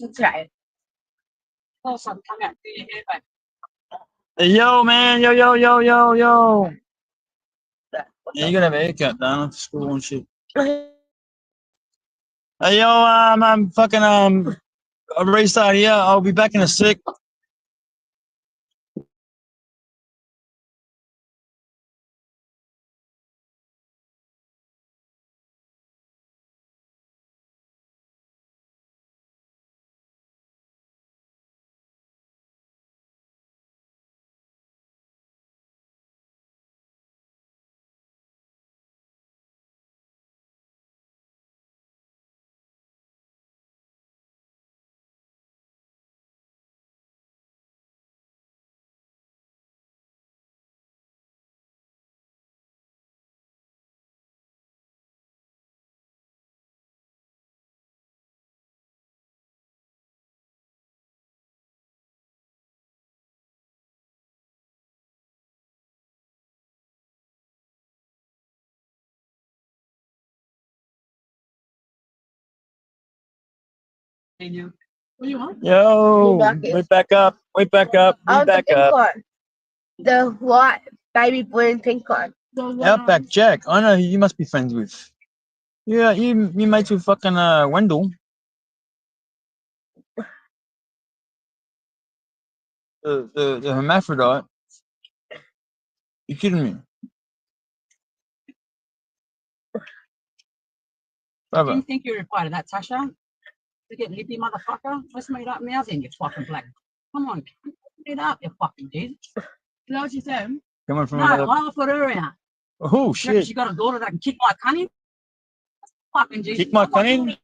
Right. Hey, yo, man. Yo, yo, yo, yo, yo. Yeah, you gotta have a haircut, done after school and shit. Hey, yo, I'm fucking, I'll restart here. I'll be back in a sec. What do you want? Yo, wait back up. Wait back up. I Be want the back pink up. one. The white baby blue and pink one. Outback Jack. I know who you must be friends with. Yeah, you mates with fucking Wendell, the hermaphrodite. You kidding me, Do you brother? think you reply to that, Tasha? To get lippy, motherfucker? Let's meet up now then, you fucking black. Come on, meet up, you fucking dude. Is that what you said? Coming from No, another. I'll put her out. Oh She reckons shit! she got a daughter that can kick my cunny? Fucking Jesus. Kick my cunning.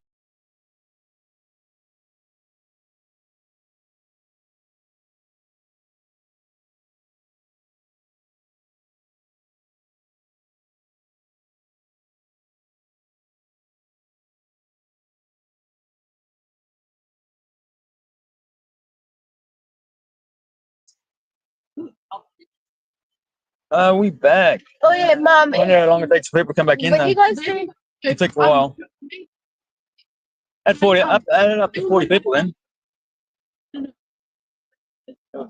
We back. Oh yeah, Mum. I wonder how long it takes for people to come back in When though. you guys do, It takes a while. At 40, added up to 40 people then.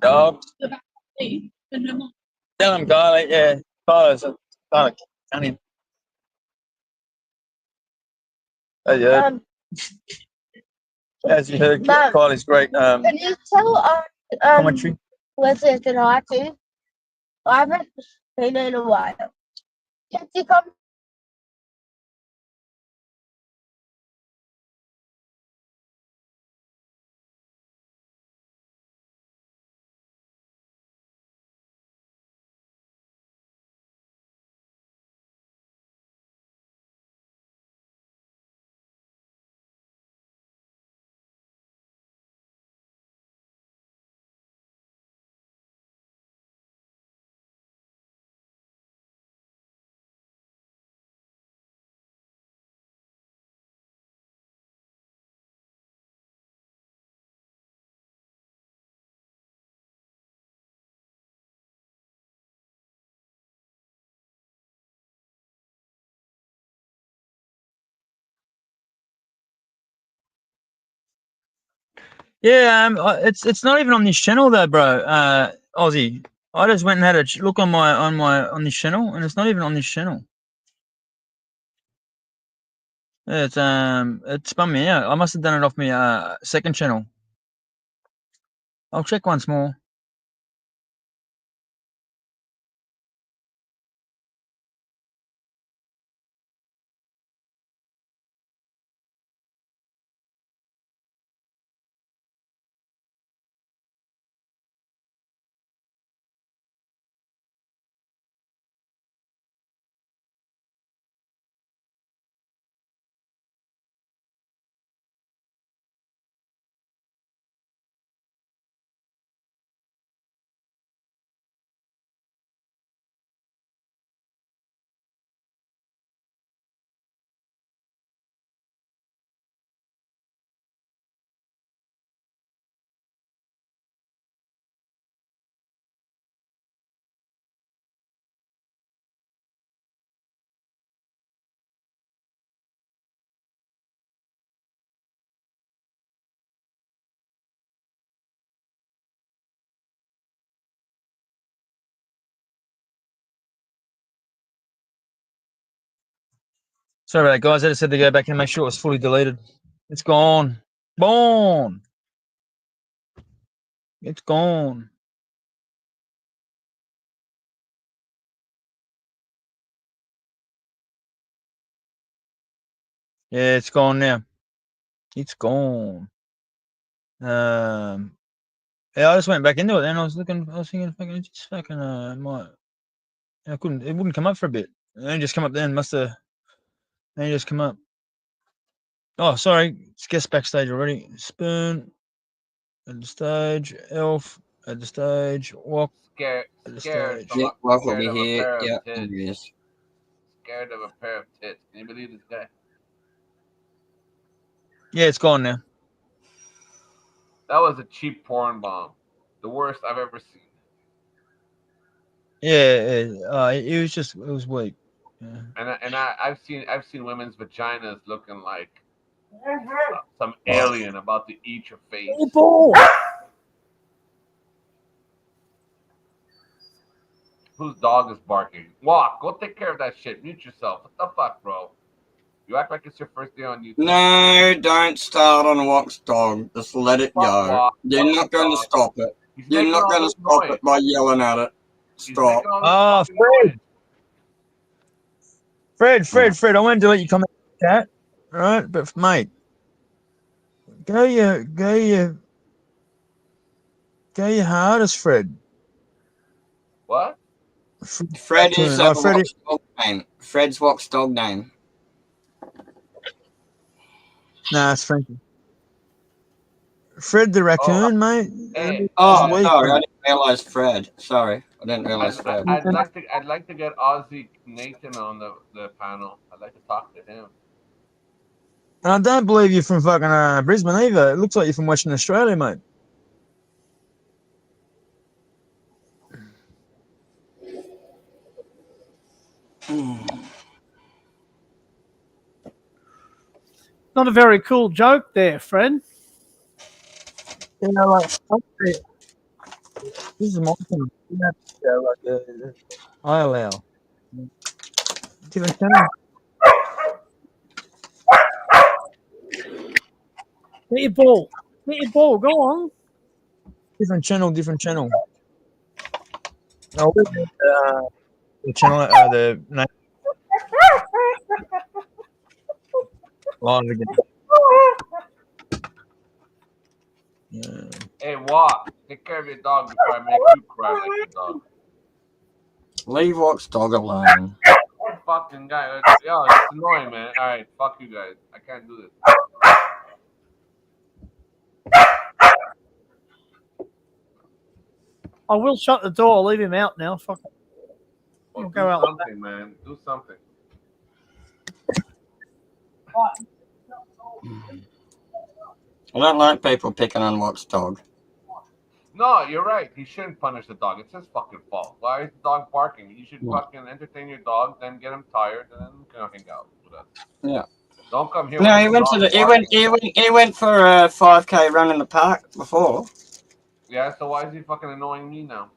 Dog. Tell him, Carly. Yeah, Carly's Carly. Cunning. Oh yeah. As you heard, Mum, Kylie's great can you tell commentary. Leslie and I too? I haven't seen her in a while. Can she come Yeah, it's not even on this channel though, bro. Aussie. I just went and had a look on on this channel, and it's not even on this channel. Yeah, it spun me out. I must have done it off my second channel. I'll check once more. Sorry about that, guys. I just had to go back and make sure it was fully deleted. It's gone. Born. It's gone. Yeah, it's gone now. It's gone. Yeah, I just went back into it, and I was thinking, fucking, just fucking, I couldn't. It wouldn't come up for a bit. It only just come up then. Must have. Only just come up. Oh, sorry. It's guest backstage already. Spoon at the stage. Elf at the stage. Walk Scared at the scared stage. from Yeah, a, Walk will scared be of a here. pair of Yeah, tits. there he is. Scared of a pair of tits. Can you believe this guy? Yeah, it's gone now. That was a cheap porn bomb. The worst I've ever seen. Yeah, it was just. It was weak. Yeah. And I've seen women's vaginas looking like some alien about to eat your face. Whose dog is barking? Walk. Go take care of that shit. Mute yourself. What the fuck, bro? You act like it's your first day on YouTube. No, don't start on Walk's dog. Just let it Fuck go. Walk. You're Fuck not going to dog. stop it. He's You're making not all going to this stop noise. it by yelling at it. He's Stop. making all this Oh, fucking noise. Fred, I wanted to let you comment in the chat, right? But mate, go your hardest, Fred. What? Fred is Fred. Walk's dog name. Fred's Walk's dog name. Nah, it's Frankie. Fred the raccoon, mate. Hey, Oh, weak, sorry, I mate. didn't realize Fred. Sorry, I didn't realize Fred. I'd like to get Aussie Nathan on the panel. I'd like to talk to him. And I don't believe you're from fucking Brisbane either. It looks like you're from Western Australia, mate. Not a very cool joke there, Fred. You know, like, this is my thing. You know, like, I allow. Different channel. Get your ball. Get your ball. Go on. Different channel. Oh, the channel, the name. Live again. Yeah. Hey, Walk. Take care of your dog before I make you cry like your dog. Leave Walk's dog alone. Fucking guy. Yo, it's annoying, man. All right, fuck you guys. I can't do this. I will shut the door. I'll leave him out now. Fuck it. Well, Go do out. something, man. Do something. I don't like people picking on Walk's dog. No, you're right. He shouldn't punish the dog. It's his fucking fault. Why is the dog barking? You should fucking entertain your dog, then get him tired, and then go hang out with us. Yeah. Don't come here. No, with he the went dog to the barking. he went for a 5K run in the park before. Yeah, so why is he fucking annoying me now?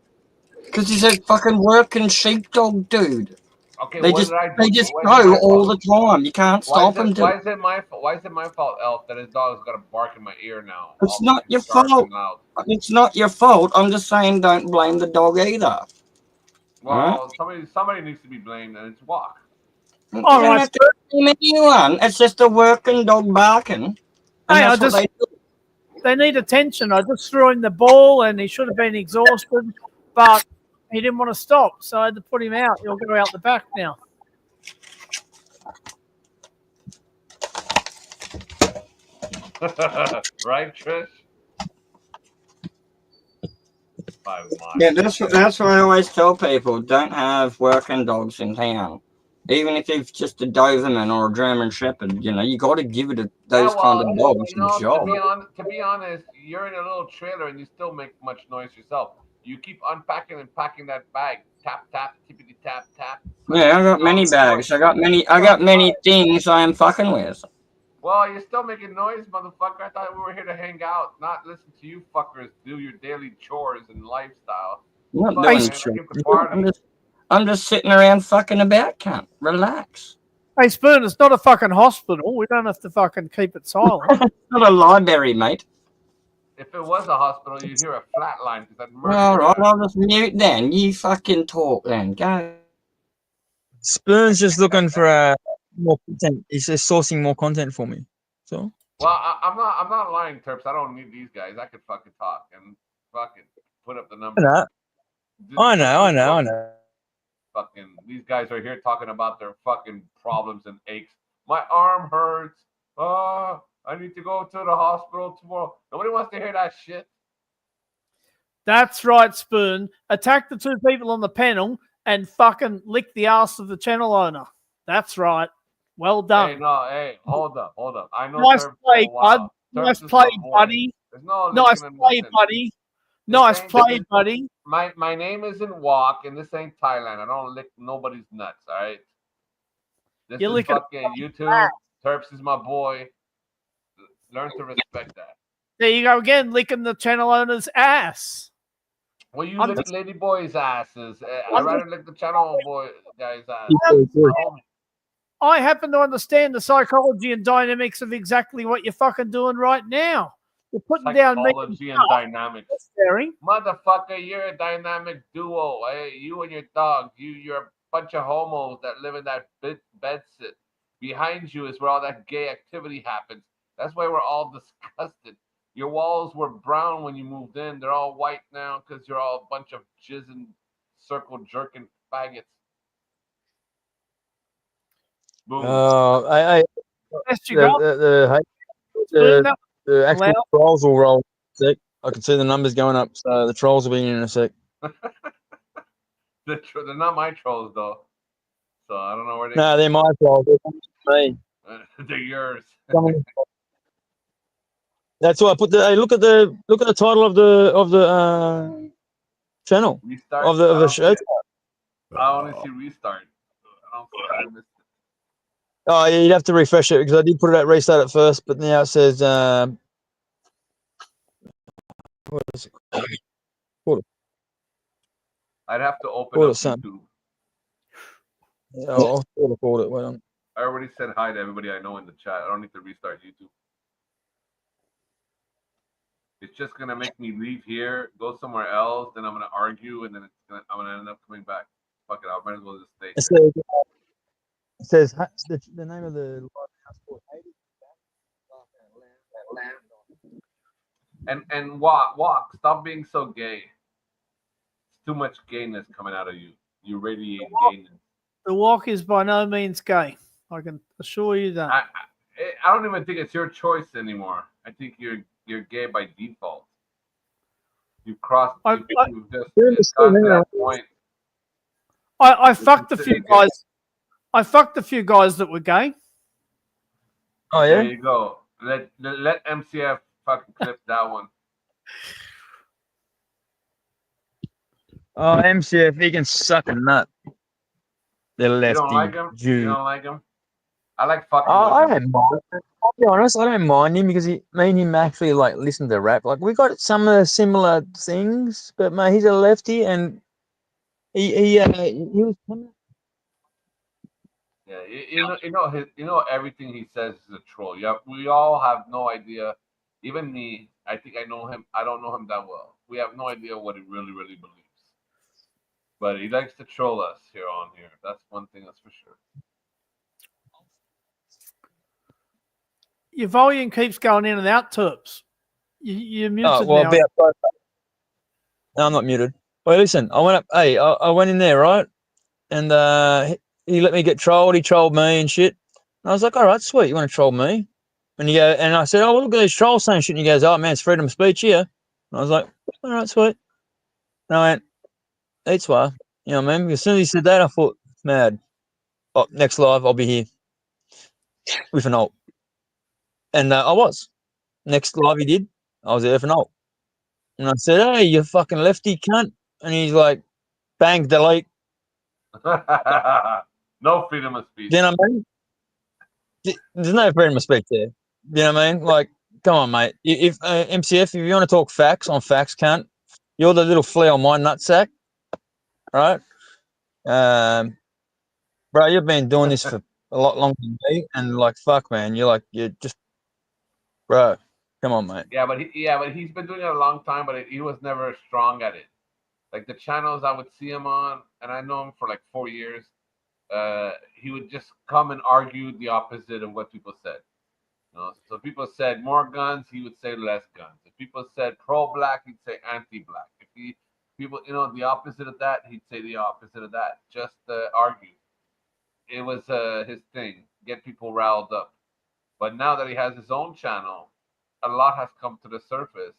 Because he's a fucking working sheepdog dude. Okay, They what just did I do? they just Why is it go my all fault? the time. You can't stop them. Why is it my fault? Why is it my fault, Elf, that his dog's got to bark in my ear now? It's all not fucking your sharp fault. and loud? It's not your fault. I'm just saying don't blame the dog either. Well, somebody needs to be blamed, and it's Walk. You All don't right. have to blame anyone. It's just a working dog barking. And Hey, that's what they do. They need attention. I just threw him the ball, and he should have been exhausted, but he didn't want to stop, so I had to put him out. He'll go out the back now. Right, Trish? Yeah, that's what I always tell people. Don't have working dogs in town. Even if it's just a Doberman or a German Shepherd, you got to give it those kind of dogs a job. To be honest, you're in a little trailer and you still make much noise yourself. You keep unpacking and packing that bag. Tap, tap, tippity, tap, tap. Yeah, I got many bags. I got many things I am fucking with. Well, you're still making noise, motherfucker. I thought we were here to hang out, not listen to you fuckers do your daily chores and lifestyle. I'm not doing shit. I'm just sitting around fucking about, cunt. Relax. Hey, Spoon, it's not a fucking hospital. We don't have to fucking keep it silent. Not a library, mate. If it was a hospital, you'd hear a flat line because I'd murder All your right, ass. I'll just mute then. You fucking talk then. Go. Spoon's just looking for more content. He's just sourcing more content for me. So Well, I'm not lying, Terps. I don't need these guys. I could fucking talk and fucking put up the numbers. I know. Fucking these guys are here talking about their fucking problems and aches. My arm hurts. I need to go to the hospital tomorrow. Nobody wants to hear that shit. That's right, Spoon. Attack the two people on the panel and fucking lick the ass of the channel owner. That's right. Well done. Hey, hold up. I know. Nice Terps play, for a while. bud. Terps Nice is play, my boy. buddy. There's no Nice licking and play, nothing. buddy. This Nice ain't- play, buddy. My name isn't Walk, and this ain't Thailand. I don't lick nobody's nuts. All right. This You is lick it fucking YouTube. Terps is my boy. Learn to respect that. There you go again, licking the channel owner's ass. Well, you I'm lick just- lady boys' asses. I'd I'm rather lick the channel boy guys' ass. I happen to understand the psychology and dynamics of exactly what you're fucking doing right now. You're putting down me Psychology and dynamics. Gary. Motherfucker, you're a dynamic duo. Hey, you and your dog. You're a bunch of homos that live in that bed sit. Behind you is where all that gay activity happens. That's why we're all disgusted. Your walls were brown when you moved in. They're all white now because you're all a bunch of jizzing, circle jerking faggots. Boom. Best you got. Spoon, that the actual Loud. trolls will roll in a sec. I can see the numbers going up, so the trolls will be in a sec. They're not my trolls though, so I don't know where they. No, they're my trolls. They're me. They're yours. That's why I put the. Hey, look at the title of the channel Restart. of the show. I only see restart. I don't see I missed it. Oh, yeah, you'd have to refresh it because I did put it at restart at first, but now it says what is it? I'd have to open Call up it something. YouTube. Yeah, I'll record it. Wait on. I already said hi to everybody I know in the chat. I don't need to restart YouTube. It's just gonna make me leave here, go somewhere else, then I'm gonna argue, and then I'm gonna end up coming back. Fuck it, I might as well just stay. It says the name of the house called And walk. Stop being so gay. It's too much gayness coming out of you. You radiate gayness. The walk is by no means gay. I can assure you that. I don't even think it's your choice anymore. I think you're gay by default. You've crossed. You've just gone to that point. I fucked a few guys. I fucked a few guys that were gay. Oh There yeah. you go. Let MCF fucking clip that one. Oh, MCF, he can suck a nut. The lefty. You don't like him? Jew. You don't like him? I like fucking. I with him. don't mind. I'll be honest, I don't mind him because me and him actually like listen to rap. Like we got some of the similar things, but mate, he's a lefty and he was coming. Yeah, you know everything he says is a troll. We all have no idea. Even me, I think I know him. I don't know him that well. We have no idea what he really believes. But he likes to troll us here. That's one thing that's for sure. Your volume keeps going in and out, Terps. You're muted now. No, I'm not muted. Wait, listen. I went up. Hey, I went in there, right? And he let me get trolled. He trolled me and shit. And I was like, all right, sweet. You want to troll me? And I said, oh, well, look at these trolls saying shit. And he goes, oh man, it's freedom of speech here. And I was like, all right, sweet. And I went, it's why. You know what I mean? As soon as he said that, I thought, mad. Oh, next live, I'll be here with an alt. And I was. Next live he did, I was there for an alt. And I said, hey, you fucking lefty cunt. And he's like, bang, delete. No freedom of speech. You know what I mean? There's no freedom of speech there. You know what I mean? Like, come on, mate. If MCF, if you want to talk facts on facts, cunt, you're the little flea on my nutsack, right? Bro, you've been doing this for a lot longer than me, and like, fuck, man, you're just, bro, come on, mate. Yeah, but he's been doing it a long time, but he was never strong at it. Like the channels I would see him on, and I know him for like 4 years. He would just come and argue the opposite of what people said. You know, so if people said more guns, he would say less guns. If people said pro-black, he'd say anti-black. If people, the opposite of that, he'd say the opposite of that. Just argue. It was his thing, get people riled up. But now that he has his own channel, a lot has come to the surface.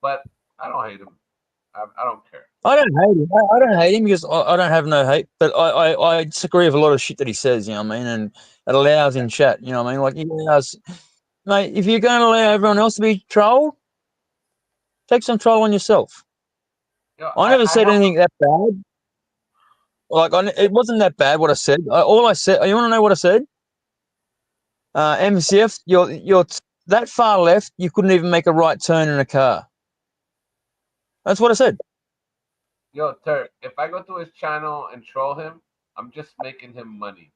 But I don't hate him. I don't care. I don't hate him. I don't hate him because I don't have no hate, but I disagree with a lot of shit that he says, you know what I mean? And it allows in chat, you know what I mean? Like, he allows, mate, if you're going to allow everyone else to be trolled, take some troll on yourself. I never said anything that bad. Like, it wasn't that bad what I said. All I said, you want to know what I said? MCF, you're that far left, you couldn't even make a right turn in a car. That's what I said. Yo, Turk, if I go to his channel and troll him, I'm just making him money.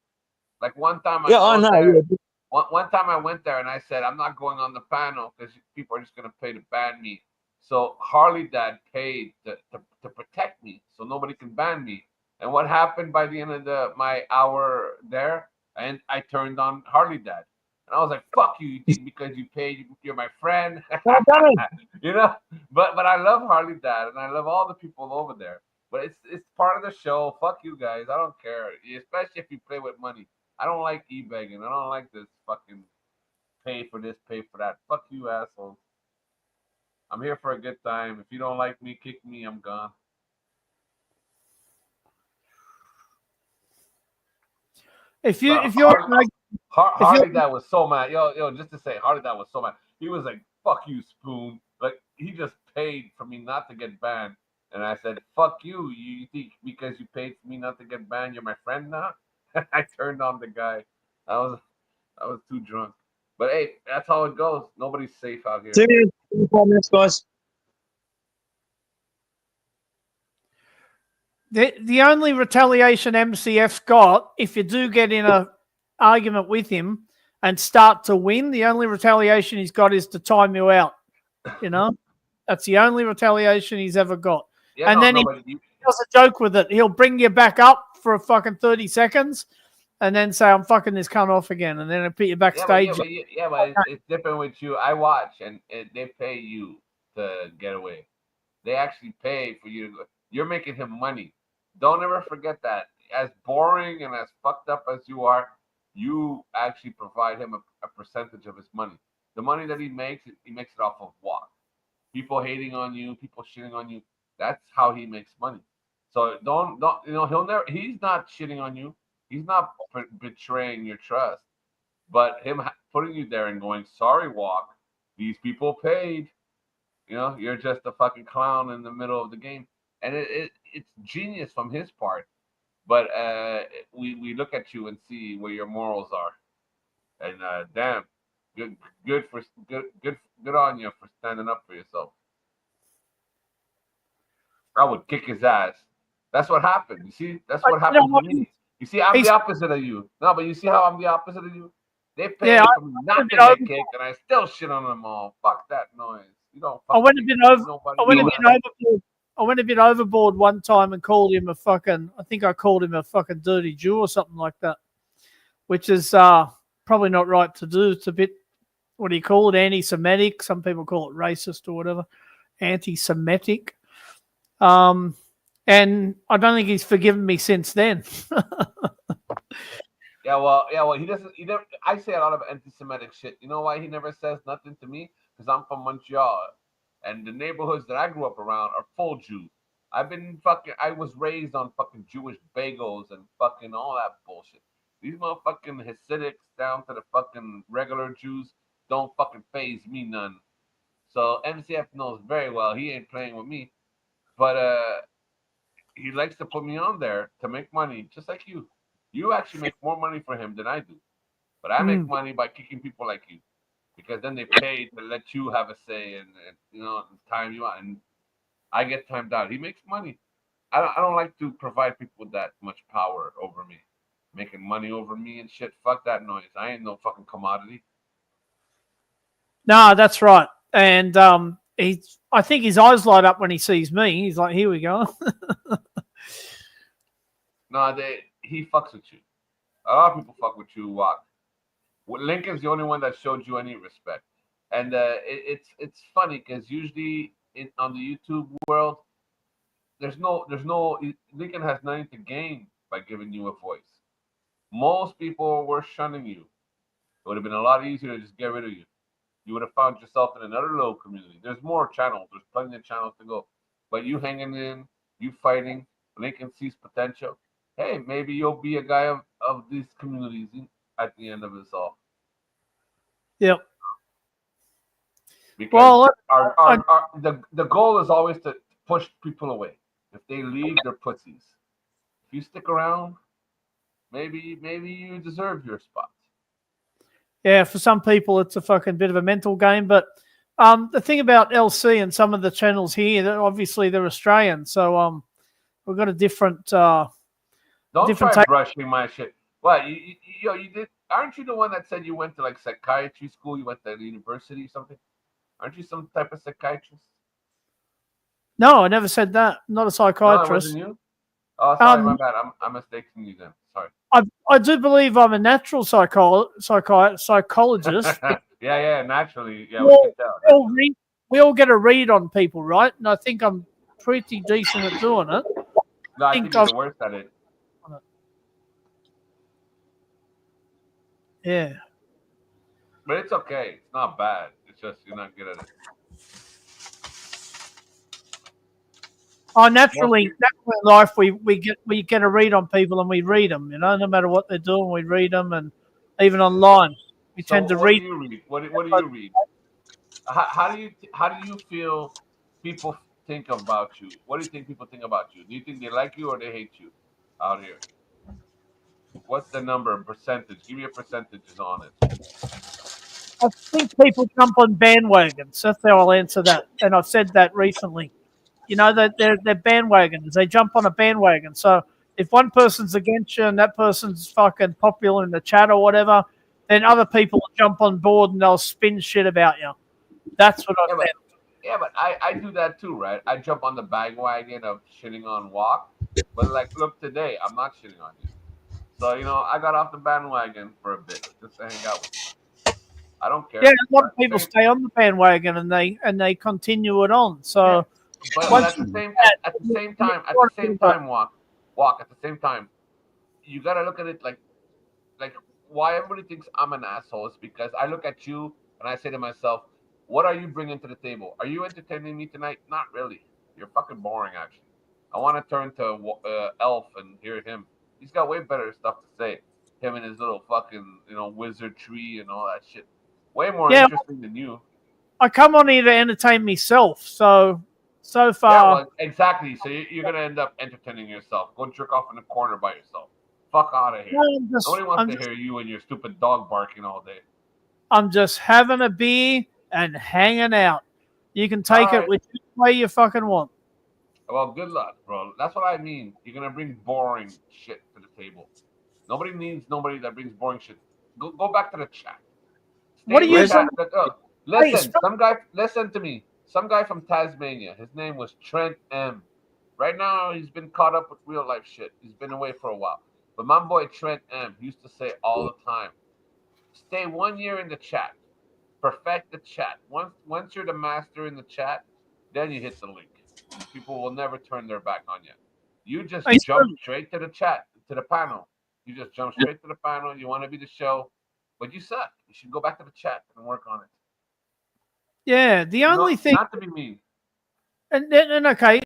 Like one time I know. there, Yeah. one time I went there and I said, I'm not going on the panel because people are just going to pay to ban me. So Harley Dad paid to protect me so nobody can ban me. And what happened by the end of my hour there? And I turned on Harley Dad. And I was like, fuck you think because you paid, you're my friend. You know? But I love Harley Dad and I love all the people over there. But it's part of the show. Fuck you guys. I don't care. Especially if you play with money. I don't like e-begging. I don't like this fucking pay for this, pay for that. Fuck you, assholes. I'm here for a good time. If you don't like me, kick me. I'm gone. Harley Dad was so mad. Yo, just to say, Harley Dad was so mad. He was like, "Fuck you, Spoon." Like he just paid for me not to get banned, and I said, "Fuck you. You think because you paid for me not to get banned, you're my friend now?" I turned on the guy. I was too drunk. But hey, that's how it goes. Nobody's safe out here. 4 minutes, guys. The only retaliation MCF's got, if you do get in a argument with him and start to win, the only retaliation he's got is to time you out. You know, that's the only retaliation he's ever got. Yeah, and then he does a joke with it. He'll bring you back up for a fucking 30 seconds and then say, I'm fucking this cunt off again. And then he'll put you backstage. But it's different with you. I watch and they pay you to get away. They actually pay for you to go. You're making him money. Don't ever forget that. As boring and as fucked up as you are, you actually provide him a percentage of his money. The money that he makes it off of what? People hating on you, people shitting on you. That's how he makes money. So don't he's not shitting on you. He's not betraying your trust. But him putting you there and going, sorry, Walk, these people paid. You're just a fucking clown in the middle of the game. And it's genius from his part. But we look at you and see where your morals are. And damn, good on you for standing up for yourself. I would kick his ass. That's what happened. You see, that's what happened to me. You see, I'm the opposite of you. No, but you see how I'm the opposite of you? They pay for me not to get kicked, and I still shit on them all. Fuck that noise. You don't. I went a bit overboard one time and called him a fucking. I think I called him a fucking dirty Jew or something like that, which is probably not right to do. It's a bit. What do you call it? Anti-Semitic. Some people call it racist or whatever. Anti-Semitic. And I don't think he's forgiven me since then. Yeah, well, he doesn't. I say a lot of anti-Semitic shit. You know why he never says nothing to me? Because I'm from Montreal, and the neighborhoods that I grew up around are full Jews. I was raised on fucking Jewish bagels and fucking all that bullshit. These motherfucking Hasidics down to the fucking regular Jews don't fucking faze me none. So MCF knows very well he ain't playing with me, but he likes to put me on there to make money, just like you. You actually make more money for him than I do. But I make money by kicking people like you. Because then they pay to let you have a say and time you out. And I get timed out. He makes money. I don't like to provide people with that much power over me. making money over me and shit. Fuck that noise. I ain't no fucking commodity. No, that's right. And I think his eyes light up when he sees me. He's like, here we go. No, he fucks with you. A lot of people fuck with you. Lincoln's the only one that showed you any respect. And it's funny because usually on the YouTube world, there's no Lincoln has nothing to gain by giving you a voice. Most people were shunning you. It would have been a lot easier to just get rid of you. You would have found yourself in another little community. There's more channels. There's plenty of channels to go. But you hanging in, you fighting, Lincoln sees potential. Hey, maybe you'll be a guy of these communities at the end of this all. Yep. Because the goal is always to push people away. If they leave, they're pussies. If you stick around, maybe you deserve your spot. Yeah, for some people, it's a fucking bit of a mental game. But the thing about LC and some of the channels here, obviously they're Australian, so we've got a different. Don't try brushing my shit. What you did? Aren't you the one that said you went to like psychiatry school? You went to university or something? Aren't you some type of psychiatrist? No, I never said that. I'm not a psychiatrist. No, it wasn't you? Oh, sorry, my bad. I'm mistaking you then. Sorry. I do believe I'm a natural psychologist. yeah, naturally. Yeah, we can tell. We all get a read on people, right? And I think I'm pretty decent at doing it. No, I think you're the worst at it. Yeah. But it's okay. It's not bad. It's just you're not good at it. Oh, naturally in life, we get a read on people and we read them. You know, no matter what they're doing, we read them, and even online, we tend to read. What do you read? How do you feel people think about you? What do you think people think about you? Do you think they like you or they hate you out here? What's the number, percentage? Give me a percentages on it. I think people jump on bandwagons. That's how I'll answer that. And I've said that recently. You know, that they're bandwagons. They jump on a bandwagon. So if one person's against you and that person's fucking popular in the chat or whatever, then other people will jump on board and they'll spin shit about you. That's what I meant. Yeah, but I do that too, right? I jump on the bandwagon of shitting on Walk. But like, look, today, I'm not shitting on you. So, you know, I got off the bandwagon for a bit just to hang out with you. I don't care. Yeah, a lot of people stay on the bandwagon and they continue it on. So, but at the same time, walk at the same time, you gotta look at it like why everybody thinks I'm an asshole is because I look at you and I say to myself, what are you bringing to the table? Are you entertaining me tonight? Not really. You're fucking boring, actually. I want to turn to Elf and hear him. He's got way better stuff to say. Him and his little fucking, wizard tree and all that shit. Way more interesting than you. I come on here to entertain myself, so far. Yeah, well, exactly. So you're going to end up entertaining yourself. Go jerk off in the corner by yourself. Fuck out of here. Nobody wants to hear you and your stupid dog barking all day. I'm just having a beer and hanging out. You can take it whichever way you fucking want. Well, good luck, bro. That's what I mean. You're going to bring boring shit to the table. Nobody needs nobody that brings boring shit. Go back to the chat. What are you saying? Listen to me. Some guy from Tasmania. His name was Trent M. Right now, he's been caught up with real life shit. He's been away for a while. But my boy Trent M. used to say all the time, stay 1 year in the chat. Perfect the chat. Once you're the master in the chat, then you hit the link. People will never turn their back on you. You just jump straight to the chat, to the panel. You just jump straight to the panel. You want to be the show, but you suck. You should go back to the chat and work on it. Yeah, the only thing. Not to be mean. And okay,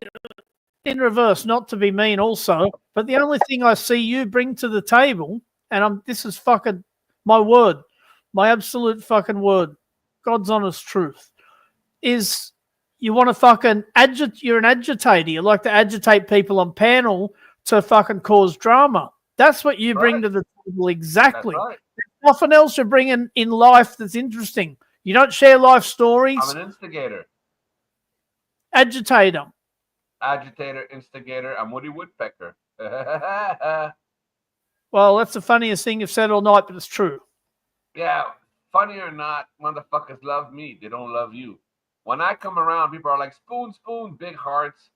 in reverse, not to be mean also, but the only thing I see you bring to the table, and this is fucking my word, my absolute fucking word, God's honest truth, is you want to fucking you're an agitator. You like to agitate people on panel to fucking cause drama. That's what you bring to the table exactly. That's right. There's nothing else you bring in life that's interesting. You don't share life stories. I'm an instigator. Agitator. Agitator, instigator. I'm Woody Woodpecker. Well, that's the funniest thing you've said all night, but it's true. Yeah, funny or not, motherfuckers love me. They don't love you. When I come around, people are like, spoon, spoon, big hearts,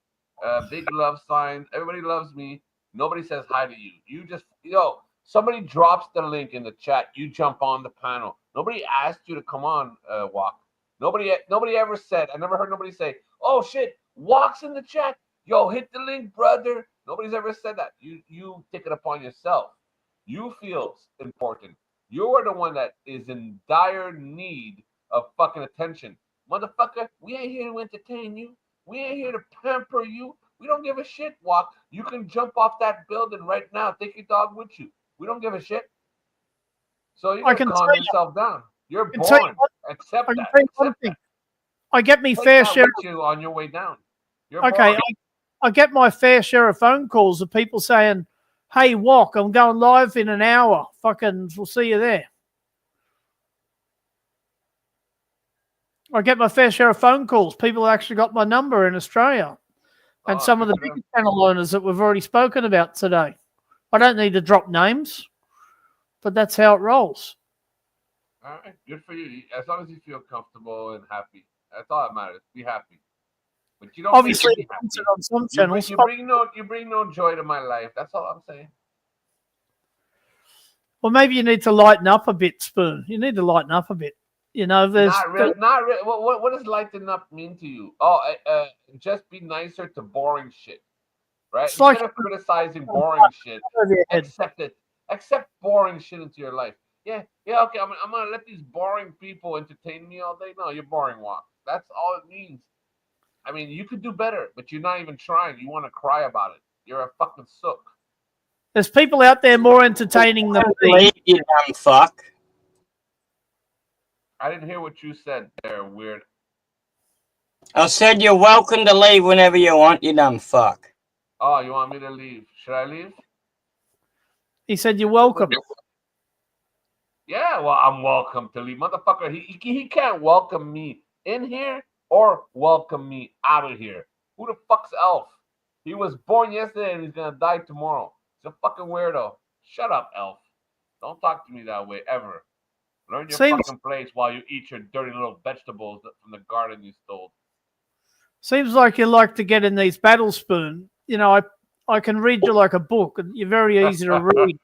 big love signs. Everybody loves me. Nobody says hi to you. You just, somebody drops the link in the chat. You jump on the panel. Nobody asked you to come on, Walk. Nobody ever said, I never heard nobody say, oh shit, Walk's in the chat. Yo, hit the link, brother. Nobody's ever said that. You take it upon yourself. You feel important. You're the one that is in dire need of fucking attention. Motherfucker, we ain't here to entertain you. We ain't here to pamper you. We don't give a shit, Walk. You can jump off that building right now. Take your dog with you. We don't give a shit. So you gotta calm yourself down. You're born. Accept that. Accept that. I get me fair share with you on your way down. You're okay, born. I get my fair share of phone calls of people saying, hey, Walk, I'm going live in an hour. Fucking, we'll see you there. I get my fair share of phone calls. People actually got my number in Australia. And some of the big channel owners that we've already spoken about today. I don't need to drop names, but that's how it rolls. All right, good for you. As long as you feel comfortable and happy. That's all that matters. Be happy. But you don't obviously be happy. On some channels. You bring no joy to my life. That's all I'm saying. Well, maybe you need to lighten up a bit, Spoon. You need to lighten up a bit. You know, there's not really. What does lighten up mean to you? Oh, just be nicer to boring shit, right? It's Instead of criticizing boring shit, accept it. Accept boring shit into your life. Yeah, okay. I'm gonna let these boring people entertain me all day. No, you're boring, Walk. That's all it means. I mean, you could do better, but you're not even trying. You want to cry about it. You're a fucking sook. There's people out there more entertaining than me. You dumb fuck. I didn't hear what you said there, weird. I said you're welcome to leave whenever you want, you dumb fuck. Oh, you want me to leave? Should I leave? He said you're welcome. Yeah, well, I'm welcome to leave. Motherfucker, he can't welcome me in here or welcome me out of here. Who the fuck's Elf? He was born yesterday and he's gonna die tomorrow. He's a fucking weirdo. Shut up, Elf. Don't talk to me that way ever. Learn your fucking place while you eat your dirty little vegetables from the garden you stole. Seems like you like to get in these battles, Spoon. You know, I can read you like a book, and you're very easy to read.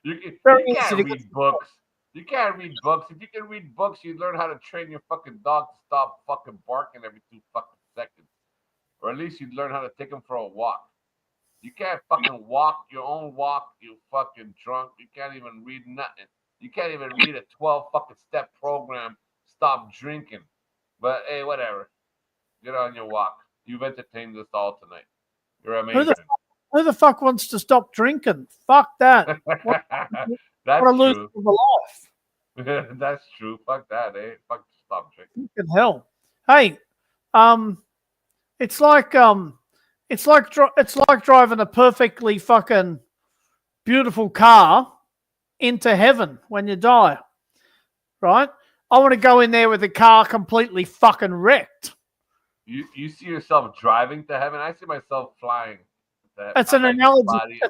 You can't read books. You can't read books. If you can read books, you learn how to train your fucking dog to stop fucking barking every 2 fucking seconds. Or at least you'd learn how to take him for a walk. You can't fucking walk your own walk, you fucking drunk. You can't even read nothing. You can't even read a 12 fucking step program. Stop drinking. But hey, whatever. Get on your walk. You've entertained us all tonight. You're amazing. Who the fuck wants to stop drinking? Fuck that. That's what a loser true. of a life. That's true. Fuck that, eh? Fuck stop drinking. Fucking hell. Hey, it's like driving a perfectly fucking beautiful car into heaven when you die, right? I want to go in there with the car completely fucking wrecked. You see yourself driving to heaven? I see myself flying. That's an analogy.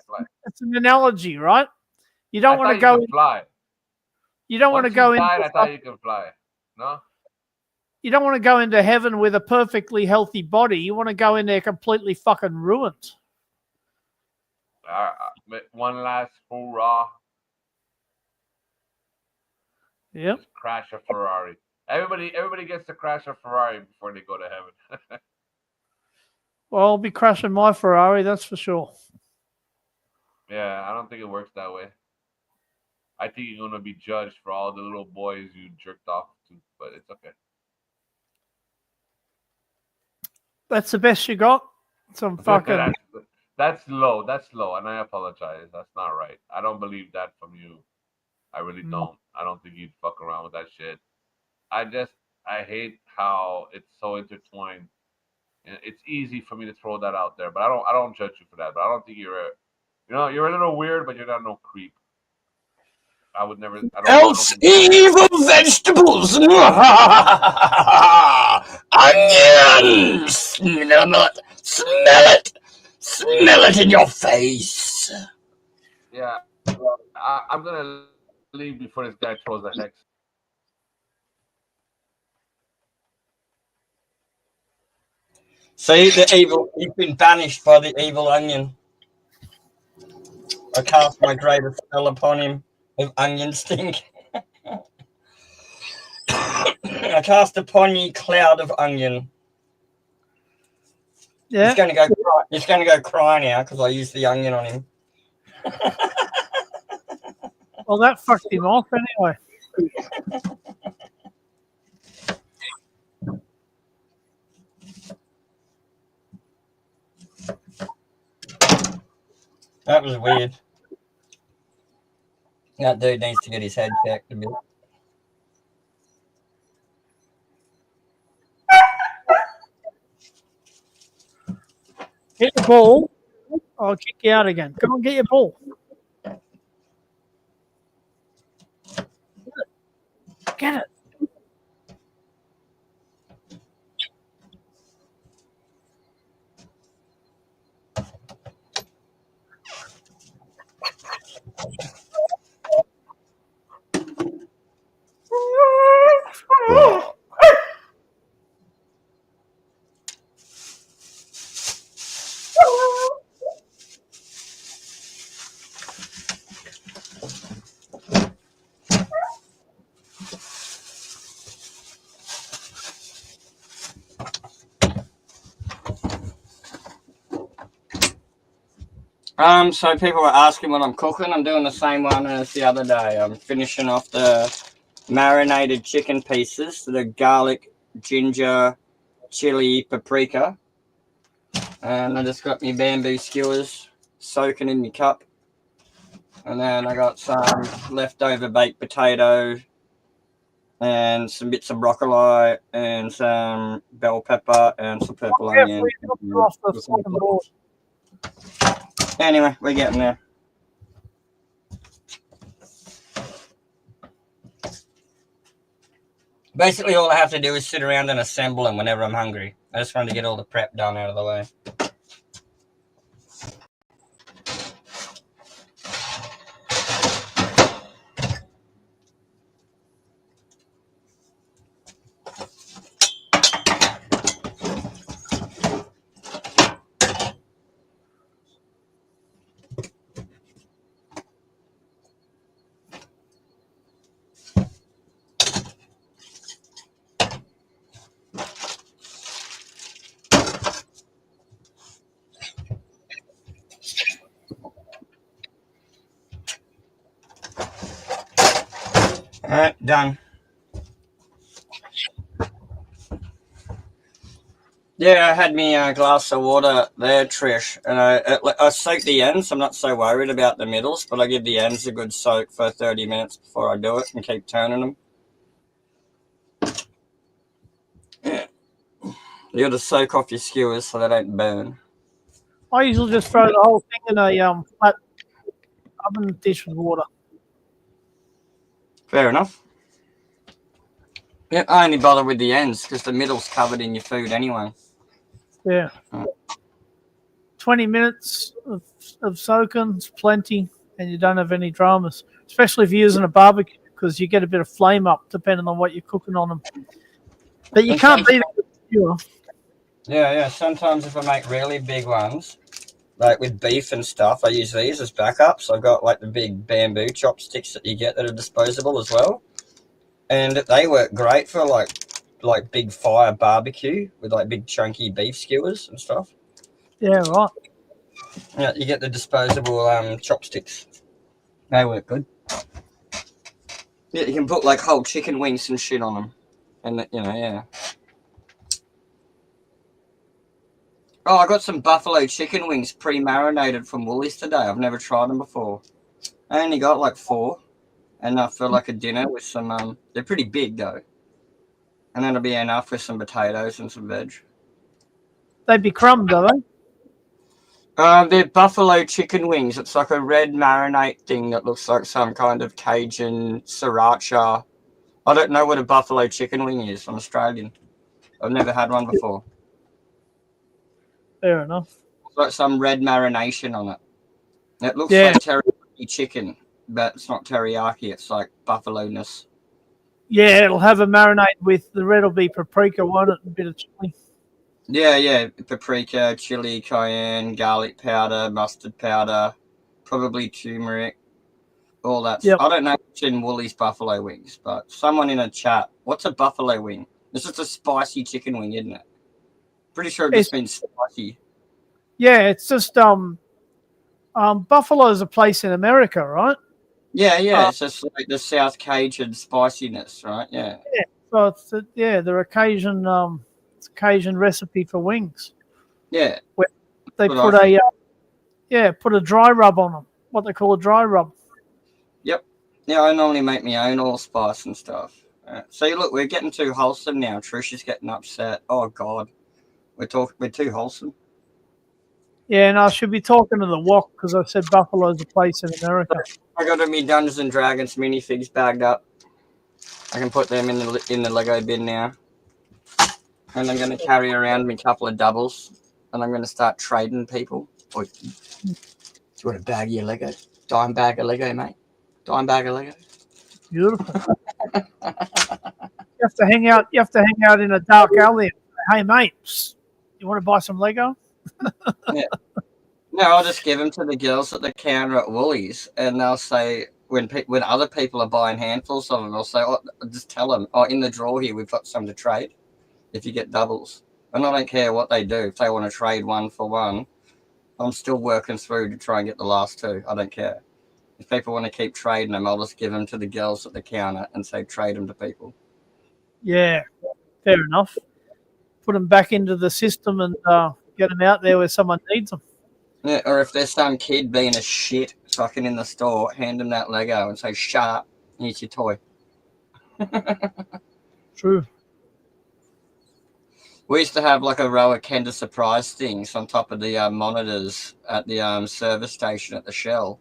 It's an analogy, right? You don't want to go fly. You don't want to go in. I thought you could fly. No. You don't want to go into heaven with a perfectly healthy body. You want to go in there completely fucking ruined. One last hoorah. Yep. Just crash a Ferrari. Everybody gets to crash a Ferrari before they go to heaven. Well, I'll be crashing my Ferrari, that's for sure. Yeah, I don't think it works that way. I think you're going to be judged for all the little boys you jerked off to, but it's okay. That's the best you got? Some fucking... That's low, and I apologize. That's not right. I don't believe that from you. I really don't. I don't think you'd fuck around with that shit. I hate how it's so intertwined. It's easy for me to throw that out there, but I don't judge you for that. But I don't think you're a little weird, but you're not no creep. I would never. Else evil vegetables. Onions. Smell it in your face. Yeah, I'm gonna leave before this guy throws a hex. See, the evil, you've been banished by the evil onion. I cast my greatest spell upon him of onion stink. I cast upon ye cloud of onion. Yeah. He's going to go cry now because I used the onion on him. Well, that fucked him off anyway. That was weird. That dude needs to get his head checked a bit. Get the ball. I'll kick you out again. Come on, get your ball. Get it. So people were asking what I'm cooking. I'm doing the same one as the other day. I'm finishing off the marinated chicken pieces, the garlic, ginger, chili, paprika. And I just got my bamboo skewers soaking in my cup. And then I got some leftover baked potato and some bits of broccoli and some bell pepper and some purple onion. Anyway, we're getting there. Basically, all I have to do is sit around and assemble them whenever I'm hungry. I just wanted to get all the prep done out of the way. All right, done. Yeah, I had me a glass of water there, Trish, and I soak the ends. I'm not so worried about the middles, but I give the ends a good soak for 30 minutes before I do it and keep turning them. Yeah. You got to soak off your skewers so they don't burn. I usually just throw the whole thing in a flat oven dish with water. Fair enough. Yeah, I only bother with the ends because the middle's covered in your food anyway. Yeah. 20 minutes of soaking is plenty, and you don't have any dramas, especially if you're using a barbecue, because you get a bit of flame up depending on what you're cooking on them. But you can't beat it with a skewer. Yeah. Sometimes if I make really big ones, like with beef and stuff, I use these as backups. I've got like the big bamboo chopsticks that you get that are disposable as well. And they work great for like big fire barbecue with like big chunky beef skewers and stuff. Yeah, right. Yeah, you get the disposable chopsticks. They work good. Yeah, you can put like whole chicken wings and shit on them. And yeah. Oh, I got some buffalo chicken wings pre-marinated from Woolies today. I've never tried them before. I only got like 4. Enough for like a dinner with some, they're pretty big though. And that'll be enough with some potatoes and some veg. They'd be crumbed, are they? They're buffalo chicken wings. It's like a red marinade thing that looks like some kind of Cajun sriracha. I don't know what a buffalo chicken wing is. I'm Australian. I've never had one before. Fair enough. It's like some red marination on it. It looks like chicken, but it's not teriyaki. It's like buffalo-ness. Yeah, it'll have a marinade with the red will be paprika, won't it? A bit of chili. Yeah. Paprika, chili, cayenne, garlic powder, mustard powder, probably turmeric, all that. Yep. I don't know what's in Woolies buffalo wings, but someone in a chat, what's a buffalo wing? This is a spicy chicken wing, isn't it? Pretty sure it just means spicy. Yeah, it's just Buffalo is a place in America, right? Yeah. It's just like the South Cajun spiciness, right? Yeah. So it's they're it's Cajun recipe for wings. Yeah. They What put put a dry rub on them. What they call a dry rub. Yep. Yeah, I normally make my own allspice and stuff. See, look, we're getting too wholesome now. Trish is getting upset. Oh God, we're too wholesome. Yeah, and I should be talking to the wok because I said Buffalo's a place in America. I got me Dungeons and Dragons minifigs bagged up. I can put them in the Lego bin now, and I'm going to carry around me a couple of doubles, and I'm going to start trading people. Do you want a bag of your Lego? Dime bag of Lego, mate. Dime bag of Lego. Beautiful. You have to hang out in a dark alley. Hey, mate, you want to buy some Lego? Yeah. No, I'll just give them to the girls at the counter at Woolies, and they'll say when other people are buying handfuls of them, they'll say, "Oh, just tell them, oh, in the drawer here we've got some to trade. If you get doubles." And I don't care what they do. If they want to trade one for one, I'm still working through to try and get the last two. I don't care. If people want to keep trading them, I'll just give them to the girls at the counter and say trade them to people. Yeah, fair enough. Put them back into the system and get them out there where someone needs them. Yeah, or if there's some kid being a shit fucking in the store, hand them that Lego and say, "Shut up, here's your toy." True. We used to have like a row of Kinder Surprise things on top of the monitors at the service station at the Shell.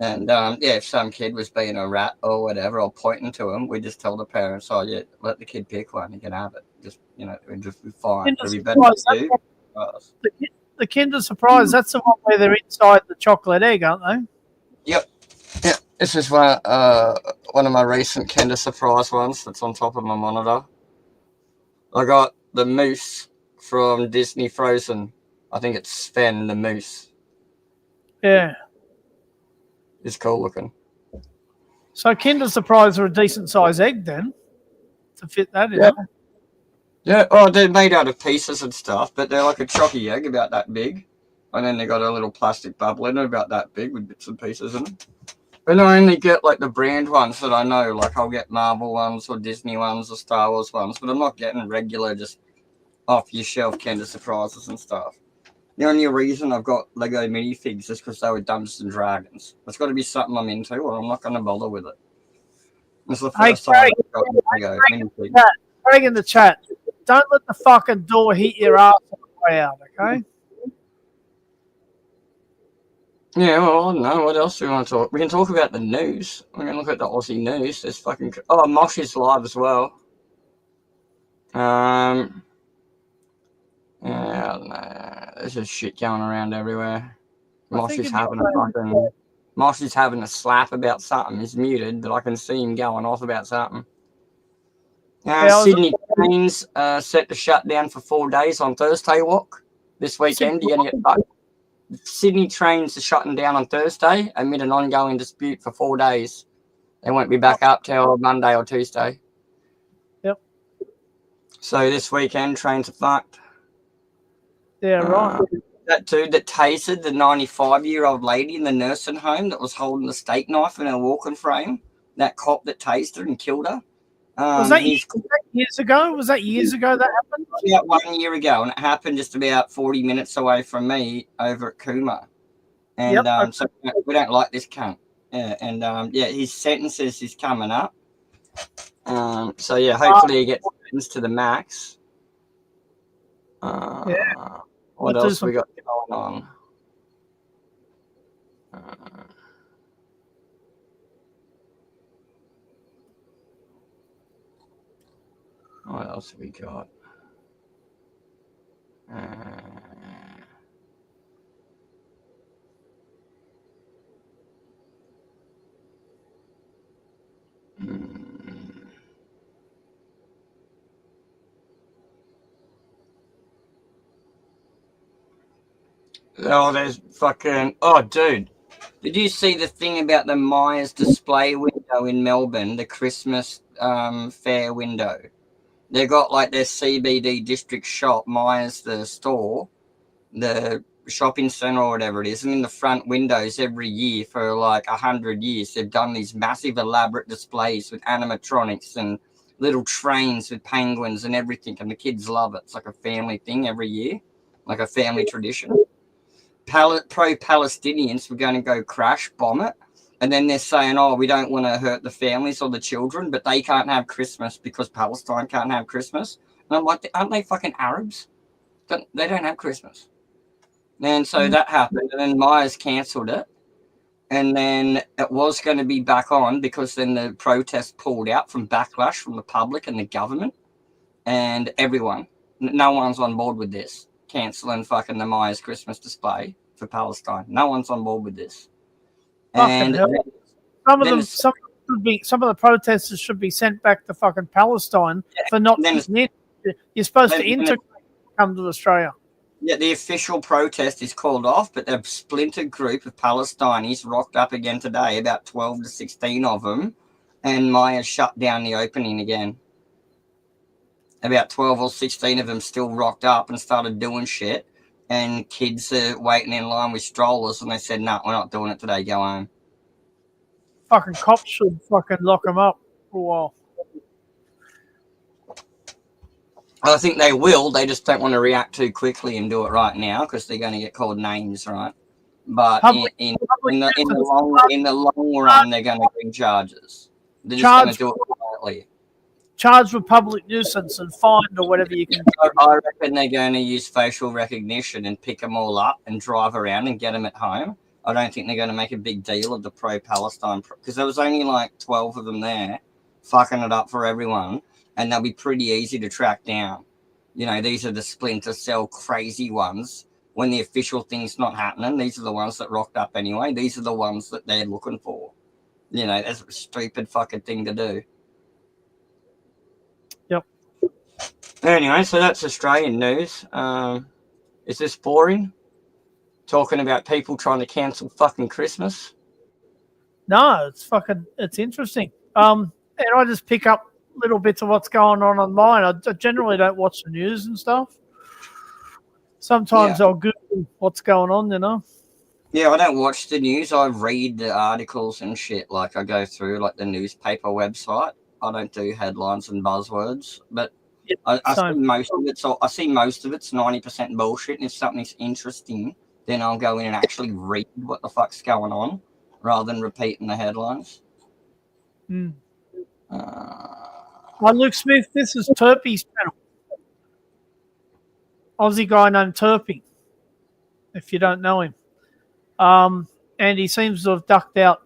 And if some kid was being a rat or whatever, or pointing to him, we just tell the parents, "Oh yeah, let the kid pick one. You can have it. Just it'll just be fine. It'll be better for you." The Kinder Surprise, that's the one where they're inside the chocolate egg, aren't they? Yep. Yeah. This is one of my recent Kinder Surprise ones that's on top of my monitor. I got the moose from Disney Frozen. I think it's Sven the moose. Yeah. It's cool looking. So Kinder Surprise are a decent size egg then to fit that in. Yeah. Yeah, they're made out of pieces and stuff, but they're like a chocky egg about that big. And then they got a little plastic bubble in it about that big with bits and pieces in it. And I only get like the brand ones that I know, like I'll get Marvel ones or Disney ones or Star Wars ones, but I'm not getting regular just off your shelf Kinder Surprises and stuff. The only reason I've got Lego minifigs is because they were Dungeons and Dragons. It's got to be something I'm into, or I'm not going to bother with it. It's the first time I've got Lego minifigs. Craig in the chat, don't let the fucking door hit your ass on the way out, okay? Yeah, well, I don't know. What else do we want to talk? We can talk about the news. We're going to look at the Aussie news. There's fucking... Oh, Mosh is live as well. Yeah, I don't know. There's just shit going around everywhere. Mosh is having a slap about something. He's muted, but I can see him going off about something. Sydney trains set to shut down for 4 days on Thursday, walk this weekend. You're going to get fucked. Sydney trains are shutting down on Thursday amid an ongoing dispute for 4 days. They won't be back up till Monday or Tuesday. Yep. So this weekend, trains are fucked. Yeah, right. That dude that tasered the 95-year-old lady in the nursing home that was holding the steak knife in her walking frame, that cop that tased her and killed her. Was that years ago? Was that years ago that happened? About 1 year ago, and it happened just about 40 minutes away from me over at Cooma. And so we don't like this cunt. Yeah, and his sentences is coming up. So yeah, hopefully he gets sentenced to the max. What else we got going on? What else have we got? Oh, there's fucking. Oh, dude. Did you see the thing about the Myers display window in Melbourne, the Christmas fair window? They got like their CBD district shop, Myers the store, the shopping centre or whatever it is, and in the front windows every year for like 100 years, they've done these massive elaborate displays with animatronics and little trains with penguins and everything, and the kids love it. It's like a family thing every year, like a family tradition. Pro-Palestinians were going to go crash bomb it, and then they're saying, oh, we don't want to hurt the families or the children, but they can't have Christmas because Palestine can't have Christmas. And I'm like, aren't they fucking Arabs? They don't have Christmas. And so that happened, and then Myers cancelled it, and then it was going to be back on because then the protest pulled out from backlash from the public and the government and everyone. No one's on board with this, cancelling fucking the Myers Christmas display for Palestine. No one's on board with this. And some of the protesters should be sent back to fucking Palestine for not. You're supposed to integrate, come to Australia. Yeah, the official protest is called off, but a splintered group of Palestinians rocked up again today, about 12 to 16 of them, and Myers shut down the opening again. About 12 or 16 of them still rocked up and started doing shit, and kids are waiting in line with strollers, and they said, no, we're not doing it today, go home. Fucking cops should fucking lock them up for a while. I think they will. They just don't want to react too quickly and do it right now because they're going to get called names, right? But in the long run, they're going to bring charges. They're just going to do it quietly. Charged with public nuisance and fined or whatever you can do. I reckon they're going to use facial recognition and pick them all up and drive around and get them at home. I don't think they're going to make a big deal of the pro-Palestine because there was only like 12 of them there fucking it up for everyone. And they'll be pretty easy to track down. You know, these are the splinter cell crazy ones. When the official thing's not happening, these are the ones that rocked up anyway. These are the ones that they're looking for. You know, that's a stupid fucking thing to do. Yep. Anyway, so that's Australian news. Is this boring? Talking about people trying to cancel fucking Christmas? No, it's interesting. And I just pick up little bits of what's going on online. I generally don't watch the news and stuff. Sometimes I'll Google what's going on, you know. Yeah, I don't watch the news. I read the articles and shit. Like I go through like the newspaper website. I don't do headlines and buzzwords, but I see most of it. So I see most of it's 90% bullshit. And if something's interesting, then I'll go in and actually read what the fuck's going on, rather than repeating the headlines. Well, Luke Smith, this is Turpy's panel. Aussie guy named Turpy, if you don't know him. And he seems to have ducked out.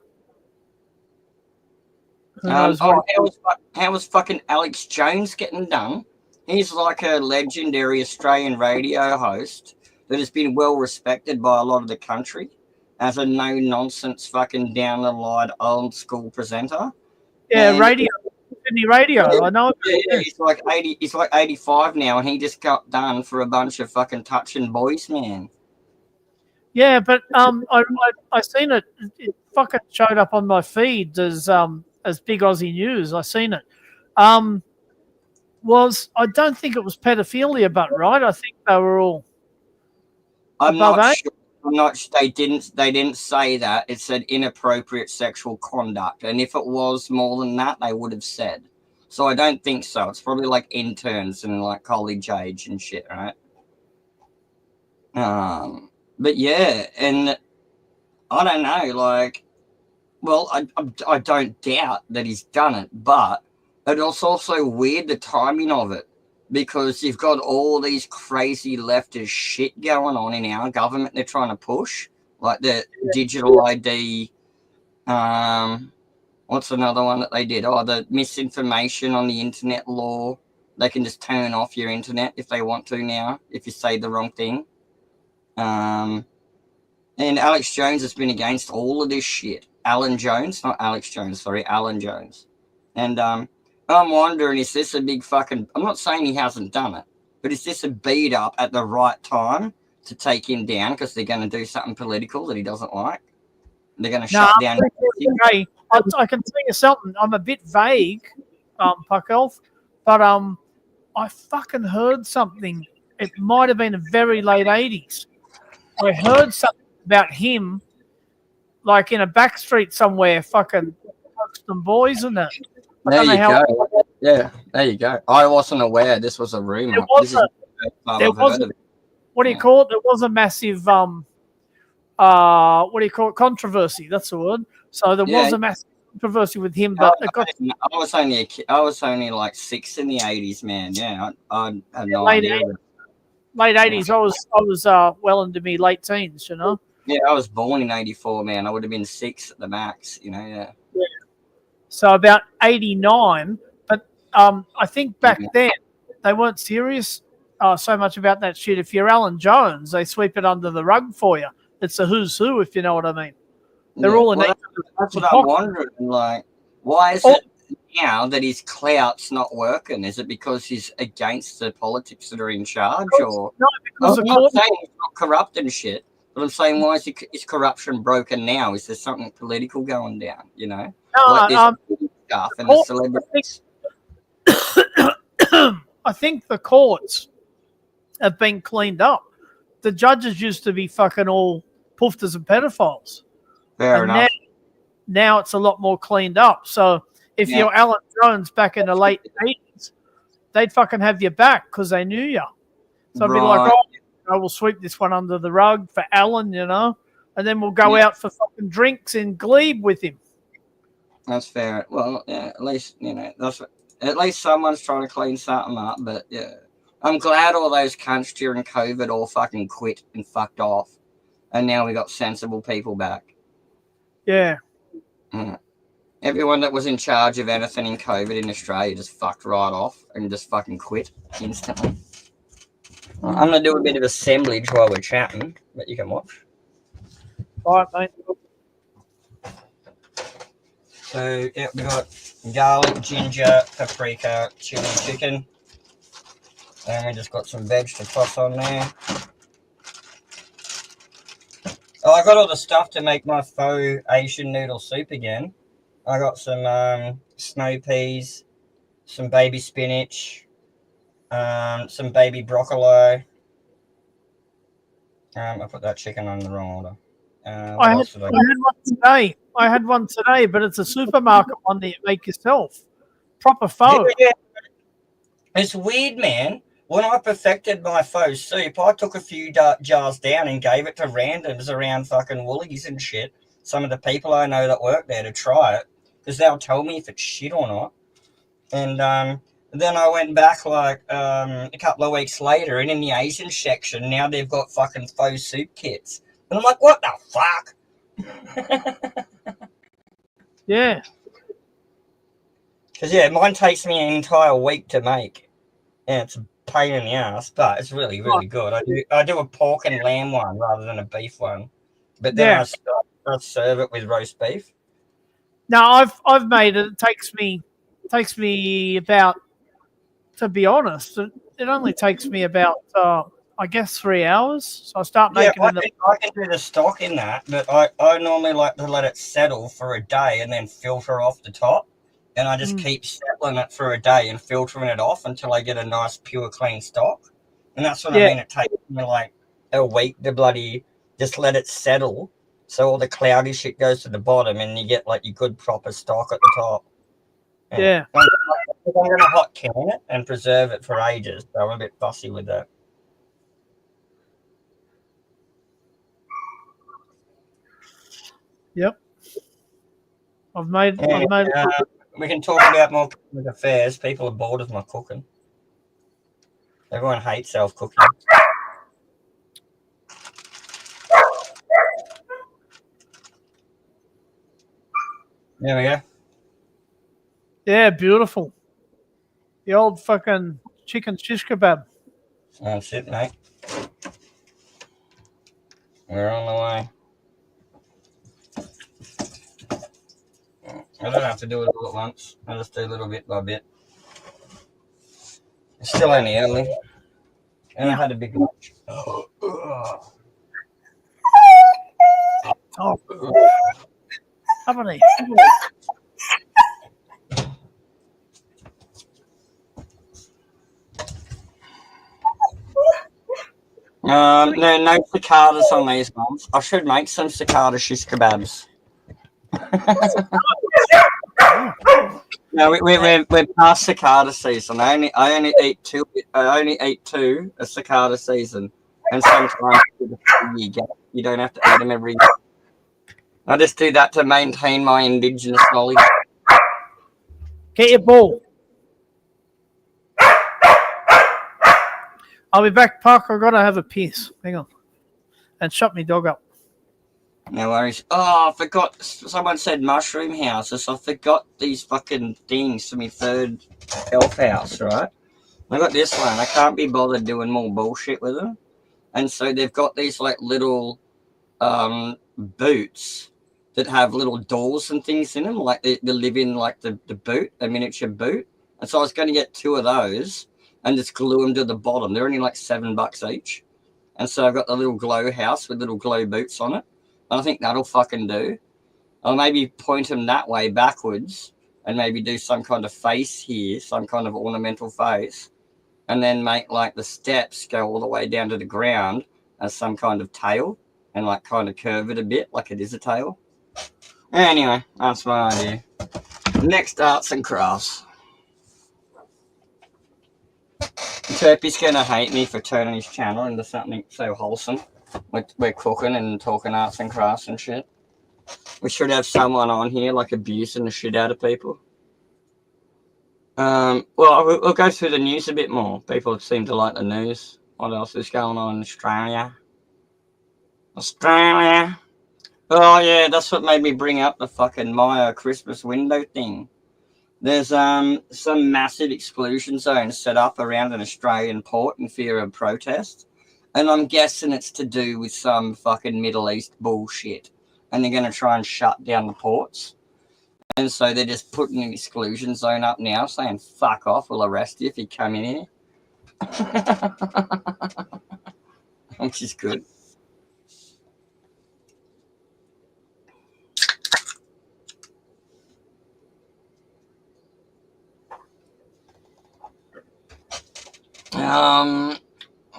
How was fucking Alex Jones getting done? He's like a legendary Australian radio host that has been well respected by a lot of the country as a no-nonsense fucking down-the-line old-school presenter. Yeah, and radio. Sydney radio. I know. Yeah, he's like 80. He's like 85 now, and he just got done for a bunch of fucking touching boys, man. Yeah, but I seen it. It fucking showed up on my feed as Big Aussie News. I seen it. I don't think it was pedophilia, but right. I think they were all. I'm not sure. They didn't say that. It said inappropriate sexual conduct, and if it was more than that, they would have said. So I don't think so. It's probably like interns and like college age and shit, right? But yeah, and I don't know. Like, well, I don't doubt that he's done it, but it's also weird the timing of it. Because you've got all these crazy leftist shit going on in our government they're trying to push, like the digital ID. What's another one that they did? Oh, the misinformation on the internet law. They can just turn off your internet if they want to now, if you say the wrong thing. And Alex Jones has been against all of this shit. Alan Jones. And I'm wondering, is this a big fucking... I'm not saying he hasn't done it, but is this a beat up at the right time to take him down because they're going to do something political that he doesn't like. They're going to No, shut down. okay. I can tell you something. I'm a bit vague, Puck Elf, but I fucking heard something. It might have been the very late 80s. I heard something about him, like in a back street somewhere, fucking some boys and that. There you go. Yeah, there you go. I wasn't aware this was a rumor. There was what do you call it? There was a massive what do you call it? Controversy. That's the word. So there was a massive controversy with him, but I was only a kid. I was only like 6 in the 80s, man. Yeah, I had no idea. Late 80s. I was well into me late teens, you know. Yeah, I was born in 84, man. I would have been 6 at the max, you know. Yeah. So about 89, but I think back then they weren't serious so much about that shit. If you're Alan Jones, they sweep it under the rug for you. It's a who's who, if you know what I mean. They're all in. That's what I'm wondering. Like, why is it now that his clout's not working? Is it because he's against the politics that are in charge, or? No, because I'm not saying he's not corrupt and shit, but I'm saying why is corruption broken now? Is there something political going down? You know, like this stuff and the celebrities. I think the courts have been cleaned up. The judges used to be fucking all poofters and pedophiles. Fair enough. Now it's a lot more cleaned up. So if you're Alan Jones back in the late 80s, they'd fucking have your back because they knew you. So I'd be like, I will sweep this one under the rug for Alan, you know, and then we'll go out for fucking drinks in Glebe with him. That's fair. Well, yeah, at least, you know, at least someone's trying to clean something up. But yeah, I'm glad all those cunts during COVID all fucking quit and fucked off. And now we got sensible people back. Yeah. Everyone that was in charge of anything in COVID in Australia just fucked right off and just fucking quit instantly. I'm going to do a bit of assemblage while we're chatting, but you can watch. All right, mate. So, yeah, we got garlic, ginger, paprika, chili chicken. And we just got some veg to toss on there. Oh, I got all the stuff to make my faux Asian noodle soup again. I got some snow peas, some baby spinach, some baby broccoli. I put that chicken on the wrong order. I had one today, but it's a supermarket one that you make yourself. Proper faux. Yeah. It's weird, man. When I perfected my faux soup, I took a few jars down and gave it to randoms around fucking Woolies and shit. Some of the people I know that work there to try it, because they'll tell me if it's shit or not. And then I went back like a couple of weeks later, and in the Asian section, now they've got fucking faux soup kits. And I'm like, what the fuck? Yeah. Because, yeah, mine takes me an entire week to make. And it's a pain in the ass, but it's really, really good. I do a pork and lamb one rather than a beef one. But then I serve it with roast beef. No, I've made it. It takes me about, to be honest, it only takes me about I guess 3 hours. So I start making I can do the stock in that, but I normally like to let it settle for a day and then filter off the top. And I just keep settling it for a day and filtering it off until I get a nice, pure, clean stock. And that's what I mean. It takes me like a week to bloody just let it settle so all the cloudy shit goes to the bottom and you get like your good, proper stock at the top. Yeah. I'm going to hot can it and preserve it for ages, so I'm a bit fussy with that. Yep. I've made we can talk about more cooking affairs. People are bored of my cooking. Everyone hates self-cooking. There we go. Yeah, beautiful. The old fucking chicken shish kebab. That's it, mate. We're on the way. I don't have to do it all at once. I just do a little bit by bit. It's still only early. And I had a big lunch. Oh. Haven't they? No cicadas on these ones. I should make some cicada shish kebabs. No, we're past cicada season. I only eat two a cicada season, and sometimes you don't have to eat them every year. I just do that to maintain my indigenous knowledge. Get your ball. I'll be back, Park. I've got to have a piss. Hang on. And shut my dog up. No worries. Oh, I forgot. Someone said mushroom houses. I forgot these fucking things for my third health house, right? I got this one. I can't be bothered doing more bullshit with them. And so they've got these like little boots that have little doors and things in them. Like they live in like the boot, a miniature boot. And so I was going to get 2 of those and just glue them to the bottom. They're only like $7 each. And so I've got the little glow house with little glow boots on it. And I think that'll fucking do. I'll maybe point them that way backwards and maybe do some kind of face here, some kind of ornamental face. And then make like the steps go all the way down to the ground as some kind of tail and like kind of curve it a bit like it is a tail. Anyway, that's my idea. Next, arts and crafts. Turpy's gonna hate me for turning his channel into something so wholesome. We're cooking and talking arts and crafts and shit. We should have someone on here like abusing the shit out of people. Well, we'll go through the news a bit more. People seem to like the news. What else is going on in Australia? Australia. Oh yeah, that's what made me bring up the fucking Maya Christmas window thing. There's some massive exclusion zones set up around an Australian port in fear of protest. And I'm guessing it's to do with some fucking Middle East bullshit. And they're going to try and shut down the ports. And so they're just putting an exclusion zone up now saying, fuck off, we'll arrest you if you come in here. Which is good.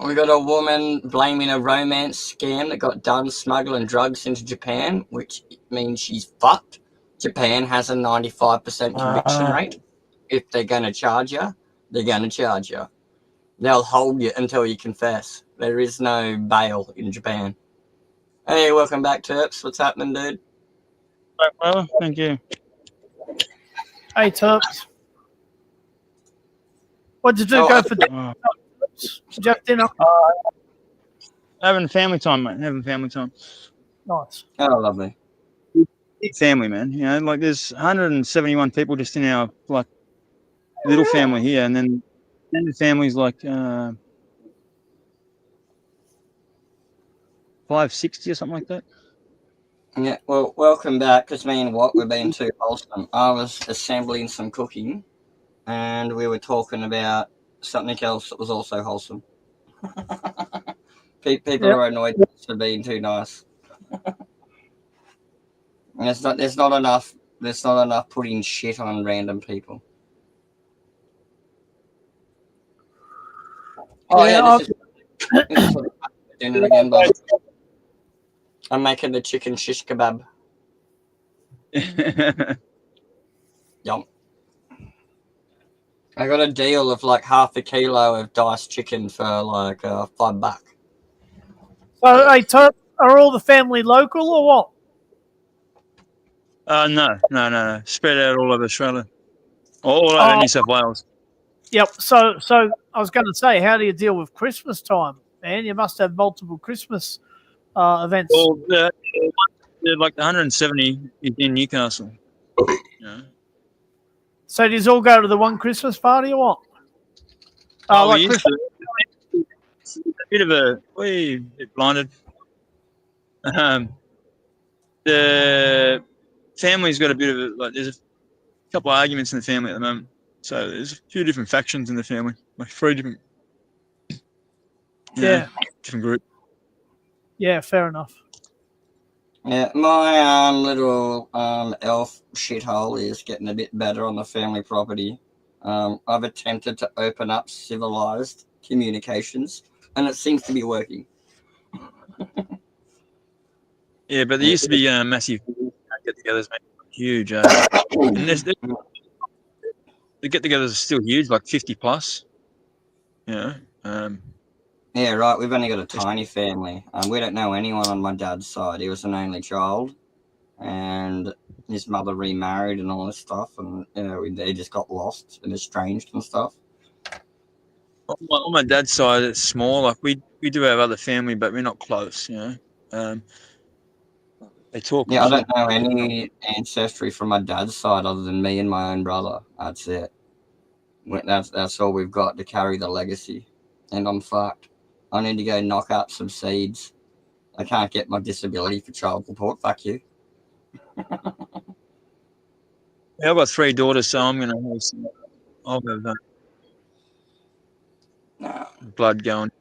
We got a woman blaming a romance scam that got done smuggling drugs into Japan, which means she's fucked. Japan has a 95% conviction rate. If they're going to charge you, they're going to charge you. They'll hold you until you confess. There is no bail in Japan. Hey, welcome back, Terps. What's happening, dude? Well, thank you. Hey, Terps. What'd you do? Go for dinner? Did you have dinner? Having family time, mate. Having family time. Nice. Oh, lovely. Big family, man. You know, like there's 171 people just in our like little family here, and then the family's like 560 or something like that. Yeah, well, welcome back, because me and Watt were being too wholesome. I was assembling some cooking, and we were talking about something else that was also wholesome. People are annoyed for being too nice. And there's not enough putting shit on random people. Oh yeah, this is dinner again, but I'm making the chicken shish kebab. Yum. I got a deal of like half a kilo of diced chicken for like $5. So, hey, Terp, are all the family local or what? No. Spread out all over Australia. All over New South Wales. Yep. So I was going to say, how do you deal with Christmas time, man? You must have multiple Christmas events. Well, like the 170 is in Newcastle. Yeah. So does all go to the one Christmas party or what? Like Christmas. It's a bit of a bit blinded. The family's got a bit of there's a couple of arguments in the family at the moment. So there's a few different factions in the family, like 3 different, different groups. Yeah, fair enough. Yeah, my little elf shithole is getting a bit better on the family property. I've attempted to open up civilized communications, and it seems to be working. Yeah, but there used to be massive get-togethers, mate. Huge. And the get-togethers are still huge, like 50 plus. You know. Yeah, right. We've only got a tiny family. We don't know anyone on my dad's side. He was an only child, and his mother remarried and all this stuff, and they just got lost and estranged and stuff. On my dad's side, it's small. Like we do have other family, but we're not close. You know. They talk. Yeah, I don't know any ancestry from my dad's side other than me and my own brother. That's it. That's all we've got to carry the legacy, and I'm fucked. I need to go knock out some seeds. I can't get my disability for child support. Fuck you. Yeah, I've got 3 daughters, so I'm gonna have blood going.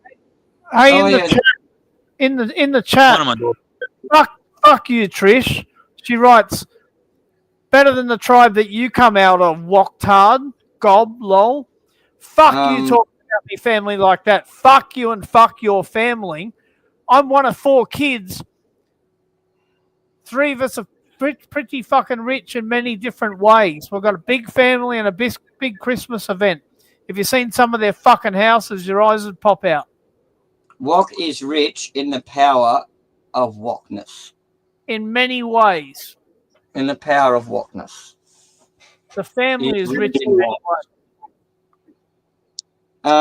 Hey, Oh, yeah. in the One chat, of my daughters. fuck you, Trish. She writes, better than the tribe that you come out of, Woktard, gob, lol. Fuck you talking about me family like that. Fuck you and fuck your family. I'm one of 4 kids. 3 of us are pretty fucking rich in many different ways. We've got a big family and a big Christmas event. If you've seen some of their fucking houses, your eyes would pop out. Wok is rich in the power of wokness. In many ways. In the power of wokness. The family is rich in many ways.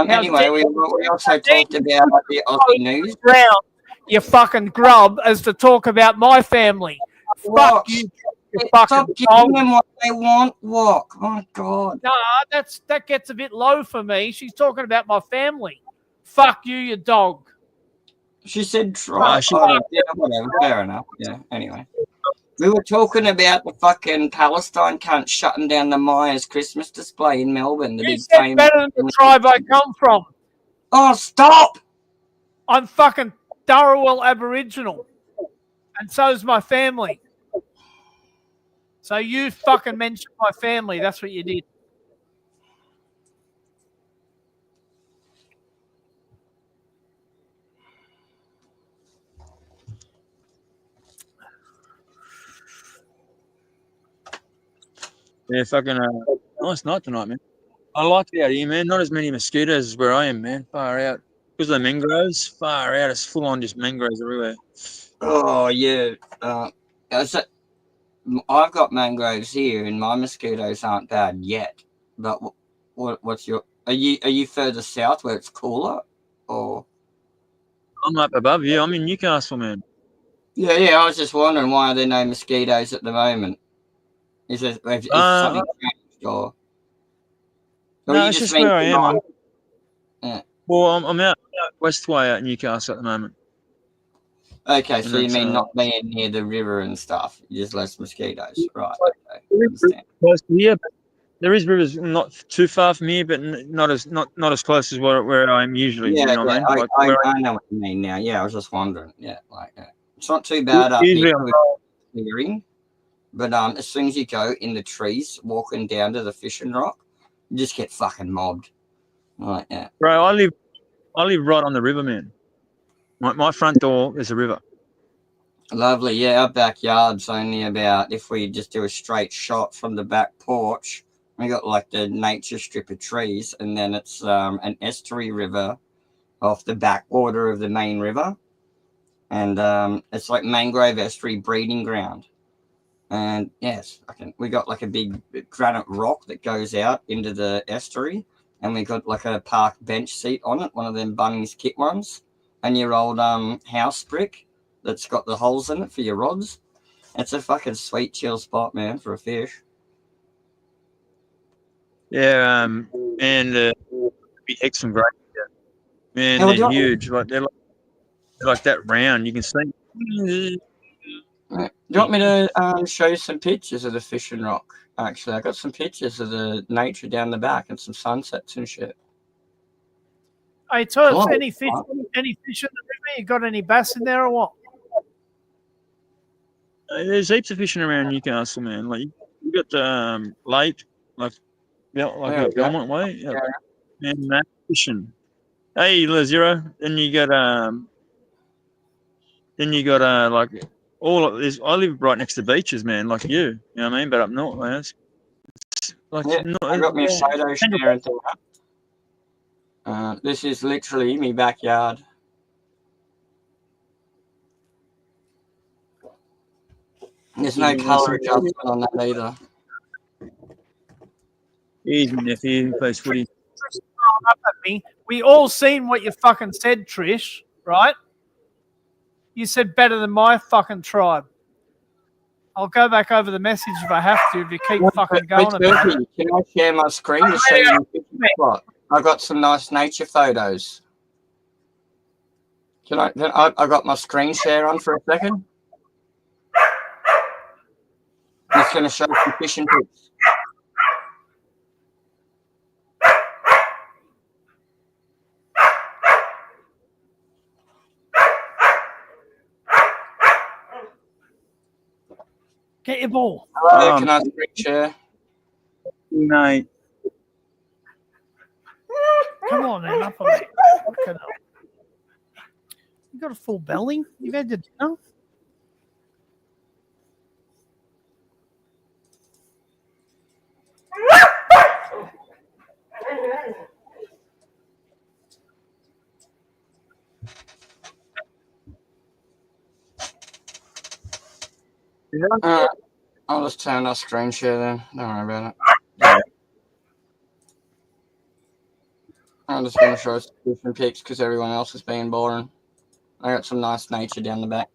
Anyway, we also talked about the Aussie news. You fucking grub as to talk about my family. Fuck you. Stop giving them what they want, Wok. My God. Nah, that gets a bit low for me. She's talking about my family. Fuck you, you dog. She said try. Yeah, whatever. Fair enough. Yeah, anyway. We were talking about the fucking Palestine cunt shutting down the Myers Christmas display in Melbourne. The You big said famous better than the tribe I come from. Oh, stop! I'm fucking Dharawal Aboriginal. And so's my family. So you fucking mentioned my family. That's what you did. Yeah, fucking nice night tonight, man. I like it out here, man. Not as many mosquitoes as where I am, man. Far out. Because of the mangroves, far out. It's full on just mangroves everywhere. Oh, yeah. I've got mangroves here, and my mosquitoes aren't bad yet. But what's your? Are you further south where it's cooler, or? I'm up above you. I'm in Newcastle, man. Yeah. I was just wondering why are there no mosquitoes at the moment? Is something changed, or? No, it's just where I am. Yeah. Well, I'm out west way out in Newcastle at the moment. Okay, so you mean not being near the river and stuff, just less mosquitoes, right? Okay, close to here, but there is rivers not too far from here, but not as close as where I am usually. Yeah, you know what I mean? Like I know what you mean now. Yeah, I was just wondering. Yeah, it's not too bad up here clearing, but as soon as you go in the trees, walking down to the fishing rock, you just get fucking mobbed. Right, yeah. Bro, I live right on the river, man. My front door is a river. Lovely, yeah. Our backyard's only about, if we just do a straight shot from the back porch, we got like the nature strip of trees, and then it's an estuary river off the backwater of the main river, and it's like mangrove estuary breeding ground. And yes, we got like a big granite rock that goes out into the estuary, and we got like a park bench seat on it, one of them Bunnings kit ones, and your old house brick that's got the holes in it for your rods. It's a fucking sweet chill spot, man, for a fish. Yeah, and big hex and great. Man, they're huge. Like they're like that round. You can see. Do you want me to show you some pictures of the fishing rock? Actually, I got some pictures of the nature down the back and some sunsets and shit. Hey, Turf, Oh, any fish in the river? You got any bass in there or what? There's heaps of fishing around Newcastle, man. Like you got lake, like Yeah, Belmont Way, yeah. and that fishing. Hey, Zero. Then you got like all of this. I live right next to beaches, man. Like you know what I mean. But up north, man, it's like Yeah, not. I got me photo sharing thing up. This is literally me backyard. There's no colour adjustment on that either. Easy, nephew. He plays footy. Up at me. We all seen what you fucking said, Trish, right? You said better than my fucking tribe. I'll go back over the message if I have to, if you keep fucking going about it. Can I share my screen to show you the fishing spot? I got some nice nature photos. I got my screen share on for a second. I'm just going to show some fishing pics. Get your ball. Hello, can I screen share? Mate. Come on, man, up on me. Fucking hell. You got a full belly? You've had your dinner? I'll just turn our screen share then. Don't worry about it. I'm just going to show some different pics because everyone else is being boring. I got some nice nature down the back.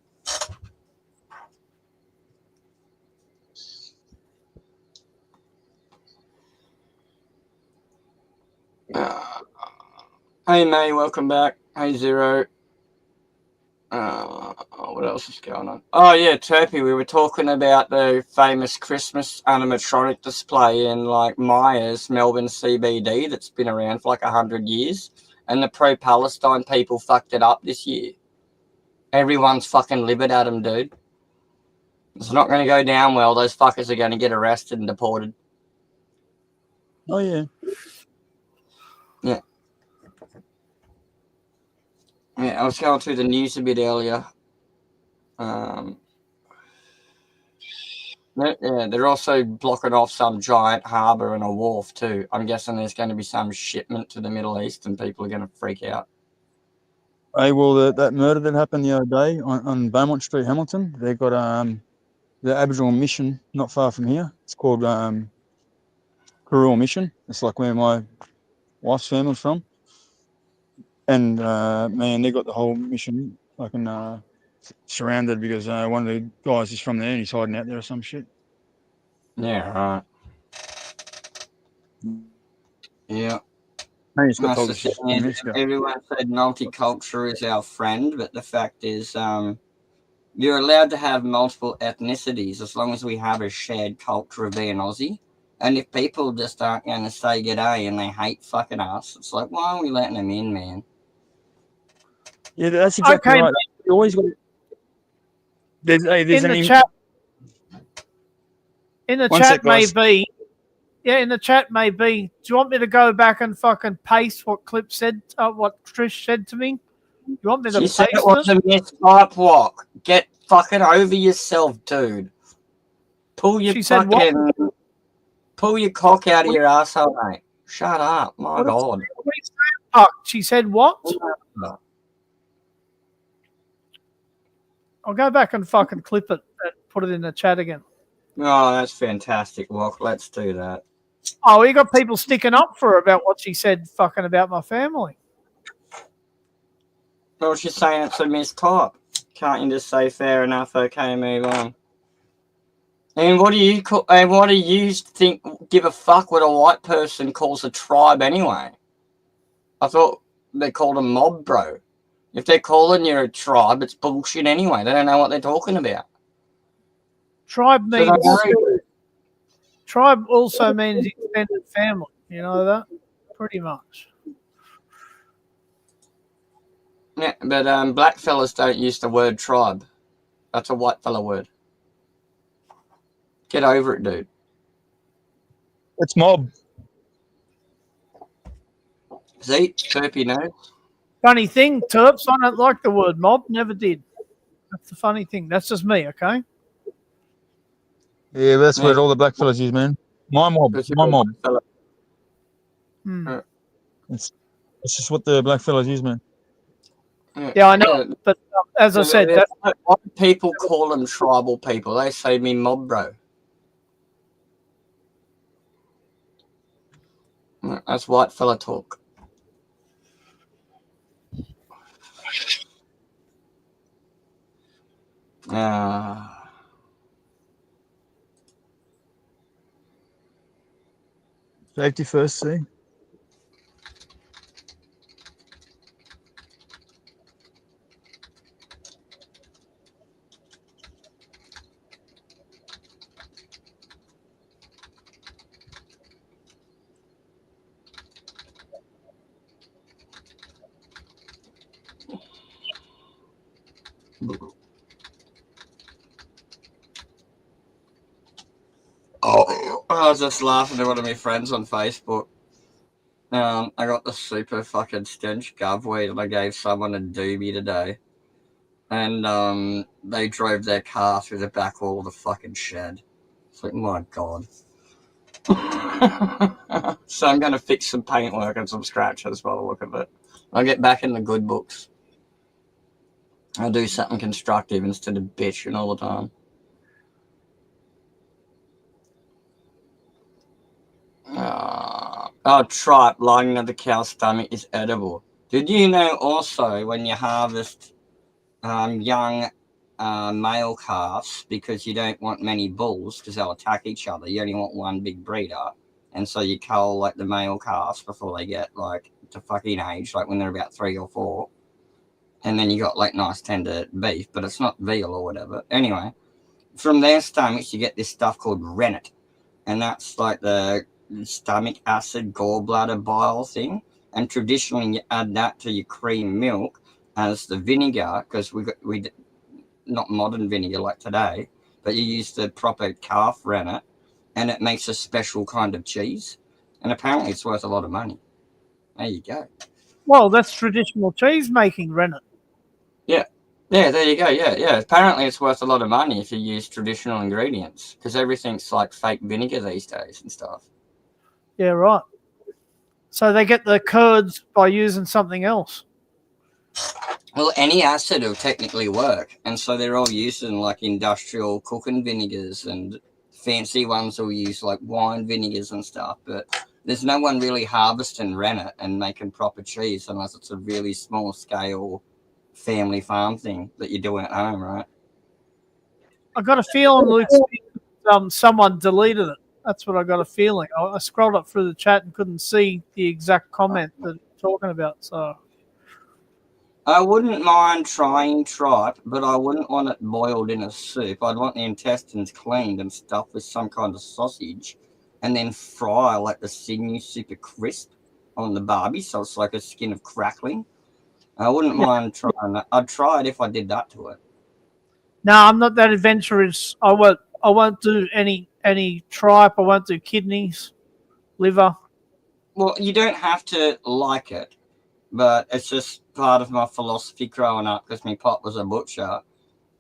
Hey May, welcome back. Hey Zero. What else is going on? Oh yeah, Turpy, we were talking about the famous Christmas animatronic display in like Myers, Melbourne CBD that's been around for like 100 years. And the pro-Palestine people fucked it up this year. Everyone's fucking livid at them, dude. It's not going to go down well. Those fuckers are going to get arrested and deported. Oh yeah. Yeah. Yeah, I was going through the news a bit earlier. Yeah, they're also blocking off some giant harbour and a wharf too. I'm guessing there's going to be some shipment to the Middle East and people are going to freak out. Hey, well, that murder that happened the other day on Beaumont Street, Hamilton. They got the Aboriginal mission not far from here. It's called Karua Mission. It's like where my wife's family's from. And man, they got the whole mission fucking surrounded because one of the guys is from there and he's hiding out there or some shit. Yeah, right. Yeah. Hey, it's got told us shit. Everyone said multicultural is our friend, but the fact is you're allowed to have multiple ethnicities as long as we have a shared culture of being Aussie. And if people just aren't going to say g'day and they hate fucking us, it's like, why are we letting them in, man? Yeah, that's exactly right. You always got. There's in the chat. In the chat, maybe. Yeah, in the chat, maybe. Do you want me to go back and fucking paste what Clip said? What Trish said to me? You want me to paste it? It was a mistype walk. Get fucking over yourself, dude. Pull your fucking. Pull your cock out of your asshole, mate. Shut up, my God. She said what? I'll go back and fucking clip it and put it in the chat again. Oh, that's fantastic, Walk. Let's do that. Oh, you got people sticking up for her about what she said fucking about my family. Well, she's saying it's a mistype. Can't you just say fair enough, okay, move on? And what do you call, and what do you think give a fuck what a white person calls a tribe anyway? I thought they called a mob, bro. If they're calling you a tribe, it's bullshit anyway. They don't know what they're talking about. Tribe means tribe also means extended family. You know that? Pretty much. Yeah, but black fellas don't use the word tribe. That's a white fella word. Get over it, dude. It's mob. See, Chirpy knows. Funny thing, Terps, I don't like the word mob. Never did. That's the funny thing. That's just me, okay? Yeah, that's Yeah. what all the black fellas use, man. My mob. Because My you're a mob. white fella. Hmm. It's just what the black fellas use, man. Yeah, I know. But as I said, that, Why do people call them tribal people? They say me mob, bro. That's white fella talk. Safety first, see? Oh, I was just laughing at one of my friends on Facebook. I got the super fucking stench gov weed and I gave someone a doobie today. And they drove their car through the back wall of the fucking shed. It's like, my God. So I'm going to fix some paintwork and some scratches by the look of it. I'll get back in the good books. I'll do something constructive instead of bitching all the time. Tripe, lining of the cow's stomach is edible. Did you know also when you harvest young male calves, because you don't want many bulls because they'll attack each other, you only want one big breeder, and so you cull like the male calves before they get like to fucking age, like when they're about 3 or 4, and then you got like nice tender beef, but it's not veal or whatever. Anyway, from their stomachs you get this stuff called rennet, and that's like the stomach acid gallbladder bile thing, and traditionally you add that to your cream milk as the vinegar, because we not modern vinegar like today, but you use the proper calf rennet, and it makes a special kind of cheese, and apparently it's worth a lot of money. There you go. well, that's traditional cheese making, rennet. Yeah, there you go. Yeah. Apparently it's worth a lot of money if you use traditional ingredients, because everything's like fake vinegar these days and stuff. Yeah, right. So they get the curds by using something else. Well, any acid will technically work, and so they're all used in like industrial cooking vinegars, and fancy ones will use like wine vinegars and stuff, but there's no one really harvesting rennet and making proper cheese unless it's a really small scale family farm thing that you're doing at home, right? I got a feeling, Luke, someone deleted it. That's what I got a feeling. I scrolled up through the chat and couldn't see the exact comment that you're talking about. So I wouldn't mind trying tripe, but I wouldn't want it boiled in a soup. I'd want the intestines cleaned and stuffed with some kind of sausage, and then fry like the sinew super crisp on the barbie, so it's like a skin of crackling. I wouldn't mind trying that. I'd try it if I did that to it. no, I'm not that adventurous. I won't do any tripe. I won't do kidneys, liver. Well, you don't have to like it, but it's just part of my philosophy growing up because my pop was a butcher.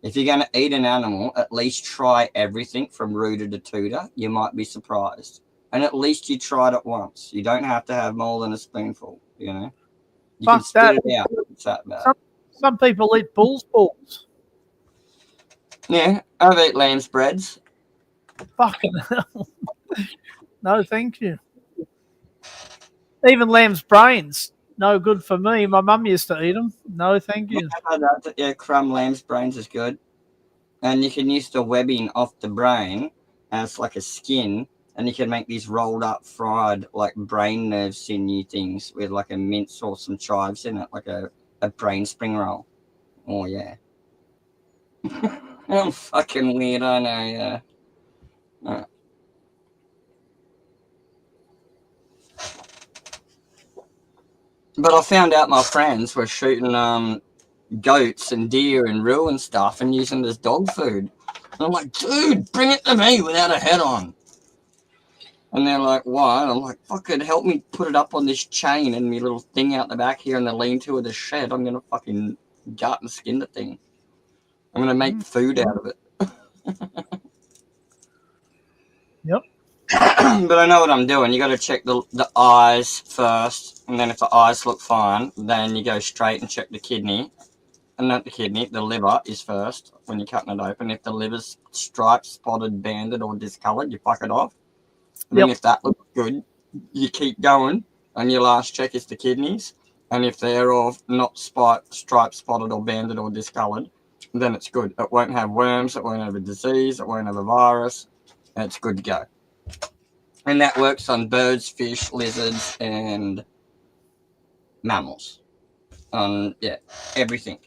If you're going to eat an animal, at least try everything from rooter to tutor. You might be surprised. And at least you tried it once. You don't have to have more than a spoonful, you know? You can Fuck spit that. it out. It's that bad. Some people eat bull's balls. Yeah, I've eaten lamb spreads. Fucking hell. No, thank you. Even lamb's brains, no good for me. My mum used to eat them. No, thank you. Yeah, crumb lamb's brains is good. And you can use the webbing off the brain as like a skin, and you can make these rolled up fried like brain nerve sinew things with like a mince or some chives in it, like a brain spring roll. Oh yeah. I'm fucking weird, I know, yeah. But I found out my friends were shooting goats and deer and roo and stuff and using it as dog food. And I'm like, dude, bring it to me without a head on. And they're like, why? And I'm like, fucking help me put it up on this chain and me little thing out the back here in the lean-to of the shed. I'm going to fucking gut and skin the thing. I'm going to make food out of it. Yep. But I know what I'm doing. You got to check the eyes first. And then if the eyes look fine, then you go straight and check the kidney. And not the kidney, the liver is first when you're cutting it open. If the liver's striped, spotted, banded, or discoloured, you fuck it off. And then if that looks good, you keep going, and your last check is the kidneys. And if they're all not striped, spotted, or banded, or discoloured, then it's good. It won't have worms, it won't have a disease, it won't have a virus, and it's good to go. And that works on birds, fish, lizards, and mammals. Yeah, everything.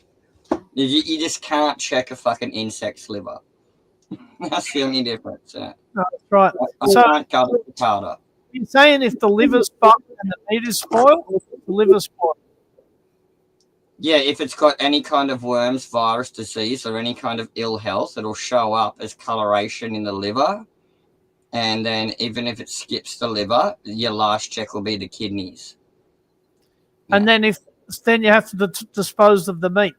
You just can't check a fucking insect's liver. That's the only difference. Yeah. No, that's right. So, you're saying if the liver's fucked and the meat is spoiled, or if the liver's spoiled? Yeah, if it's got any kind of worms, virus, disease, or any kind of ill health, it'll show up as coloration in the liver. And then even if it skips the liver, your last check will be the kidneys. And then then you have to dispose of the meat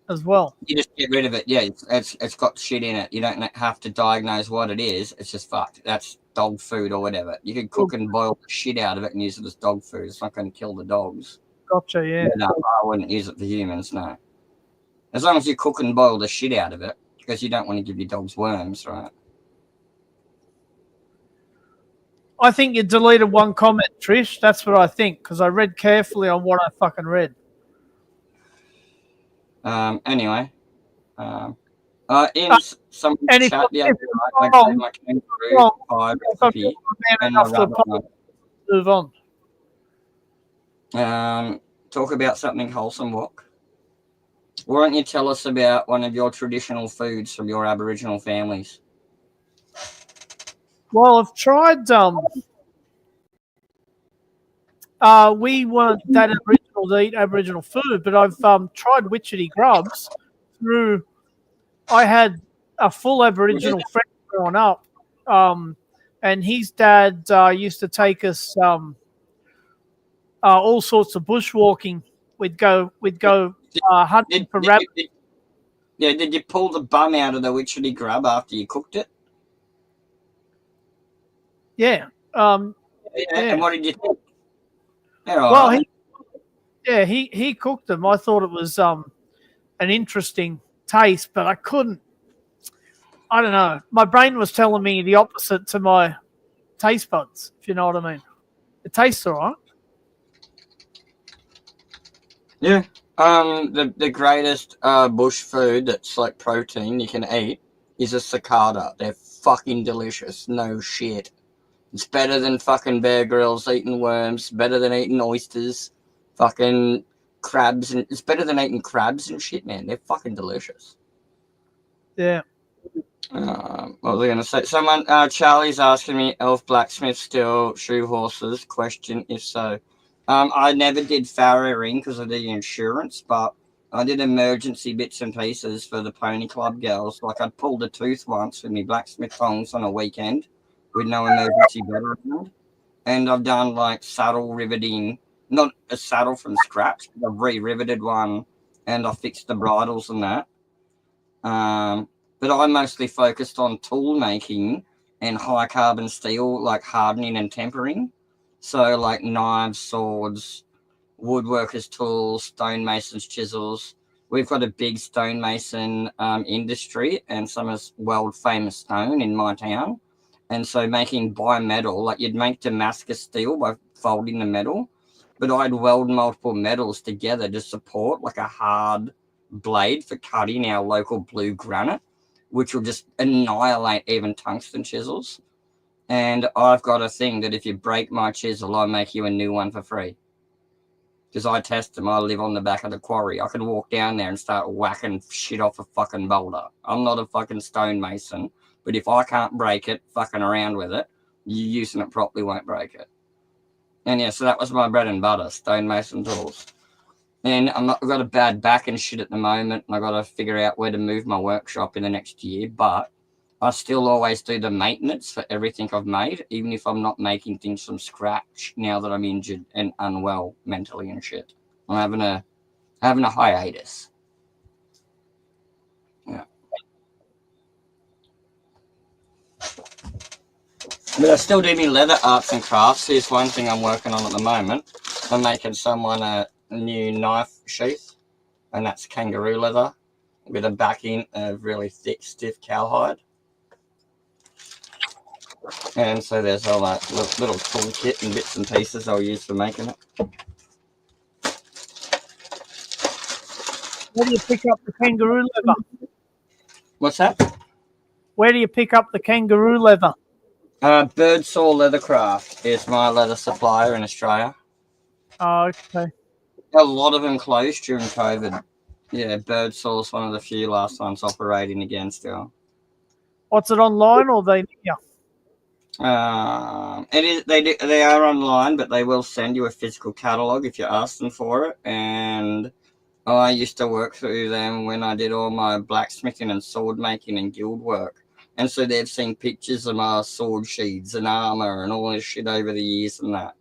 as well. You just get rid of it. Yeah, it's got shit in it. You don't have to diagnose what it is. It's just fucked. That's dog food or whatever. You can cook and boil the shit out of it and use it as dog food. It's not going to kill the dogs. Gotcha, yeah. No, I wouldn't use it for humans, no. As long as you cook and boil the shit out of it, because you don't want to give your dogs worms, right? I think you deleted one comment, Trish. That's what I think, because I read carefully on what I fucking read. Anyway, in some chat the other night, I gave my kangaroo pie recipe, and move on. Talk about something wholesome, Walk. Why don't you tell us about one of your traditional foods from your Aboriginal families? Well, I've tried. We weren't that Aboriginal to eat Aboriginal food, but I've tried witchetty grubs through. I had a full Aboriginal friend growing up, and his dad used to take us all sorts of bushwalking. We'd go hunting for rabbits. Did you pull the bum out of the witchetty grub after you cooked it? Yeah. And what did you think? Well, he cooked them. I thought it was an interesting taste, but I couldn't. I don't know. My brain was telling me the opposite to my taste buds, if you know what I mean. It tastes all right. Yeah. The greatest bush food that's like protein you can eat is a cicada. They're fucking delicious. No shit. It's better than fucking Bear Grylls eating worms. Better than eating oysters. Fucking crabs. And it's better than eating crabs and shit, man. They're fucking delicious. Yeah. What was I going to say? Someone, Charlie's asking me, Elf Blacksmith still shoe horses? Question, if so. I never did farrowing because of the insurance, but I did emergency bits and pieces for the pony club girls. Like I pulled a tooth once with me blacksmith tongs on a weekend with no emergency bed around. And I've done like saddle riveting, not a saddle from scratch, but I've re-riveted one and I fixed the bridles and that. But I mostly focused on tool making and high carbon steel, like hardening and tempering. So like knives, swords, woodworkers' tools, stonemasons' chisels. We've got a big stonemason industry and some of world famous stone in my town. And so making bimetal, like you'd make Damascus steel by folding the metal, but I'd weld multiple metals together to support like a hard blade for cutting our local blue granite, which will just annihilate even tungsten chisels. And I've got a thing that if you break my chisel, I'll make you a new one for free. Because I test them. I live on the back of the quarry. I can walk down there and start whacking shit off a fucking boulder. I'm not a fucking stonemason. But if I can't break it, fucking around with it, you using it properly won't break it. And yeah, so that was my bread and butter, stonemason tools. And I've got a bad back and shit at the moment, and I've got to figure out where to move my workshop in the next year. But I still always do the maintenance for everything I've made, even if I'm not making things from scratch now that I'm injured and unwell mentally and shit. I'm having a hiatus. Yeah. But I still do my leather arts and crafts. Here's one thing I'm working on at the moment. I'm making someone a new knife sheath, and that's kangaroo leather with a backing of really thick, stiff cowhide. And so there's all that little toolkit and bits and pieces I'll use for making it. Where do you pick up the kangaroo leather? What's that? Where do you pick up the kangaroo leather? Birdsall Leathercraft is my leather supplier in Australia. Oh, okay. A lot of them closed during COVID. Yeah, Birdsall's one of the few last ones operating again still. What's it online or they? Yeah. It is. They are online, but they will send you a physical catalog if you ask them for it. And I used to work through them when I did all my blacksmithing and sword making and guild work. And so they've seen pictures of my sword sheaths and armor and all this shit over the years and that.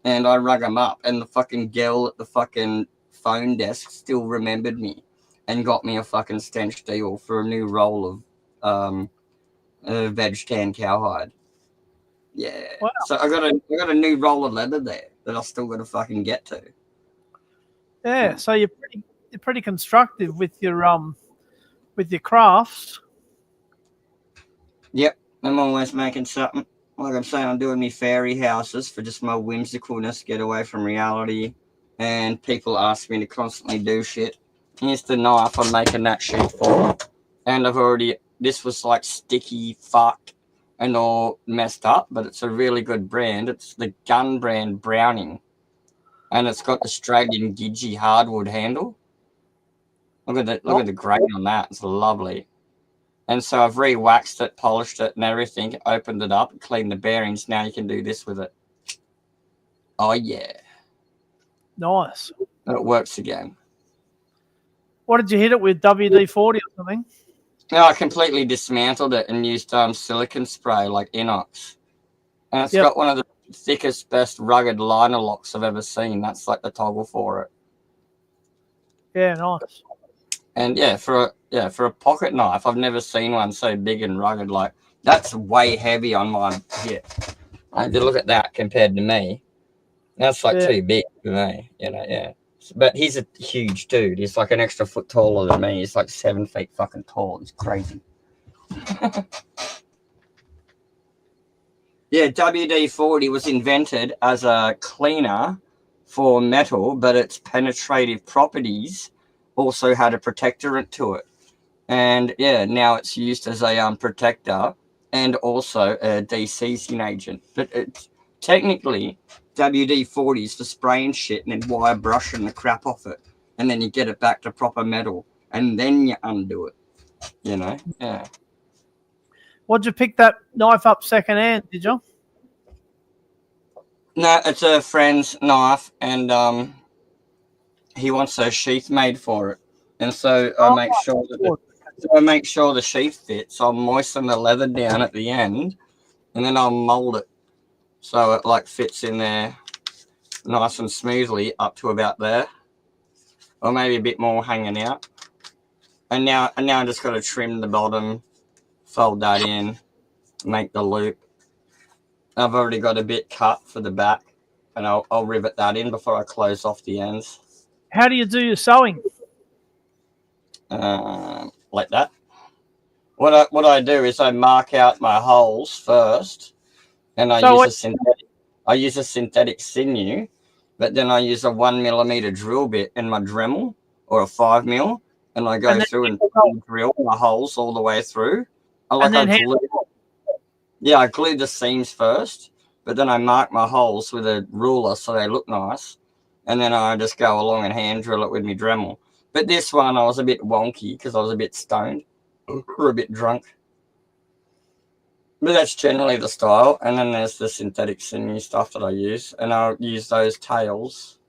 And I rug them up, and the fucking girl at the fucking phone desk still remembered me and got me a fucking stench deal for a new roll of veg tan cowhide. Yeah. Wow. So I got a new roll of leather there that I still got to fucking get to. Yeah. So you're pretty constructive with your crafts. Yep. I'm always making something. Like I'm saying, I'm doing me fairy houses for just my whimsicalness, get away from reality. And people ask me to constantly do shit. Here's the knife I'm making that shit for. And this was like sticky fuck and all messed up, but it's a really good brand. It's the Gun brand Browning. And it's got Australian Gidgee hardwood handle. Look at the grain on that. It's lovely. And so I've re-waxed it, polished it and everything, opened it up, cleaned the bearings. Now you can do this with it. Oh, yeah. Nice. And it works again. What did you hit it with, WD-40 or something? No, I completely dismantled it and used silicone spray like Inox. And it's got one of the thickest, best rugged liner locks I've ever seen. That's like the toggle for it. Yeah, nice. And for a pocket knife, I've never seen one so big and rugged. Like that's way heavy on my hip. And look at that compared to me. That's like too big for me, yeah. But he's a huge dude. He's like an extra foot taller than me. He's like 7 feet fucking tall. It's crazy. Yeah, WD-40 was invented as a cleaner for metal, but its penetrative properties also had a protectorant to it. And yeah, now it's used as a protector and also a de-seizing agent. But it's technically WD-40 is for spraying shit and then wire brushing the crap off it. And then you get it back to proper metal. And then you undo it. Yeah. What'd you pick that knife up secondhand, did you? No, it's a friend's knife, and he wants a sheath made for it. And so I make sure the sheath fits. I'll moisten the leather down at the end, and then I'll mold it so it like fits in there nice and smoothly up to about there, or maybe a bit more hanging out. And now I just got to trim the bottom, fold that in, make the loop. I've already got a bit cut for the back, and I'll rivet that in before I close off the ends. How do you do your sewing? Like that. What I do is I mark out my holes first, and I use a synthetic sinew, but then I use a 1mm drill bit in my Dremel or a 5mm, and I go through and drill my holes all the way through. I glue the seams first, but then I mark my holes with a ruler so they look nice, and then I just go along and hand drill it with my Dremel. But this one I was a bit wonky because I was a bit stoned or a bit drunk. But that's generally the style. And then there's the synthetic sinew stuff that I use, and I'll use those tails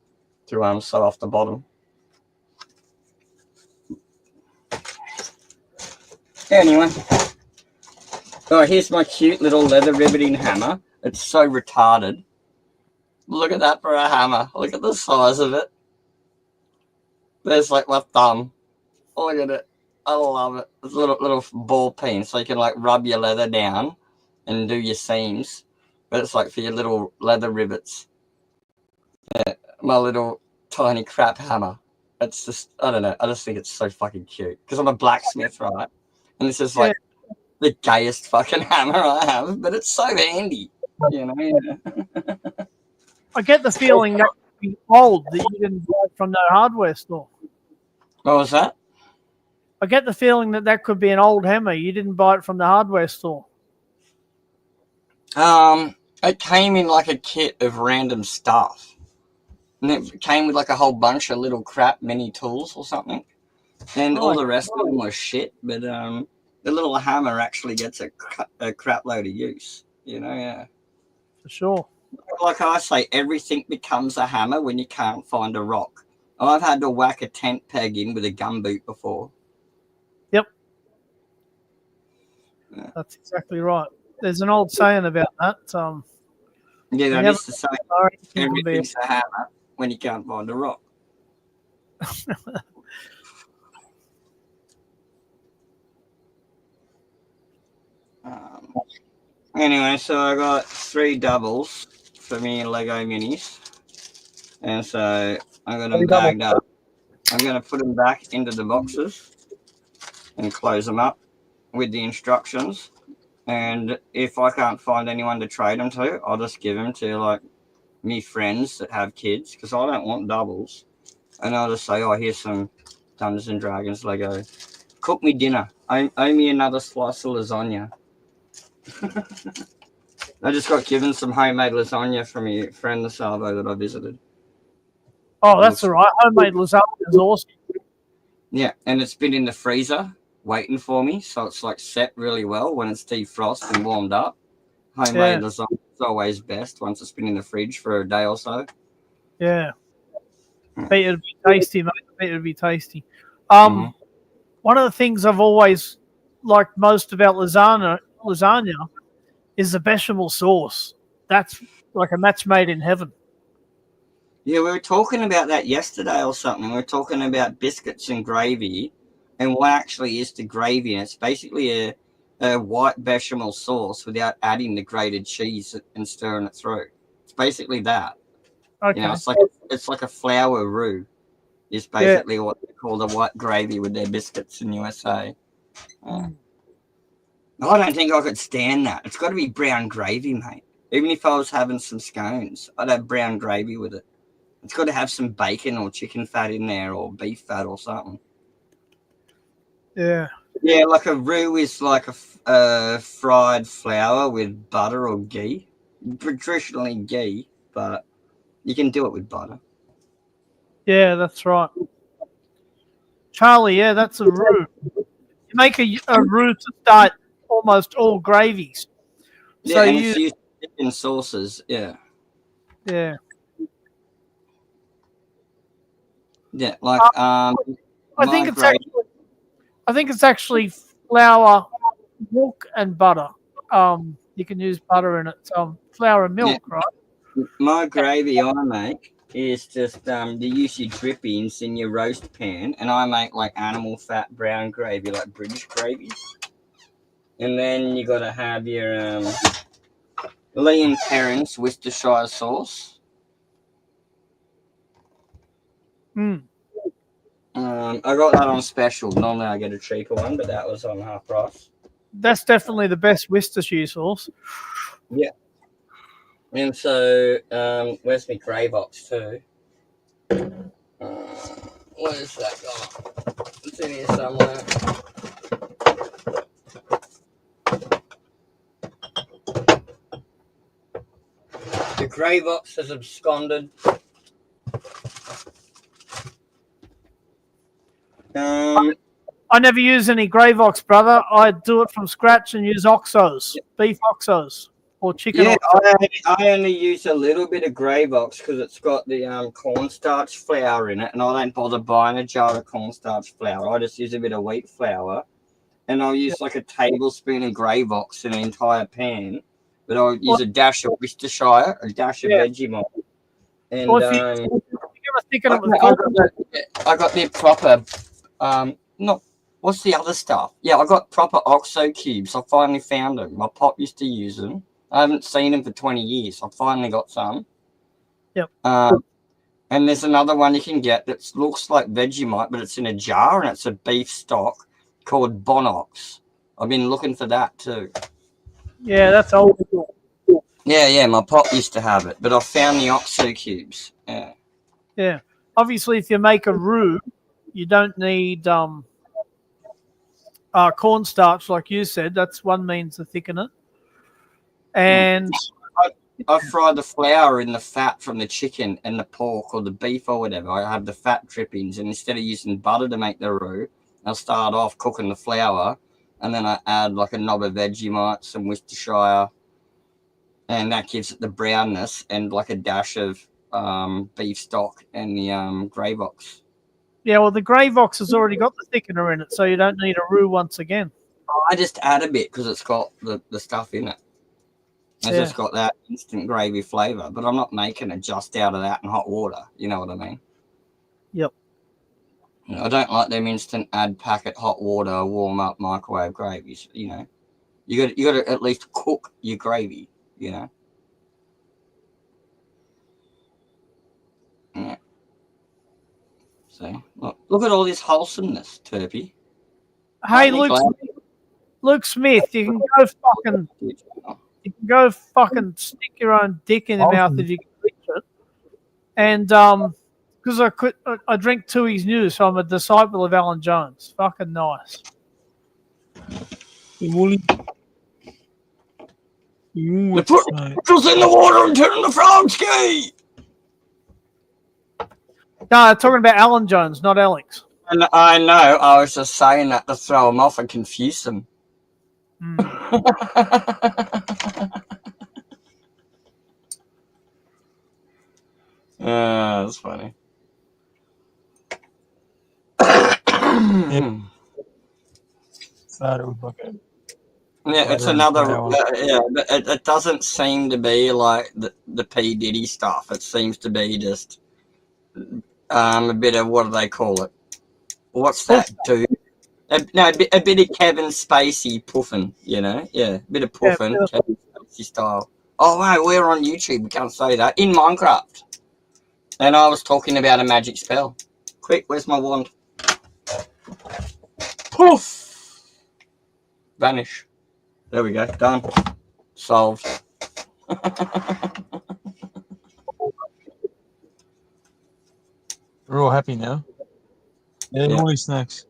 to sew off the bottom. Anyway. Oh, here's my cute little leather riveting hammer. It's so retarded. Look at that for a hammer. Look at the size of it. There's like my thumb. Look at it. I love it. It's a little ball peen, so you can like rub your leather down and do your seams. But it's like for your little leather rivets. Yeah, my little tiny crap hammer. It's just, I don't know. I just think it's so fucking cute. Because I'm a blacksmith, right? And this is like the gayest fucking hammer I have, but it's so handy. You know? Yeah. I get the feeling that could be old that you didn't buy from that hardware store. What was that? I get the feeling that that could be an old hammer. You didn't buy it from the hardware store. It came in like a kit of random stuff. And it came with like a whole bunch of little crap mini tools or something. And all the rest of them was shit. But the little hammer actually gets a crap load of use. You know, yeah. For sure. Like I say, everything becomes a hammer when you can't find a rock. I've had to whack a tent peg in with a gumboot before. Yep. Yeah. That's exactly right. There's an old saying about that. Yeah, that is to say everything's a hammer when you can't find a rock. Anyway, so I got 3 doubles for me Lego minis. And so I got them bagged up. I'm going to put them back into the boxes and close them up with the instructions. And if I can't find anyone to trade them to, I'll just give them to like me friends that have kids, because I don't want doubles. And I'll just say, oh, here's some Dungeons and Dragons Lego. Cook me dinner. Owe me another slice of lasagna. I just got given some homemade lasagna from a friend, the Salvo, that I visited. Oh, that's all right. Homemade lasagna is awesome. Yeah, and it's been in the freezer waiting for me, so it's like set really well when it's defrosted and warmed up. Homemade lasagna is always best once it's been in the fridge for a day or so. Yeah. I bet it'd be tasty, mate. I bet it'd be tasty. One of the things I've always liked most about lasagna is the bechamel sauce. That's like a match made in heaven. Yeah, we were talking about that yesterday or something. We were talking about biscuits and gravy, and what actually is the gravy. And it's basically a white bechamel sauce without adding the grated cheese and stirring it through. It's basically that. Okay. You know, it's like a flour roux. Is basically what they call the white gravy with their biscuits in USA. I don't think I could stand that. It's got to be brown gravy, mate. Even if I was having some scones, I'd have brown gravy with it. It's got to have some bacon or chicken fat in there, or beef fat or something. Yeah. Yeah, like a roux is like a fried flour with butter or ghee. Traditionally ghee, but you can do it with butter. Yeah, that's right. Charlie, yeah, that's a roux. You make a roux to start almost all gravies. Yeah, So and it's used in sauces, yeah. Yeah. Yeah, like I think it's actually flour, milk, and butter. You can use butter in it. Flour and milk, right? My gravy I make is just you use your drippings in your roast pan, and I make like animal fat brown gravy, like British gravy. And then you got to have your Lee and Perrins Worcestershire sauce. I got that on special. Normally I get a cheaper one, but that was on half price. That's definitely the best Worcestershire sauce. Yeah. And so, where's my Gravox too? Where's that gone? It's in here somewhere. The Gravox has absconded. I never use any Gravox, brother. I do it from scratch and use Oxos, beef Oxos, or chicken. Yeah, Oxos. I only use a little bit of Gravox because it's got the cornstarch flour in it, and I don't bother buying a jar of cornstarch flour. I just use a bit of wheat flour, and I'll use like a tablespoon of Gravox in an entire pan. But I'll use a dash of Worcestershire, a dash of Vegemite, and Well, if you ever thicken it with I got the proper not what's the other stuff? Yeah, I got proper OXO cubes. I finally found them. My pop used to use them. I haven't seen them for 20 years. I finally got some. Yep. And there's another one you can get that looks like Vegemite, but it's in a jar and it's a beef stock called Bonox. I've been looking for that too. Yeah, that's old. Yeah, my pop used to have it, but I found the OXO cubes. Yeah. Yeah. Obviously, if you make a roux, you don't need cornstarch, like you said. That's one means to thicken it. And I fry the flour in the fat from the chicken and the pork or the beef or whatever. I have the fat drippings, and instead of using butter to make the roux, I'll start off cooking the flour, and then I add like a knob of Vegemite, some Worcestershire, and that gives it the brownness and like a dash of beef stock and the Gravox. yeah, well, the Gravox has already got the thickener in it, so you don't need a roux once again. I just add a bit because it's got the stuff in it. It's just got that instant gravy flavour, but I'm not making it just out of that in hot water. You know what I mean? Yep. I don't like them instant add packet hot water, warm up microwave gravies. You know, you got to at least cook your gravy. You know. Yeah. So look at all this wholesomeness, Turpy. Hey, Luke Smith, you can go fucking stick your own dick in your mouth if you can reach it. And because I drink Tui's News, so I'm a disciple of Alan Jones. Fucking nice. Put us in the water and turn the frogs gay. No, I'm talking about Alan Jones, not Alex. And I know. I was just saying that to throw them off and confuse them. That's funny. Yeah, it's another. But it doesn't seem to be like the P Diddy stuff. It seems to be just a bit of, what do they call it? What's that, dude? A bit of Kevin Spacey puffing, you know? Yeah, a bit of puffing, Kevin Spacey style. Oh, wow, we're on YouTube. We can't say that. In Minecraft. And I was talking about a magic spell. Quick, where's my wand? Poof! Vanish. There we go. Done. Solved. We're all happy now. Yeah, morning snacks.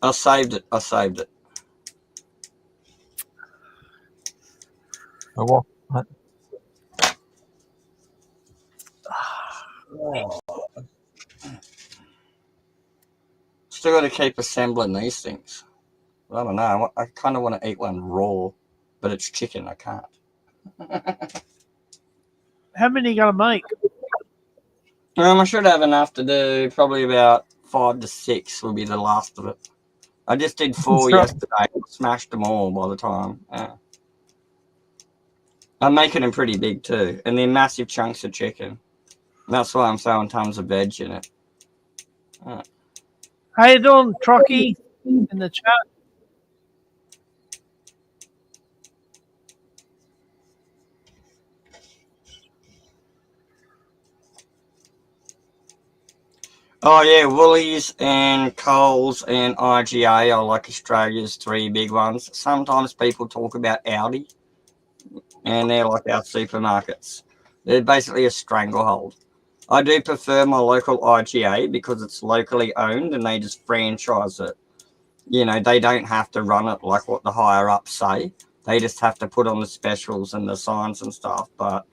I saved it. Oh, what? Still got to keep assembling these things. I don't know. I kind of want to eat one raw, but it's chicken. I can't. How many are you going to make? I should have enough to do. Probably about 5 to 6 will be the last of it. I just did 4 yesterday. Smashed them all by the time. Yeah. I'm making them pretty big too, and they're massive chunks of chicken. That's why I'm throwing tons of veg in it. How you doing, Trocky, in the chat? Oh yeah, Woolies and Coles and IGA are like Australia's 3 big ones. Sometimes people talk about Aldi, and they're like our supermarkets. They're basically a stranglehold. I do prefer my local IGA because it's locally owned and they just franchise it. You know, they don't have to run it like what the higher ups say. They just have to put on the specials and the signs and stuff, but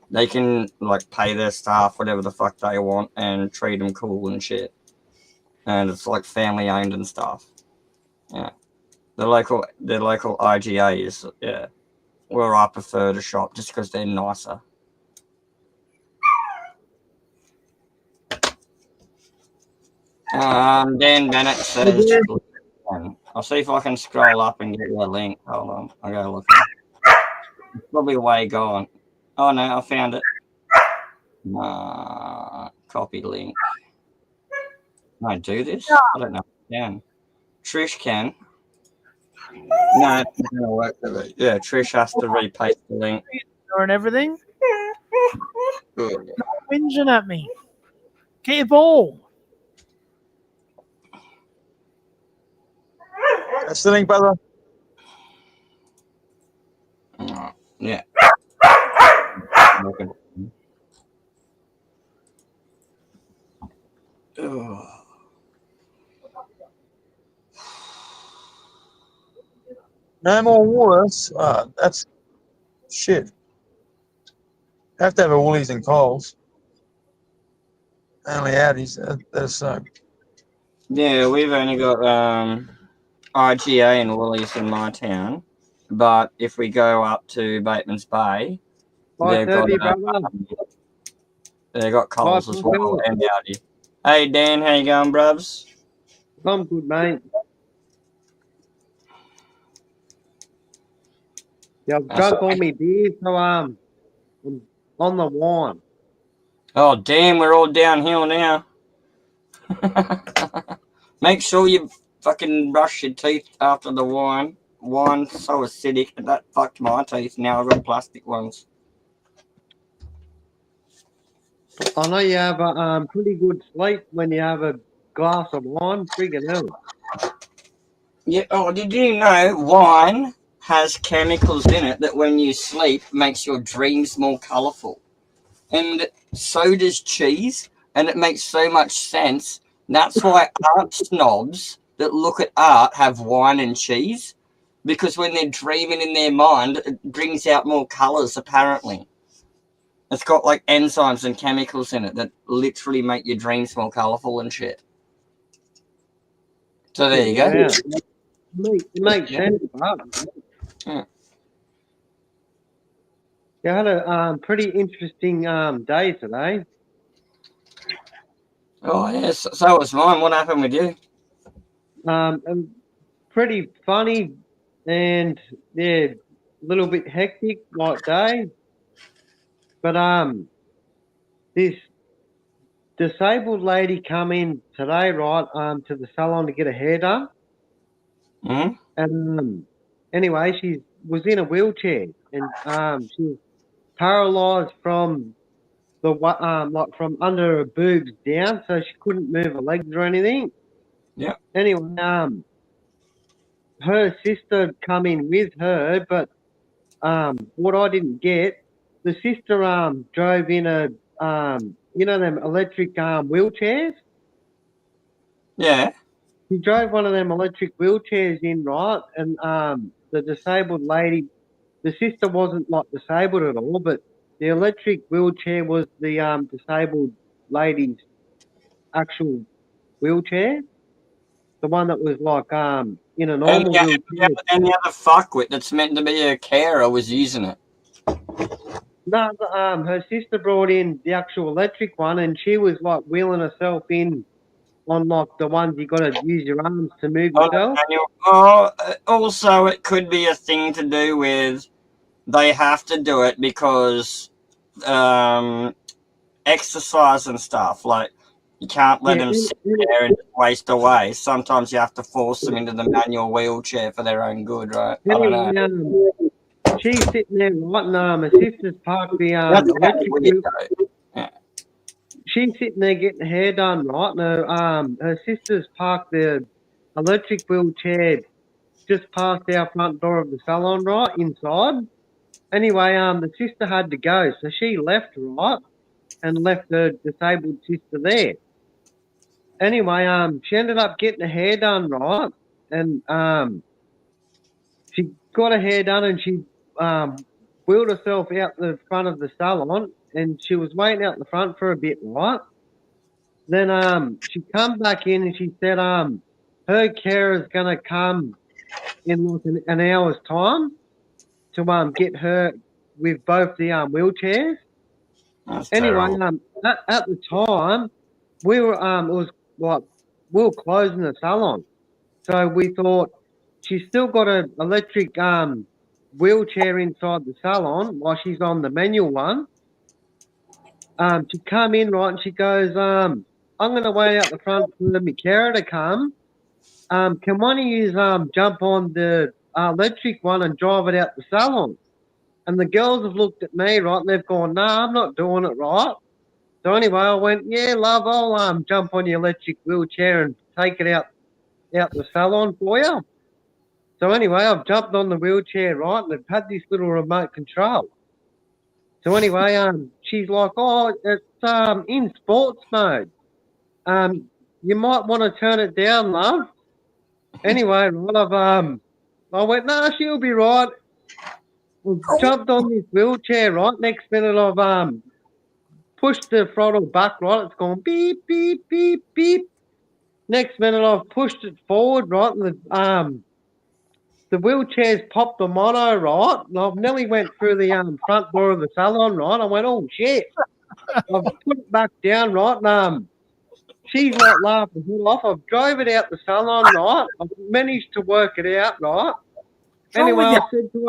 they can like pay their staff whatever the fuck they want and treat them cool and shit. And it's like family owned and stuff. Yeah. The local IGA is, where I prefer to shop just because they're nicer. Dan Bennett says, I'll see if I can scroll up and get you a link. Hold on, I'll go look. It's probably way gone. Oh no, I found it. Copy link. Can I do this? I don't know. Can Trish can? No, it's not gonna work. Yeah, Trish has to repaste the link. And everything. Whinging at me. Get your ball. That's the link, brother. Yeah. No more Woolworths. That's shit. Have to have a Woolies and Coles. Only Audis. That's so. Yeah, we've only got IGA and Woolies in my town, but if we go up to Bateman's Bay, they've got Coles as well and Audi. Hey Dan, how you going, bruvs? I'm good, mate. Yeah, I've drunk all my beer, so I'm on the wine. Oh damn, we're all downhill now. Make sure you fucking brush your teeth after the wine. Wine's so acidic that fucked my teeth. Now I've got plastic ones. I know you have a pretty good sleep when you have a glass of wine. Friggin' hell. Yeah. Oh, did you know wine has chemicals in it that when you sleep makes your dreams more colourful? And so does cheese, and it makes so much sense. That's why art snobs that look at art have wine and cheese, because when they're dreaming in their mind, it brings out more colours, apparently. It's got like enzymes and chemicals in it that literally make your dreams more colourful and shit. So there you go. Yeah. It makes sense, but Yeah. you had a pretty interesting day today. Oh, yes. So was mine. What happened with you? And pretty funny and yeah, a little bit hectic like day. But this disabled lady come in today, right? To the salon to get her hair done. Mm-hmm. And anyway, she was in a wheelchair and she was paralyzed from the like from under her boobs down, so she couldn't move her legs or anything. Yeah. Anyway, her sister come in with her, but what I didn't get, the sister drove in a you know them electric wheelchairs. Yeah. She drove one of them electric wheelchairs in, right? And the disabled lady, the sister wasn't like disabled at all, but the electric wheelchair was the disabled lady's actual wheelchair, the one that was like in a normal wheelchair. Any other fuckwit that's meant to be a carer was using it. No, her sister brought in the actual electric one, and she was like wheeling herself in on like the ones you got to use your arms to move yourself. Also, it could be a thing to do with they have to do it because exercise and stuff. Like you can't let them sit there and waste away. Sometimes you have to force them into the manual wheelchair for their own good, right? I don't know. She's sitting there, right, and her sister's parked the electric wheelchair. Yeah. She's sitting there getting her hair done, right? And her sister's parked the electric wheelchair just past our front door of the salon, right, inside. Anyway, the sister had to go, so she left, right, and left her disabled sister there. Anyway, she ended up getting her hair done, right, and she got her hair done and she wheeled herself out the front of the salon, and she was waiting out the front for a bit, right? Then she come back in and she said her carer's gonna come in like an hour's time to get her with both the wheelchairs. That's anyway, terrible. at the time we were it was like we were closing the salon, so we thought she's still got an electric wheelchair inside the salon while she's on the manual one. She come in, right, and she goes, I'm going to wait out the front for my carer to come. Can one of you jump on the electric one and drive it out the salon? And the girls have looked at me, right, and they've gone, no, I'm not doing it, right? So anyway, I went, yeah, love, I'll jump on your electric wheelchair and take it out the salon for you. So anyway, I've jumped on the wheelchair, right, and it had this little remote control. So anyway, she's like, oh, it's in sports mode. You might want to turn it down, love. Anyway, right, I went, no, she'll be right. I jumped on this wheelchair, right? Next minute, I've pushed the throttle back, right? It's gone beep, beep, beep, beep. Next minute, I've pushed it forward, right? And the wheelchair's popped the mono, right? And I've nearly went through the front door of the salon, right? I went, oh, shit. I've put it back down, right? And she's like laughing her off. I've drove it out the salon, right? I've managed to work it out, right? Anyway, I said to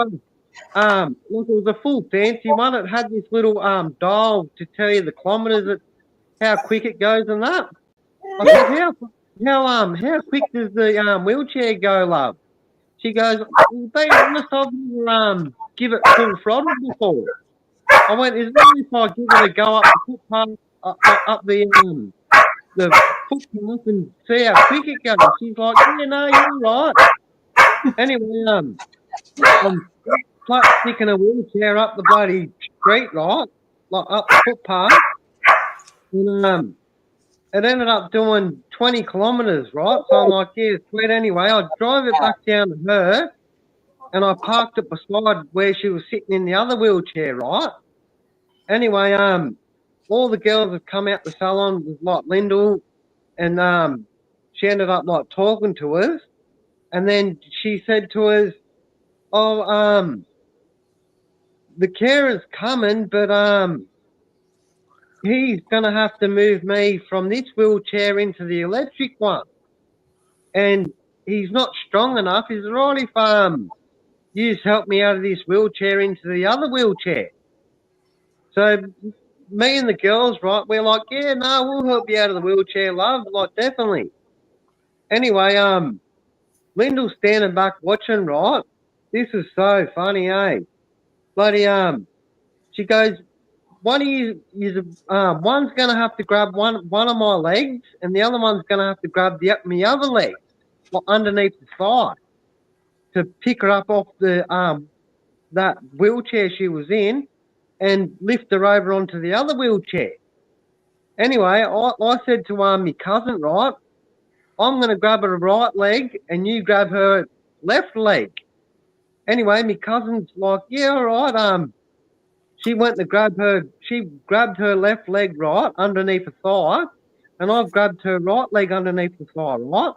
her, look, it was a full fancy one. It had this little dial to tell you the kilometres, how quick it goes and that. I said, how quick does the wheelchair go, love? She goes, they must have give it full throttle before. I went, is that if I give it a go up the footpath, up the footpath and see how quick it goes? She's like, yeah, no, you're right. Anyway, I'm sticking a wheelchair up the bloody street, right? Like up the footpath. And it ended up doing 20 kilometres, right? So I'm like, yeah, sweet. Anyway, I drove it back down to her, and I parked it beside where she was sitting in the other wheelchair, right? Anyway, all the girls have come out the salon with like Lyndall, and she ended up like talking to us, and then she said to us, "Oh, the carer's coming, but he's gonna have to move me from this wheelchair into the electric one, and he's not strong enough. Is it right if you just help me out of this wheelchair into the other wheelchair?" So me and the girls, right, we're like, yeah, no, we'll help you out of the wheelchair, love, like definitely. Anyway, Lyndall's standing back watching, right? This is so funny, eh? Bloody she goes, one of you one's gonna have to grab one of my legs, and the other one's gonna have to grab my other leg, like underneath the thigh, to pick her up off the that wheelchair she was in, and lift her over onto the other wheelchair. Anyway, I said to my cousin, right, I'm going to grab her right leg and you grab her left leg. Anyway, my cousin's like, yeah, all right. She went to she grabbed her left leg, right, underneath the thigh, and I've grabbed her right leg underneath the thigh, right?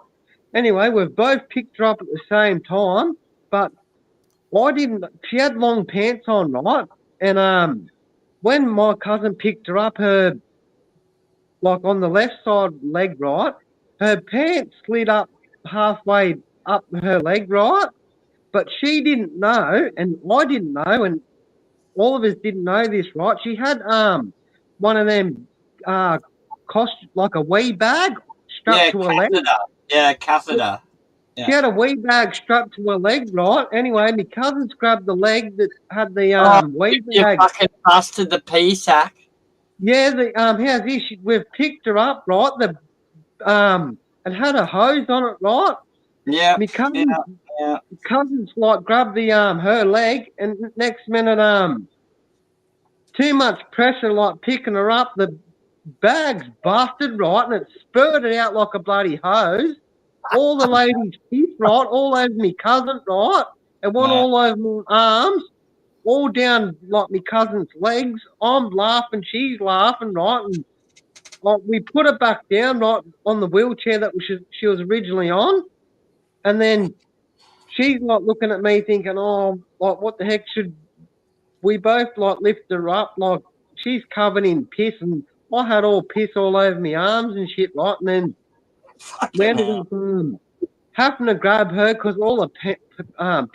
Anyway, we've both picked her up at the same time, but she had long pants on, right? And when my cousin picked her up, her, like on the left side leg, right, her pants slid up halfway up her leg, right? But she didn't know, and I didn't know, and all of us didn't know this, right? She had one of them like a wee bag strapped to her leg. Yeah, catheter. Yeah. She had a wee bag strapped to her leg, right? Anyway, my cousins grabbed the leg that had the wee bag. You fucking busted the pea sack. Yeah, how's this? We've picked her up, right? It had a hose on it, right? Yeah. My cousins like grabbed the her leg, and next minute too much pressure, like picking her up, the bag's busted, right, and it spurted out like a bloody hose. All the ladies pissed, right, all over me cousin, right? It went all over my arms, all down like my cousin's legs. I'm laughing, she's laughing, right? And like, we put her back down, right, on the wheelchair that she was originally on. And then she's like looking at me thinking, oh, like what the heck should we both like lift her up? Like she's covered in piss, and I had all piss all over my arms and shit, right? And then we ended up having to grab her because all the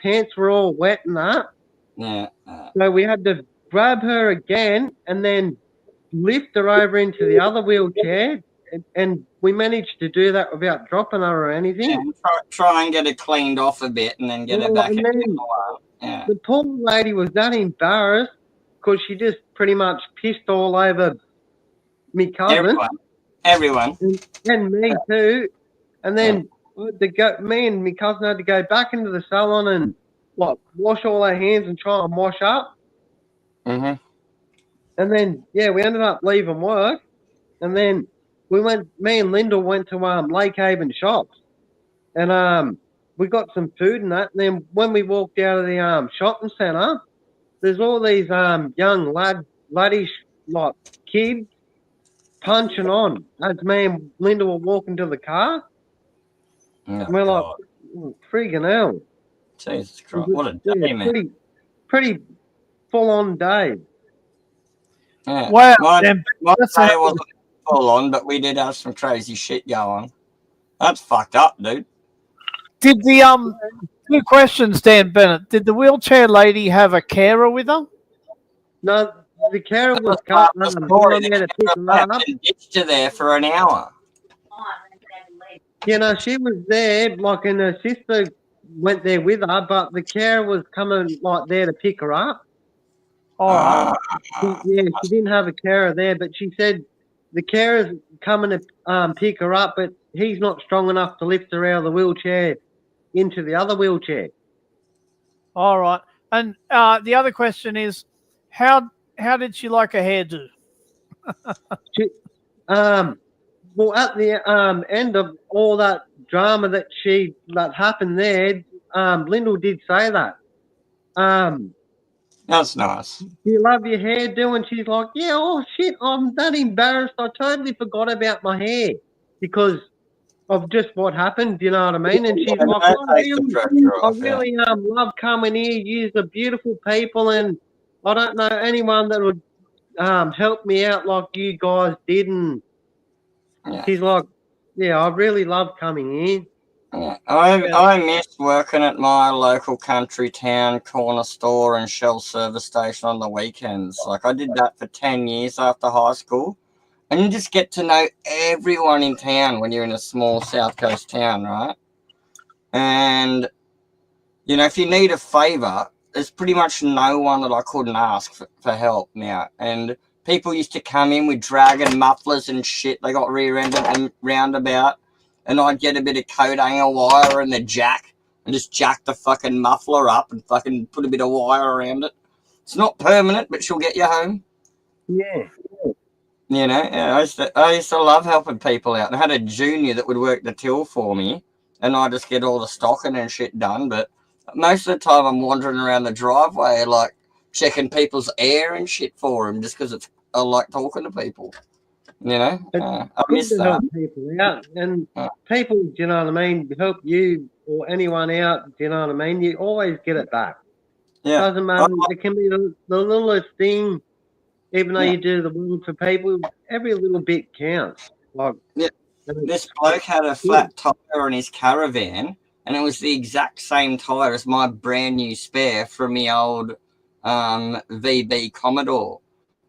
pants were all wet and that. Yeah. So we had to grab her again and then lift her over into the other wheelchair. And we managed to do that without dropping her or anything. Yeah, try and get it cleaned off a bit and then get it back in the one. Yeah. The poor lady was that embarrassed because she just pretty much pissed all over me cousin. Everyone. And me too. And then me and my cousin had to go back into the salon and wash all our hands and try and wash up. Mm-hmm. And then we ended up leaving work, and then me and Linda went to Lake Haven Shops, and we got some food and that. And then when we walked out of the shopping centre, there's all these young laddish like kids punching on as me and Linda were walking to the car. And we're like, freaking hell. Jesus Christ, what a day, man. Pretty full-on day. Yeah. Wow. My day wasn't full on, but we did have some crazy shit going. That's fucked up, dude. Did the 2 questions, Dan Bennett? Did the wheelchair lady have a carer with her? No, the carer was ditched her there for an hour. You know, she was there, and her sister went there with her, but the carer was coming there to pick her up. She didn't have a carer there, but she said the carer's coming to pick her up, but he's not strong enough to lift her out of the wheelchair into the other wheelchair. All right. And the other question is, how did she like her hairdo? Well, at the end of all that drama that happened there, Lyndall did say that. That's nice. Do you love your hairdo? And she's like, yeah, oh shit, I'm that embarrassed. I totally forgot about my hair because of just what happened. You know what I mean? And she's like, I really love coming here. You're the beautiful people, and I don't know anyone that would help me out like you guys did. And she's like, yeah, I really love coming here. Yeah. I miss working at my local country town corner store and Shell service station on the weekends. Like, I did that for 10 years after high school. And you just get to know everyone in town when you're in a small South Coast town, right? And, you know, if you need a favour, there's pretty much no one that I couldn't ask for help now. And people used to come in with dragon mufflers and shit. They got rear-ended and roundabout. And I'd get a bit of coat hanger wire and the jack and just jack the fucking muffler up and fucking put a bit of wire around it. It's not permanent, but she'll get you home. Yeah. You know, I used to love helping people out. I had a junior that would work the till for me, and I just get all the stocking and shit done. But most of the time, I'm wandering around the driveway, like checking people's air and shit for them, just because I like talking to people. You know, I miss that. Help people out, and people, do you know what I mean? Help you or anyone out. Do you know what I mean? You always get it back. Yeah, doesn't matter. It can be the littlest thing. Even though you do the world for people, every little bit counts. This bloke had a flat tire in his caravan, and it was the exact same tire as my brand new spare from the old VB Commodore.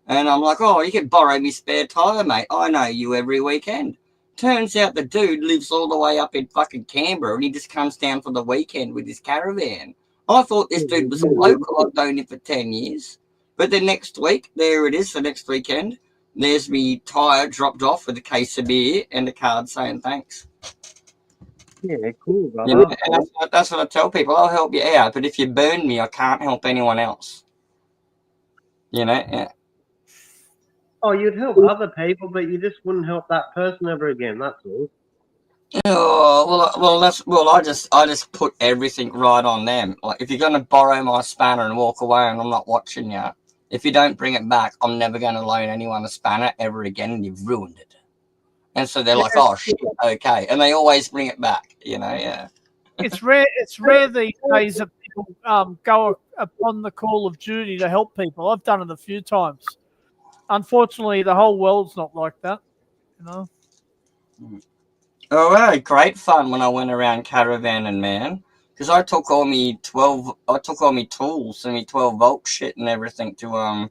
And I'm like, oh, you can borrow me spare tire, mate. I know you every weekend. Turns out the dude lives all the way up in fucking Canberra, and he just comes down for the weekend with his caravan. I thought this dude was a local. I've known him for 10 years. But the next week, there it is, the next weekend, there's me tyre dropped off with a case of beer and a card saying thanks. Yeah, cool, brother. You know, and that's what I tell people. I'll help you out, but if you burn me, I can't help anyone else. You know, yeah. Oh, you'd help other people, but you just wouldn't help that person ever again. That's all. Oh, I just put everything right on them. Like, if you're gonna borrow my spanner and walk away, and I'm not watching you, if you don't bring it back, I'm never gonna loan anyone a spanner ever again, and you've ruined it. And so they're like, oh shit, okay, and they always bring it back. You know, yeah. It's rare. It's rare these days that people go upon the call of duty to help people. I've done it a few times. Unfortunately, the whole world's not like that, you know. Oh, I had great fun when I went around caravanning, man. Because I took all me tools and me 12-volt shit and everything to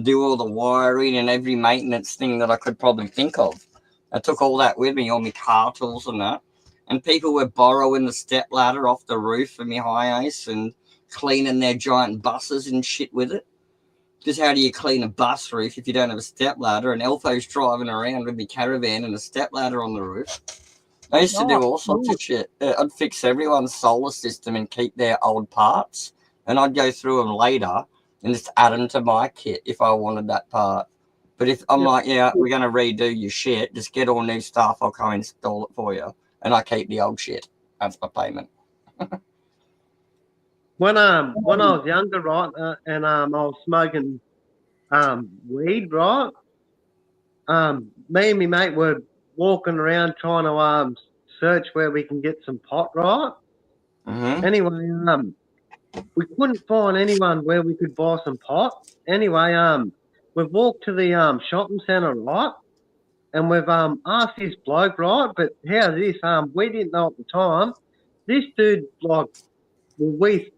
do all the wiring and every maintenance thing that I could probably think of. I took all that with me, all my car tools and that. And people were borrowing the step ladder off the roof of me high ace and cleaning their giant buses and shit with it. Because how do you clean a bus roof if you don't have a step ladder? And Elfo's driving around with me caravan and a step ladder on the roof. I used to do all sorts of shit. I'd fix everyone's solar system and keep their old parts. And I'd go through them later and just add them to my kit if I wanted that part. But if I'm like, yeah, we're going to redo your shit, just get all new stuff, I'll come install it for you. And I keep the old shit. That's my payment. When I was younger, right, and I was smoking weed, right, me and my mate were walking around trying to search where we can get some pot, right? Mm-hmm. Anyway, we couldn't find anyone where we could buy some pot. Anyway, we've walked to the shopping centre, right? And we've asked this bloke, right? But how's this? We didn't know at the time. This dude, like, well, we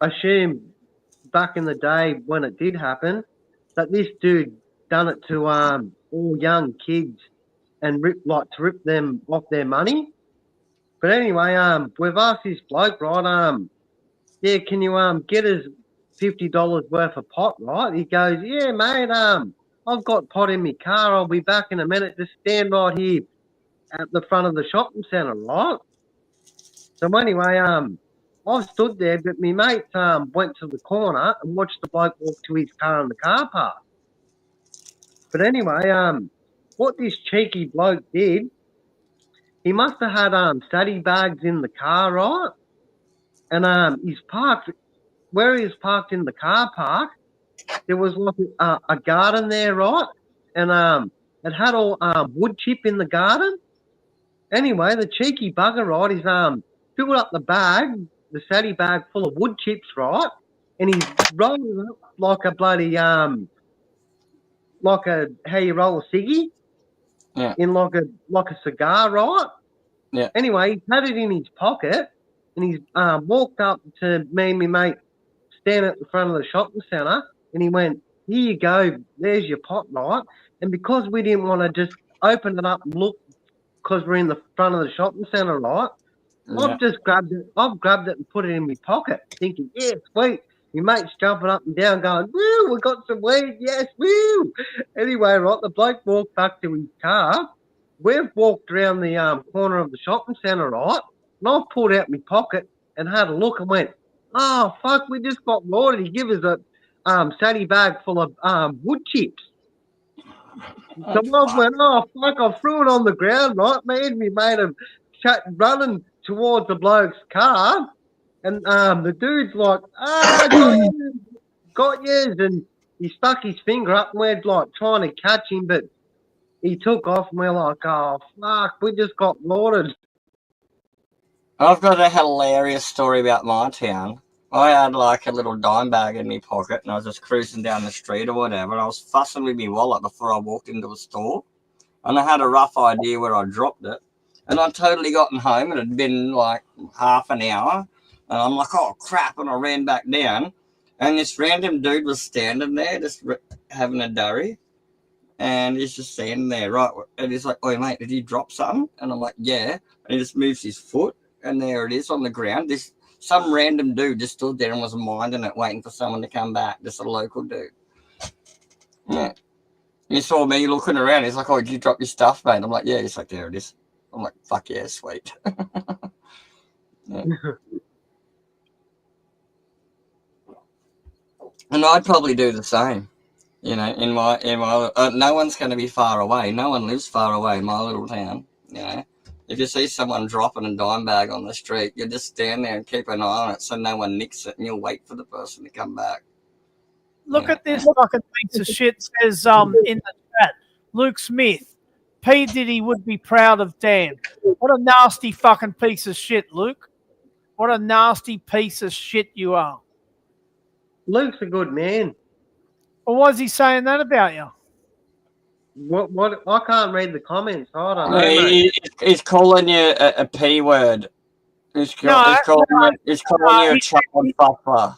assumed back in the day when it did happen that this dude done it to all young kids and to rip them off their money. But anyway, we've asked this bloke, right? Yeah, can you get us $50 worth of pot, right? He goes, yeah, mate. I've got pot in my car. I'll be back in a minute. Just stand right here at the front of the shopping centre, right? So anyway, I stood there, but my mate went to the corner and watched the bloke walk to his car in the car park. But anyway, what this cheeky bloke did, he must have had study bags in the car, right? And he's parked where he was parked in the car park. There was like a garden there, right? And it had all wood chip in the garden. Anyway, the cheeky bugger, right, he's filled up the bag, the saddy bag full of wood chips, right? And he's rolling it up like a bloody like a how you roll a ciggy, Yeah. in like a cigar, right? Yeah. Anyway, he had it in his pocket, and he's walked up to me and my mate standing at the front of the shopping centre, and he went, "Here you go, there's your pot, right?" And because we didn't want to just open it up and look, because we're in the front of the shopping centre, right? Yeah. I've just grabbed it. I've grabbed it and put it in my pocket, thinking, "Yeah, sweet." My mate's jumping up and down, going, "Woo, we got some weed, yes, woo!" Anyway, right, the bloke walked back to his car. We've walked around the corner of the shopping centre, right? And I've pulled out my pocket and had a look and went, "Oh fuck, we just got roided." He gave us a saddy bag full of wood chips. So I went, "Oh fuck!" I threw it on the ground, right? Me and me mate him running towards the bloke's car, and the dude's like, got yours, and he stuck his finger up, and we're like trying to catch him, but he took off, and we're like, "Oh fuck, we just got lauded." I've got a hilarious story about my town. I had like a little dime bag in my pocket and I was just cruising down the street or whatever. I was fussing with my wallet before I walked into a store. And I had a rough idea where I dropped it. And I'd totally gotten home and it had been like half an hour. And I'm like, oh crap. And I ran back down. And this random dude was standing there just having a durry. And he's just standing there, right? And he's like, "Oh, mate, did you drop something?" And I'm like, "Yeah." And he just moves his foot. And there it is on the ground. Some random dude just stood there and was minding it, waiting for someone to come back. Just a local dude. Yeah. He saw me looking around. He's like, "Oh, did you drop your stuff, mate?" I'm like, "Yeah." He's like, "There it is." I'm like, "Fuck yeah, sweet." Yeah. And I'd probably do the same. You know, in my no one's going to be far away. No one lives far away in my little town. You know. If you see someone dropping a dime bag on the street, you just stand there and keep an eye on it so no one nicks it, and you'll wait for the person to come back. Look at this fucking piece of shit. Says in the chat, Luke Smith, P. Diddy would be proud of Dan. What a nasty fucking piece of shit, Luke. What a nasty piece of shit you are. Luke's a good man. Well, why is he saying that about you? What? I can't read the comments. I don't know, mate. He's calling you a P word. He's calling you a child fucker.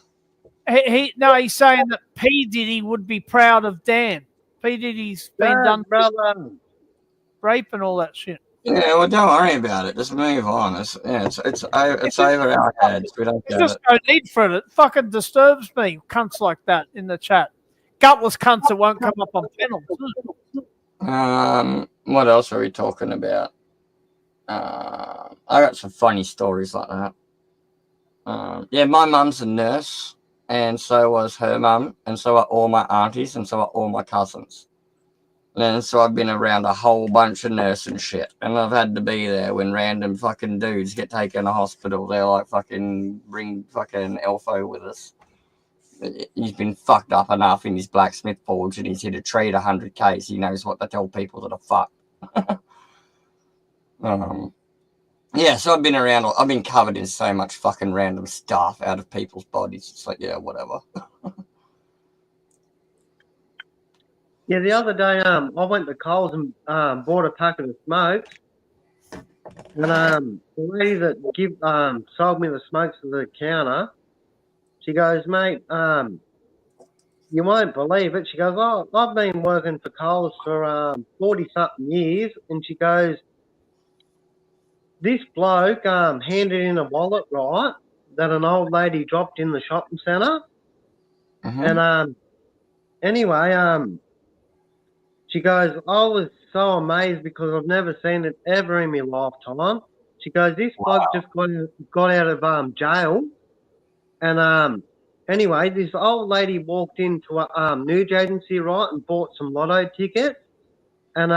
He's saying that P. Diddy would be proud of Dan. P. Diddy's been done brother. rape and all that shit. Yeah, well, don't worry about it. Just move on. It's over our heads. We don't get There's it. no need for it. It fucking disturbs me. Cunts like that in the chat. Gutless cunts that won't come up on panels. What else are we talking about? I got some funny stories like that. Yeah, my mum's a nurse, and so was her mum, and so are all my aunties, and so are all my cousins. And so I've been around a whole bunch of nursing shit, and I've had to be there when random fucking dudes get taken to hospital. They're like, fucking bring fucking Elfo with us. He's been fucked up enough in his blacksmith forge, and he's here to trade 100Ks. He knows what to tell people that are fucked. Yeah, so I've been covered in so much fucking random stuff out of people's bodies. It's like, yeah, whatever. Yeah, the other day, I went to Coles and bought a packet of smokes, and the lady that sold me the smokes at the counter, she goes, mate, you won't believe it. She goes, oh, I've been working for Coles for 40-something years, and she goes, this bloke handed in a wallet, right, that an old lady dropped in the shopping centre, and anyway, she goes, I was so amazed because I've never seen it ever in my lifetime. She goes, this bloke just got out of jail. And anyway, this old lady walked into a news agency, right, and bought some lotto tickets. And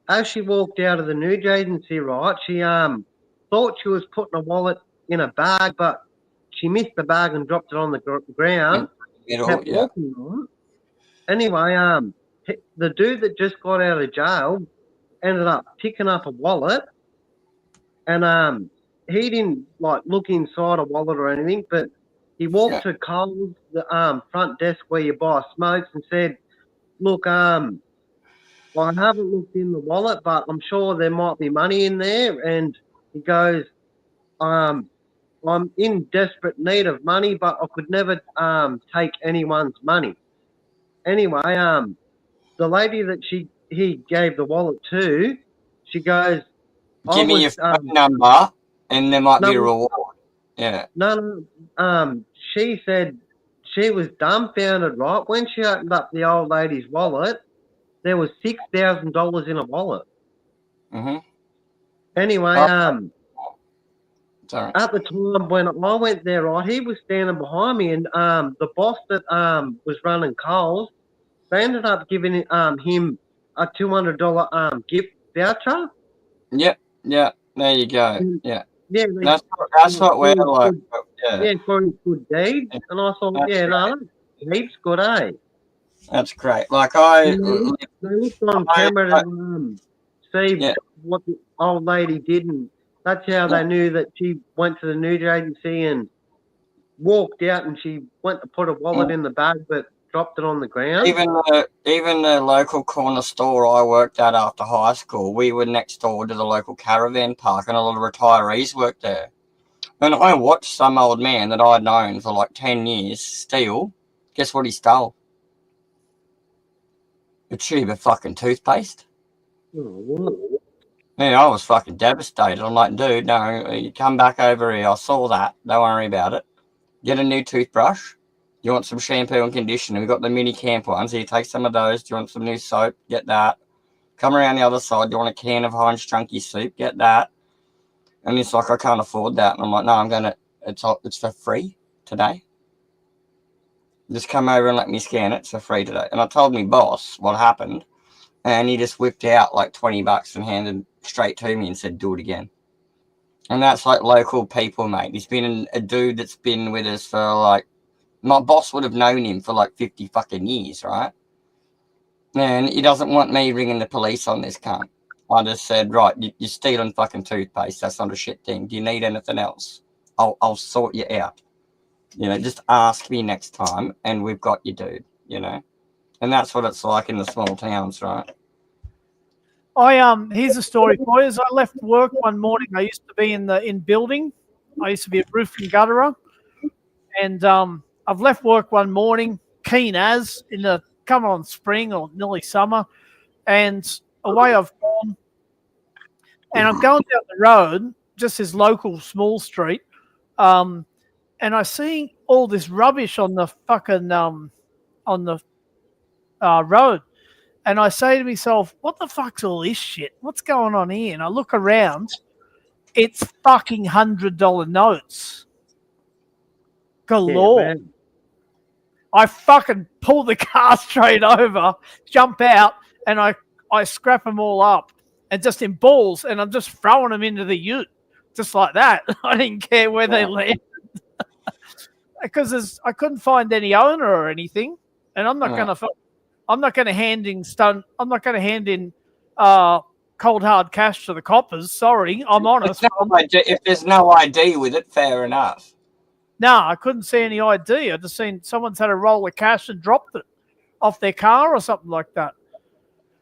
as she walked out of the news agency, right, she thought she was putting a wallet in a bag, but she missed the bag and dropped it on the ground. Kept walking, right? Anyway, the dude that just got out of jail ended up picking up a wallet, and he didn't like look inside a wallet or anything, but he walked to Coles, the front desk where you buy smokes, and said, look, I haven't looked in the wallet, but I'm sure there might be money in there. And he goes, I'm in desperate need of money, but I could never take anyone's money. Anyway, the lady that he gave the wallet to, she goes, give me your phone number, and there might be a reward. Yeah. No, she said she was dumbfounded, right? When she opened up the old lady's wallet, there was $6,000 in a wallet. Anyway, at the time when I went there, right, he was standing behind me, and the boss that was running Coles, they ended up giving him a $200 gift voucher. Yep. Yeah. There you go. Yeah. Yeah. That's what we're like. Yeah, for his good deed. Yeah. And I thought, heaps good, eh? That's great. Like they looked on camera to see what the old lady did, and that's how they knew that she went to the news agency and walked out, and she went to put a wallet in the bag, but dropped it on the ground. Even the local corner store I worked at after high school, we were next door to the local caravan park, and a lot of retirees worked there. And I watched some old man that I'd known for like 10 years steal. Guess what he stole? A tube of fucking toothpaste. Yeah, I was fucking devastated. I'm like, dude, no, you come back over here. I saw that. Don't worry about it. Get a new toothbrush. You want some shampoo and conditioner? We've got the mini camp ones. You take some of those. Do you want some new soap? Get that. Come around the other side. Do you want a can of Heinz Chunky soup? Get that. And it's like, I can't afford that. And I'm like, no, it's for free today. Just come over and let me scan it. It's for free today. And I told me boss what happened. And he just whipped out like $20 and handed straight to me and said, do it again. And that's like local people, mate. He's been a dude that's been with us for like, my boss would have known him for like 50 fucking years, right? And he doesn't want me ringing the police on this cunt. I just said, right, you're stealing fucking toothpaste. That's not a shit thing. Do you need anything else? I'll sort you out. You know, just ask me next time and we've got you, dude, you know? And that's what it's like in the small towns, right? Here's a story for you. As I left work one morning, I used to be in building. I used to be a roof and gutterer, and I've left work one morning, keen as in the come on spring or nearly summer, and away I've gone, and I'm going down the road, just this local small street, and I see all this rubbish on the fucking on the road. And I say to myself, what the fuck's all this shit? What's going on here? And I look around, it's fucking $100 notes. Galore. Yeah, man. I fucking pull the car straight over, jump out, and I scrap them all up and just in balls, and I'm just throwing them into the ute. Just like that. I didn't care where they landed. Because I couldn't find any owner or anything. And I'm not going to hand in cold hard cash to the coppers. Sorry, I'm honest. If there's no ID with it, fair enough. No, I couldn't see any ID. I just seen someone's had a roll of cash and dropped it off their car or something like that.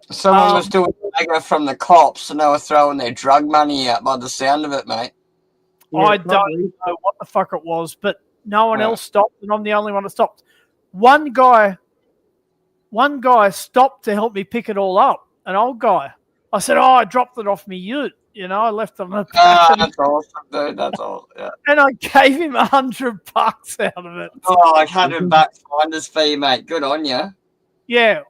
Someone was doing a from the cops and they were throwing their drug money out by the sound of it, mate. Yeah, I don't probably. know what the fuck it was, but no one else stopped, and I'm the only one that stopped. One guy stopped to help me pick it all up, an old guy. I said, I dropped it off me ute. You know, I left them. That's awesome, dude. That's all. Yeah. And I gave him $100 out of it. Oh, I had him back finder's fee, mate. Good on you. Yeah,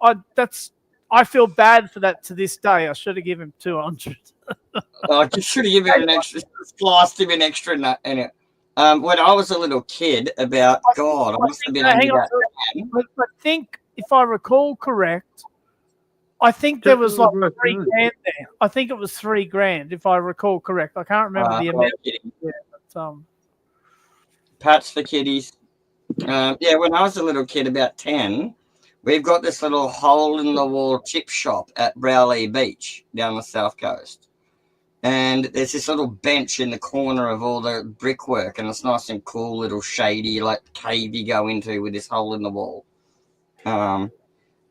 I feel bad for that to this day. I should have given him 200. I just should have given him an extra, spliced him an extra in it. When I was a little kid, I must have been only about 10. I think, if I recall correct, I think there was like $3,000 there. I think it was $3,000, if I recall correct. I can't remember the amount. Yeah, but, Pats for kiddies. Yeah, when I was a little kid, about 10, we've got this little hole-in-the-wall chip shop at Browley Beach down the south coast. And there's this little bench in the corner of all the brickwork, and it's nice and cool, little shady, like cave you go into with this hole in the wall.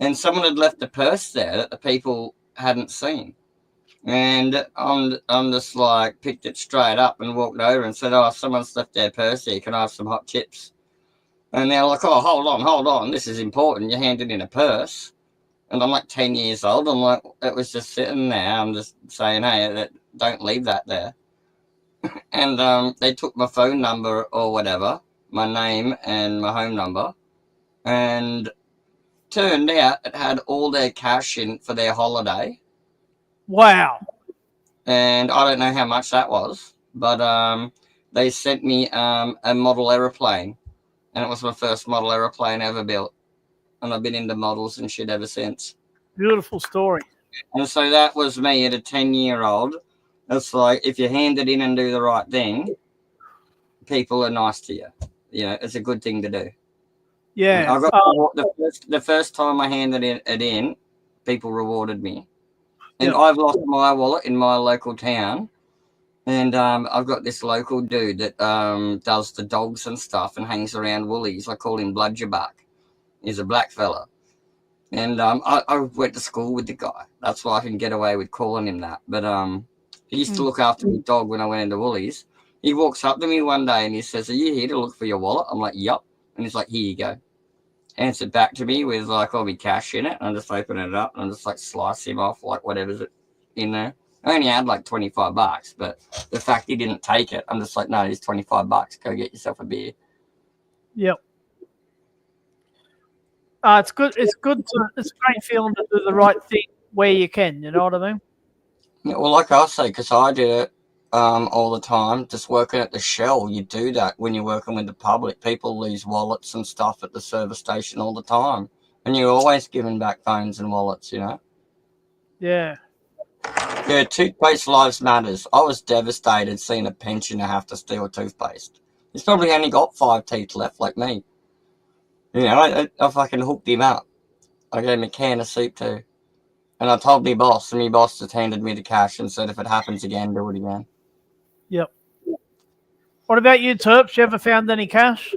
And someone had left a purse there that the people hadn't seen. And I'm just like, picked it straight up and walked over and said, oh, someone's left their purse here. Can I have some hot chips? And they're like, oh, hold on. This is important. You handed in a purse. And I'm like 10 years old. I'm like, it was just sitting there. I'm just saying, hey, don't leave that there. And they took my phone number or whatever, my name and my home number. And turned out it had all their cash in for their holiday. wow. And I don't know how much that was, but they sent me a model aeroplane, and it was my first model aeroplane ever built, and I've been into models and shit ever since. Beautiful story. And so that was me at a 10-year-old. It's like, if you hand it in and do the right thing, people are nice to you. You know, it's a good thing to do. Yeah. I got the first time I handed it in, people rewarded me. And I've lost my wallet in my local town. And I've got this local dude that does the dogs and stuff and hangs around Woolies. I call him Bludgerbuck. He's a black fella. And I went to school with the guy. That's why I can get away with calling him that. But he used to look after my dog when I went into Woolies. He walks up to me one day and he says, are you here to look for your wallet? I'm like, yup. And he's like, here you go. Hands it back to me with like all my cash in it. And I just open it up and I just like slice him off like whatever's in there. I only had like $25, but the fact he didn't take it, I'm just like, no, it's $25. Go get yourself a beer. Yep. It's good. It's a great feeling to do the right thing where you can. You know what I mean? Yeah, well, like I say, because I did it all the time, just working at the Shell, you do that when you're working with the public. People lose wallets and stuff at the service station all the time. And you're always giving back phones and wallets, you know? Yeah. Yeah, toothpaste lives matters. I was devastated seeing a pensioner have to steal toothpaste. He's probably only got 5 teeth left like me. You know, I fucking hooked him up. I gave him a can of soup too. And I told my boss, and my boss just handed me the cash and said if it happens again, do it again. Yep. What about you, Terps? You ever found any cash?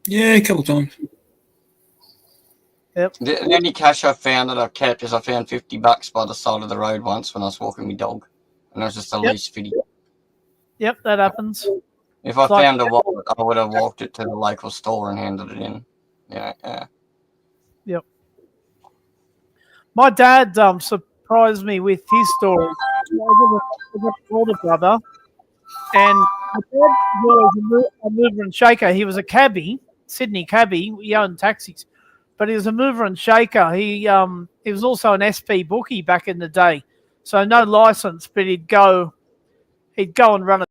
Yeah, a couple of times. The only cash I found that I kept is I found $50 by the side of the road once when I was walking my dog, and it was just a loose fitty. Yep, that happens. If I It's like- found a wallet, I would have walked it to the local store and handed it in. Yeah. Yep. My dad surprised me with his story. I've got an older brother, and my dad was a mover and shaker. He was a cabbie, Sydney cabbie. He owned taxis, but he was a mover and shaker. He was also an SP bookie back in the day, so no license, but he'd go and run a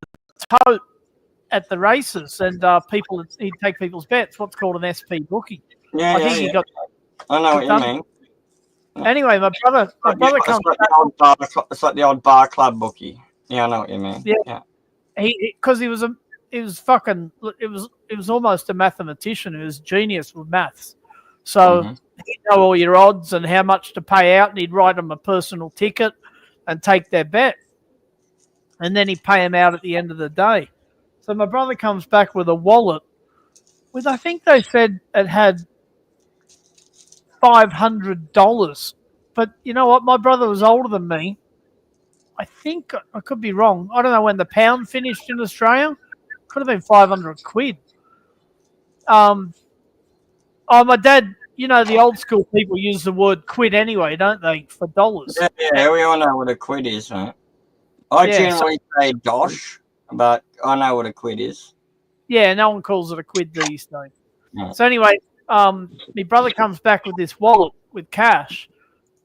tote at the races, and he'd take people's bets. What's called an SP bookie. Yeah, He got. I know what you mean. Anyway, my brother comes. It's like the old bar club bookie. Yeah, I know what you mean. Yeah. Because he was almost a mathematician. He was a genius with maths. So he'd know all your odds and how much to pay out, and he'd write them a personal ticket and take their bet. And then he'd pay them out at the end of the day. So my brother comes back with a wallet with, I think they said it had $500. But you know what? My brother was older than me. I think I could be wrong. I don't know when the pound finished in Australia. Could have been 500 quid. My dad, the old school people use the word quid anyway, don't they, for dollars? Yeah, we all know what a quid is, right? I generally say dosh, but I know what a quid is. Yeah, no one calls it a quid these days. Yeah. So anyway, my brother comes back with this wallet with cash,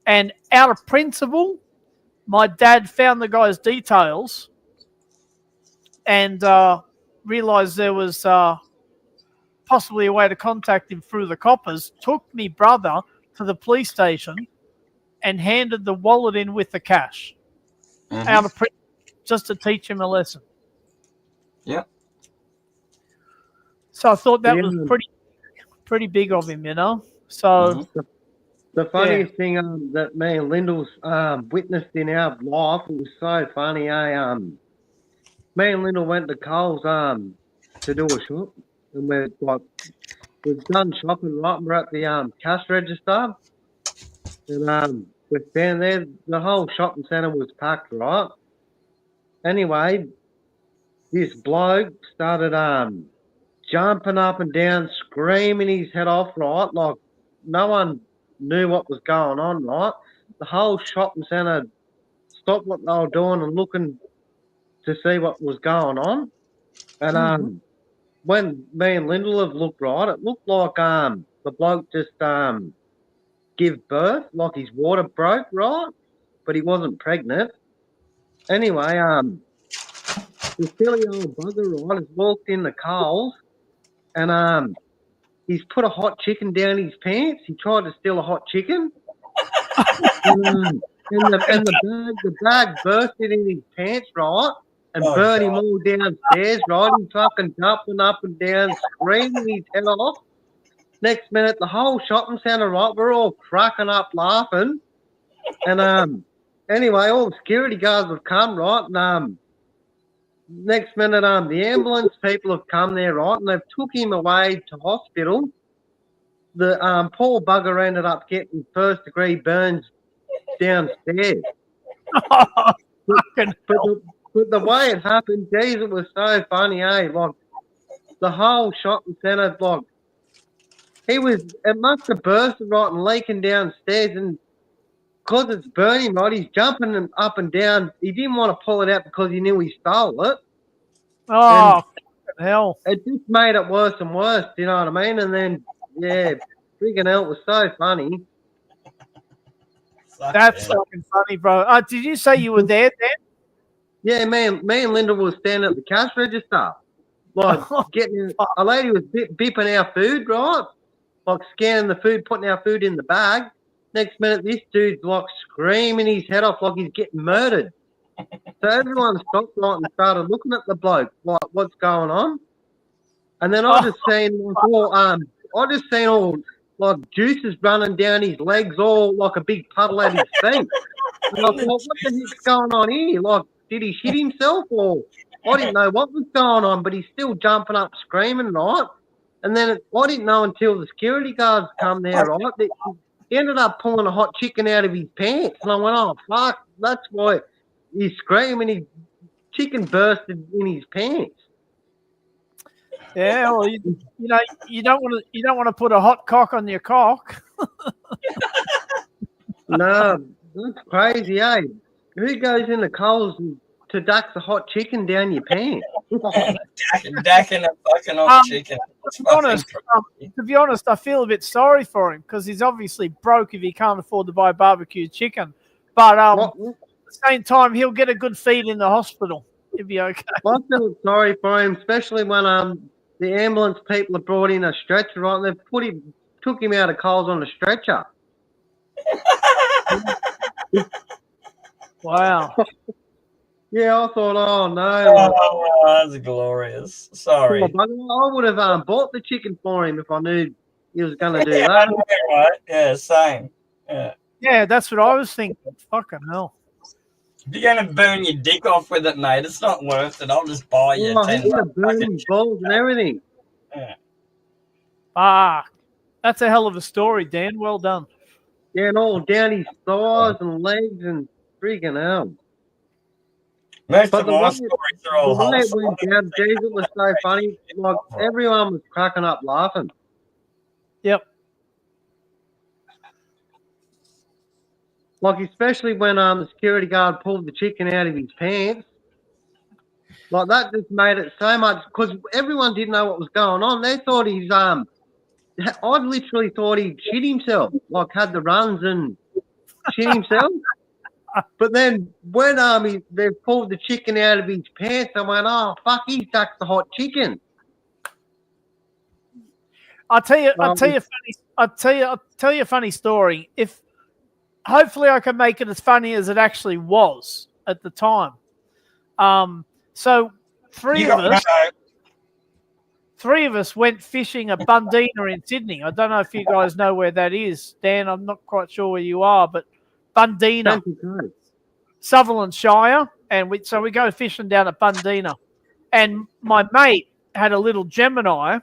and out of principle, my dad found the guy's details and realised there was possibly a way to contact him through the coppers, took me brother to the police station and handed the wallet in with the cash out of principle, just to teach him a lesson. Yeah. So I thought that was pretty big of him, So the funniest thing that me and Lyndall's witnessed in our life, it was so funny. Me and Lyndall went to Coles to do a shop, and we've done shopping, right? And we're at the cash register, and we're standing there. The whole shopping centre was packed, right? Anyway, this bloke started jumping up and down, screaming his head off, right? Like no one knew what was going on, right? The whole shopping centre stopped what they were doing and looking to see what was going on. And when me and Lyndall have looked, right, it looked like the bloke just give birth, like his water broke, right? But he wasn't pregnant. Anyway, the silly old bugger, right, has walked in the Coles and he's put a hot chicken down his pants. He tried to steal a hot chicken. and the bag bursted in his pants, right? And burned him all downstairs, right? He's fucking jumping up and down, screaming his head off. Next minute, the whole shopping centre, right, we're all cracking up laughing. And anyway, all the security guards have come, right? And next minute, the ambulance people have come there, right? And they've took him away to hospital. The poor bugger ended up getting first-degree burns downstairs. But the way it happened, geez, it was so funny, eh? Like, the whole shopping centre, like, it must have bursted, right, and leaking downstairs, and because it's burning, right, he's jumping up and down. He didn't want to pull it out because he knew he stole it. Oh, hell. It just made it worse and worse, you know what I mean? And then, yeah, freaking hell, it was so funny. That's fucking funny, bro. Did you say you were there then? Yeah, me and Linda was standing at the cash register. Like, a lady was bipping our food, right? Like, scanning the food, putting our food in the bag. Next minute, this dude's, like, screaming his head off like he's getting murdered. So everyone stopped, right, and started looking at the bloke, like, what's going on? And then I just seen all, like, juices running down his legs, all like a big puddle at his feet. And I thought, what the heck's going on here? Like, did he shit himself, or I didn't know what was going on, but he's still jumping up, screaming, right? And then I didn't know until the security guards come there, right? He ended up pulling a hot chicken out of his pants. And I went, oh, fuck, that's why he's screaming. His chicken bursted in his pants. Yeah, well, you know, you don't want to put a hot cock on your cock. No, that's crazy, eh? Who goes in the Coles to duck the hot chicken down your pants? Dacking a fucking hot chicken. To be honest, I feel a bit sorry for him because he's obviously broke if he can't afford to buy barbecue chicken. But at the same time, he'll get a good feed in the hospital. He'll be okay. I feel sorry for him, especially when the ambulance people have brought in a stretcher, right? And they took him out of Coles on a stretcher. Wow. Yeah, I thought, oh no. Oh, that's glorious. Sorry. I would have bought the chicken for him if I knew he was going to do that. Right? Yeah, same. Yeah, that's what I was thinking. Fucking hell. If you're going to burn your dick off with it, mate, it's not worth it. I'll just buy you Oh, 10 he's going to burn his balls and everything. Yeah. Fuck. That's a hell of a story, Dan. Well done. Yeah, and all down his thighs and legs and freaking hell. Most But of the my way- stories are all The way it wholesome. went down, geez, it was so funny. Like, everyone was cracking up laughing. Yep. Like, especially when the security guard pulled the chicken out of his pants. Like, that just made it so much, because everyone didn't know what was going on. They thought I literally thought he'd shit himself, like had the runs and shit himself. But then when they pulled the chicken out of his pants, I went, oh, fuck, he ducked the hot chicken. I'll tell you a funny story. Hopefully I can make it as funny as it actually was at the time. So three of us went fishing at Bundina in Sydney. I don't know if you guys know where that is. Dan, I'm not quite sure where you are, but Bundina, Sutherland Shire. And we go fishing down at Bundina. And my mate had a little Gemini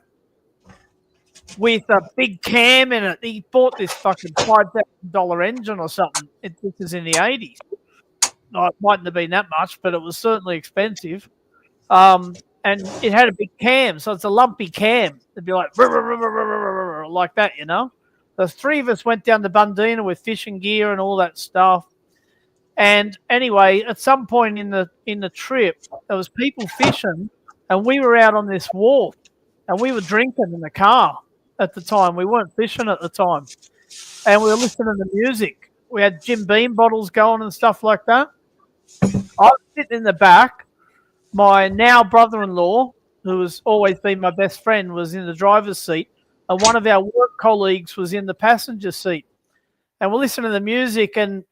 with a big cam in it. He bought this fucking $5,000 engine or something. This is in the 80s. No, it mightn't have been that much, but it was certainly expensive. And it had a big cam, so it's a lumpy cam. It'd be like like that, you know. The three of us went down to Bundina with fishing gear and all that stuff. And anyway, at some point in the trip, there was people fishing, and we were out on this wharf, and we were drinking in the car at the time. We weren't fishing at the time, and we were listening to music. We had Jim Beam bottles going and stuff like that. I was sitting in the back. My now brother-in-law, who has always been my best friend, was in the driver's seat, and one of our work colleagues was in the passenger seat. And we're listening to the music, and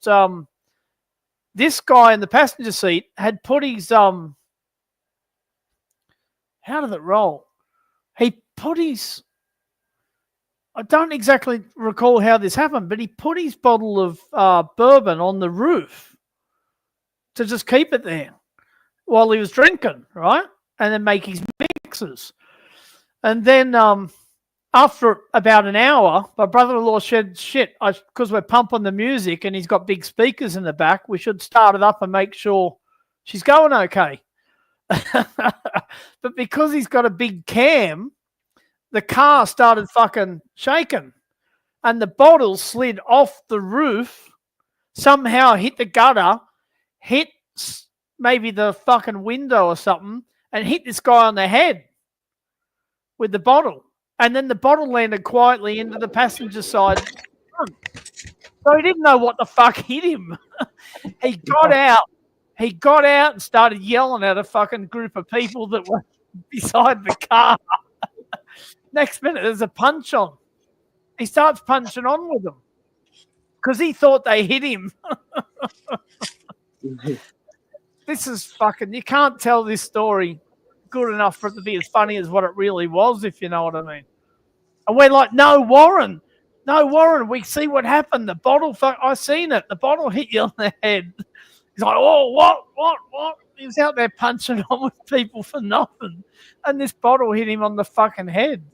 this guy in the passenger seat had put his how did it roll? He put his, I don't exactly recall how this happened, but he put his bottle of bourbon on the roof to just keep it there while he was drinking, right? And then make his mixes. And then after about an hour, my brother-in-law said, shit, because we're pumping the music and he's got big speakers in the back, we should start it up and make sure she's going okay. But because he's got a big cam, the car started fucking shaking and the bottle slid off the roof, somehow hit the gutter, hit maybe the fucking window or something, and hit this guy on the head with the bottle. And then the bottle landed quietly into the passenger side. So he didn't know what the fuck hit him. He got out and started yelling at a fucking group of people that were beside the car. Next minute, there's a punch on. He starts punching on with them because he thought they hit him. This is fucking, you can't tell this story good enough for it to be as funny as what it really was, if you know what I mean. And we're like, no, Warren, we see what happened. The bottle, I seen it. The bottle hit you on the head. He's like, oh, what? He was out there punching on with people for nothing. And this bottle hit him on the fucking head.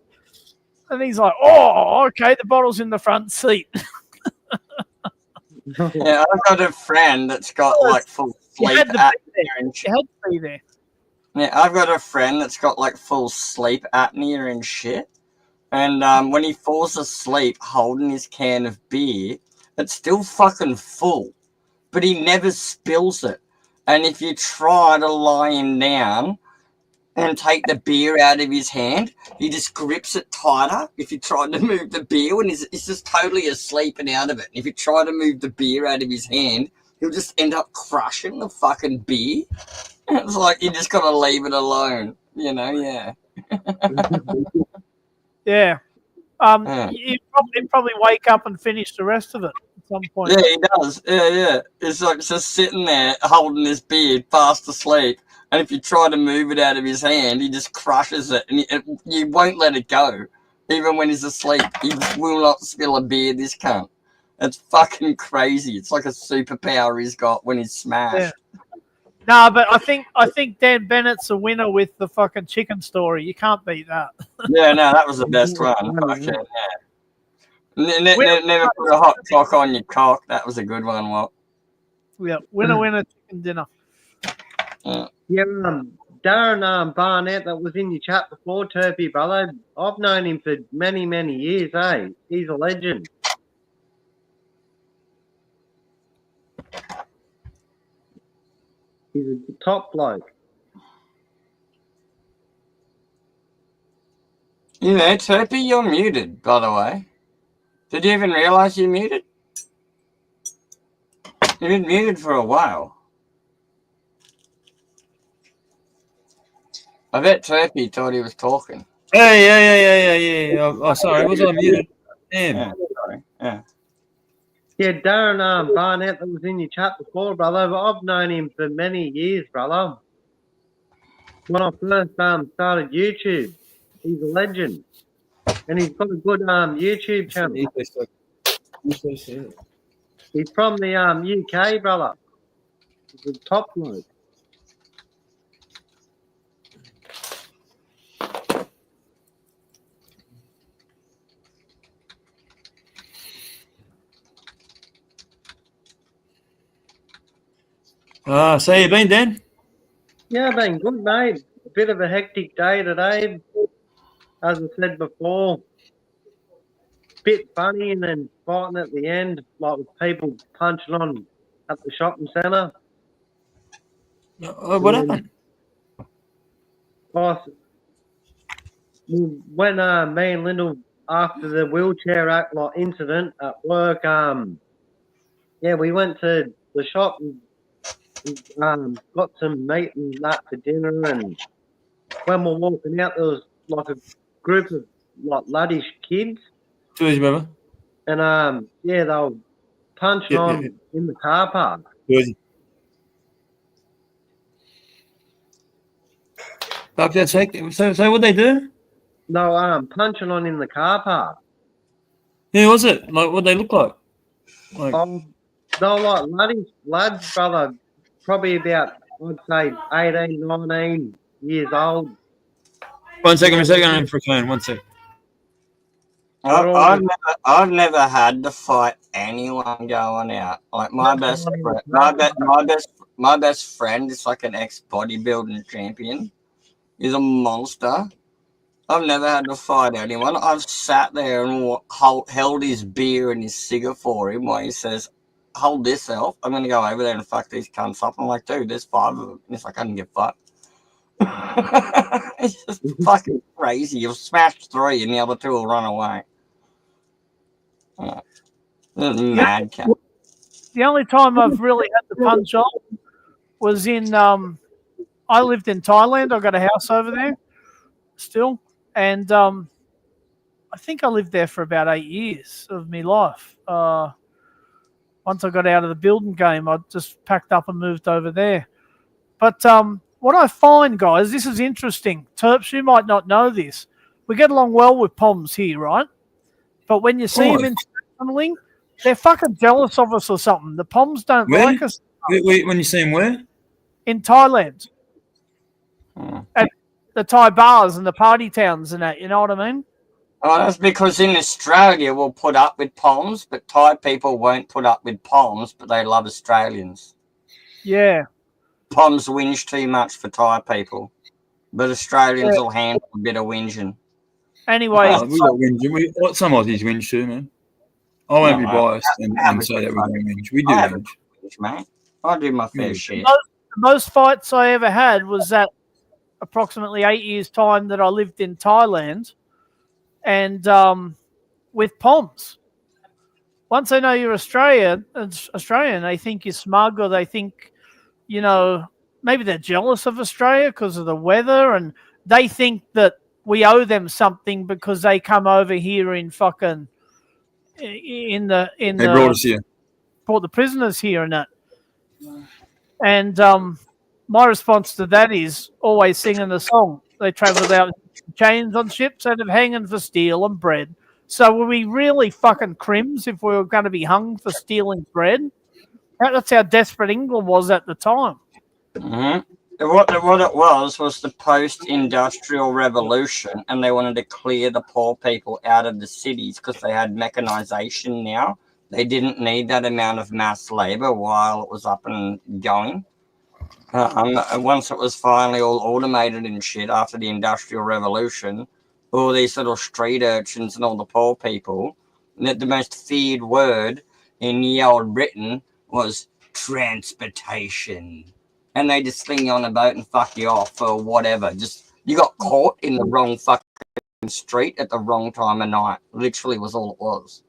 And he's like, oh, okay, the bottle's in the front seat. Yeah, I've got a friend that's got like full You sleep had to be apnea there. and shit. You had to be there. Yeah, I've got a friend that's got like full sleep apnea and shit. And when he falls asleep holding his can of beer, it's still fucking full, but he never spills it. And if you try to lie him down and take the beer out of his hand, he just grips it tighter. If you try to move the beer, and he's just totally asleep and out of it. And if you try to move the beer out of his hand, he'll just end up crushing the fucking beer. It's like you just gotta leave it alone, you know? Yeah. Yeah. Yeah. He'd probably wake up and finish the rest of it at some point. Yeah, he does. Yeah. It's like just sitting there holding his beard fast asleep. And if you try to move it out of his hand, he just crushes it. And you won't let it go. Even when he's asleep, he will not spill a beer, this cunt. It's fucking crazy. It's like a superpower he's got when he's smashed. Yeah. No, but I think Dan Bennett's a winner with the fucking chicken story. You can't beat that. Yeah, no, that was the best one. Fucking, yeah. Never put a hot cock on your cock. That was a good one, What? Yeah, winner, chicken dinner. Yeah. Yeah, Darren Barnett, that was in your chat before, Turpy, brother. I've known him for many, many years, eh? He's a legend. He's a top bloke. You there, Turpy? You're muted, by the way. Did you even realise you're muted? You've been muted for a while. I bet Turpy thought he was talking. Hey, yeah. Oh, sorry, was I muted? Damn. Yeah, sorry. Yeah. Yeah, Darren Barnett, that was in your chat before, brother. But I've known him for many years, brother. When I first started YouTube, he's a legend. And he's got a good YouTube channel. He's from the UK, brother. He's a top bloke. So you been, Dan? Yeah, been good, mate. A bit of a hectic day today. As I said before, bit funny and then fighting at the end, like with people punching on at the shopping centre. What happened? When me and Lyndall, after the wheelchair incident at work, we went to the shop and got some meat and that for dinner. And when we're walking out, there was like a group of like laddish kids. Too easy, brother. And they were punching on in the car park. Too easy. Fuck, that's hectic. So what'd they do? No, punching on in the car park. Who was it? Like, what'd they look like? They were like lads, brother, probably about, I'd say, 18, 19 years old. One second, I'm for a phone. 1 sec. I've never had to fight anyone going out. Like my best friend is like an ex bodybuilding champion. He's a monster. I've never had to fight anyone. I've sat there and held his beer and his cigar for him while he says, "Hold this elf. I'm gonna go over there and fuck these cunts up." I'm like, "Dude, there's 5 of them." And he's like, "I didn't give a fuck." It's just fucking crazy. You'll smash 3 and the other 2 will run away. Mad cat. The only time I've really had to punch on was in I lived in Thailand. I got a house over there still, and I think I lived there for about 8 years of my life. Once I got out of the building game, I just packed up and moved over there. But what I find, guys, this is interesting. Terps, you might not know this. We get along well with Poms here, right? But when you see them internationally, they're fucking jealous of us or something. The Poms don't like us. Wait, when you see them where? In Thailand. At the Thai bars and the party towns and that, you know what I mean? Oh, that's because in Australia we'll put up with Poms, but Thai people won't put up with Poms, but they love Australians. Yeah. Poms whinge too much for Thai people, but Australians will handle a bit of whinging. Anyway, Oh, we got whinge. Some Aussies whinge too, man. I won't be biased and say that we don't whinge. We do whinge. Mate. I do my fair share. the most fights I ever had was at approximately 8 years' time that I lived in Thailand, and with Poms. Once they know you're Australian, they think you're smug, or they think, maybe they're jealous of Australia because of the weather, and they think that we owe them something because they come over here in fucking they brought us here, brought the prisoners here and that. And my response to that is always singing the song. They travel without chains on ships out of hanging for steel and bread. So were we really fucking crims if we were going to be hung for stealing bread? That's how desperate England was at the time. Mm-hmm. What it was the post-industrial revolution, and they wanted to clear the poor people out of the cities because they had mechanization now. They didn't need that amount of mass labor while it was up and going. Once it was finally all automated and shit after the industrial revolution, all these little street urchins and all the poor people, the most feared word in ye old Britain was transportation. And they just sling you on a boat and fuck you off or whatever. Just, you got caught in the wrong fucking street at the wrong time of night. Literally was all it was.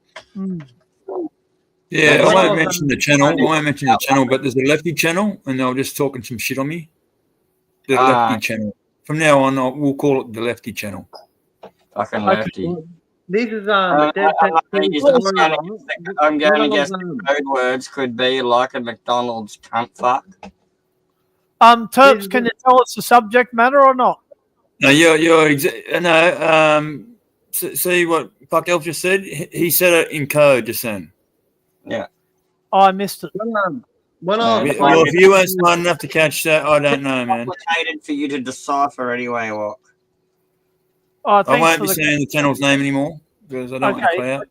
Yeah, I won't mention the channel. But there's a lefty channel, and they were just talking some shit on me. The lefty channel. From now on, we'll call it the lefty channel. Fucking lefty. This is I'm going to guess the code words could be like a McDonald's cunt fuck. Terps, can you tell us the subject matter or not? No, see what Fuck Elf just said? He said it in code just then. Yeah. Oh, I missed it. Well, if you weren't smart enough to catch that, I don't know, man. It's complicated for you to decipher anyway, Walk. Oh, I won't be saying the channel's name anymore because I don't want to play out.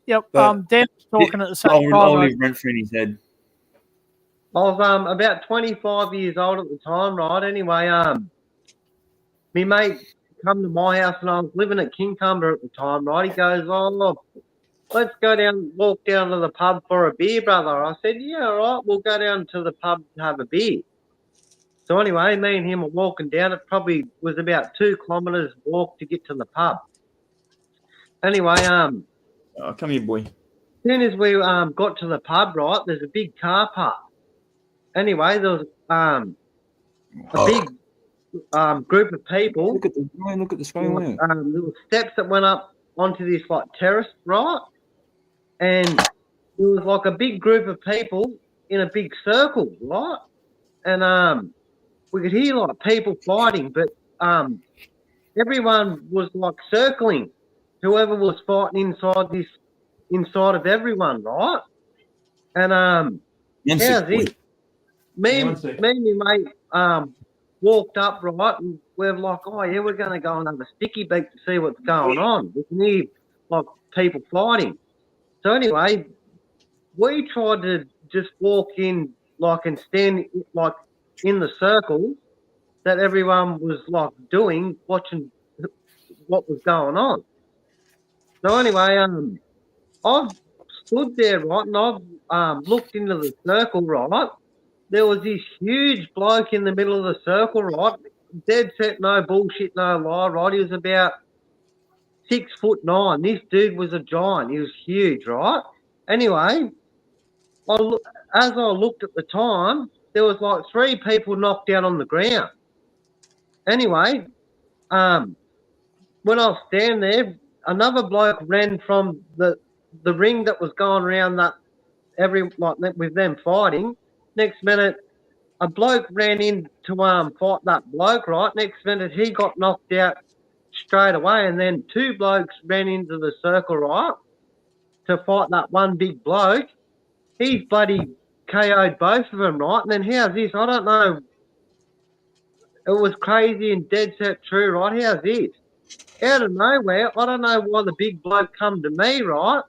Yep. Dan's talking at the same time. I'll leave rent free in his head. I was about 25 years old at the time, right? Anyway, me mate come to my house, and I was living at Kincumber at the time, right? He goes, "Oh, let's walk down to the pub for a beer, brother." I said, "Yeah, all right, we'll go down to the pub to have a beer." So anyway, me and him were walking down. It probably was about 2 kilometres walk to get to the pub. Anyway, come here, boy. As soon as we got to the pub, right, there's a big car park. Anyway, there was a big group of people. Look at the screen. There were steps that went up onto this like terrace, right? And there was like a big group of people in a big circle, right? And we could hear like people fighting, but everyone was like circling whoever was fighting inside of everyone, right? And how's it? Me and my mate walked up, right, and we're like, "Oh yeah, we're gonna go and have a sticky beak to see what's going on." We can hear like people fighting. So anyway, we tried to just walk in like and stand like in the circle that everyone was like doing, watching what was going on. So anyway, I've stood there, right, and I've looked into the circle, right. There was this huge bloke in the middle of the circle, right? Dead set, no bullshit, no lie, right? He was about 6'9". This dude was a giant. He was huge, right? Anyway, as I looked at the time, there was like 3 people knocked out on the ground. Anyway, when I was standing there, another bloke ran from the ring that was going around that with them fighting. Next minute, a bloke ran in to fight that bloke, right? Next minute, he got knocked out straight away, and then 2 blokes ran into the circle, right, to fight that one big bloke. He's bloody KO'd both of them, right? And then how's this? I don't know. It was crazy and dead set true, right? How's this? out of nowhere, I don't know why the big bloke come to me, right?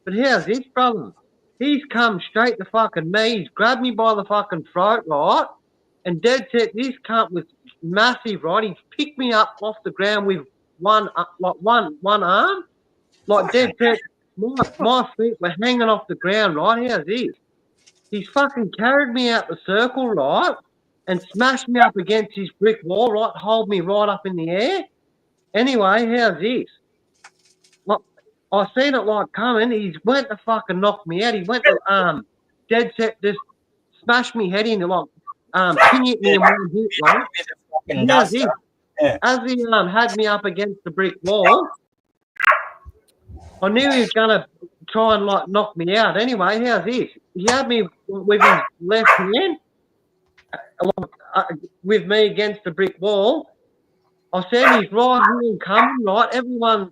But how's this, brother? He's come straight to fucking me. He's grabbed me by the fucking throat, right? And dead set, this cunt was massive, right? He's picked me up off the ground with one arm, like dead set. My feet were hanging off the ground, right? How's this? He's fucking carried me out the circle, right? And smashed me up against his brick wall, right? Hold me right up in the air. Anyway, how's this? Well, I seen it like coming. He went to fucking knock me out. He went to dead set just smash me head in, like pin hit me in one hit, right? How's this? Yeah. As he had me up against the brick wall, I knew he was gonna try and like knock me out. Anyway, how's this? He had me with his left hand, with me against the brick wall. I said his right hand coming, right? Everyone,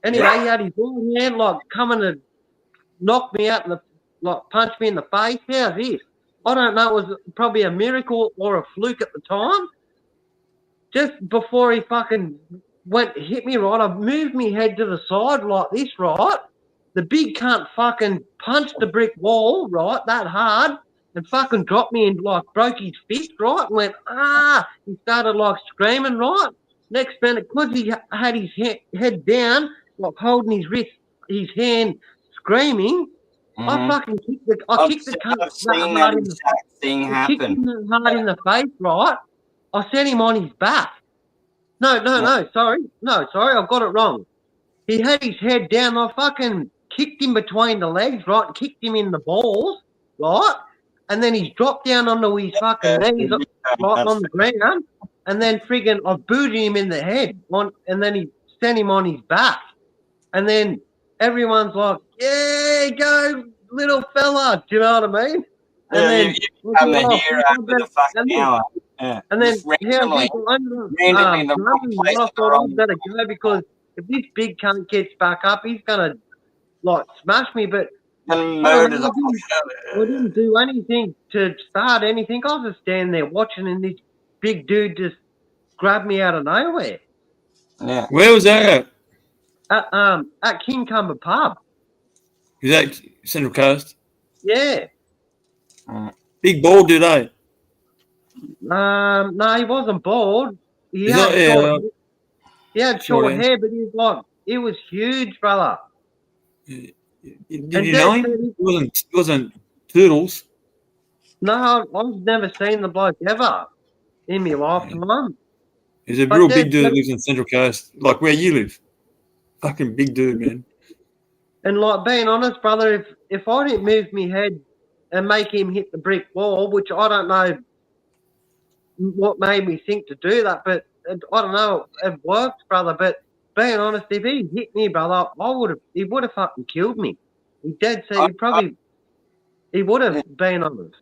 anyway, he had his right hand like coming to knock me out, like punch me in the face. How's this? I don't know. It was probably a miracle or a fluke at the time. Just before he fucking hit me, right, I moved me head to the side like this, right? The big cunt fucking punched the brick wall, right, that hard, and fucking dropped me and like broke his fist, right, and went, he started like screaming, right? Next minute, because he had his head down, like holding his wrist, his hand, screaming, I fucking kicked the cunt I've seen that exact thing happen. hard in the face, right? I sent him on his back. No, sorry, I've got it wrong. He had his head down. I fucking kicked him between the legs, right? Kicked him in the balls, right? And then he's dropped down onto his fucking knees, right on the ground. And then friggin' I booted him in the head, and then he sent him on his back. And then everyone's like, "Yeah, go, little fella." Do you know what I mean? And then you come in here after the fucking hour. Yeah. And then randomly in the wrong place I at the thought I wrong was gonna go because if this big cunt gets back up, he's gonna like smash me. But and murder the I didn't do anything to start anything. I was just standing there watching, and this big dude just grabbed me out of nowhere. Yeah. Where was that At King Cumber Pub. Is that Central Coast? Yeah. Big ball, do they? No, he wasn't bald. He He's had not- yeah, short, he had short short hair. hair, but he was huge, brother. Did And you know him? Dad said It wasn't Toodles. No, I've never seen the bloke ever in my lifetime. He's a But real Dad big dude said- that lives in Central Coast, like where you live. Fucking big dude, man. And like being honest, brother, if I didn't move my head and make him hit the brick wall, which I don't know what made me think to do that, but I don't know, it worked, brother. But being honest, if he hit me, brother, he would have fucking killed me. He dead set. He would have been honest.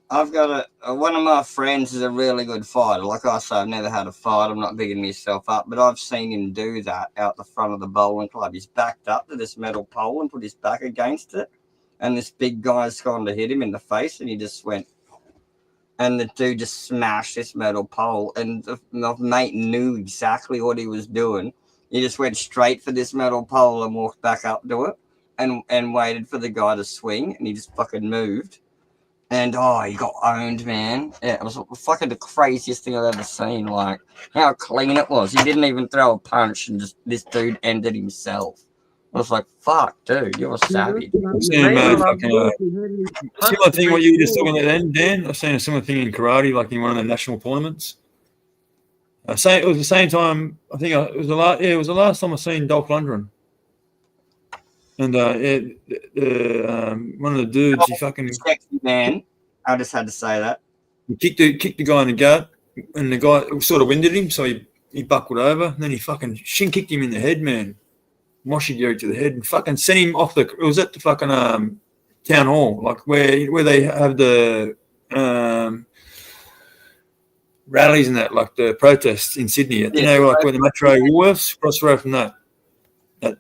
I've got one of my friends is a really good fighter. Like I say, I've never had a fight. I'm not bigging myself up, but I've seen him do that out the front of the bowling club. He's backed up to this metal pole and put his back against it, and this big guy's gone to hit him in the face, and he just went, and the dude just smashed this metal pole, and my mate knew exactly what he was doing. He just went straight for this metal pole and walked back up to it, and waited for the guy to swing, and he just fucking moved. And he got owned, man. Yeah, it was fucking the craziest thing I've ever seen. Like how clean it was. He didn't even throw a punch, and just this dude ended himself. I was like, "Fuck, dude, you're a savage." I've seen similar thing what you were just talking about then, Dan. I've seen a similar thing in karate, like in one of the national tournaments. It was the same time. I think it was the last. Yeah, it was the last time I seen Dolph Lundgren. And one of the dudes, he fucking sexy man. I just had to say that. He kicked the guy in the gut, and the guy sort of winded him, so he buckled over, and then he fucking shin kicked him in the head, man. Moshi Gary to the head, and fucking sent him off it was at the fucking town hall, like where they have the rallies and that, like the protests in Sydney. You know, like where the Metro Woolworths, across the road from that.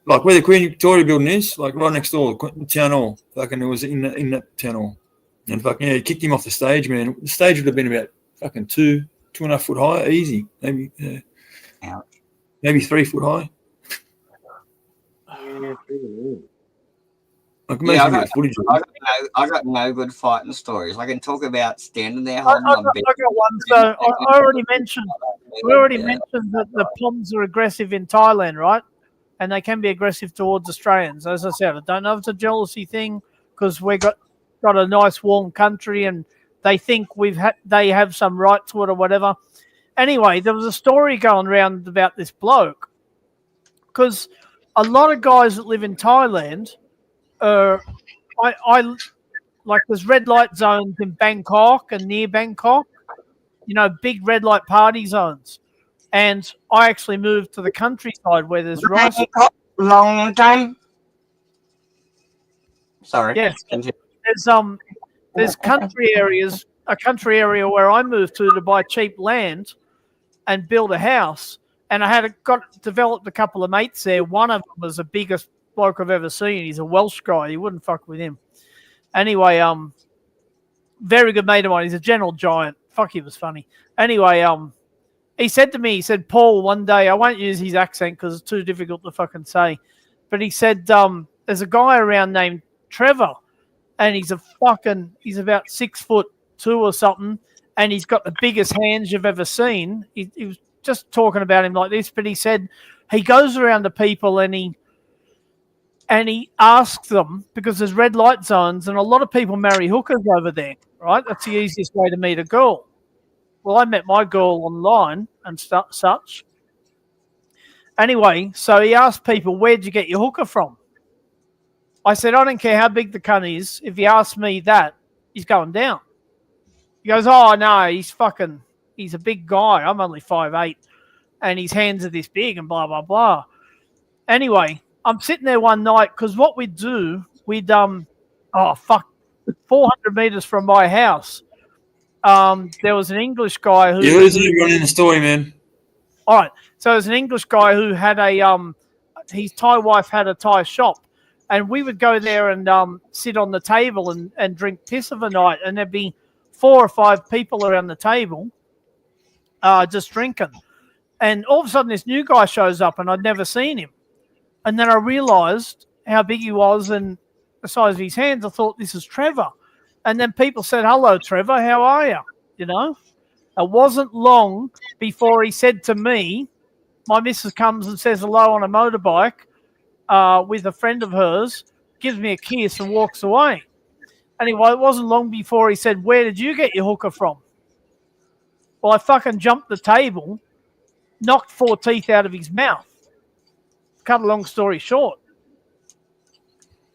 Like where the Queen Victoria building is, like right next door, the town hall. Fucking it was in that town hall. And fucking he kicked him off the stage, man. The stage would have been about fucking 2.5 foot high, easy. Maybe. Yeah. Ouch. maybe 3 foot high. Yeah, pretty Like Yeah, imagine the footage. Of it. I got no good fighting stories. I can talk about standing there I holding my got beer. one. So I already mentioned. We already Yeah. mentioned that the Poms are aggressive in Thailand, right? And they can be aggressive towards Australians. As I said, I don't know if it's a jealousy thing because we got a nice warm country and they think they have some right to it or whatever. Anyway, there was a story going around about this bloke because a lot of guys that live in Thailand I like there's red light zones in Bangkok and near Bangkok, big red light party zones. And I actually moved to the countryside where there's rice. Long time. Sorry. Yes, Continue. there's country areas, a country area where I moved to buy cheap land and build a house. And I had developed a couple of mates there. One of them was the biggest bloke I've ever seen. He's a Welsh guy. You wouldn't fuck with him. Anyway, very good mate of mine. He's a general giant. Fuck, he was funny. Anyway, he said to me, Paul, one day, I won't use his accent because it's too difficult to fucking say, but he said, there's a guy around named Trevor, and he's about 6'2" or something, and he's got the biggest hands you've ever seen. He was just talking about him like this, but he said he goes around to people and he asks them, because there's red light zones and a lot of people marry hookers over there, right? That's the easiest way to meet a girl. Well, I met my girl online and such. Anyway, so he asked people, where'd you get your hooker from? I said, I don't care how big the cunt is. If he asks me that, he's going down. He goes, oh, no, he's a big guy. I'm only 5'8", and his hands are this big and blah, blah, blah. Anyway, I'm sitting there one night because what we'd 400 meters from my house, there was an English guy who... You're losing everyone in the story, man. All right. So there's an English guy who had his Thai wife had a Thai shop, and we would go there and sit on the table and drink piss of a night, and there'd be 4 or 5 people around the table just drinking. And all of a sudden this new guy shows up and I'd never seen him. And then I realized how big he was and the size of his hands. I thought, this is Trevor. And then people said, hello, Trevor, how are you? It wasn't long before he said to me, my missus comes and says hello on a motorbike with a friend of hers, gives me a kiss and walks away. Anyway, it wasn't long before he said, where did you get your hooker from? Well, I fucking jumped the table, knocked 4 teeth out of his mouth. Cut a long story short.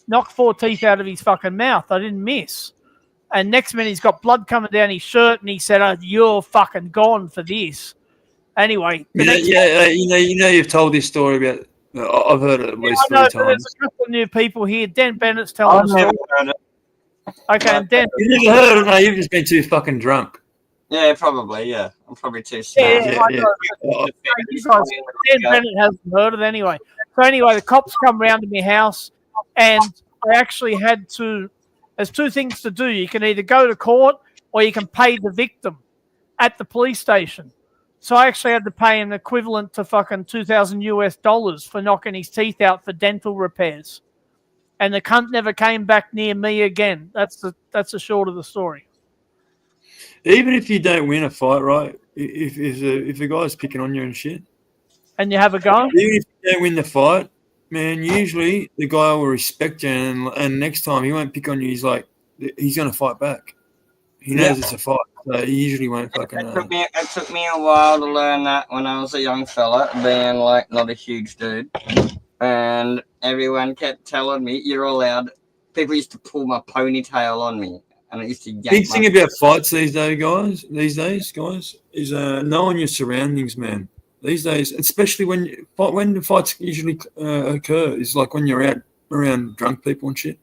Knocked 4 teeth out of his fucking mouth. I didn't miss. And next minute, he's got blood coming down his shirt, and he said, oh, you're fucking gone for this. Anyway. You've told this story about... I've heard it at least 3 times. There's a couple of new people here. Dan Bennett's telling us. I've never heard it. Okay, and Dan... You've never heard it? No, you've just been too fucking drunk. Yeah, probably, yeah. I'm probably too sad. Yeah. You guys, Dan Bennett hasn't heard it anyway. So anyway, the cops come round to my house, and I actually had to... There's 2 things to do. You can either go to court or you can pay the victim at the police station. So I actually had to pay an equivalent to fucking $2,000 for knocking his teeth out for dental repairs. And the cunt never came back near me again. That's the short of the story. Even if you don't win a fight, right? If the guy's picking on you and shit, and you have a go, even if you don't win the fight, man, usually the guy will respect you, and next time he won't pick on you. He's going to fight back. He knows it's a fight, so he usually won't fucking. It took me a while to learn that when I was a young fella, being not a huge dude, and everyone kept telling me you're allowed. People used to pull my ponytail on me. And it used to big thing about fights these days, guys, is knowing your surroundings, man. These days, especially when the fights usually occur, is like when you're out around drunk people and shit.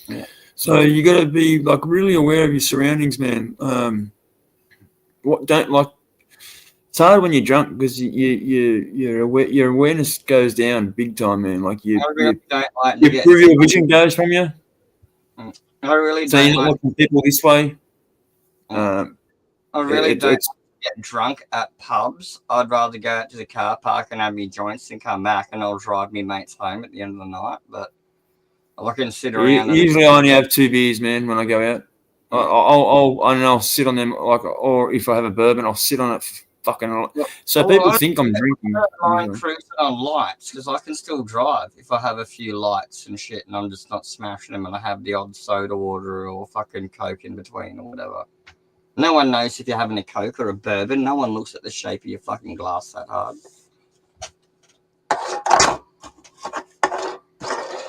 Yeah. So you got to be really aware of your surroundings, man. It's hard when you're drunk because your awareness goes down big time, man. Your peripheral vision goes from you. I really so don't you're not looking at people this way. I really don't. get drunk at pubs, I'd rather go out to the car park and have me joints and come back, and I'll drive me mates home at the end of the night. But I can sit around. Usually, I only have 2 beers, man, when I go out. I'll sit on them, like, or if I have a bourbon, I'll sit on it fucking. So people think I'm drinking. I don't mind cruising on lights because I can still drive if I have a few lights and shit, and I'm just not smashing them, and I have the odd soda water or fucking Coke in between or whatever. No one knows if you're having a Coke or a bourbon. No one looks at the shape of your fucking glass that hard.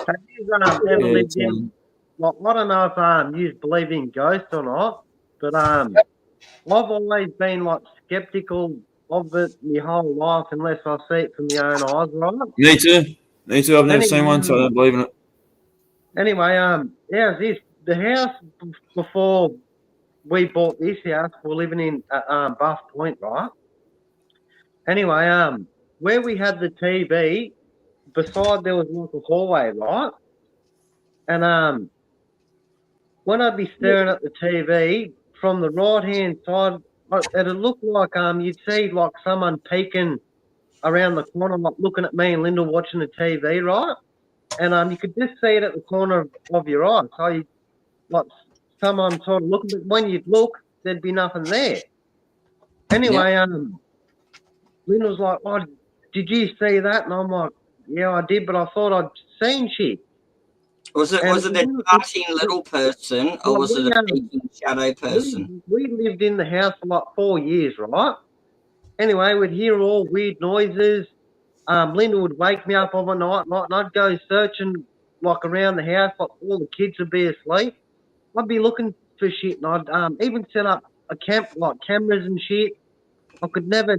Have you ever lived in? Like, I don't know if you believe in ghosts or not, but I've always been like skeptical of it my whole life unless I see it from my own eyes, right? Me too. I've never seen one, so I don't believe in it. Anyway, how's this? The house before we bought this house, we're living in Buff Point, right? Anyway, where we had the TV, beside there was like a hallway, right? And when I'd be staring at the TV, from the right-hand side, it'd look like you'd see like someone peeking around the corner, like looking at me and Linda watching the TV, right? And you could just see it at the corner of your eye. So you, like someone sort of looking, but when you'd look, there'd be nothing there. Anyway, Linda was like, "Oh, did you see that?" And I'm like, "Yeah, I did, but I thought I'd seen shit." Was it a darting little person, or was it a peeking shadow person? We lived in the house for like 4 years, right? Anyway, we'd hear all weird noises. Linda would wake me up overnight, and I'd go searching like around the house, like all the kids would be asleep. I'd be looking for shit, and I'd even set up a camp, like cameras and shit. I could never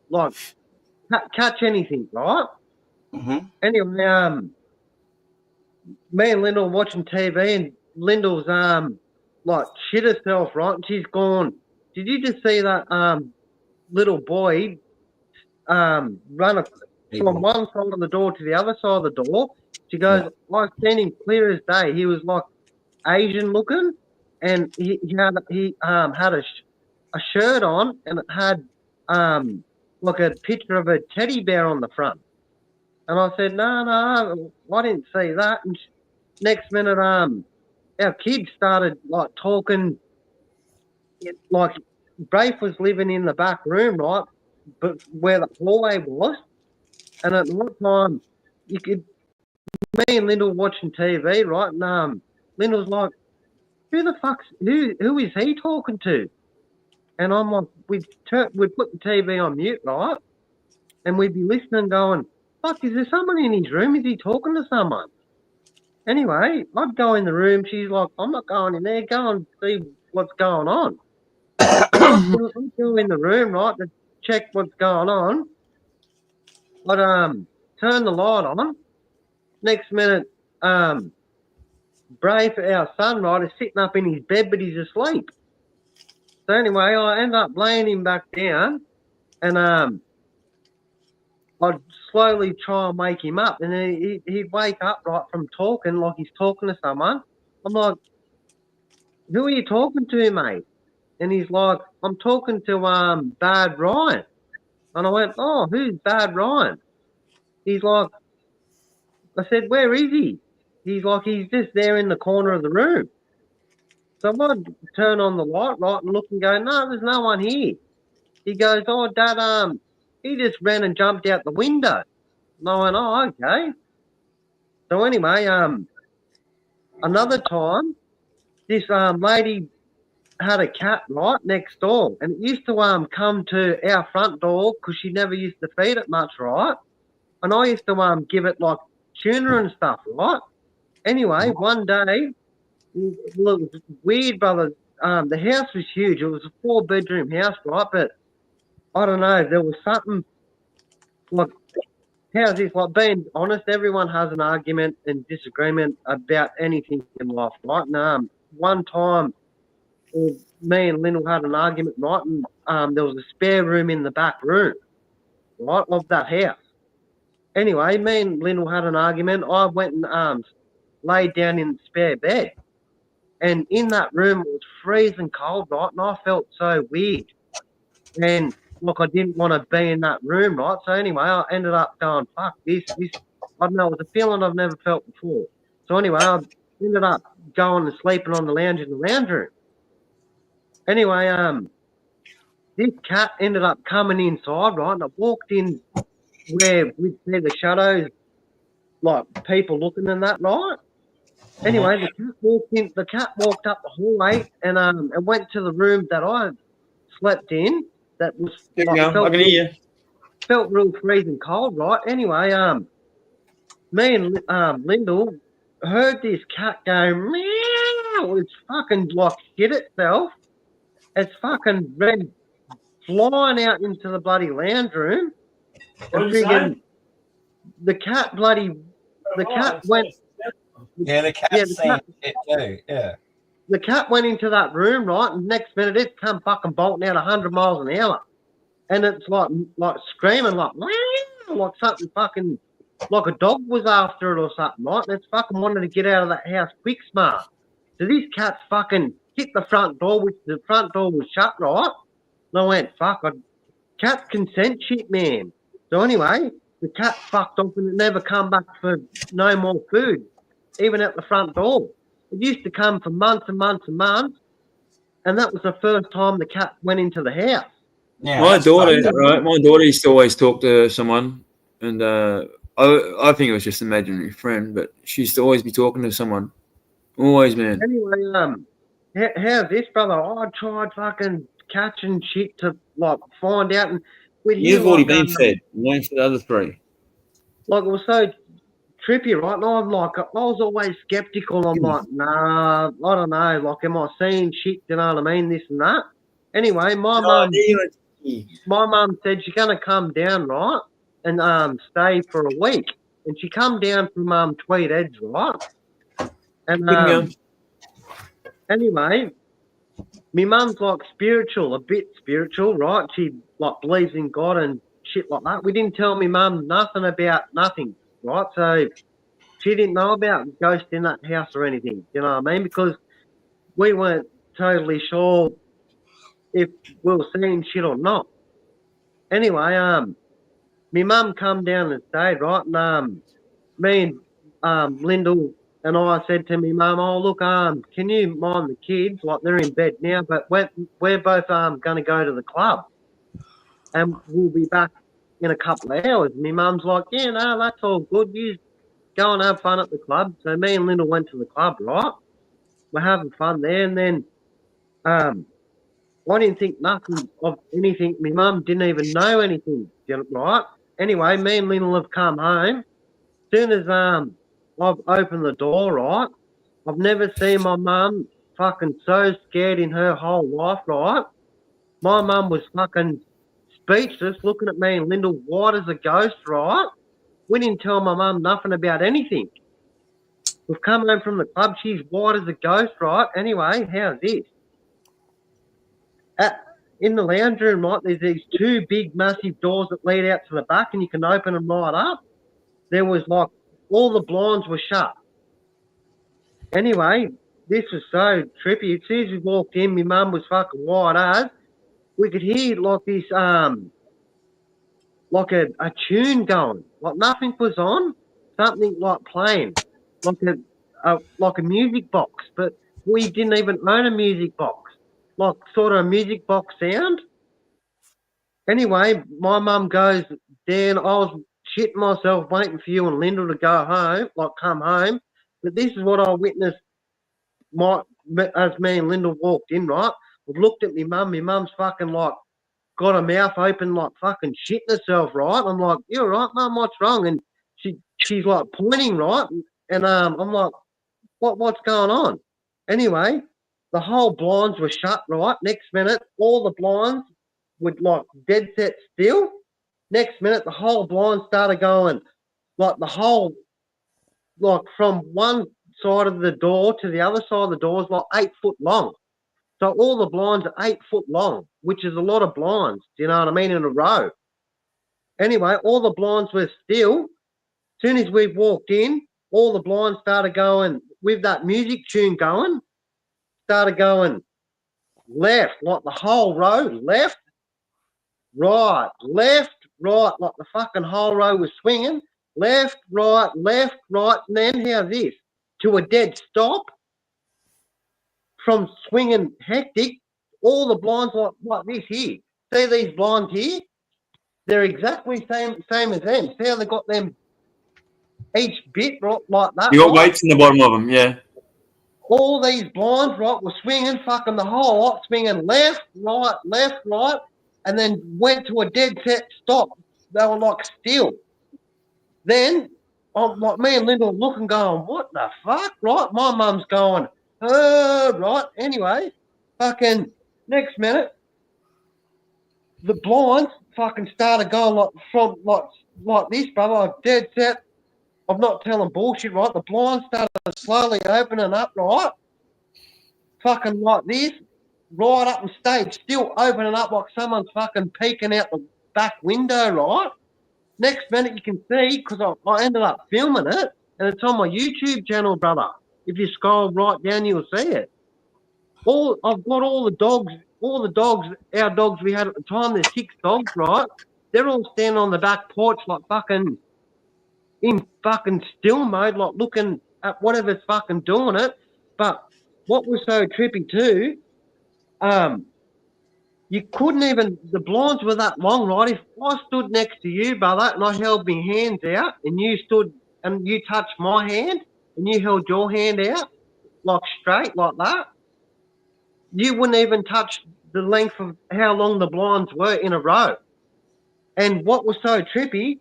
like catch anything, right? Mm-hmm. Anyway, me and Linda were watching TV, and Linda was like shit herself, right? And she's gone, "Did you just see that little boy run from one side of the door to the other side of the door?" She goes, "I seen him clear as day. He was like Asian looking, and he had a shirt on, and it had like a picture of a teddy bear on the front." And I said, no, I didn't see that. And next minute, our kids started like talking, like Braith was living in the back room, right? But where the hallway was. And at one time, me and Linda were watching TV, right? And Linda was like, who is he talking to? And I'm like, we'd put the TV on mute, right? And we'd be listening going, fuck, is there someone in his room? Is he talking to someone? Anyway, I'd go in the room. She's like, I'm not going in there. Go and see what's going on. I'd go in the room, right, to check what's going on. I'd turn the light on. Next minute, Braith, our son, right, is sitting up in his bed, but he's asleep. So anyway, I end up laying him back down, and I'd slowly try and wake him up, and then he'd wake up right from talking, like he's talking to someone. I'm like, who are you talking to, mate? And he's like, I'm talking to Bad Ryan. And I went, oh, who's Bad Ryan? He's like, I said, where is he? He's like, he's just there in the corner of the room. So I'd turn on the light, right, and look and go, no, there's no one here. He goes, oh, Dad, he just ran and jumped out the window. And I went, oh, okay. So anyway, another time, this lady had a cat right next door, and it used to come to our front door because she never used to feed it much, right? And I used to give it like tuna and stuff, right? Anyway, one day, look, it was weird, brother. The house was huge. It was a 4-bedroom house, right? But I don't know, there was something like, how's this? Like, being honest, everyone has an argument and disagreement about anything in life, right? And one time, me and Lyndall had an argument, right? And there was a spare room in the back room, right, of that house. Anyway, me and Lyndall had an argument. I went and laid down in the spare bed. And in that room, it was freezing cold, right? And I felt so weird. And look, I didn't want to be in that room, right? So anyway, I ended up going, fuck this. I don't know, it was a feeling I've never felt before. So anyway, I ended up going and sleeping on the lounge in the lounge room. Anyway, this cat ended up coming inside, right? And I walked in where we'd see the shadows, like people looking and that, right? Anyway, the cat walked up the hallway and went to the room that I slept in. That was There you go. I can hear you. Felt real freezing cold, right? Anyway, me and Lyndall heard this cat go meow. It's fucking like shit itself. It's fucking red flying out into the bloody lounge room. What did you say? The cat went. Yeah, the cat's seen it too. Yeah. The cat went into that room, right? And next minute it come fucking bolting out 100 miles an hour. And it's like screaming like something fucking like a dog was after it or something, right? And it's fucking wanted to get out of that house quick smart. So this cat's fucking hit the front door, which the front door was shut, right? And I went, fuck, cats can sense shit, man. So anyway, the cat fucked off and it never come back for no more food, even at the front door. It used to come for months and months and months, and that was the first time the cat went into the house. Yeah, My daughter, right? My daughter used to always talk to someone, and I think it was just an imaginary friend, but she used to always be talking to someone. Always, man. Anyway, how's this, brother? I tried fucking catching shit to like find out, and You've already been fed. Waiting for the other three. Like it was so trippy, right? And I was always skeptical. I'm like, nah, I don't know. Like, am I seeing shit? You know what I mean? This and that. Anyway, my mum said she's gonna come down, right, and stay for a week. And she come down from Tweed Edge, right? And anyway, my mum's like a bit spiritual, right? She like believes in God and shit like that. We didn't tell my mum nothing about nothing, right? So she didn't know about ghosts in that house or anything, you know what I mean? Because we weren't totally sure if we were seeing shit or not. Anyway, my mum come down and stayed, right? And me and Lyndall and I said to me mum, oh look, can you mind the kids? Like they're in bed now, but we're both gonna go to the club. And we'll be back in a couple of hours. My mum's like, yeah, no, that's all good. You go and have fun at the club. So me and Lyndall went to the club, right? We're having fun there, and then I didn't think nothing of anything. My mum didn't even know anything, right? Anyway, me and Lyndall have come home. As soon as I've opened the door, right? I've never seen my mum fucking so scared in her whole life, right? My mum was fucking speechless, looking at me and Lyndall white as a ghost, right? We didn't tell my mum nothing about anything. We've come home from the club, she's white as a ghost, right? Anyway, how's this? In the lounge room, right, there's these two big, massive doors that lead out to the back and you can open them right up. There was like, all the blinds were shut. Anyway, this was so trippy. As soon as we walked in, my mum was fucking white as. We could hear like this, like a tune going. Like nothing was on, something like playing, like a music box. But we didn't even own a music box, like sort of a music box sound. Anyway, my mum goes, Dan, I was shitting myself waiting for you and Lyndall to go home, like come home. But this is what I witnessed as me and Lyndall walked in, right? I looked at my mum. My mum's fucking like got her mouth open like fucking shitting herself, right? I'm like, you're right, mum, what's wrong? And she's like pointing, right? And I'm like, what's going on? Anyway, the whole blinds were shut, right? Next minute, all the blinds would like dead set still. Next minute, the whole blind started going, like the whole, like from one side of the door to the other side of the door is like 8 foot long. So all the blinds are 8 foot long, which is a lot of blinds, do you know what I mean, in a row. Anyway, all the blinds were still. As soon as we walked in, all the blinds started going, with that music tune going, started going left, like the whole row left. right, left, right, like the fucking whole row was swinging, left, right, and then how's this? To a dead stop from swinging hectic, all the blinds like this here. See these blinds here? They're exactly same as them. See how they got them each bit right, like that? You got right? weights in the bottom of them, yeah. All these blinds, right, were swinging, fucking the whole lot, swinging left, right, and then went to a dead set stop. They were like still. Then, like me and Linda were looking, going, what the fuck, right? My mum's going, right. Anyway, fucking next minute, the blinds fucking started going like this, brother, like dead set. I'm not telling bullshit, right? The blinds started slowly opening up, right? Fucking like this, right up and stayed still opening up like someone's fucking peeking out the back window, right? Next minute you can see, because I ended up filming it, and it's on my YouTube channel, brother. If you scroll right down, you'll see it. I've got all the dogs, our dogs we had at the time, there's 6 dogs, right? They're all standing on the back porch like fucking in fucking still mode, like looking at whatever's fucking doing it. But what was so trippy too, you couldn't even, the blinds were that long, right? If I stood next to you, brother, and I held my hands out, and you stood and you touched my hand, and you held your hand out, like straight, like that, you wouldn't even touch the length of how long the blinds were in a row. And what was so trippy,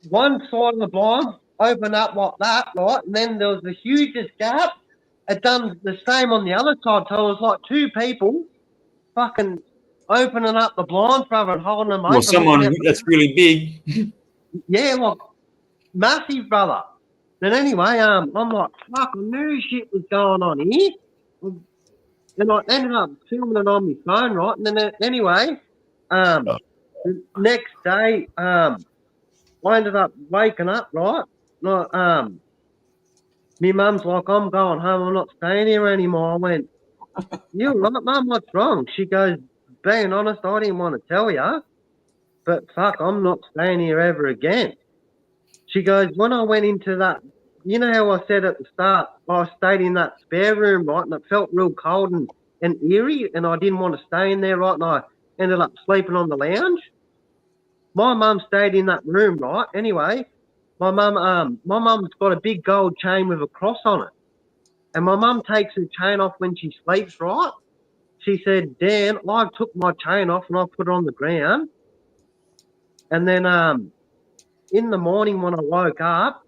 one side of the blind opened up like that, right? And then there was the hugest gap. It done the same on the other side. So it was like 2 people fucking opening up the blinds, brother, and holding them open. Well, someone that's really big. Yeah, like massive, brother. Then anyway, I'm like, fuck, I knew shit was going on here. And I ended up filming it on my phone, right? And then anyway, the next day, I ended up waking up, right? Like, my mum's like, I'm going home, I'm not staying here anymore. I went, you right, Mum, what's wrong? She goes, being honest, I didn't want to tell you, but fuck, I'm not staying here ever again. She goes, when I went into that, you know how I said at the start, I stayed in that spare room, right, and it felt real cold and eerie, and I didn't want to stay in there, right, and I ended up sleeping on the lounge. My mum stayed in that room, right? Anyway, my mum's got a big gold chain with a cross on it. And my mum takes her chain off when she sleeps, right? She said, Dan, I took my chain off and I put it on the ground. And then in the morning when I woke up,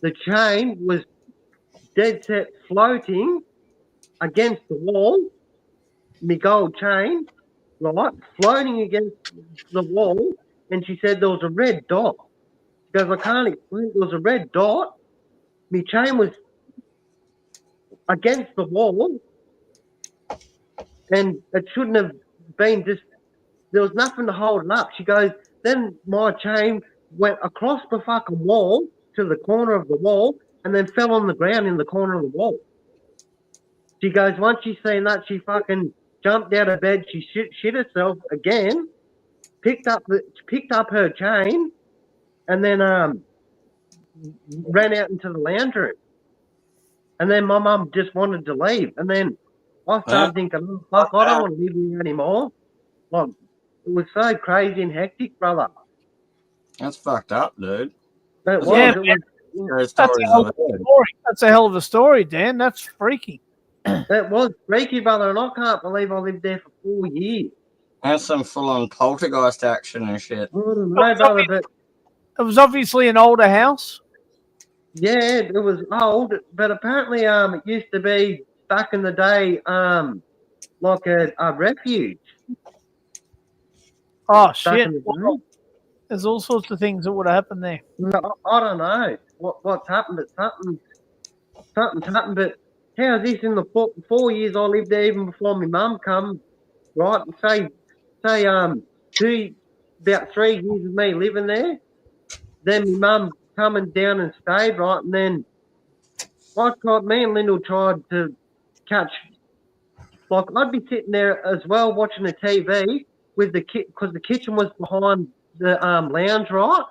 the chain was dead set floating against the wall, my gold chain, right, floating against the wall. And she said there was a red dot. She goes, I can't explain. There was a red dot. My chain was against the wall, and it shouldn't have been just, there was nothing to hold it up. She goes, then my chain went across the fucking wall to the corner of the wall and then fell on the ground in the corner of the wall. She goes, once she seen that, she fucking jumped out of bed. She shit herself again, picked up her chain, and then ran out into the lounge room. And then my mum just wanted to leave. And then I started thinking, oh, fuck, I don't want to live here anymore. Like, it was so crazy and hectic, brother. That's fucked up, dude. It was. Yeah, It was, That's a hell of a story. That's a hell of a story, Dan. That's freaky. it was freaky, brother, and I can't believe I lived there for 4 years. That's some full-on poltergeist action and shit. I don't know, brother, but It was obviously an older house. yeah, it was old, but apparently it used to be back in the day like a refuge. Oh, Back shit. in the Well, day. there's all sorts of things that would have happened there. No, I don't know what's happened, but something's happened. But how's this in the 4 years I lived there, even before my mum come, right? Say about 3 years of me living there. Then my mum coming down and stayed, right? And then me and Lyndall tried to catch, like I'd be sitting there as well watching the TV, with the because the kitchen was behind the lounge, right?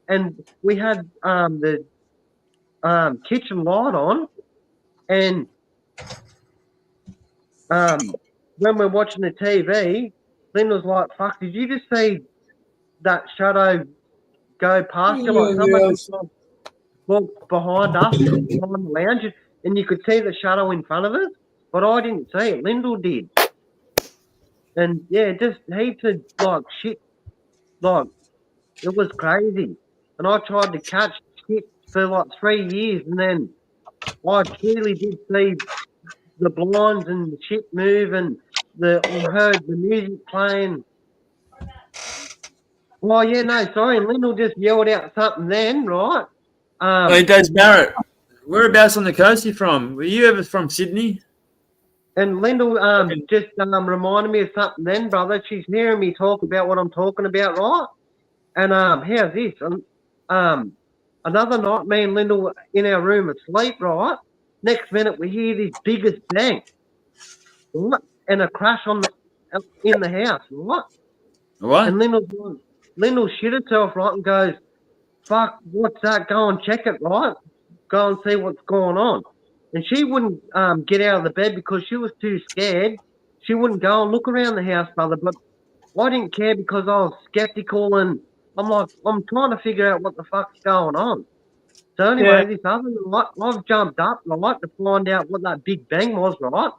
And we had the kitchen light on, and when we're watching the TV, Lynn was like, "Fuck! Did you just see that shadow go past you? Like somebody walked behind us, behind the lounge, and you could see the shadow in front of us, but I didn't see it. Lyndall did." And yeah, just heaps of like shit, like it was crazy. And I tried to catch shit for like 3 years, and then I clearly did see the blinds and the shit move, and I heard the music playing. Oh yeah, no, sorry. And Lyndall just yelled out something then, right? Hey, Des Barrett, whereabouts on the coast are you from? Were you ever from Sydney? And Lyndall just reminded me of something then, brother. She's hearing me talk about what I'm talking about, right? And how's this? Another night, me and Lyndall in our room asleep, right? Next minute, we hear this biggest bang, right? And a crash in the house, right? What? And Lyndall shit herself, right, and goes, "Fuck, what's that? Go and check it, right? Go and see what's going on." And she wouldn't get out of the bed because she was too scared. She wouldn't go and look around the house, brother. But I didn't care because I was skeptical, and I'm like, I'm trying to figure out what the fuck's going on. So anyway, this other night, I've jumped up, right, to find out what that big bang was, right?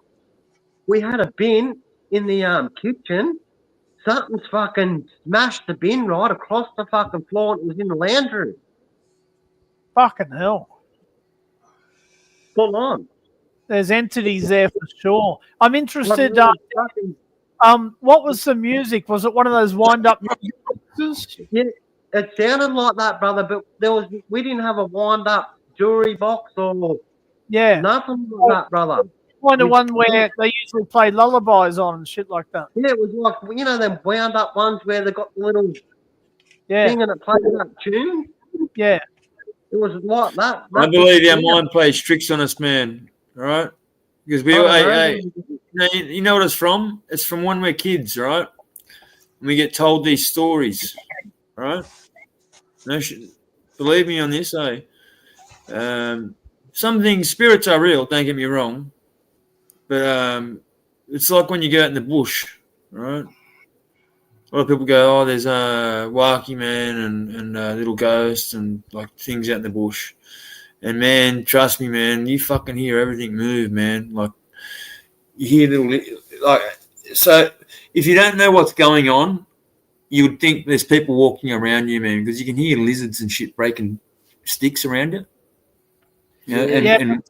We had a bin in the kitchen. Something's fucking smashed the bin right across the fucking floor, and it was in the lounge room. Fucking hell. Full on. There's entities there for sure. I'm interested. What was the music? Was it one of those wind-up boxes? Yeah, it sounded like that, brother. But we didn't have a wind-up jewelry box or nothing like that, brother. Kind of one where they usually play lullabies on and shit like that. Yeah, it was like them wound-up ones where they got the little thing and it plays that tune. Yeah. It was like that. I believe our mind plays tricks on us, man. All right? Because you know what it's from? It's from when we're kids, right? And we get told these stories, right? No, believe me on this, some things, spirits are real, don't get me wrong. But it's like when you go out in the bush, right? A lot of people go, there's a wacky man and little ghosts and like things out in the bush. And man, trust me, man, you fucking hear everything move, man. Like you hear so if you don't know what's going on, you would think there's people walking around you, man, because you can hear lizards and shit breaking sticks around you. And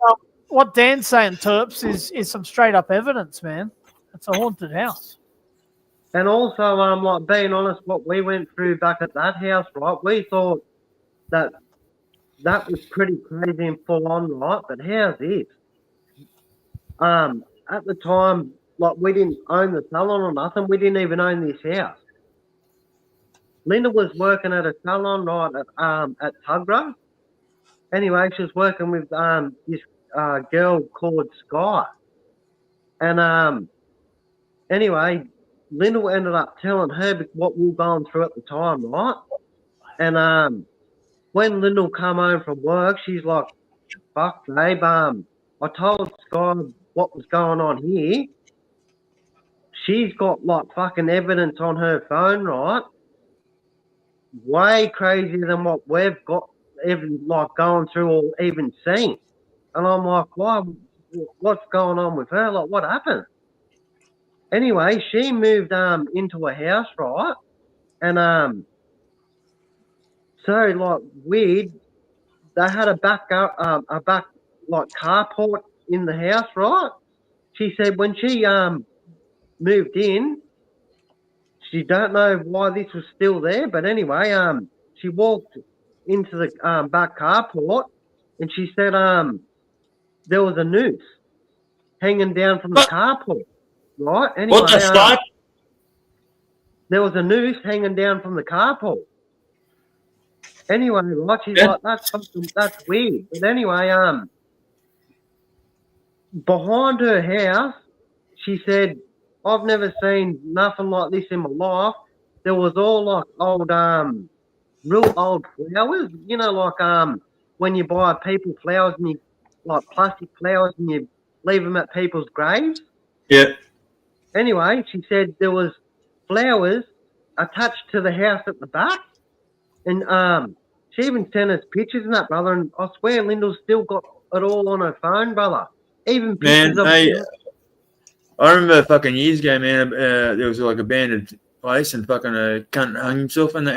what Dan's saying, Terps, is some straight up evidence, man. It's a haunted house. And also, like being honest, what we went through back at that house, right? We thought that was pretty crazy and full on, right? But how's this? At the time, like we didn't own the salon or nothing. We didn't even own this house. Linda was working at a salon, right, at Tuggerah. Anyway, she was working with this girl called Sky. And anyway, Linda ended up telling her what we were going through at the time, right? And when Linda come home from work, she's like, "Fuck, babe, I told Sky what was going on here. She's got like fucking evidence on her phone, right? Way crazier than what we've got even like going through or even seen." And I'm like, "Why? What's going on with her? Like, what happened?" Anyway, she moved into a house, right? And so like weird, they had a back like carport in the house, right? She said when she moved in, she don't know why this was still there, but anyway, she walked into the back carport, and she said there was a noose hanging down from the carport, right? Anyway, what the fuck? There was a noose hanging down from the carport. Anyway, right, she's like, that's weird. But anyway, behind her house, she said I've never seen nothing like this in my life. There was all like old, real old flowers. You know, like when you buy people flowers and you like plastic flowers and you leave them at people's graves. Yeah. Anyway, she said there was flowers attached to the house at the back, and she even sent us pictures and that, brother. And I swear, Lyndall's still got it all on her phone, brother. Even pictures Man, of. I remember fucking years ago, man. There was like a abandoned place, and fucking a cunt hung himself, and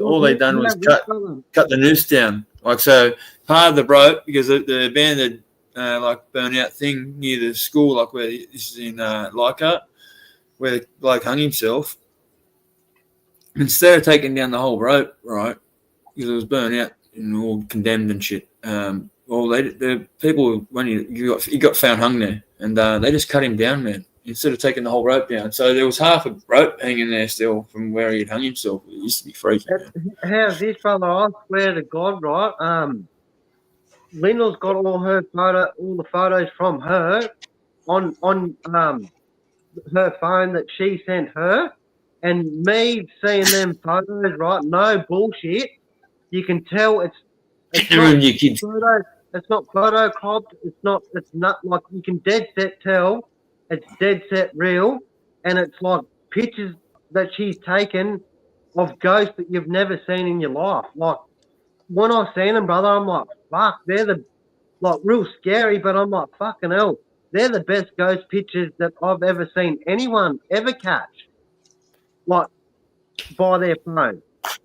all they done was cut the noose down. Like, so part of the rope, because the abandoned like burnout thing near the school, like where this is in Leichhardt, where the bloke hung himself. Instead of taking down the whole rope, right, because it was burnt out and all condemned and shit. The people when he got found hung there, and they just cut him down, man. Instead of taking the whole rope down, so there was half a rope hanging there still from where he had hung himself. It used to be freaky. How's this, brother? I swear to God, right? Lyndall's got all the photos from her on her phone that she sent her, and me seeing them photos, right? No bullshit. You can tell it's not photocropped. It's not like you can dead set tell it's dead set real, and it's like pictures that she's taken of ghosts that you've never seen in your life. Like when I seen them, brother, I'm like, fuck, they're real scary, but I'm like, fucking hell, they're the best ghost pictures that I've ever seen anyone ever catch, like by their phone.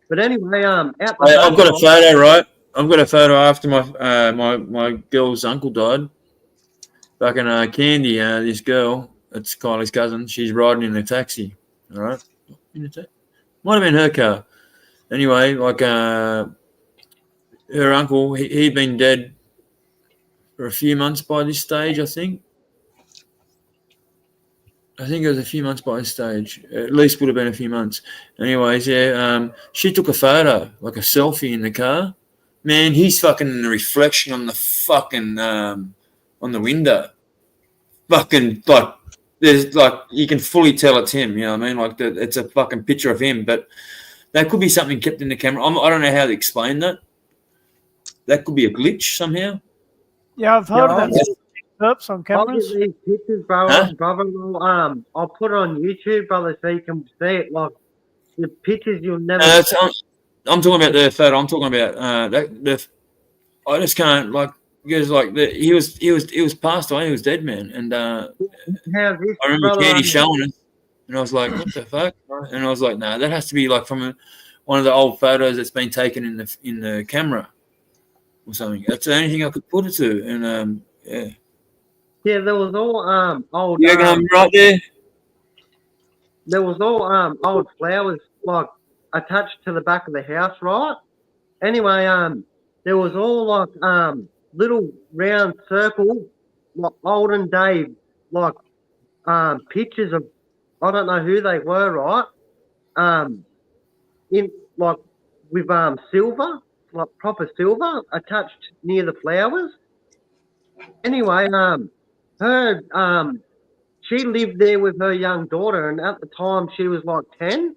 But anyway, I've got a photo, right? I've got a photo after my girl's uncle died. Fucking Candy, this girl, it's Kylie's cousin. She's riding in a taxi, all right? Might have been her car. Anyway, like her uncle, he'd been dead for a few months by this stage, I think. I think it was a few months by this stage. At least would have been a few months. Anyways, yeah, she took a photo, like a selfie in the car. Man, he's fucking in the reflection on the fucking on the window. Fucking like there's like you can fully tell it's him. You know what I mean? Like it's a fucking picture of him, but that could be something kept in the camera. I don't know how to explain that. That could be a glitch somehow. Yeah, I've heard of that. Oops, on cameras. I'll get these pictures, brother. I'll put it on YouTube, brother, so you can see it. Like the pictures you'll never. I'm talking about the photo. I'm talking about I just can't like because like he was passed away. He was dead, man. And I remember Candy showing it, and I was like, "What the fuck?" And I was like, "No, that has to be like from one of the old photos that's been taken in the camera or something." That's the only thing I could put it to, and yeah. Yeah, there was all old. You reckon I'm right there? There was all old flowers like attached to the back of the house, right? Anyway, there was all like little round circle, like olden day, like pictures of I don't know who they were, right? In like with silver, like proper silver attached near the flowers. Anyway, she lived there with her young daughter, and at the time she was like 10.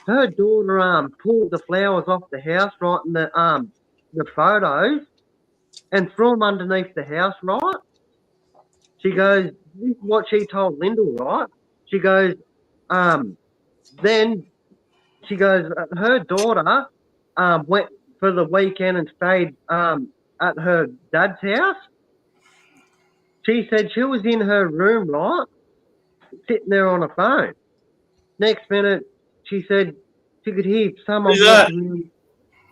Her daughter pulled the flowers off the house right in the photos and threw them underneath the house, right? She goes, this is what she told Lyndall, right? She goes, then she goes, her daughter went for the weekend and stayed at her dad's house. She said she was in her room, right, sitting there on a phone. Next minute, she said she could hear someone walking.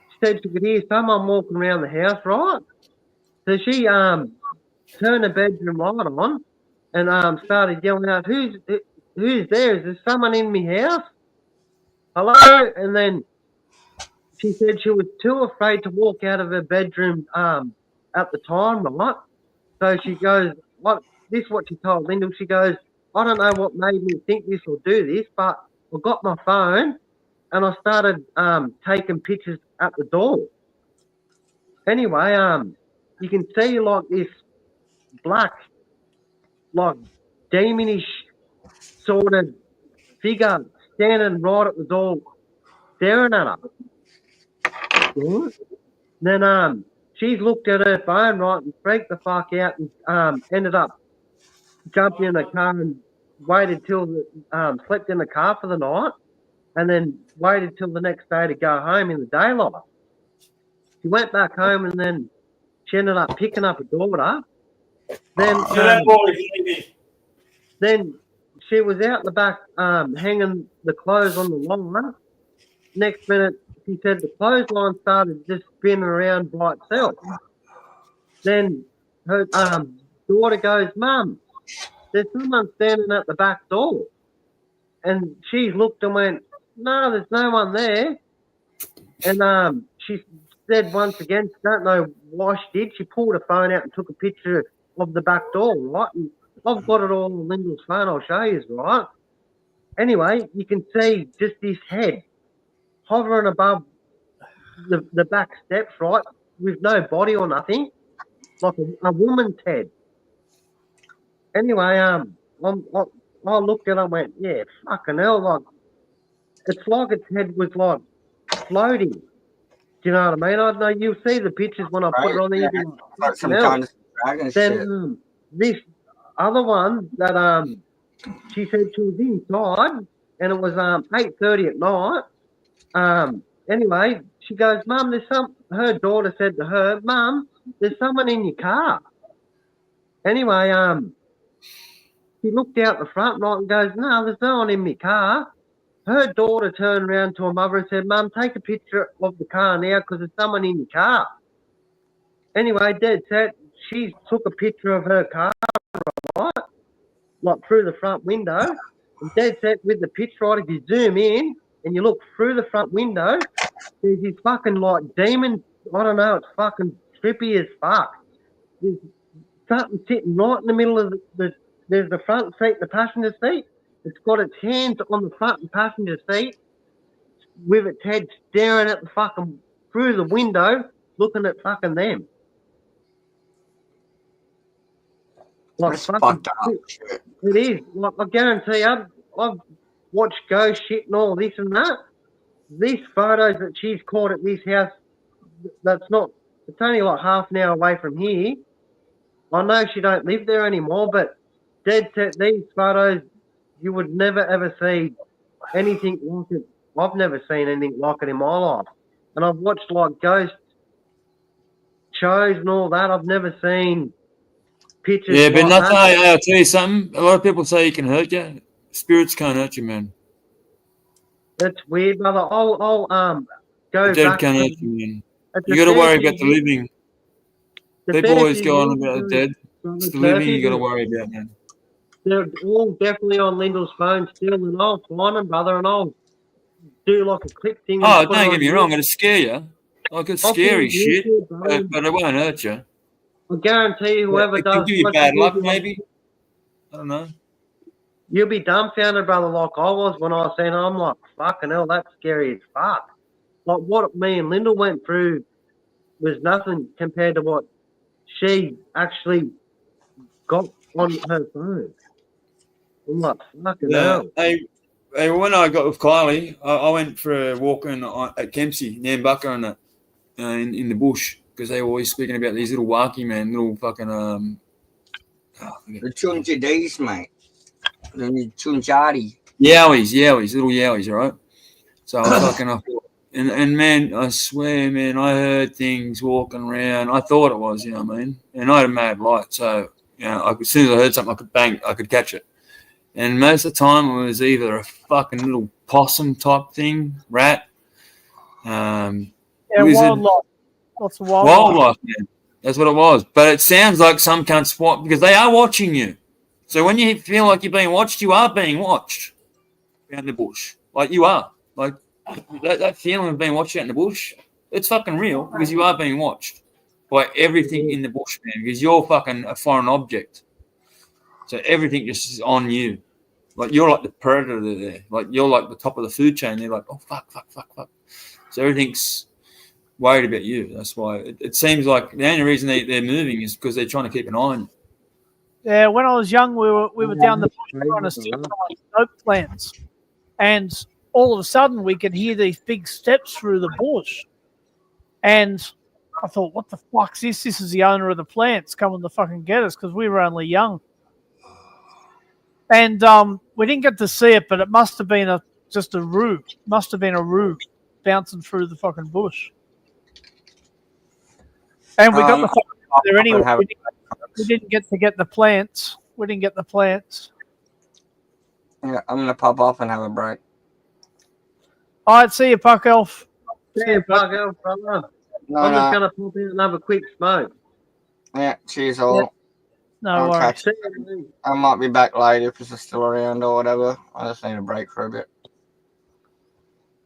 She said she could hear someone walking around the house, right? So she turned the bedroom light on and started yelling out, "Who's there? Is there someone in my house? Hello?" And then she said she was too afraid to walk out of her bedroom at the time, right? So she goes, "What?" This is what she told Lyndall. She goes, "I don't know what made me think this will do this, but I got my phone and I started taking pictures at the door." Anyway, you can see like this black, like demonish sort of figure standing right at the door, staring at her. Right? Then she's looked at her phone, right, and freaked the fuck out, and ended up jumping in the car and waited till slept in the car for the night, and then waited till the next day to go home in the daylight. She went back home, and then she ended up picking up a daughter. Then she was out the back hanging the clothes on the line. Next minute, she said the clothesline started just spinning around by itself. Then her daughter goes, "Mum, there's someone standing at the back door." And she looked and went, "No, there's no one there." And she said once again, she don't know why she did. She pulled her phone out and took a picture of the back door, right? And I've got it all on Lyndall's phone. I'll show you, right? Anyway, you can see just this head hovering above the back steps, right, with no body or nothing, like a woman's head. Anyway, I looked at it and went, yeah, fucking hell, like, it's like its head was like floating. Do you know what I mean? I don't know, you'll see the pictures when I put it on there. Yeah, like some kind of dragon shit. This other one that she said she was inside, and it was 8:30 at night. Anyway, she goes, "Mum, her daughter said to her, 'Mum, there's someone in your car.'" Anyway, she looked out the front right and goes, "No, there's no one in my car." Her daughter turned around to her mother and said, "Mum, take a picture of the car now because there's someone in your car." Anyway, Dad said she took a picture of her car, right, like through the front window. And Dad said with the picture, right, if you zoom in and you look through the front window, there's this fucking like demon. I don't know, it's fucking trippy as fuck. There's something sitting right in the middle of there's the front seat, the passenger seat. It's got its hands on the front and passenger seat with its head staring at the fucking through the window, looking at fucking them. Like That's fucking fucked up shit. It is. Like, I guarantee you, I've watched ghost shit and all this and that. These photos that she's caught at this house, it's only like half an hour away from here. I know she don't live there anymore, but Dad said these photos, you would never ever see anything like it. I've never seen anything like it in my life. And I've watched like ghost shows and all that. I've never seen pictures. Yeah, but like nothing. that. I'll tell you something. A lot of people say you can hurt you. Spirits can't hurt you, man. That's weird, brother. I'll go The dead back. can't hurt you, man. It's You a got to fair worry few about the years- living. it's a People fair always few go on years about the ago, dead. brother, It's the living you got to Turkey, worry about, man. They're all definitely on Lyndall's phone still, and I'll find them, brother, and I'll do like a clip thing. And Oh, put it don't on get me YouTube. wrong. It'll scare you. Like, it's I'll put it scary on shit, YouTube, brother. but it won't hurt you. I guarantee you, whoever It can does give you watch bad it, luck, maybe. I don't know. you'll be dumbfounded, brother, like I was when I seen it. I'm like, fucking hell, that's scary as fuck. Like, what me and Lyndall went through was nothing compared to what she actually got on her phone. I'm like, fucking hell. Hey, when I got with Kylie, I went for a walk at Kempsey, Nambucca, and that in the bush because they were always speaking about these little waki, man, little fucking The Chunjadis, mate. The Chunjadi. yowies, little yowies, right? So I fucking I thought, and man, I swear, man, I heard things walking around. I thought it was, you know what I mean? And I had a mad light, so you know, as soon as I heard something, I could catch it. And most of the time, it was either a fucking little possum type thing, rat, Yeah, lizard, wildlife. Lots of wildlife. wildlife, man. That's what it was. But it sounds like some can't swat because they are watching you. So when you feel like you're being watched, you are being watched out in the bush. Like you are. Like that feeling of being watched out in the bush, it's fucking real because you are being watched by everything in the bush, man, because you're fucking a foreign object. So everything just is on you. Like you're like the predator there. Like you're like the top of the food chain. They're like, oh, fuck. So everything's worried about you. That's why it seems like the only reason they're moving is because they're trying to keep an eye on you. Yeah, when I was young, we were down the bush trying to stick dope plants, and all of a sudden we could hear these big steps through the bush, and I thought, "What the fuck's this? This is the owner of the plants coming to fucking get us," because we were only young, and we didn't get to see it, but it must have been just a roo. Must have been a roo bouncing through the fucking bush, and we got the fuck out there anyway. We didn't get to get the plants. We didn't get the plants. Yeah, I'm gonna pop off and have a break. All right, see you, Puck Elf. See you, Puck Elf, brother. I'm just gonna pop in and have a quick smoke. Yeah, cheers all. No worries. I might be back later if it's still around or whatever. I just need a break for a bit.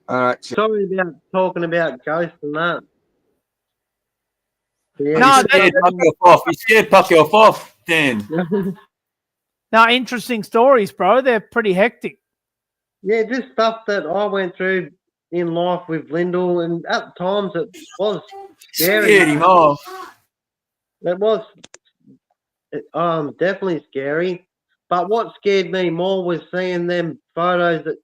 All right. Sorry about talking about ghosts and that. Yeah, No, you scared Puck Elf off, Dan. No, interesting stories, bro. They're pretty hectic. Yeah, just stuff that I went through in life with Lyndall, and at times it was scary. Scared him off. It was definitely scary. But what scared me more was seeing them photos that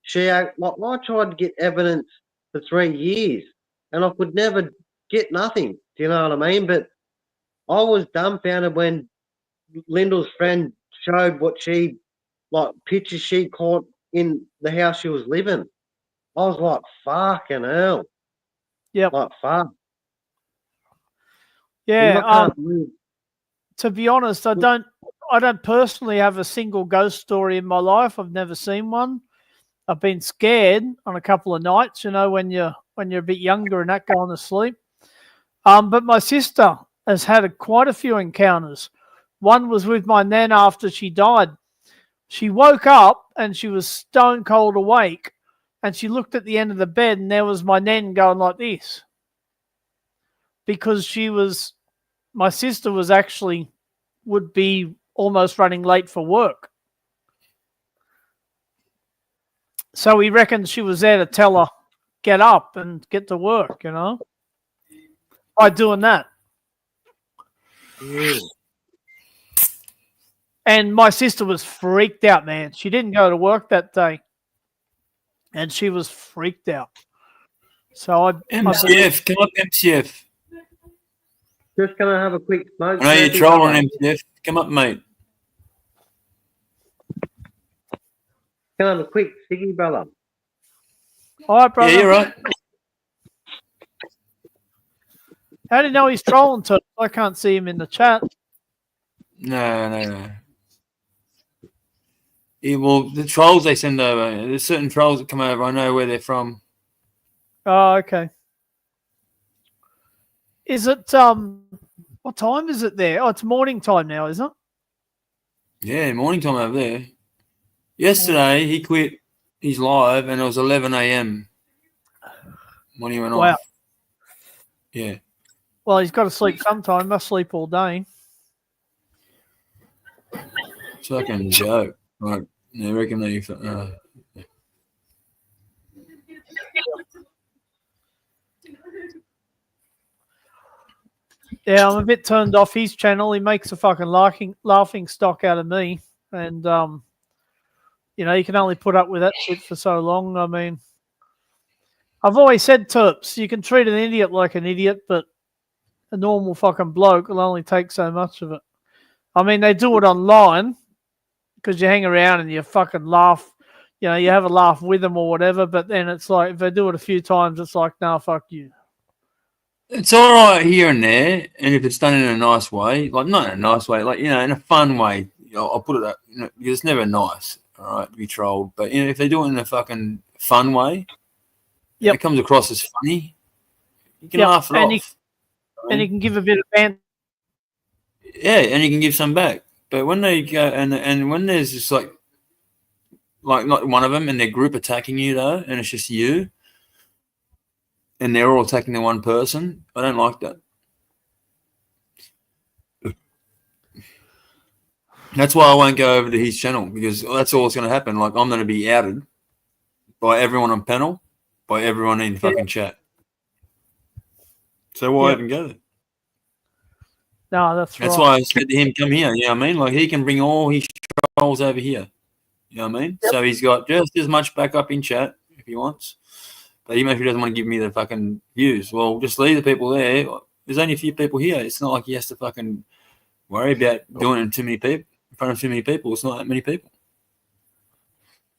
she like. I tried to get evidence for 3 years, and I could never get nothing. Do you know what I mean? But I was dumbfounded when Lyndall's friend showed what she pictures she caught in the house she was living. I was like, fucking hell. Yeah. Like, fuck. Yeah. To be honest, I don't personally have a single ghost story in my life. I've never seen one. I've been scared on a couple of nights, when you're a bit younger and that going to sleep. But my sister has had quite a few encounters. One was with my nan after she died. She woke up and she was stone cold awake, and she looked at the end of the bed and there was my nan going like this. Because my sister would be almost running late for work. So he reckons she was there to tell her, get up and get to work, by doing that. Yeah. And my sister was freaked out, man. She didn't go to work that day. And she was freaked out. So MCF, come up, MCF. Just gonna have a quick smoke. I know you're trolling, MCF. Come up, mate. Can I have a quick ciggy, brother? All right, brother. Yeah, you're right. How do you know he's trolling to? I can't see him in the chat. No. Yeah, well, the trolls they send over. There's certain trolls that come over. I know where they're from. Oh, okay. Is it what time is it there? Oh, it's morning time now, isn't it? Yeah, morning time over there. Yesterday he quit his live and it was 11 a.m. when he went off. Yeah. Well, he's got to sleep sometime. Must sleep all day. It's fucking joke. Like, they reckon they. Yeah, I'm a bit turned off his channel. He makes a fucking laughing stock out of me. And, you can only put up with that shit for so long. I mean, I've always said, Terps, you can treat an idiot like an idiot, but a normal fucking bloke will only take so much of it. I mean, they do it online because you hang around and you fucking laugh. You have a laugh with them or whatever, but then it's like, if they do it a few times, it's like, no, fuck you. It's all right here and there, and if it's done in a nice way, like not in a nice way, like in a fun way, I'll put it up. Because it's never nice, all right, to be trolled. But if they do it in a fucking fun way, it comes across as funny. You can laugh it off, and you can give a bit of banter. Yeah, and you can give some back. But when they go and when there's just like not one of them and their group attacking you though, and it's just you. And they're all attacking the one person. I don't like that. That's why I won't go over to his channel because that's all that's going to happen. Like I'm going to be outed by everyone on panel, by everyone in fucking chat. So why even go there? No, that's That's right. why I said to him, come here. You know what I mean? Like, he can bring all his trolls over here. You know what I mean? Yep. So he's got just as much backup in chat if he wants. But even if he doesn't want to give me the fucking views, well, just leave the people there. There's only a few people here. It's not like he has to fucking worry about doing it in too many people, in front of too many people. It's not that many people.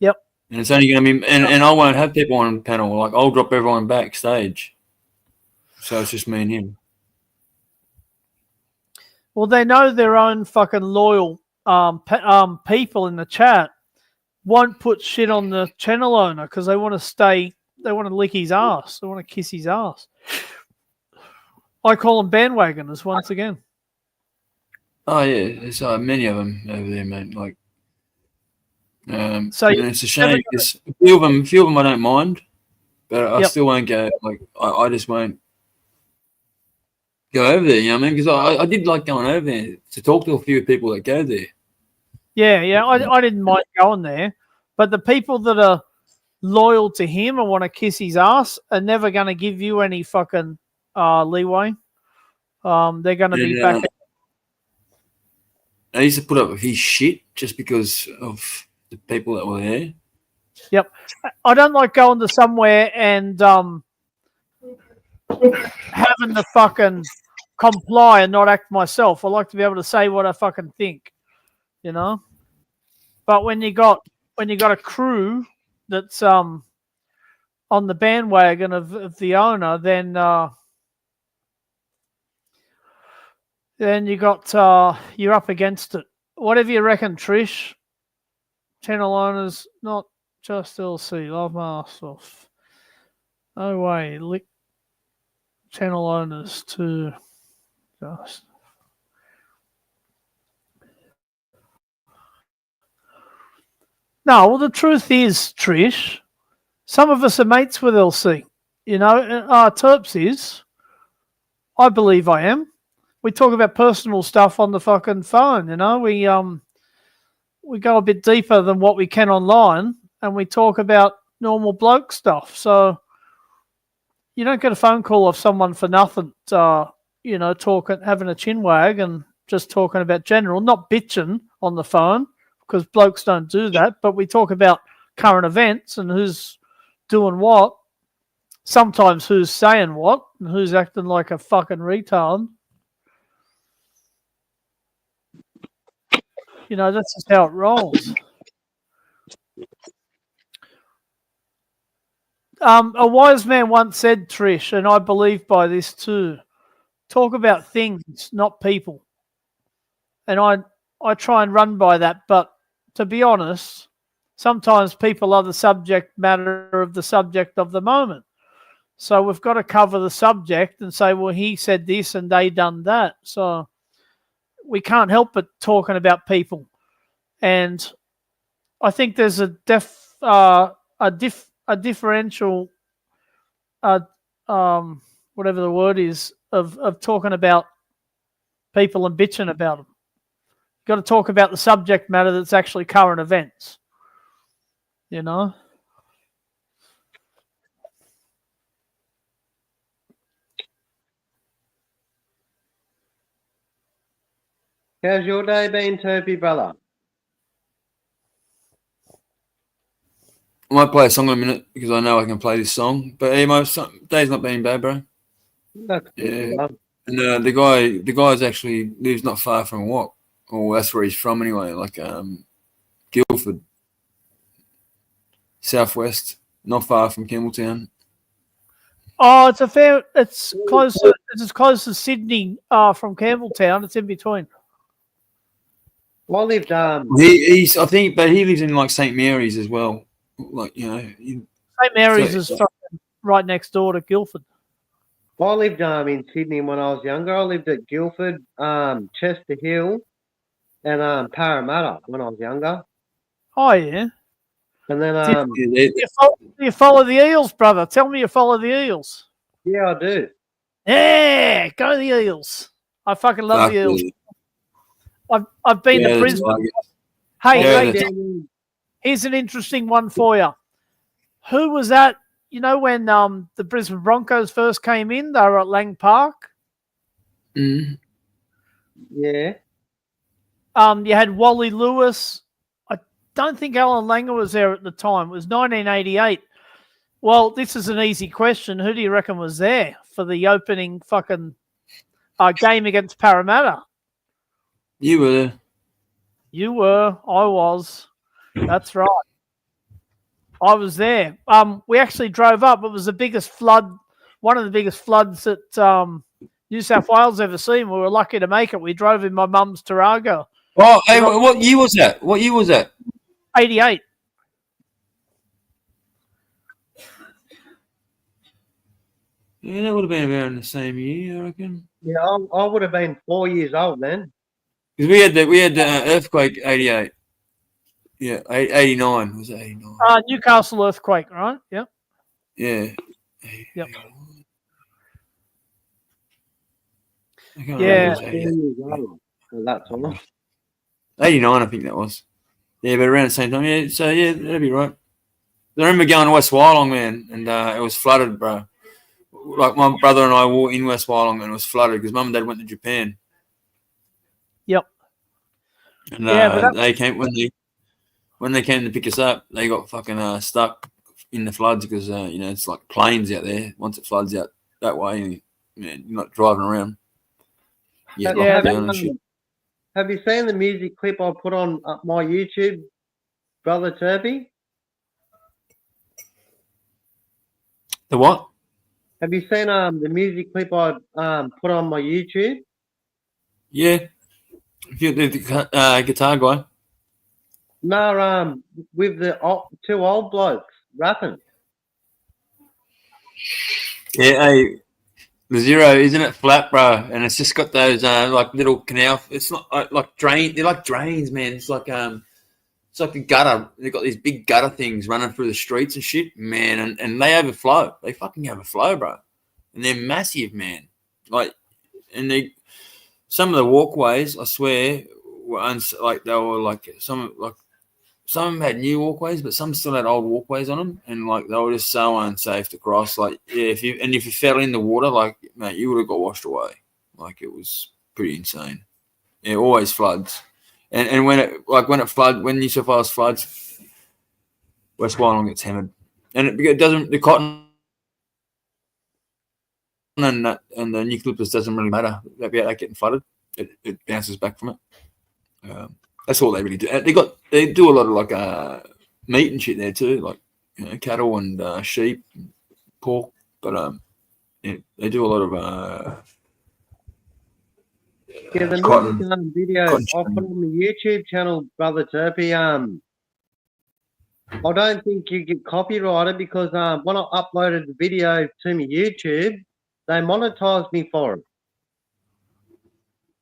Yep. And it's only going to be, and I won't have people on panel. Like, I'll drop everyone backstage. So it's just me and him. Well, they know their own fucking loyal people in the chat won't put shit on the channel owner because they want to stay. They want to lick his ass. They want to kiss his ass. I call them bandwagoners once again. Oh yeah, there's many of them over there, mate. Like, so and it's a shame because a few of them I don't mind, but I still won't go. Like, I just won't go over there. You know what I mean? Because I did like going over there to talk to a few people that go there. Yeah, I didn't mind going there, but the people that are loyal to him and want to kiss his ass are never going to give you any fucking leeway. They're going to be back. I used to put up with his shit just because of the people that were there. Yep. I don't like going to somewhere and having to fucking comply and not act myself. I like to be able to say what I fucking think, you know. But when you got a crew that's on the bandwagon of the owner, then you got you're up against it. Whatever you reckon, Trish? Channel owners, not just LC. Love my ass off. No way. Lick channel owners to just. No, well, the truth is, Trish, some of us are mates with LC. You know, Terps is. I believe I am. We talk about personal stuff on the fucking phone, you know. We go a bit deeper than what we can online, and we talk about normal bloke stuff. So you don't get a phone call off someone for nothing, you know, having a chin wag and just talking about general, not bitching on the phone, because blokes don't do that, but we talk about current events and who's doing what, sometimes who's saying what, and who's acting like a fucking retard. You know, that's just how it rolls. A wise man once said, Trish, and I believe by this too, talk about things, not people. And I try and run by that, but to be honest, sometimes people are the subject matter of the subject of the moment. So we've got to cover the subject and say, well, he said this and they done that. So we can't help but talking about people. And I think there's a differential, whatever the word is, of talking about people and bitching about them. You've got to talk about the subject matter that's actually current events. You know? How's your day been, Toby, brother? I might play a song in a minute because I know I can play this song. But hey, my day's not been bad, bro. That's good. Yeah. And the guy's actually lives not far from what? Oh, that's where he's from anyway. Like Guildford, southwest, not far from Campbelltown. Oh, it's close. It's as close as Sydney from Campbelltown. It's in between. Well, I lived. He's I think, but he lives in like St. Mary's as well. Like, you know, St. Mary's is right next door to Guildford. Well, I lived in Sydney when I was younger. I lived at Guildford, Chester Hill, and Parramatta when I was younger. Oh yeah. And then you follow the Eels, brother. Tell me you follow the Eels. Yeah, I do. Yeah, go the Eels. I fucking love the Eels. I've been to Brisbane. Hey, here's an interesting one for you. Who was that? You know when the Brisbane Broncos first came in, they were at Lang Park. Mm. Yeah. You had Wally Lewis. I don't think Alan Langer was there at the time. It was 1988. Well, this is an easy question. Who do you reckon was there for the opening fucking game against Parramatta? You were there. You were. I was. That's right. I was there. We actually drove up. It was the biggest flood, one of the biggest floods that New South Wales ever seen. We were lucky to make it. We drove in my mum's Tarago. Oh, hey, what year was that? What year was that? 88. Yeah, that would have been around the same year, I reckon. Yeah, I would have been 4 years old then. Because we had the earthquake 88. Yeah, 89 was it 89? Newcastle earthquake, right? Yep. Yeah. Yep. Yeah. 4 years old. So that's all. 89, I think that was. Yeah, but around the same time. Yeah, so yeah, that'd be right. I remember going to West Wyalong, man, and it was flooded, bro. Like my brother and I were in West Wyalong and it was flooded because Mum and Dad went to Japan. Yep. And they came when they came to pick us up, they got fucking stuck in the floods because it's like plains out there. Once it floods out that way, you're not driving around. Have you seen the music clip I put on my YouTube, Brother Turpy? The what? Have you seen the music clip I put on my YouTube? Yeah. The guitar guy. No, with the two old blokes rapping. Yeah, hey, the Zero, isn't it flat, bro? And it's just got those like little canal. It's not like drain. They're like drains, man. It's like a gutter. They've got these big gutter things running through the streets and shit, man. And they overflow. They fucking overflow, bro. And they're massive, man. Like, and some of the walkways, I swear, were they were like some of them had new walkways, but some still had old walkways on them, and like they were just so unsafe to cross. Like, yeah, if you fell in the water, like, mate, you would have got washed away. Like, it was pretty insane. It always floods, and when New South Wales floods, West Wyalong gets hammered, and it doesn't. The cotton and the eucalyptus doesn't really matter about that getting flooded. It bounces back from it. That's all they really do. They do a lot of like meat and shit there too, like cattle and sheep, and pork. But they do a lot of the cotton, video I put on the YouTube channel, Brother Turpy. I don't think you get copyrighted because when I uploaded the video to my YouTube, they monetized me for it.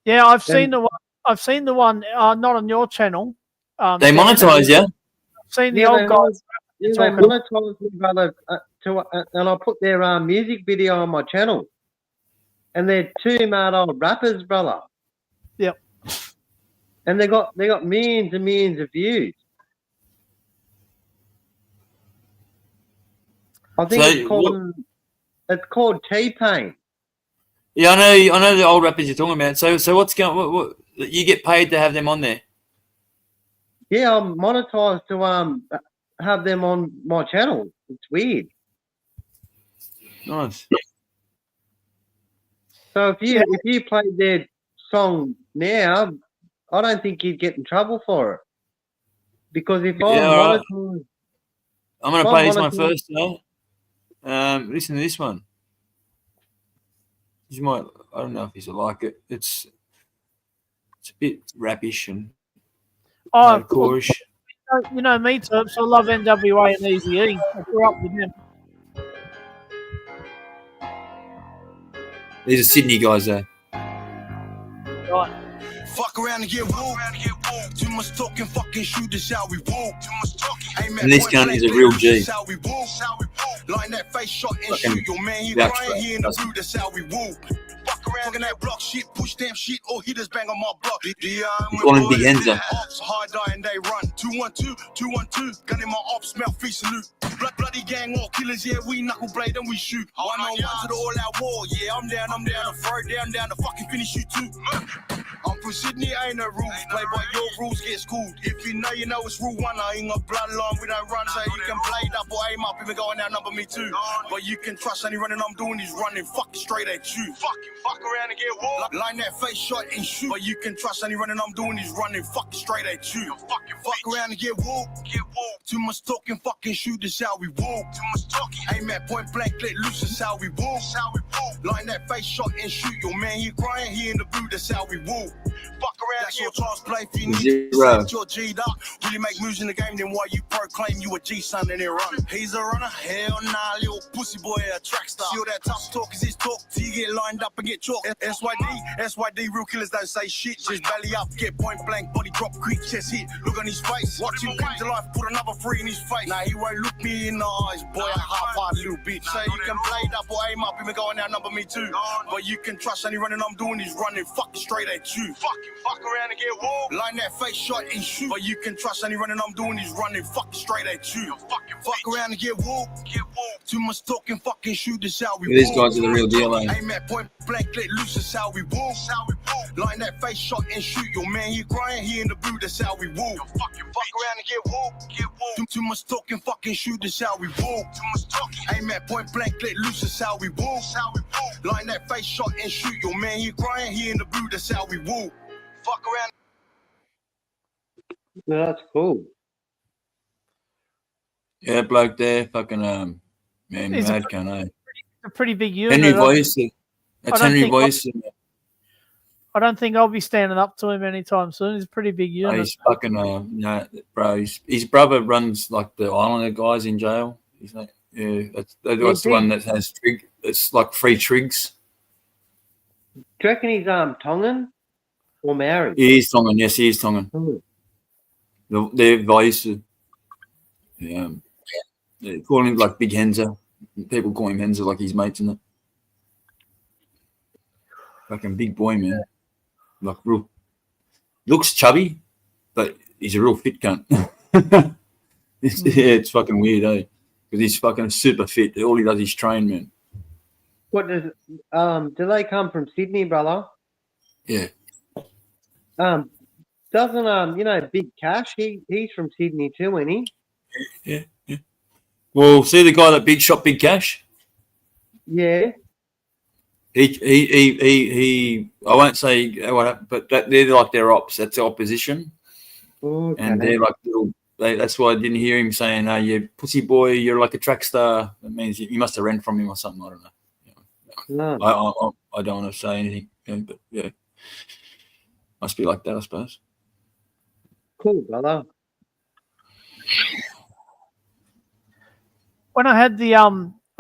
Yeah, I've seen the one. I've seen the one, not on your channel. They monetize, yeah? I've seen the old guys. Yeah, they monetize me, brother, and I put their music video on my channel. And they're two mad old rappers, brother. Yep. And they got millions and millions of views. I think it's called T-Pain. Yeah, I know the old rappers you're talking about. So what's going? What you get paid to have them on there? Yeah, I'm monetized to have them on my channel. It's weird. Nice. So if you played their song now, I don't think you'd get in trouble for it. Because if I'm going to play this one first, though. Listen to this one. You might. I don't know if you'll like it. It's a bit rappish and hardcore-ish. You know me, Terps. I love NWA and Eazy-E. I grew up with them. These are Sydney guys, though. Right. Fuck around and get whooped. Too much talking, fucking shoot this how we whoop. Too much talking. And this cunt is a real G. Line that face shot and shoot your man. He crying here in the blue. That's how we whoop. Fuck around, talking that block shit, push damn shit, or hitters bang on my block. Call him Big Enzo. Hard die and they run. 212, gun in my ops, smell free salute. Bloody gang, all killers, yeah, we knuckle blade and we shoot. 1-on-1 to the all out war, yeah, I'm down to throw down to fucking finish you too. I'm through Sydney, ain't no rules play, but your rules get schooled. If you know it's rule one, I ain't got bloodline, we don't run, so you can play it up or aim up, even going out number me too. But you can trust any running I'm doing is running fucking straight at you. Fuck around and get whooped. Line that face shot and shoot. But you can trust any running I'm doing is running fucking straight at you. Fuck around and get whooped. Too much talking, fucking shoot, this how we walk. Too much talking, aim at point blank, let loose, this how we walk. Line that face shot and shoot. Your man, he crying, he in the boot, that's how we walk. Fuck around, that's your chance play. If you need to set your G'd up, really make moves in the game, then why you proclaim you a G son and then run? He's a runner, hell nah, little pussy boy, a track star. See all that tough talk is his talk, till you get lined up and get chalked. SYD, real killers don't say shit, just belly up, get point blank, body drop, quick chest hit, look on his face. Watch him come to life, put another 3 in his face. Now he won't look me in the eyes, boy, a half-hard little bitch. Say you can play it up or aim up, even going out number me too. But you can trust any running I'm doing is running fucking straight at you. Fuck around and get whooped. Line that face shot and shoot. But you can trust any running I'm doing is running fucking straight at you. Fuck around and get whooped. Too much talking, fucking shoot, this how we walk. These guys are the real deal, eh? Aim at point blank, let loose, this how we walk. Line that face shot and shoot. Your man, he crying, he in the boot, that's how we walk. Fuck around and get whooped. Too much talking, fucking shoot, this how we walk. Too much talking, aim at point blank, let loose, this how we walk. Line that face shot and shoot. Your man, he crying, he in the boot, that's how we walk. Fuck around. No, that's cool. Yeah, bloke there, fucking man, mad can I? A pretty big unit. Henry Boyce, that's Henry Boyce. I don't think I'll be standing up to him anytime soon. He's a pretty big unit. He's fucking no, bro. His brother runs like the Islander guys in jail. He's like, yeah, that's the one that has trig. It's like 3 trigs. Do you reckon he's Tongan or Maori? He is Tongan. Yes, he is Tongan. They're Boyce. Yeah. They call him like Big Henza. People call him Henza like his mates and that. Fucking big boy, man. Like real. Looks chubby, but he's a real fit cunt. It's fucking weird, eh? Because he's fucking super fit. All he does is train, man. What does do they come from Sydney, brother? Yeah. Doesn't Big Cash? He's from Sydney too, isn't he? Yeah. Well, see the guy that big shot Big Cash? Yeah. He I won't say what happened, but they're like their ops. That's the opposition. Okay. And they're like little. That's why I didn't hear him saying, "Oh, you pussy boy, you're like a track star." That means you must have ran from him or something. I don't know. No. I don't want to say anything, but yeah, must be like that, I suppose. Cool, brother. When I had the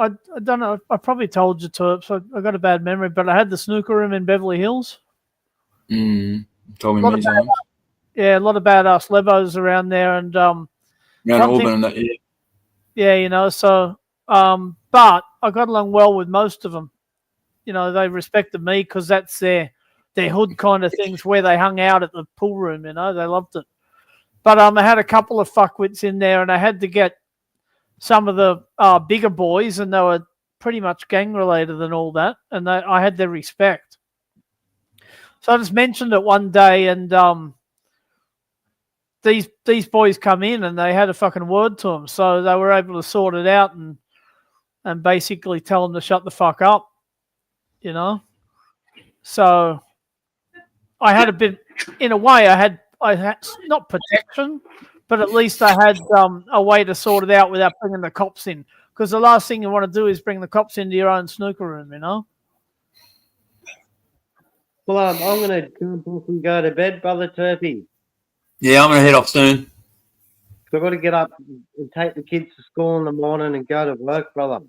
I don't know. I probably told you to it, so I got a bad memory. But I had the snooker room in Beverly Hills. Told me many times. Yeah, a lot of badass lebos around there, and around Auburn and that. Yeah, so but I got along well with most of them. They respected me because that's their hood kind of things where they hung out at the pool room. They loved it. But I had a couple of fuckwits in there, and I had to get some of the bigger boys, and they were pretty much gang related and all that, and I had their respect. So I just mentioned it one day, and these boys come in, and they had a fucking word to them, so they were able to sort it out and basically tell them to shut the fuck up, So I had a bit, in a way, I had not protection, but at least I had a way to sort it out without bringing the cops in. Because the last thing you want to do is bring the cops into your own snooker room, Well, I'm going to jump off and go to bed, Brother Turpy. Yeah, I'm going to head off soon. So I've got to get up and take the kids to school in the morning and go to work, brother.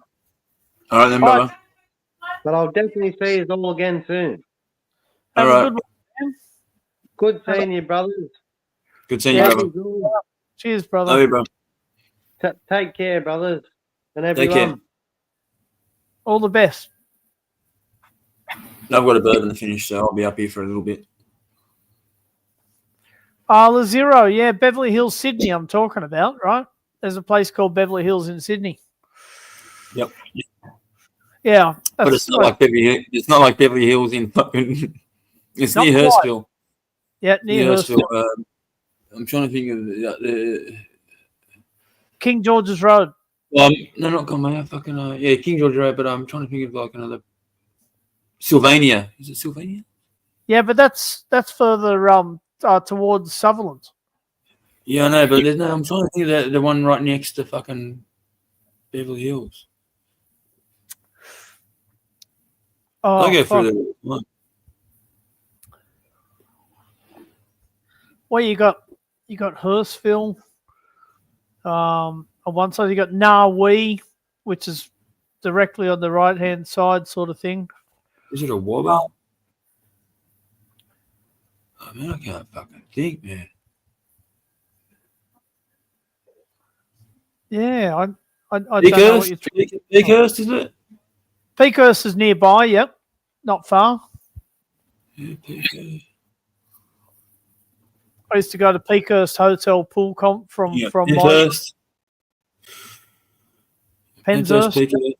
All right, then, brother. But I'll definitely see you all again soon. All right. Good seeing you, brothers. Good seeing you, brother. Cheers, brother. Love you, bro. Take care, brothers. And everyone. Take care. All the best. I've got a bourbon to finish, so I'll be up here for a little bit. Lazero, yeah, Beverly Hills, Sydney I'm talking about, right? There's a place called Beverly Hills in Sydney. Yep. Yeah. But it's not like Beverly Hills. It's not like Beverly Hills in fucking... It's near Hurstville. Yeah, near Hurstville. Hurstville. I'm trying to think of the King George's Road. no, not Conmay. Fucking yeah, King George Road. But I'm trying to think of like another Sylvania. Is it Sylvania? Yeah, but that's further towards Sutherland. Yeah, I know, but there's no. I'm trying to think of the one right next to fucking Beverly Hills. Oh, I'll go fuck. through the. Well, you got Hurstville. On one side you got Narwee, which is directly on the right hand side, sort of thing. Is it a Wobble? Oh man, I can't fucking think, man. Yeah, I don't know what you're Peakhurst, is it? Peakhurst is nearby. Yep, not far. Yeah, Peakhurst. I used to go to Peakhurst Hotel pool comp from Penshurst. Penshurst.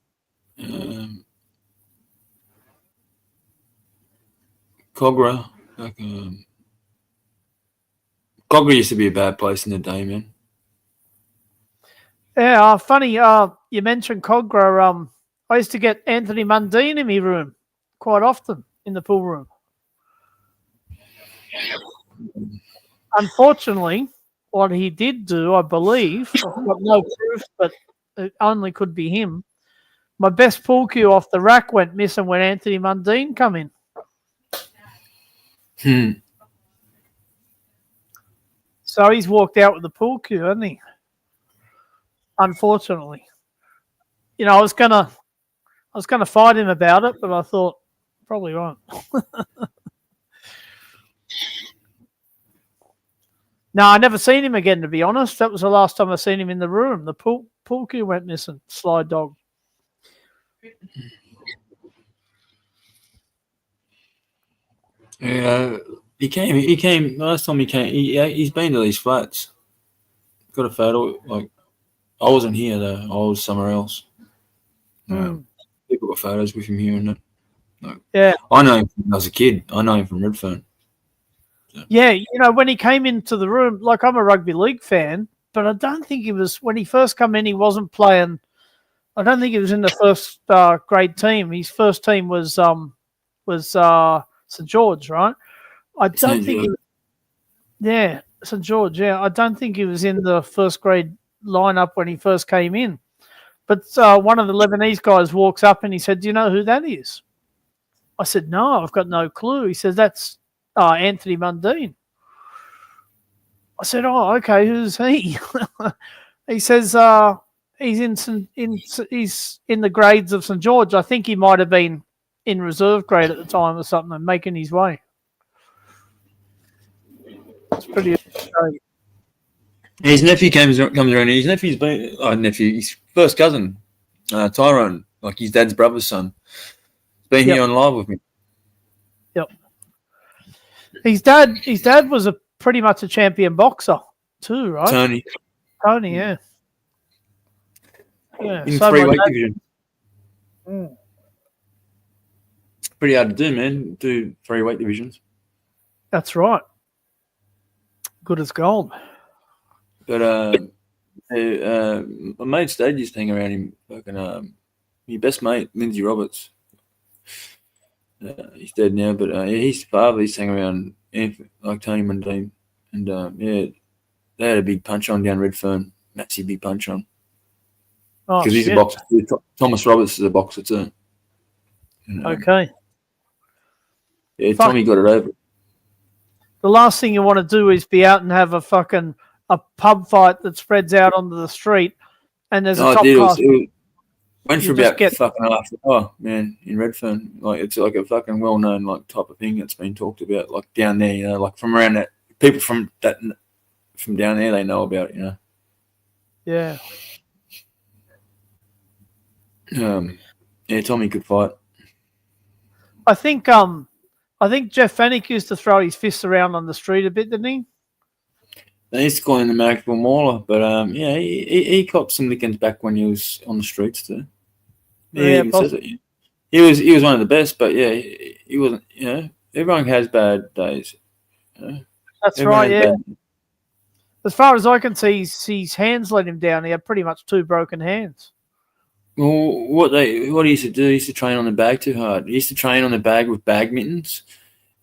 Cogra. Cogra used to be a bad place in the day, man. Yeah, funny. You mentioned Cogra. I used to get Anthony Mundine in my room quite often in the pool room. Unfortunately, what he did do, I believe, I've got no proof, but it only could be him. My best pool cue off the rack went missing when Anthony Mundine come in. So he's walked out with the pool cue, hasn't he? Unfortunately. You know, I was gonna fight him about it, but I thought probably won't. No, I never seen him again, to be honest. That was the last time I seen him in the room. The pool cue went missing. Sly dog. Yeah, he came last time he came. He's been to these flats. Got a photo. Like I wasn't here though. I was somewhere else. People got photos with him here and that. Yeah, I know him when I was a kid. I know him from Redfern. Yeah, you know, when he came into the room, like I'm a rugby league fan, but I don't think he was, when he first come in, he wasn't playing. I don't think he was in the first grade team. His first team was St. George, right? I don't think. St. George. Yeah, I don't think he was in the first grade lineup when he first came in. But one of the Lebanese guys walks up and he said, "Do you know who that is?" I said, "No, I've got no clue." He says, "That's Anthony Mundine." I said, "Oh, okay. Who's he?" He says, "He's he's in the grades of St. George. I think he might have been in reserve grade at the time or something, and making his way." It's pretty interesting. His nephew comes around. His nephew's been his first cousin, Tyrone, like his dad's brother's son. Been here on live with me. Yep. His dad was pretty much a champion boxer too, right? Tony, yeah. Yeah. In 3 weight division. Pretty hard to do, man. Do 3 weight divisions. That's right. Good as gold. But my mate Stade used to hang around him. Fucking your best mate, Lindsay Roberts. He's dead now, but his father used to hang around like Tony Mundine, and they had a big punch on down Redfern, massive big punch on. Because he's a boxer. Thomas Roberts is a boxer too. And, okay. Yeah, Tommy got it over. The last thing you want to do is be out and have a pub fight that spreads out onto the street, and there's a top class. Went for about fucking half an hour, man, in Redfern. Like it's like a fucking well-known like type of thing that's been talked about, like down there, you know, like from around that. People from down there, they know about it, you know. Yeah. Yeah, Tommy could fight. I think Jeff Fennick used to throw his fists around on the street a bit, didn't he? They used to call him the Marrickville Mauler, but yeah, he copped some lickings back when he was on the streets too. Yeah, he says it. He was one of the best, but yeah, he wasn't. You know, everyone has bad days. You know? That's Everyone right, had yeah. bad- As far as I can see, his hands let him down. He had pretty much 2 broken hands. Well, what he used to do, he used to train on the bag too hard. He used to train on the bag with bag mittens,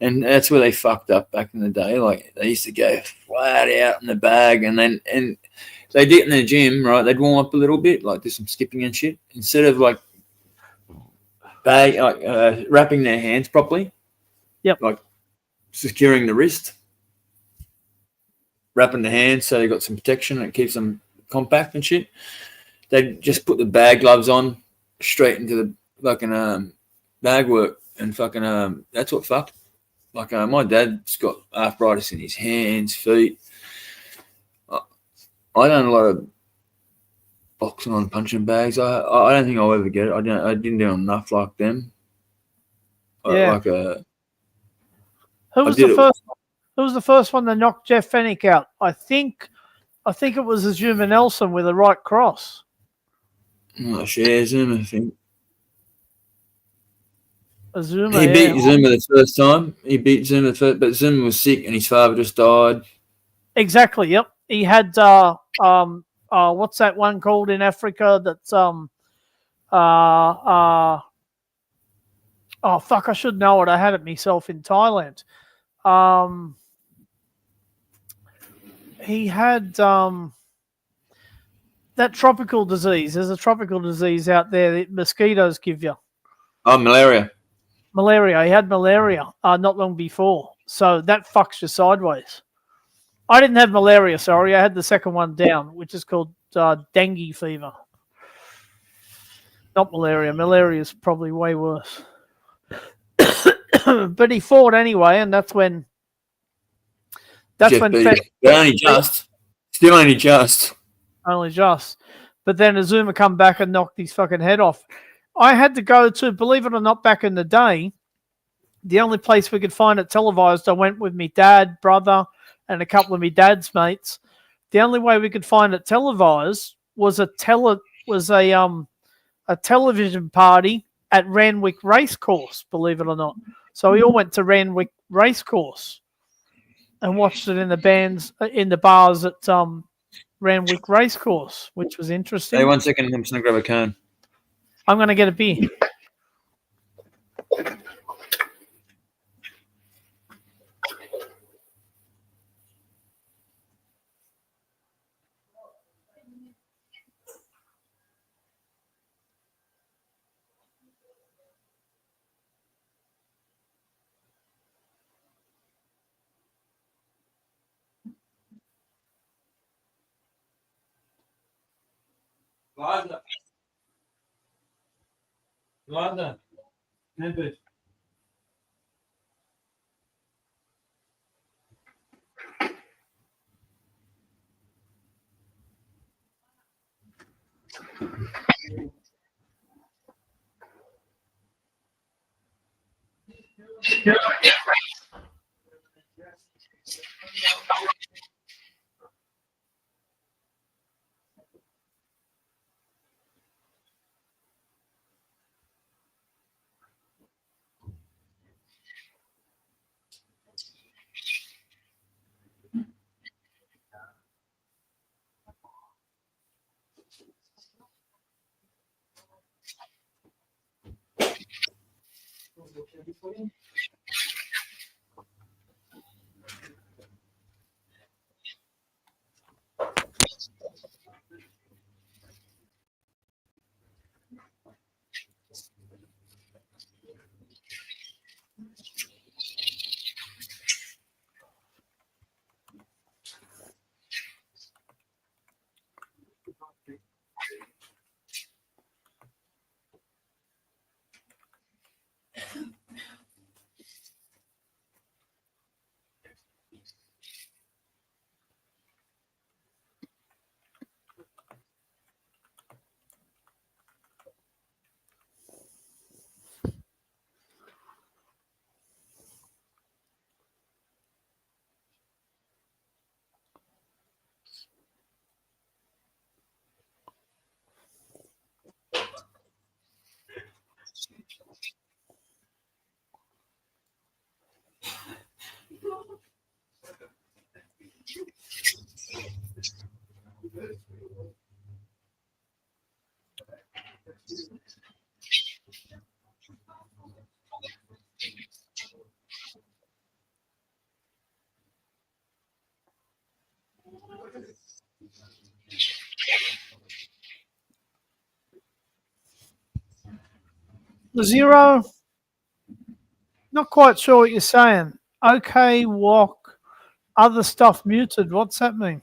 and that's where they fucked up back in the day. Like they used to go flat out in the bag, and they did it in the gym, right? They'd warm up a little bit, like do some skipping and shit, instead of like wrapping their hands properly. Yep. Like securing the wrist, wrapping the hands so they got some protection and it keeps them compact and shit. They just put the bag gloves on straight into the fucking bag work and fucking that's what fucked. Like my dad's got arthritis in his hands, feet. I done a lot of boxing on punching bags. I don't think I'll ever get it. I didn't do enough like them. Yeah. Who was I did the it- first? Who was the first one that knocked Jeff Fennick out? I think it was Azuma Nelson with a right cross. I'm not sure, Zuma, I think. Azuma, He yeah. beat Zuma the first time. He beat Zuma the first, but Zuma was sick and his father just died. Exactly. Yep. He had what's that one called in Africa? That's oh fuck, I should know it. I had it myself in Thailand. He had that tropical disease. There's a tropical disease out there that mosquitoes give you. Oh, malaria. Malaria. He had malaria not long before. So that fucks you sideways. I didn't have malaria, sorry. I had the second one down, which is called dengue fever. Not malaria. Malaria is probably way worse. But he fought anyway, and that's when Jeff beat him. But only just. Still only just. Only just. But then Azuma come back and knocked his fucking head off. I had to go to, believe it or not, back in the day, the only place we could find it televised, I went with me dad, brother, and a couple of me dad's mates. The only way we could find it televised was a television party at Randwick Racecourse, believe it or not. So we all went to Randwick Racecourse and watched it in the bars at Randwick Racecourse, which was interesting. Hey, 1 second. I'm just going to grab a cone. I'm going to get a beer. London. Zero. Not quite sure what you're saying. Okay, walk. Other stuff muted. What's that mean?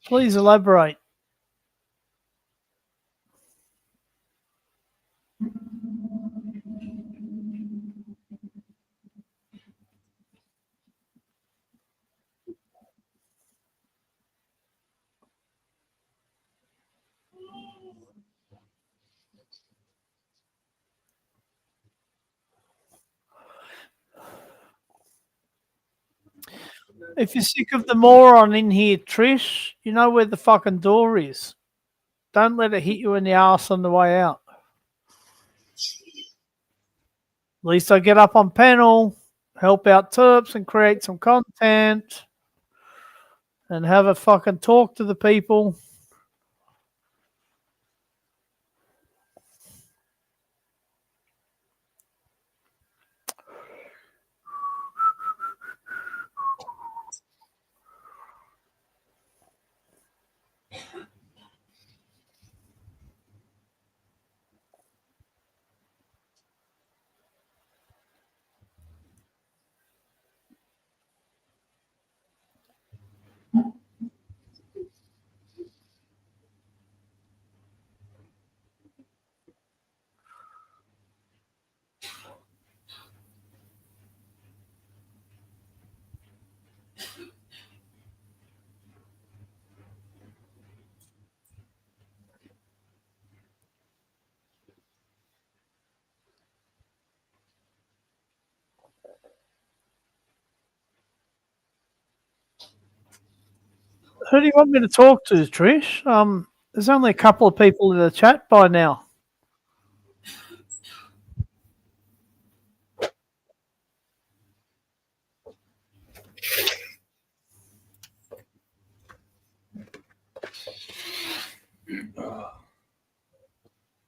Please elaborate. If you're sick of the moron in here, Trish, you know where the fucking door is. Don't let it hit you in the arse on the way out. At least I get up on panel, help out Terps and create some content and have a fucking talk to the people. Who do you want me to talk to, Trish? There's only a couple of people in the chat by now.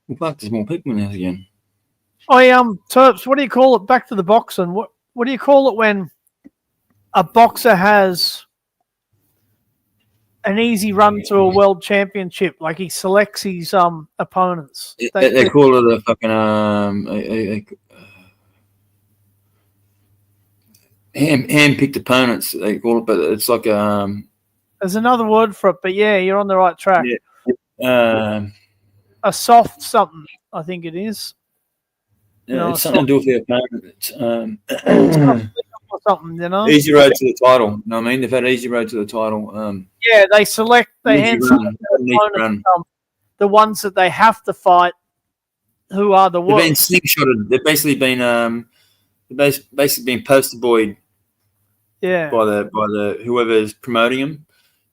Well, fuck, there's more people now again. Terps, what do you call it? Back to the boxing. What do you call it when a boxer has an easy run to a world championship? Like he selects his opponents. They call it a fucking hand-picked opponents. They call it, but it's like there's another word for it, but yeah, you're on the right track. Yeah. A soft something, I think it is. Yeah, it's something to do with the opponent. Or something, you know. Easy road to the title. You know what I mean? They've had an easy road to the title. Yeah, they select the the ones that they have to fight, who are the worst. They've been slingshotted. They've basically been poster boyed. Yeah. By the whoever's promoting them,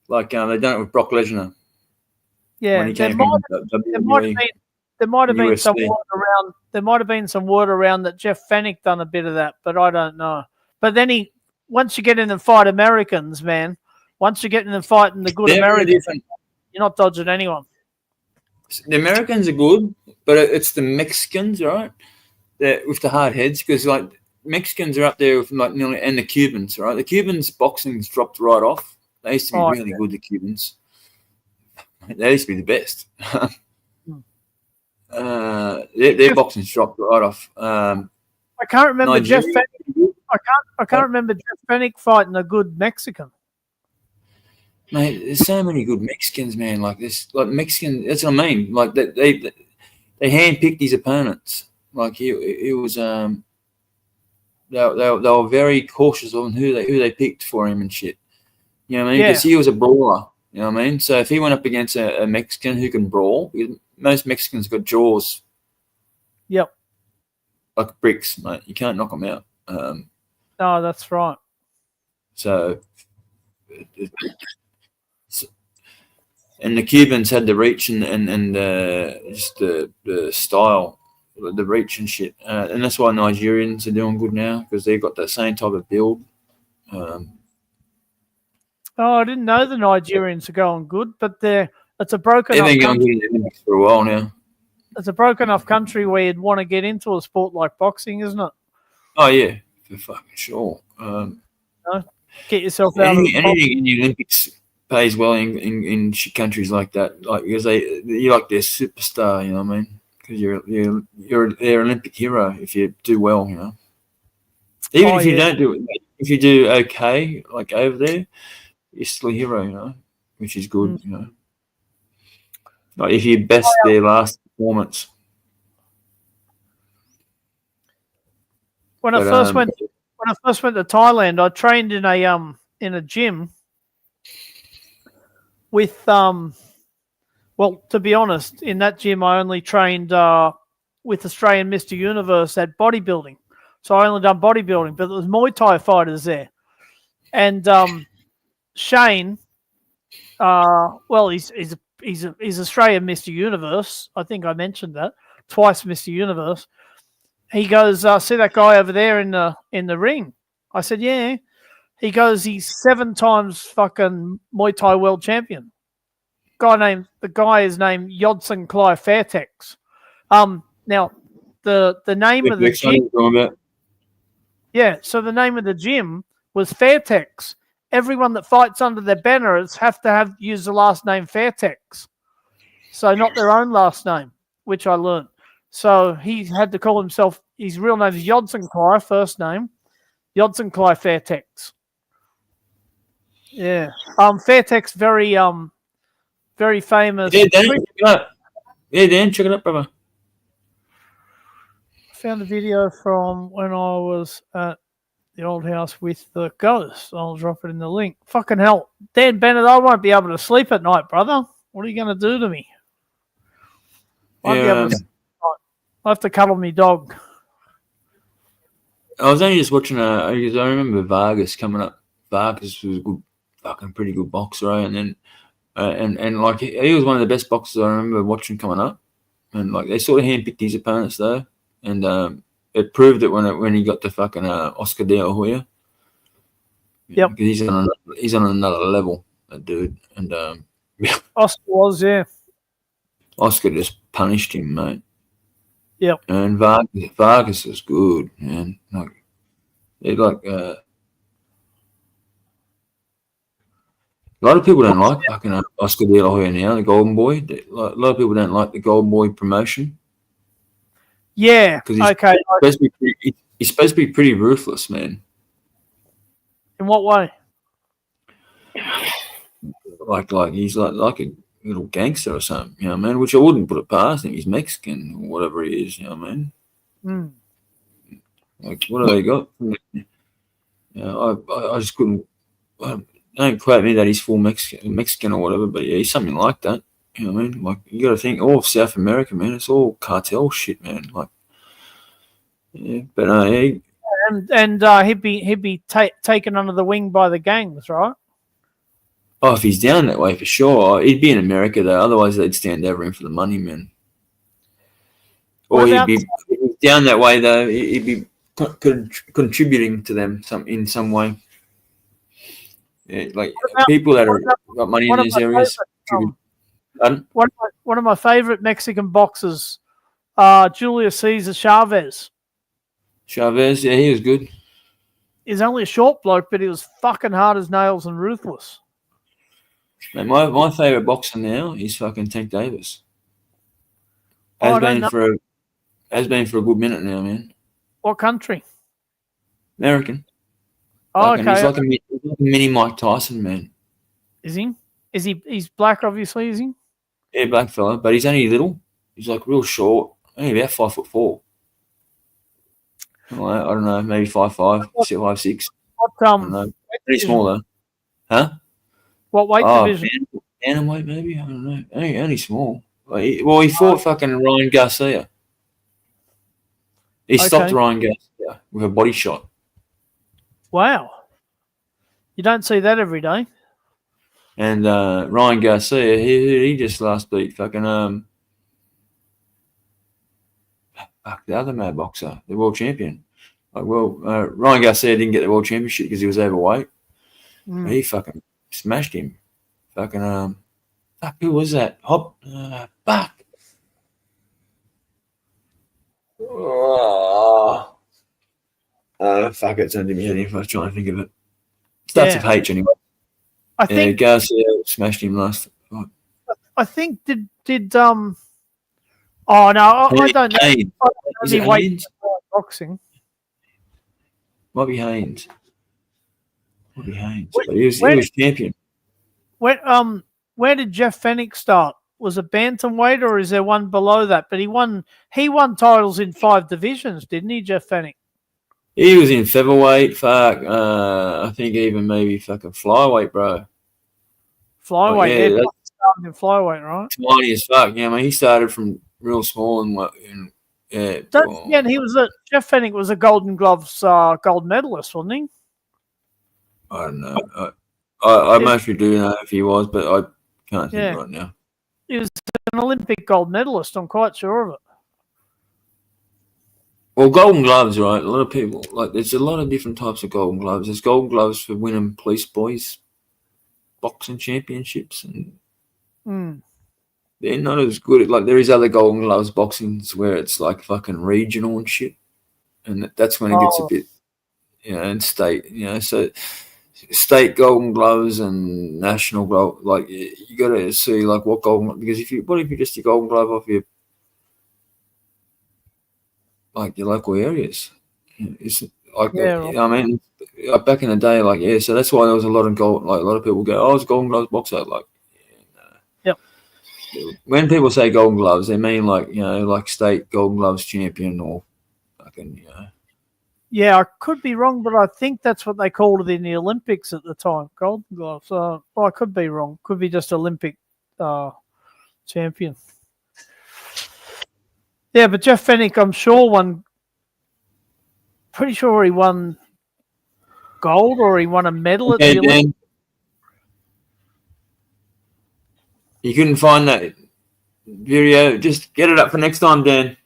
like they done it with Brock Lesnar. Yeah, when he came there might have been some word around. There might have been some word around that Jeff Fennick done a bit of that, but I don't know. But then once you get in and fight Americans, man, once you get in and fighting the good Americans, you're not dodging anyone. The Americans are good, but it's the Mexicans, right? With the hard heads, because like Mexicans are up there with like nearly, and the Cubans, right? The Cubans boxing's dropped right off. They used to be really good, the Cubans. They used to be the best. Their boxing's dropped right off. I can't remember Jeff Fennick. I can't remember Jeff Fennick fighting a good Mexican. Mate, there's so many good Mexicans, man. Like this, like Mexican. That's what I mean. Like they handpicked his opponents. Like he was they were very cautious on who they picked for him and shit. You know what I mean? Because he was a brawler. You know what I mean? So if he went up against a Mexican who can brawl, most Mexicans got jaws. Yep. Like bricks, mate. You can't knock them out. No, that's right. So, and the Cubans had the reach and just the style, the reach and shit. And that's why Nigerians are doing good now, because they've got that same type of build. Oh, I didn't know the Nigerians are going good, but it's a broken They've up been going country. to the Olympics for a while now. It's a broken off country where you'd want to get into a sport like boxing, isn't it? Oh yeah, for fucking sure. Get yourself out of the Anything in the Olympics pays well in countries like that, like because you're like their superstar, you know what I mean? Because you're their Olympic hero if you do well, you know. Even if you don't do it, if you do okay, like over there, you're still a hero, you know, which is good, you know. Like if you best their last performance. When I first went to Thailand, I trained in a gym with well, to be honest, in that gym I only trained with Australian Mr. Universe at bodybuilding. So I only done bodybuilding, but there was Muay Thai fighters there. And Shane, well, he's Australian Mr. Universe. I think I mentioned that twice, Mr. Universe. He goes, see that guy over there in the ring? I said, yeah. He goes, he's 7 times fucking Muay Thai world champion. The guy is named Yodson Clive Fairtex. Now the name of the gym. Yeah, so the name of the gym was Fairtex. Everyone that fights under their banners have to use the last name Fairtex. So not their own last name, which I learned. So he had to call himself, his real name is Yodson Clive, first name. Yodson Clive Fairtex. Yeah. Fairtex, very famous. Yeah, Dan, check it up. Yeah, Dan, check it up, brother. Found a video from when I was at the old house with the ghost. I'll drop it in the link. Fucking hell. Dan Bennett, I won't be able to sleep at night, brother. What are you going to do to me? I'll have to cuddle me dog. I was only just watching because I remember Vargas coming up. Vargas was a good, fucking pretty good boxer, right? And then, and like he was one of the best boxers I remember watching coming up. And like they sort of handpicked his opponents though, and it proved it when he got to fucking Oscar De La Hoya. Yep, because he's on another level, that dude. And Oscar was, yeah. Oscar just punished him, mate. Yep. And Vargas was good, man. A lot of people don't like fucking Oscar De La Hoya now, the Golden Boy. A lot of people don't like the Golden Boy promotion. Yeah. Okay. He's supposed to be pretty ruthless, man. In what way? Like he's like a little gangster or something, you know what I mean? Which I wouldn't put it past him. He's Mexican or whatever he is, you know what I mean? Mm. Like, what have they got? I just couldn't. Don't quote me that he's full Mexican or whatever, but yeah, he's something like that. You know what I mean? Like, you got to think, all of South America, man, it's all cartel shit, man. Like, yeah, but he'd be taken under the wing by the gangs, right? Oh, if he's down that way for sure, he'd be in America though. Otherwise, they'd stand over him for the money, man. Or if he's down that way though, he'd be contributing to them in some way. Yeah, like people that are got money in these areas. One of my favorite Mexican boxers, Julio Cesar Chavez. Chavez, yeah, he was good. He's only a short bloke, but he was fucking hard as nails and ruthless. Man, my favorite boxer now is fucking Tank Davis. Has been for a good minute now, man. What country? American. Oh, okay. He's like a mini Mike Tyson, man. Is he? He's black, obviously, is he? Yeah, black fella, but he's only little. He's like real short, only about 5'4". I don't know, maybe 5'5", 5'6". What I don't know. Pretty small though. Huh? What weight division? Bantamweight, maybe. I don't know. Only small. He fought fucking Ryan Garcia. He stopped Ryan Garcia with a body shot. Wow. You don't see that every day. And Ryan Garcia, he just last beat fucking the other mad boxer, the world champion. Ryan Garcia didn't get the world championship because he was overweight. He fucking smashed him. Fucking fuck, who was that? Fuck. Oh. Fuck, it's under my head if I was trying to think of it. Starts with H anyway. I think Garcia smashed him last fight. I think did oh no, I don't know. Haynes. Is it Only Haynes? boxing. Might be Haynes. But he was champion. Where did Jeff Fennick start? Was it bantamweight or is there one below that? But he won titles in 5 divisions, didn't he, Jeff Fennick? He was in featherweight, I think even maybe fucking flyweight, bro. Flyweight, yeah, started in flyweight, right? Tiny as fuck. Yeah, I mean, he started from real small and and he was Jeff Fennick was a Golden Gloves gold medalist, wasn't he? I don't know. I mostly do know if he was, but I can't think right now. He was an Olympic gold medalist. I'm quite sure of it. Well, Golden Gloves, right? A lot of people there's a lot of different types of Golden Gloves. There's Golden Gloves for winning police boys boxing championships, and they're not as good. There is other Golden Gloves boxings where it's like fucking regional and shit, and that's when it gets a bit, and state, so state Golden Gloves and national glove. You got to see what Golden, because if you just your Golden Glove off your your local areas, it's I mean, back in the day, so that's why there was a lot of gold. A lot of people go, "Oh, it's a Golden Gloves boxer." Yep. When people say Golden Gloves, they mean state Golden Gloves champion or fucking Yeah, I could be wrong, but I think that's what they called it in the Olympics at the time, Golden Gloves. I could be wrong. Could be just Olympic champion. Yeah, but Jeff Fennick, I'm sure pretty sure he won gold or he won a medal at the Olympics. You couldn't find that video. Just get it up for next time, Dan.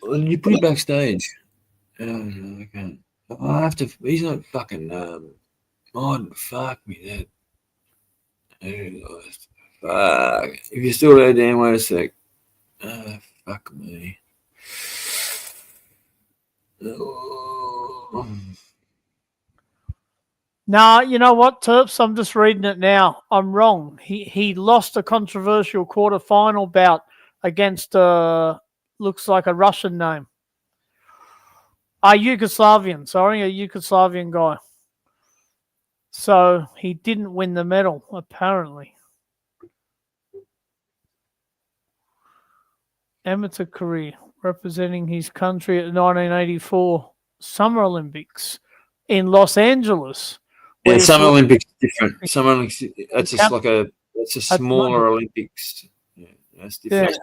You put it backstage. Oh, no, I can't. I have to. He's not fucking. Mod, fuck me, that. Fuck. If you're still there, Dan, wait a sec. Fuck me. Nah, you know what, Terps? I'm just reading it now. I'm wrong. He lost a controversial quarterfinal bout against looks like a Russian name. Yugoslavian, sorry, a Yugoslavian guy. So he didn't win the medal, apparently. Amateur career, representing his country at the 1984 Summer Olympics in Los Angeles. Yeah, Summer Olympics is different. Summer Olympics, that's just it's a smaller Olympics. Yeah, that's different.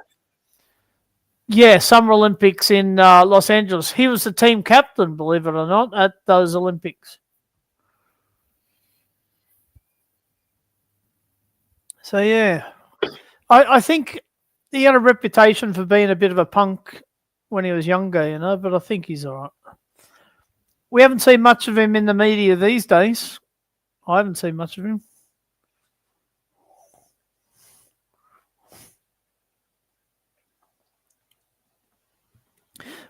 Yeah, Summer Olympics in Los Angeles. He was the team captain, believe it or not, at those Olympics. So, yeah. I think he had a reputation for being a bit of a punk when he was younger, but I think he's all right. We haven't seen much of him in the media these days. I haven't seen much of him.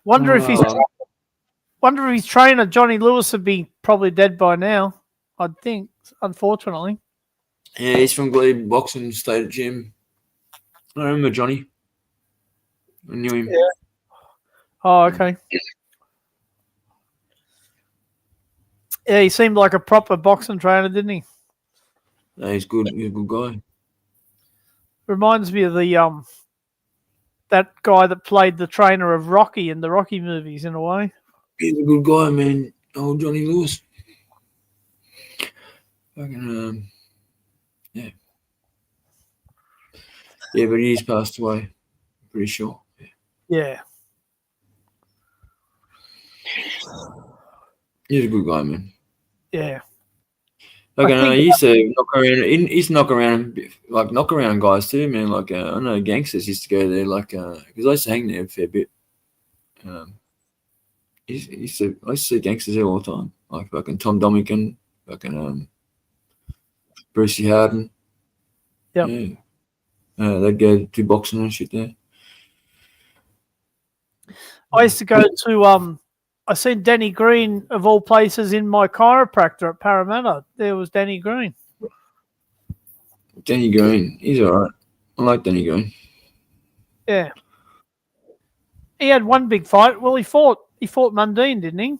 Wonder if his trainer Johnny Lewis would be probably dead by now. I'd think, unfortunately. Yeah, he's from Glebe Boxing State Gym. I remember Johnny. I knew him. Yeah. Oh, okay. Yeah, he seemed like a proper boxing trainer, didn't he? Yeah, he's good. He's a good guy. Reminds me of the that guy that played the trainer of Rocky in the Rocky movies, in a way. He's a good guy, man. Old Johnny Lewis. Fucking yeah. Yeah, but he's passed away. I'm pretty sure. Yeah. He's a good guy, man. Yeah. Okay, he used to knock around. He used to knock around guys too, man. I know gangsters used to go there, because I used to hang there a fair bit. I used to see gangsters there all the time, like fucking Tom Dominican, fucking Brucey Harden. Yep. Yeah. They'd go to boxing and shit there. I used to go to I seen Danny Green of all places in my chiropractor at Parramatta. There was Danny Green. Danny Green, he's all right. I like Danny Green. Yeah. He had one big fight. Well, he fought Mundine, didn't he?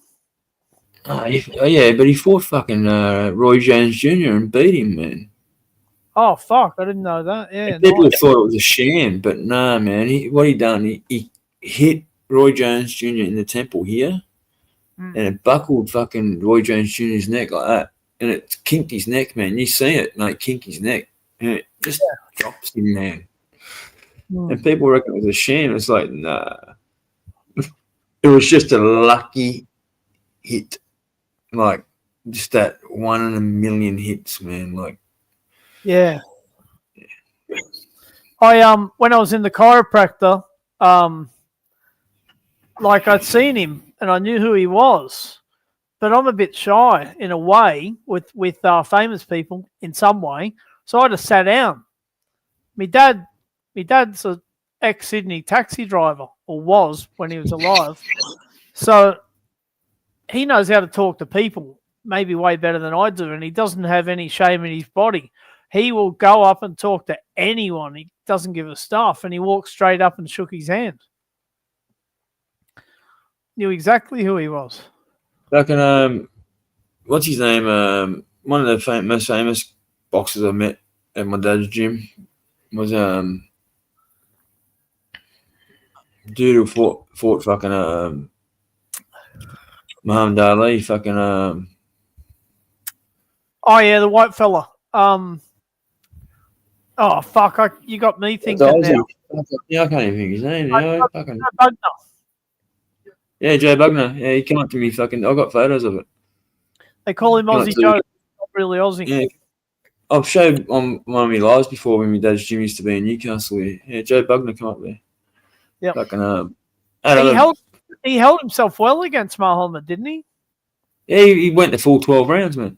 Yeah, but he fought fucking Roy Jones Jr. and beat him, man. Oh fuck! I didn't know that. Yeah. People thought it was a sham, but nah, man. What he done? He hit Roy Jones Jr. in the temple here, and it buckled fucking Roy Jones Jr.'s neck like that, and it kinked his neck, man. You see it, like kink his neck, and it just drops him, man. And people reckon it was a sham. It's like, nah. It was just a lucky hit. Like, just that 1 in a million hits, man. Like, yeah. I when I was in the chiropractor, like I'd seen him and I knew who he was, but I'm a bit shy in a way with famous people in some way. So I just sat down. My dad's a ex-Sydney taxi driver, or was when he was alive. So he knows how to talk to people, maybe way better than I do, and he doesn't have any shame in his body. He will go up and talk to anyone. He doesn't give a stuff, and he walked straight up and shook his hand. Knew exactly who he was. fucking what's his name? One of the most famous boxers I met at my dad's gym was dude who fought fucking Muhammad Ali. Fucking oh yeah, the white fella. Oh fuck! You got me thinking now. Yeah, I can't even think his name. Fucking Bugner. yeah, Joe Bugner. Yeah, he came up to me. Fucking, I got photos of it. They call him Aussie Joe. Not really Aussie. Yeah, I've showed on one of my lives before when my dad's gym used to be in Newcastle. Yeah, Joe Bugner come up there. Yeah. Fucking he held himself well against Muhammad, didn't he? Yeah, he went the full 12 rounds, man.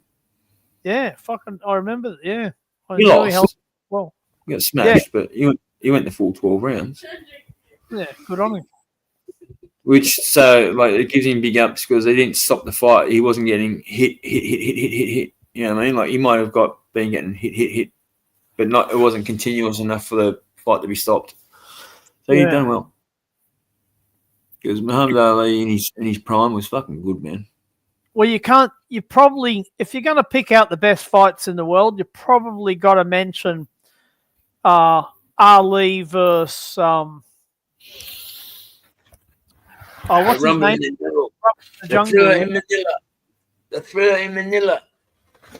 Yeah, fucking. I remember. Yeah, He lost. He held well. He got smashed, but he went the full 12 rounds. Yeah, good on him. Which so like it gives him big ups because they didn't stop the fight. He wasn't getting hit. You know what I mean? Like he might have been getting hit, but it wasn't continuous enough for the fight to be stopped. So he done well. Because Muhammad Ali in his prime was fucking good, man. Well, you probably, if you're going to pick out the best fights in the world, you probably got to mention Ali versus what's his name? The Thriller in Manila. The Thriller in Manila.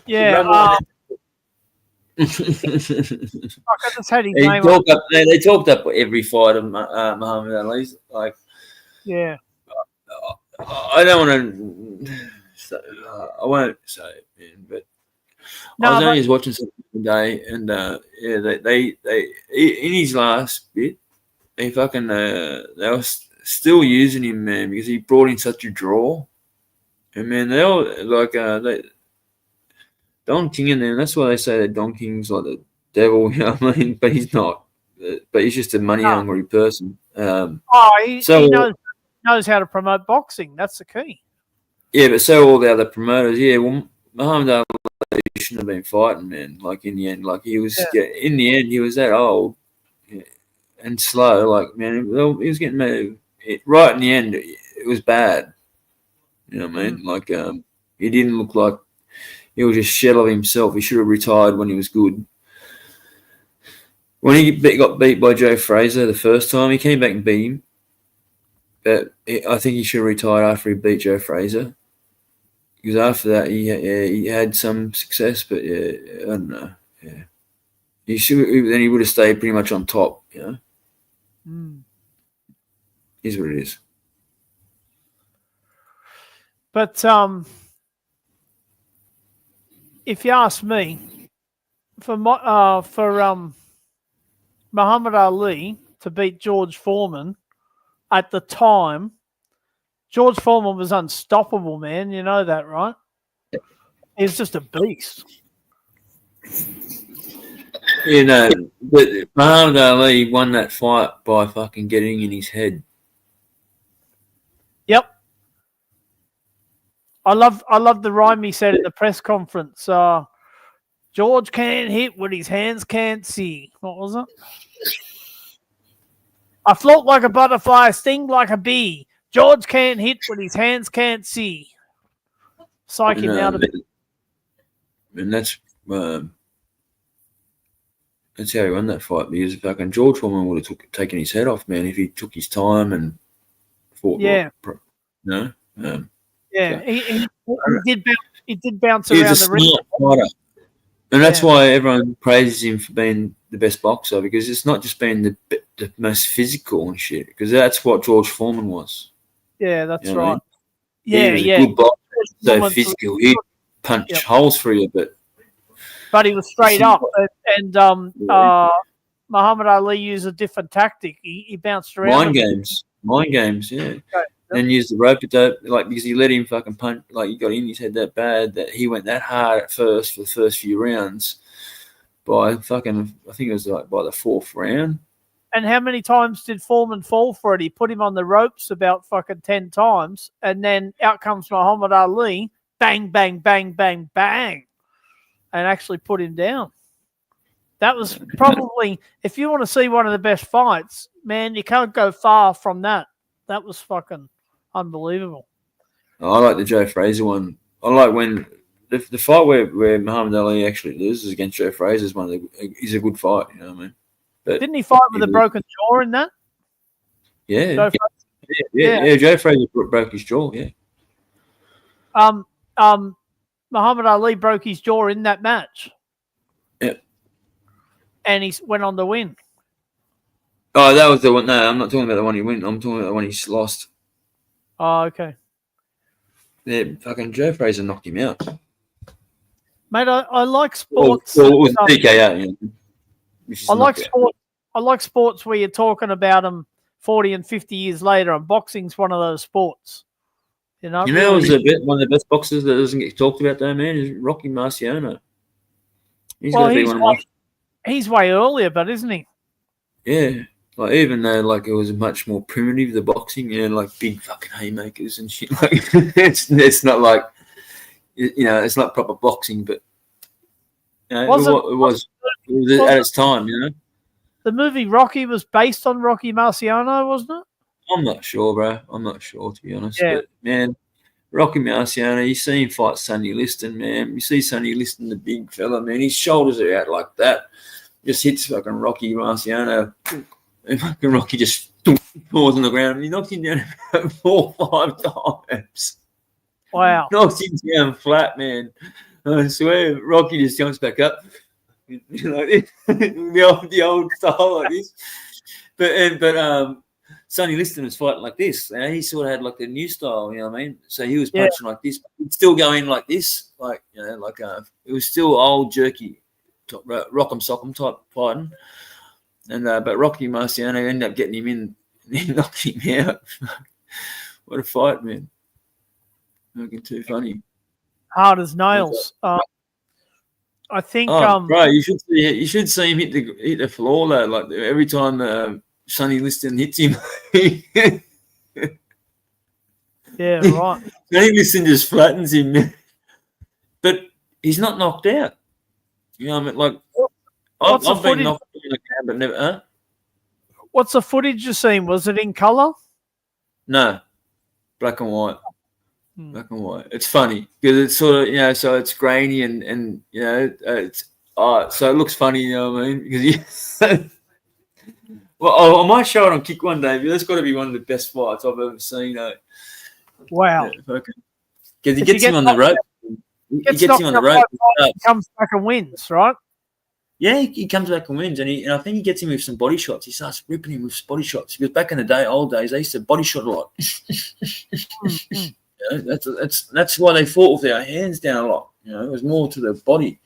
Yeah. I just had his name. They talked up every fight of Muhammad Ali's. Like, yeah. I don't want to. I won't say it, man. But I was only just watching something today, and they in his last bit, they fucking they were still using him, man, because he brought in such a draw. And man, they all like Don King and them. That's why they say that Don King's like the devil. You know what I mean? But he's not. But he's just a money hungry person. He knows how to promote boxing. That's the key. Yeah, but so all the other promoters. Yeah, well, Muhammad Ali shouldn't have been fighting, man. Like in the end, like he was. Yeah, in the end, he was that old and slow. Like man, he was getting moved. Right in the end, it was bad. You know what I mean? Like he didn't look like he was just shell of himself. He should have retired when he was good. When he got beat by Joe Fraser the first time, he came back and beat him. But I think he should have retired after he beat Joe Fraser. Because after that, he had some success, but I don't know. Yeah, then he would have stayed pretty much on top. You know, is what it is. But if you ask me, for Muhammad Ali to beat George Foreman at the time, George Foreman was unstoppable, man. You know that, right? He was just a beast. You know, but Muhammad Ali won that fight by fucking getting in his head. Yep. I love the rhyme he said at the press conference. George can't hit what his hands can't see. What was it? I float like a butterfly, sting like a bee. George can't hit what his hands can't see. Psych him out of it. And that's how he won that fight, because fucking George Foreman would have taken his head off, man, if he took his time and fought. Yeah. No. Yeah, he did bounce He's around a the ring. smart fighter. And that's why everyone praises him for being the best boxer, because it's not just being the most physical and shit, because that's what George Foreman was. Yeah, that's You know what I right. mean? Yeah, He was yeah. a good boxer, so Foreman's- physical. He'd punch holes through you, but But he was straight up, and Muhammad Ali used a different tactic. He bounced around. mind games, yeah. Okay. And used the rope dope, like, because he let him fucking punch, like, he got in his head that bad that he went that hard at first for the first few rounds. By fucking, I think it was like by the fourth round. And how many times did Foreman fall for it? He put him on the ropes about fucking 10 times, and then out comes Muhammad Ali, bang, bang, bang, bang, bang, and actually put him down. That was probably, if you want to see one of the best fights, man, you can't go far from that. That was fucking unbelievable. I like the Joe Frazier one. I like when the fight where Muhammad Ali actually loses against Joe Frazier is is a good fight. You know what I mean? But didn't he fight with a broken jaw in that? Yeah, Joe yeah. Joe Frazier broke his jaw. Yeah. Muhammad Ali broke his jaw in that match. Yeah. And he went on to win. Oh, that was the one. No, I'm not talking about the one he won. I'm talking about the one he lost. Oh, okay. Yeah, fucking Joe Frazier knocked him out. Mate, I like sports. Well, it was TKO. You know, I like sport. I like sports where you're talking about them 40 and 50 years later, and boxing's one of those sports. You know, who's one of the best boxers that doesn't get talked about though, man, is Rocky Marciano. He's got to be one of my. He's way earlier, but isn't he? Yeah, like even though like it was much more primitive, the boxing, you know, like big fucking haymakers and shit. Like it's not like, you know, it's not proper boxing, but you know, it was at its time, you know. The movie Rocky was based on Rocky Marciano, wasn't it? I'm not sure, bro. I'm not sure, to be honest. Yeah. But man, Rocky Marciano, you see him fight Sonny Liston, man. You see Sonny Liston, the big fella, man. His shoulders are out like that. Just hits fucking Rocky Marciano. And fucking Rocky just falls on the ground. And he knocks him down about 4 or 5 times. Wow. Knocks him down flat, man. I swear, Rocky just jumps back up. You know, the old style like this. But Sonny Liston was fighting like this. You know, he sort of had like the new style, you know what I mean? So he was punching like this, but he'd still go in like this, like, you know, like it was still old jerky, rock'em sock'em type fighting. And but Rocky Marciano ended up getting him in, and he knocked him out. What a fight, man! Looking too funny. Hard as nails. I think. Bro, you should see him hit the floor though. Like every time Sonny Liston hits him. Yeah, right. Sonny Liston just flattens him, but he's not knocked out. You know what I mean? Like I've been knocked out, but never. Huh? What's the footage you seen? Was it in color? No, black and white. Black and white. It's funny because it's sort of, you know, so it's grainy and you know, it's so it looks funny, you know what I mean? Because well, I might show it on Kick one day, but that's got to be one of the best fights I've ever seen. Wow. Because he gets him on the rope. He gets him on the rope. He comes back and wins, right? Yeah, he comes back and wins, and I think he gets him with some body shots. He starts ripping him with body shots because back in the day, old days, they used to body shot a lot. You know, that's why they fought with their hands down a lot. You know, it was more to the body.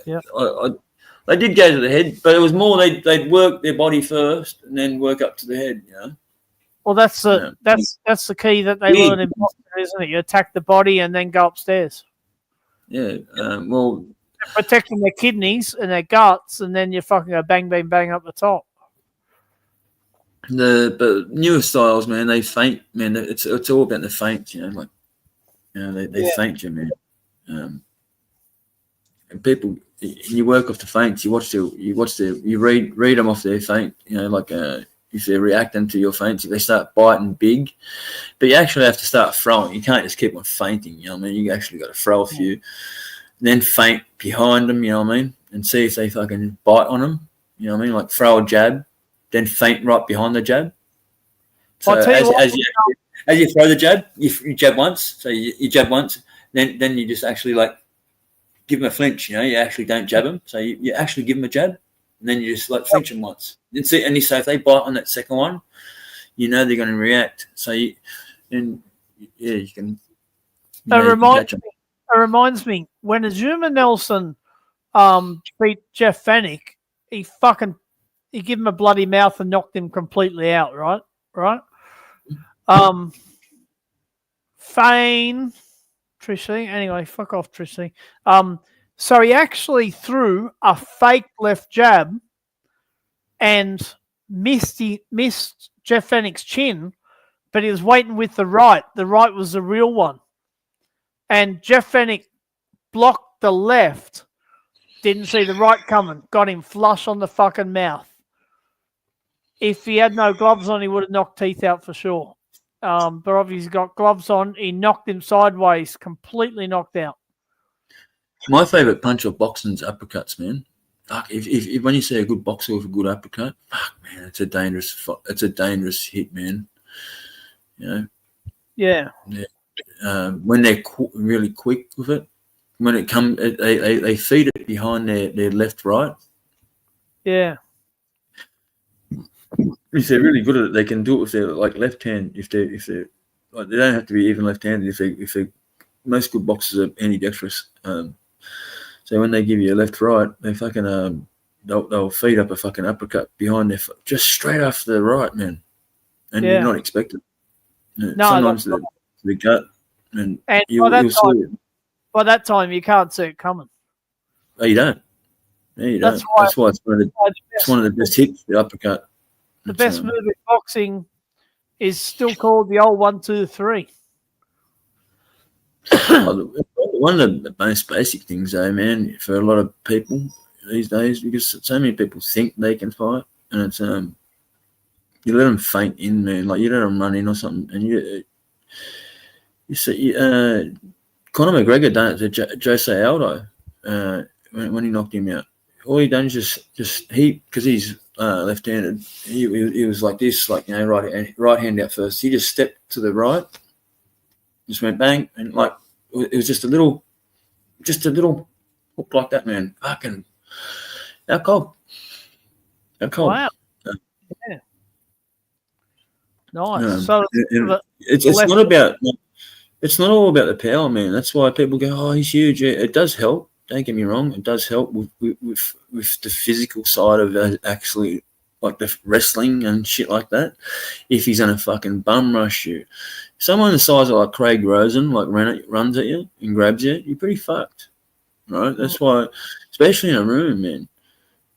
Yeah. They did go to the head, but it was more they'd work their body first and then work up to the head. You know. Well, that's Yeah. the key that they learn in boxing, isn't it? You attack the body and then go upstairs. Yeah. Well, They're protecting their kidneys and their guts, and then you fucking go bang, bang, bang up the top. but newer styles, man, they feint, man. It's all about the feint, you know. Like, you know, they feint you, man. And people, you work off the feints. You read them off their feint. You know, like if they're reacting to your feints, if they start biting big, but you actually have to start throwing. You can't just keep on feinting. You know what I mean? You actually got to throw a few, then feint behind them. You know what I mean? And see if they fucking bite on them. You know what I mean? Like throw a jab, then feint right behind the jab. So as you throw the jab, you jab once. So you jab once, then you just actually like give them a flinch. You know, you actually don't jab them. So you actually give them a jab, and then you just like flinch them once. And see, and you say if they bite on that second one, you know they're going to react. So you can. It reminds me when Azuma Nelson beat Jeff Fennick, he gave him a bloody mouth and knocked him completely out. Right. Fane, Trissy. Anyway, fuck off, Trissy. So he actually threw a fake left jab and missed Jeff Fennick's chin, but he was waiting with the right. The right was the real one. And Jeff Fennick blocked the left, didn't see the right coming, got him flush on the fucking mouth. If he had no gloves on, he would have knocked teeth out for sure. But obviously he's got gloves on. He knocked him sideways, completely knocked out. My favourite punch of boxing is uppercuts, man. Fuck, if when you see a good boxer with a good uppercut, fuck, man, it's a dangerous hit, man. You know. Yeah. When they're really quick with it, when it comes, they feed it behind their left right. Yeah. If they're really good at it, they can do it with their like left hand. If they're like, they don't have to be even left-handed. If they most good boxers are ambidextrous. So when they give you a left-right, they fucking they'll feed up a fucking uppercut behind their just straight off the right, man, and you're not expected. No, sometimes the gut, and you'll see it. By that time, you can't see it coming. Oh, you don't. Yeah, you don't. That's why it's one of the best hits, the uppercut. The best move in boxing is still called the old 1, 2, 3. One of the most basic things, though, man, for a lot of people these days, because so many people think they can fight, and it's you let them faint in, man. Like you let them run in or something, and you see Conor McGregor done it to Jose Aldo when he knocked him out. All he done is just because he's left-handed. He was like this, like, you know, right hand out first. He just stepped to the right, just went bang, and like it was just a little hook like that, man. Fucking how cold. Wow. Yeah. Nice. So it's not all about the power, man. That's why people go, oh, he's huge. Yeah, it does help. Don't get me wrong. It does help with the physical side of actually, like the wrestling and shit like that. If he's gonna fucking bum rush you, someone the size of like Craig Rosen, like runs at you and grabs you, you're pretty fucked, right? That's why, especially in a room, man.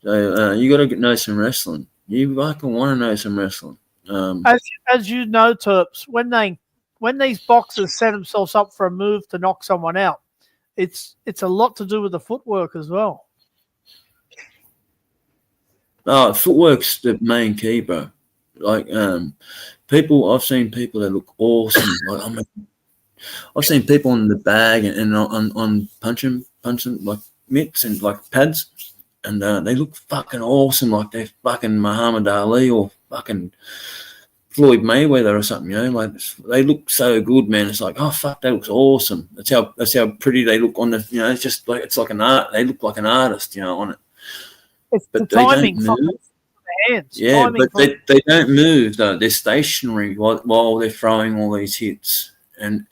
So you got to know some wrestling. You fucking want to know some wrestling. As you know, Terps, when these boxers set themselves up for a move to knock someone out, it's a lot to do with the footwork as well. Footwork's the main key, bro. Like I've seen people that look awesome. Like I've seen people in the bag and on punching like mitts and like pads, and they look fucking awesome, like they're fucking Muhammad Ali or fucking Floyd Mayweather or something, you know. Like they look so good, man. It's like, oh fuck, that looks awesome. That's how pretty they look on the, you know. It's just like it's like an art. They look like an artist, you know, on it. It's but the timing from the hands. Yeah, but they don't move though. They're stationary while they're throwing all these hits. And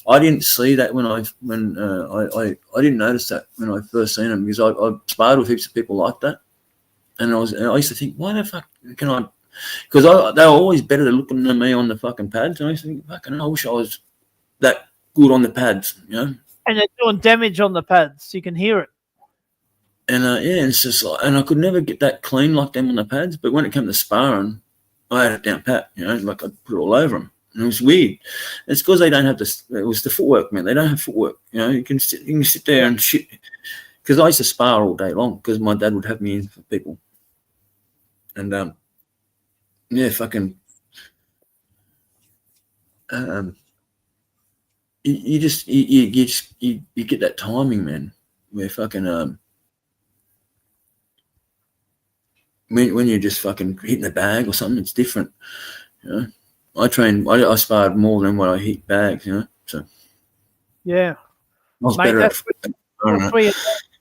I didn't see that when I didn't notice that when I first seen them, because I sparred with heaps of people like that, and I used to think, why the fuck can I? because they were always better looking than me on the fucking pads. And I used to think, fucking, I wish I was that good on the pads, you know. And they're doing damage on the pads. You can hear it. And yeah, it's just like, and I could never get that clean like them on the pads. But when it came to sparring, I had it down pat, you know, like I'd put it all over them. And it was weird. It's because they don't have it was the footwork, man. They don't have footwork. You know, you can sit there and shit. Because I used to spar all day long because my dad would have me in for people. And yeah, fucking you get that timing, man. Where fucking when you're just fucking hitting the bag or something, it's different. You know, I sparred more than what I hit bags. You know, so yeah, I was mate, better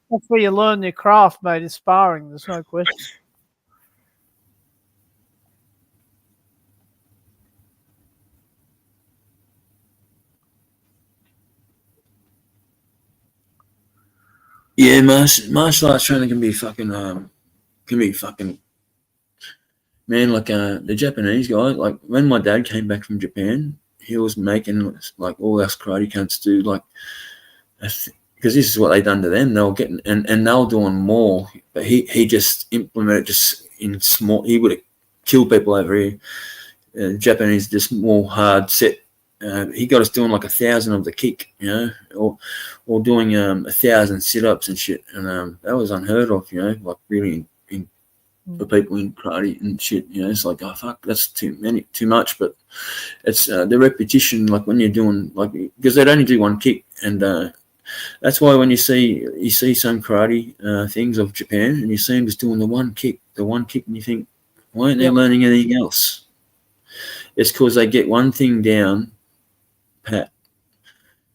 that's where you learn your craft, mate. Is sparring. There's no question. Yeah, martial arts training can be fucking man, like the Japanese guy. Like when my dad came back from Japan, he was making like all us karate cunts do like, because this is what they done to them. They were getting and they were doing more, but he just implemented just in small. He would have killed people over here. Japanese just more hard set. He got us doing like 1,000 of the kick, you know, or doing 1,000 sit-ups and shit, and that was unheard of, you know, like really for people in karate and shit, you know. It's like, oh fuck, that's too much, but it's the repetition, like when you're doing like, because they'd only do one kick, and that's why when you see some karate things of Japan, and you see them just doing the one kick, and you think, why aren't they learning anything else? It's because they get one thing down pat,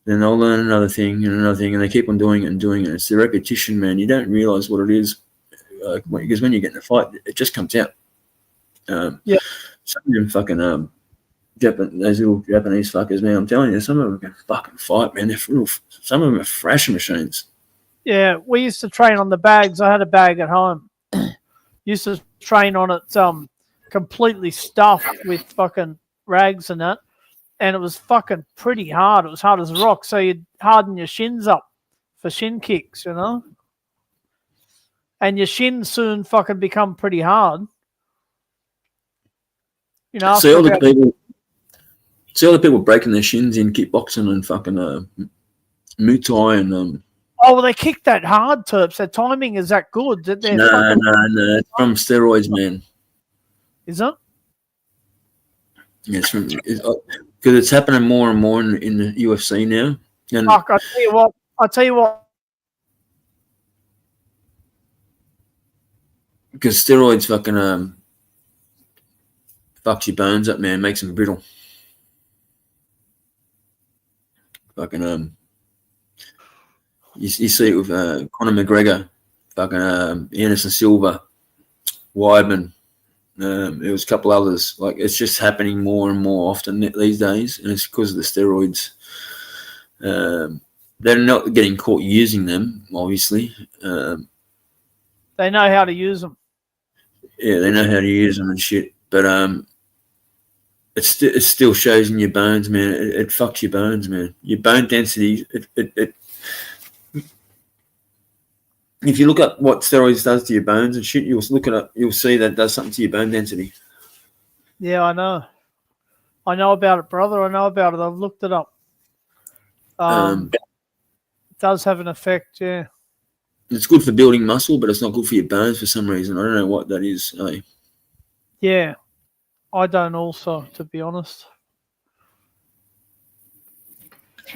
then they'll learn another thing, and they keep on doing it. It's the repetition, man. You don't realize what it is, because when you get in a fight, it just comes out. Some of them fucking those little Japanese fuckers, man. I'm telling you, some of them can fucking fight, man. Some of them are thrashing machines. Yeah, we used to train on the bags. I had a bag at home. Used to train on it, completely stuffed with fucking rags and that. And it was fucking pretty hard. It was hard as a rock. So you'd harden your shins up for shin kicks, you know? And your shins soon fucking become pretty hard. You know, see all the people breaking their shins in kickboxing and fucking Muay Thai and oh, well, they kick that hard, Terps. Their timing is that good. That no, it's from steroids, man. Is it? Yeah, it's from because it's happening more and more in the UFC now. And fuck, I tell you what. Because steroids fucking fucks your bones up, man, makes them brittle. Fucking you see it with Conor McGregor, fucking Anderson Silva, Weidman. There was a couple others. Like, it's just happening more and more often these days, and it's because of the steroids. They're not getting caught using them, obviously. They know how to use them. Yeah, they know how to use them and shit. But it still shows in your bones, man. It fucks your bones, man. Your bone density. If you look at what steroids does to your bones and shit, you'll see that it does something to your bone density. Yeah, I know. I know about it, brother. I know about it. I've looked it up. It does have an effect, yeah. It's good for building muscle, but it's not good for your bones for some reason. I don't know what that is. Yeah, I don't also, to be honest.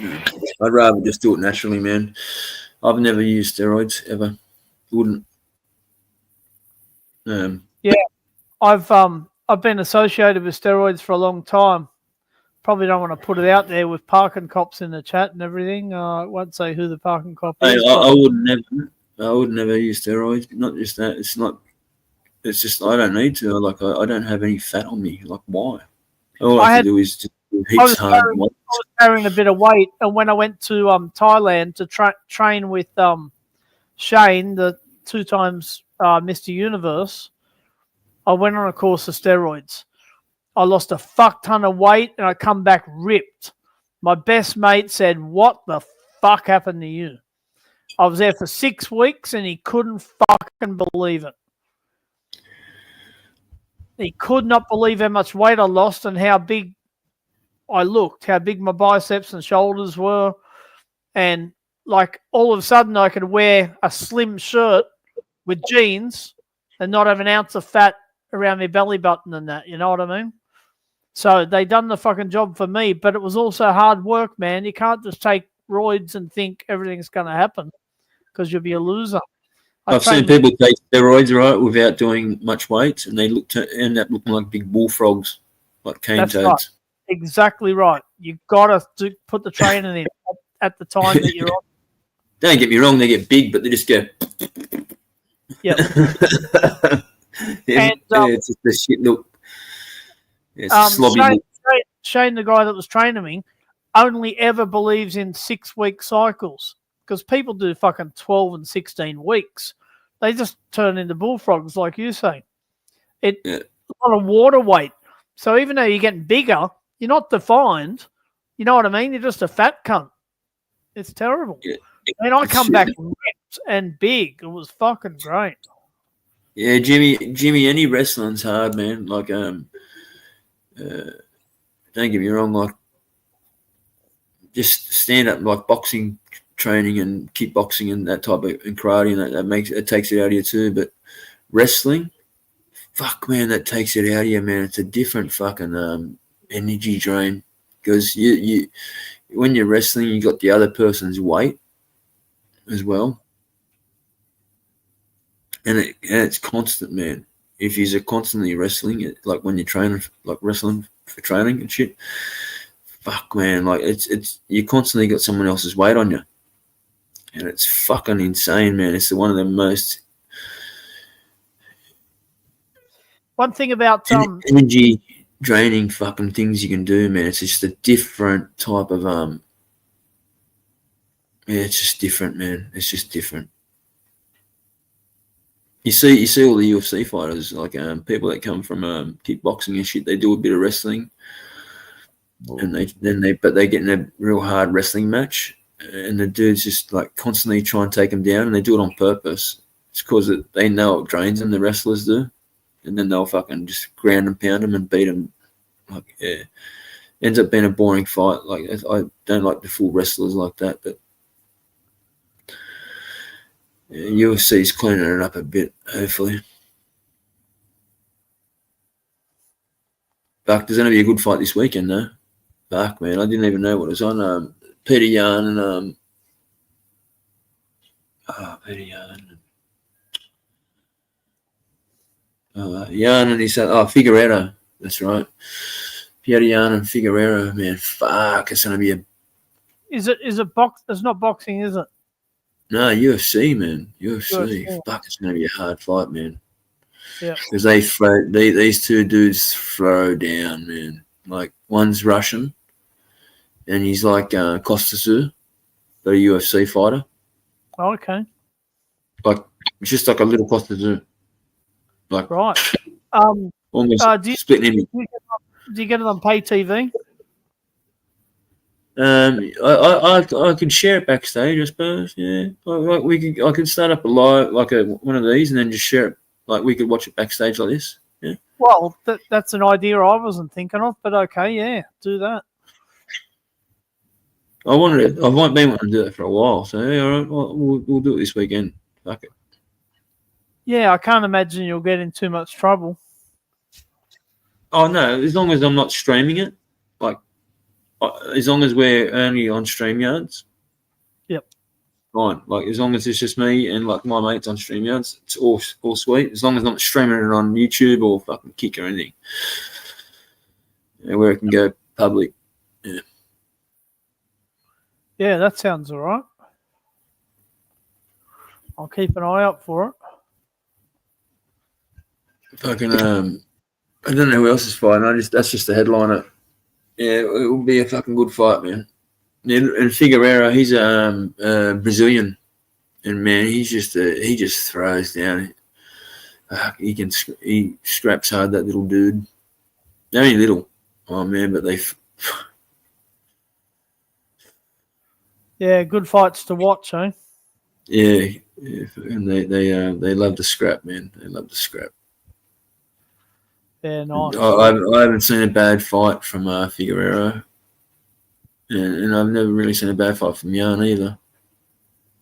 I'd rather just do it naturally, man. I've never used steroids ever. Wouldn't. Yeah, I've been associated with steroids for a long time. Probably don't want to put it out there with parking cops in the chat and everything. I won't say who the parking cop is. I would never use steroids. Not just that. It's not. It's just I don't need to. Like I don't have any fat on me. Like why? All I have to do is just do heaps hard. I was carrying a bit of weight, and when I went to Thailand to train with Shane, the 2 times Mr. Universe, I went on a course of steroids. I lost a fuck ton of weight and I come back ripped. My best mate said, "What the fuck happened to you?" I was there for 6 weeks and he couldn't fucking believe it. He could not believe how much weight I lost and how big I looked, how big my biceps and shoulders were. And like all of a sudden I could wear a slim shirt with jeans and not have an ounce of fat around my belly button and that, you know what I mean? So they done the fucking job for me, but it was also hard work, man. You can't just take roids and think everything's going to happen because you'll be a loser. I've seen people take steroids, right, without doing much weight, and they end up looking like big bullfrogs, like cane That's toads. right. Exactly right. You got to put the training in at the time that you're on. Don't get me wrong, they get big, but they just go. Yeah. And it's just the shit look. It's slobby look. Shane, the guy that was training me, only ever believes in 6-week cycles because people do fucking 12 and 16 weeks. They just turn into bullfrogs, like you say. A lot of water weight. So even though you're getting bigger, you're not defined. You know what I mean? You're just a fat cunt. It's terrible. Yeah. And I come back ripped and big. It was fucking great. Yeah, Jimmy, any wrestling's hard, man. Like, don't get me wrong, like, just stand up, like boxing training and kickboxing and that type of and karate, and that takes it out of you too. But wrestling, fuck, man, that takes it out of you, man. It's a different fucking energy drain because you when you're wrestling, you got the other person's weight as well. And it's constant, man. If you're constantly wrestling, like when you're training, like wrestling for training and shit, fuck, man, like it's you constantly got someone else's weight on you, and it's fucking insane, man. It's one of the most one thing about energy draining fucking things you can do, man. It's just a different type of yeah, it's just different, man. It's just different. You see all the UFC fighters, like people that come from kickboxing and shit. They do a bit of wrestling, and they get in a real hard wrestling match, and the dudes just like constantly try and take them down, and they do it on purpose. It's because they know it drains them. The wrestlers do, and then they'll fucking just ground and pound them and beat them. Like, yeah, ends up being a boring fight. Like, I don't like the full wrestlers like that, but. UFC's cleaning it up a bit, hopefully. Fuck, there's going to be a good fight this weekend, though. Fuck, man, I didn't even know what was on. Peter Yan and Peter Yan. Yan and his Figueroa. That's right. Peter Yan and Figueroa, man. Fuck, it's going to be a. Is it box? It's not boxing, is it? No, UFC, man. UFC. Fuck, it's going to be a hard fight, man. Yeah. Because these two dudes throw down, man. Like, one's Russian, and he's like Kostya, but a UFC fighter. Oh, okay. Like, it's just like a little Kostya. Like, right. Almost splitting him. Do you get it on pay TV? I can share it backstage, I suppose. Yeah, I could start up a live one of these and then just share it. Like we could watch it backstage like this. Yeah. Well, that's an idea I wasn't thinking of, but okay, yeah, do that. I've been wanting to do that for a while, so yeah, all right, we'll do it this weekend. Fuck it. Yeah, I can't imagine you'll get in too much trouble. Oh no, as long as I'm not streaming it, like. As long as we're only on StreamYards, yep, fine. Like as long as it's just me and like my mates on StreamYards, it's all sweet. As long as I'm not streaming it on YouTube or fucking Kick or anything, where it can go public. Yeah. Yeah, that sounds all right. I'll keep an eye out for it. Fucking I don't know who else is fighting. That's just the headliner. Yeah, it will be a fucking good fight, man. And Figueroa, he's Brazilian, and man, he just throws down. he scraps hard, that little dude. They're only little, oh man, but Yeah, good fights to watch, eh? yeah, and they love to scrap, man. They love to scrap. Yeah, nice. I haven't seen a bad fight from Figueroa, and I've never really seen a bad fight from Yan either.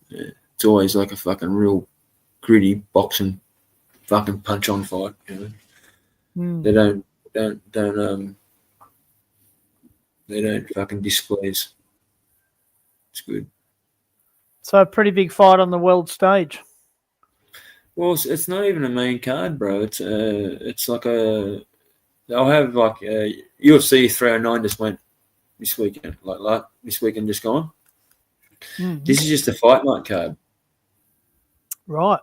Yeah, it's always like a fucking real gritty boxing fucking punch on fight. You know, they don't fucking displease. It's good. So a pretty big fight on the world stage. Well, it's not even a main card, bro. It's like they'll have like UFC 309 just went this weekend, like this weekend just gone. This is just a fight night card. Right.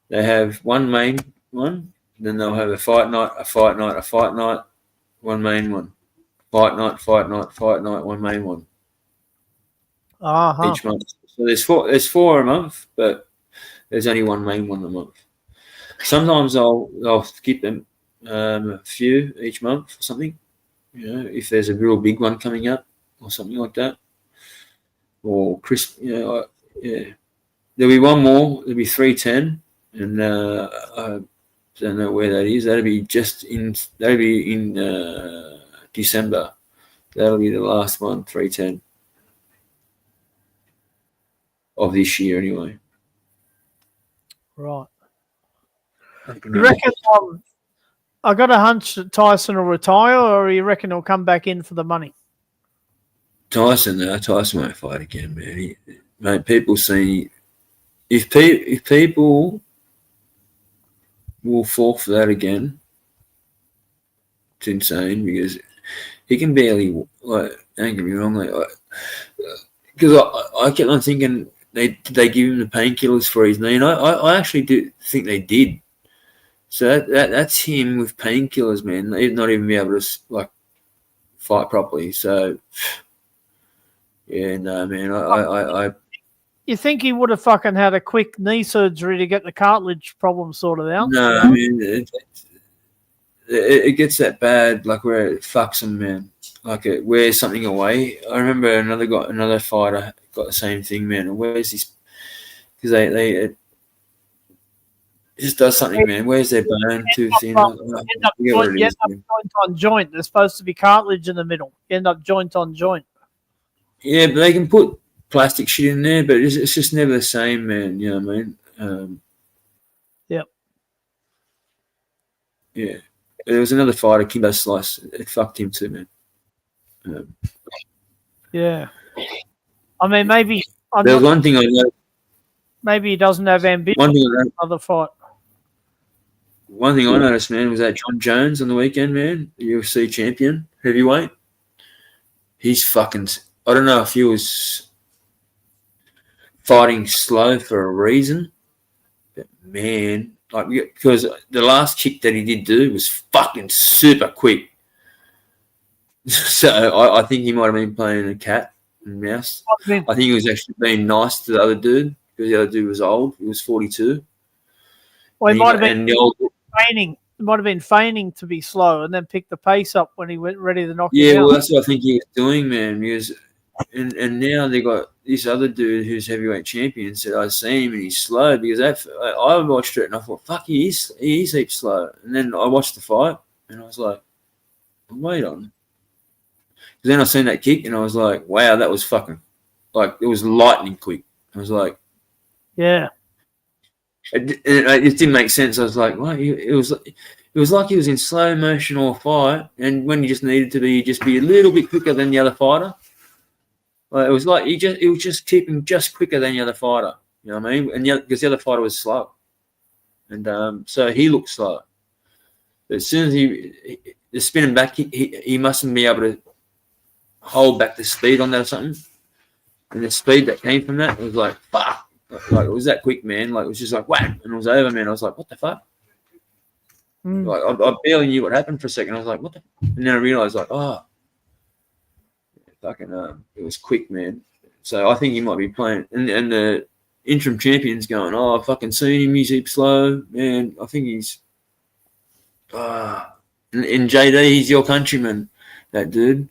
They have one main one, then they'll have a fight night, one main one, fight night, one main one. Each month. So there's four a month, but there's only one main one a month. Sometimes I'll skip them a few each month or something. You know, if there's a real big one coming up or something like that. Or there'll be one more. There'll be 310, and I don't know where that is. That'll be in December. That'll be the last one, 310 of this year, anyway. Right. You reckon? I got a hunch that Tyson will retire, or you reckon he'll come back in for the money? Tyson won't fight again, man. Mate, people see if people will fall for that again, it's insane because he can barely, like, don't get me wrong, like, because I kept on thinking they give him the painkillers for his knee, and I actually do think they did. So that's him with painkillers, man. They'd not even be able to like fight properly. So yeah, no, man. I You think he would have fucking had a quick knee surgery to get the cartilage problem sorted out? No, I mean it gets that bad, like where it fucks him, man. Like it wears something away. I remember another fighter got the same thing, man. And where's this? Because it just does something, man. Where's their bone too thin? You end up joint on joint. There's supposed to be cartilage in the middle. You end up joint on joint. Yeah, but they can put plastic shit in there, but it's just never the same, man. You know what I mean? Yep. Yeah. There was another fighter, Kimbo Slice. It fucked him too, man. Yeah. I mean, maybe. There was one thing I know. Maybe he doesn't have ambition. Another fight. One thing I noticed, man, was that John Jones on the weekend, man, the UFC champion, heavyweight. He's fucking. I don't know if he was fighting slow for a reason, but man, like, because the last kick that he did do was fucking super quick. So I think he might have been playing a cat and mouse. I think he was actually being nice to the other dude because the other dude was old. He was 42. Well, he might have been feigning. It might have been feigning to be slow and then pick the pace up when he went ready to knock him out. Yeah, well, that's what I think he was doing, man. Because and now they got this other dude who's heavyweight champion said I see him and he's slow because I watched it and I thought, fuck, he is heaps slow. And then I watched the fight and I was like, wait on. Then I seen that kick and I was like, wow, that was fucking, like, it was lightning quick. I was like, yeah. It didn't make sense. I was like, what? It was like he was in slow motion all fight, and when he just needed to be, just be a little bit quicker than the other fighter. Like, it was like he was just keeping just quicker than the other fighter. You know what I mean? And because the other fighter was slow, and so he looked slow. But as soon as the spinning back, he mustn't be able to hold back the speed on that or something. And the speed that came from that, it was like, fuck. Like, it was that quick, man. Like, it was just like, wham, and it was over, man. I was like, what the fuck? Like, I barely knew what happened for a second. I was like, what the? And then I realized, like, oh, fucking, it was quick, man. So I think he might be playing. And the interim champions going, oh, I fucking seen him, he's slow. Man, I think he's... in JD, he's your countryman, that dude.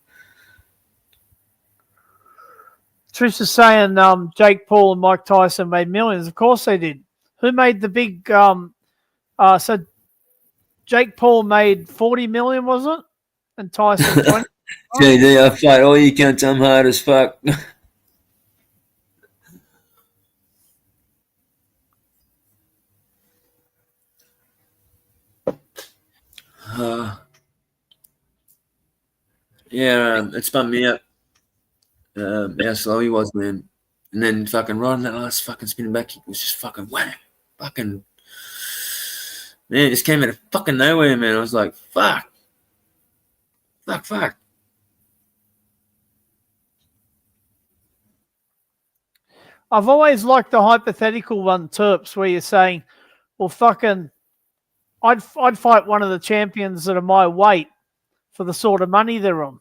Trish is saying Jake Paul and Mike Tyson made millions. Of course they did. Who made the big... so Jake Paul made 40 million, was it? And Tyson 20? JD, I fight all you cunts, I'm hard as fuck. It spun me out how slow he was, man. And then fucking right on that last fucking spinning back kick was just fucking wham. Fucking, man, it just came out of fucking nowhere, man. I was like, fuck. Fuck. I've always liked the hypothetical one, Terps, where you're saying, well, fucking, I'd fight one of the champions that are my weight for the sort of money they're on.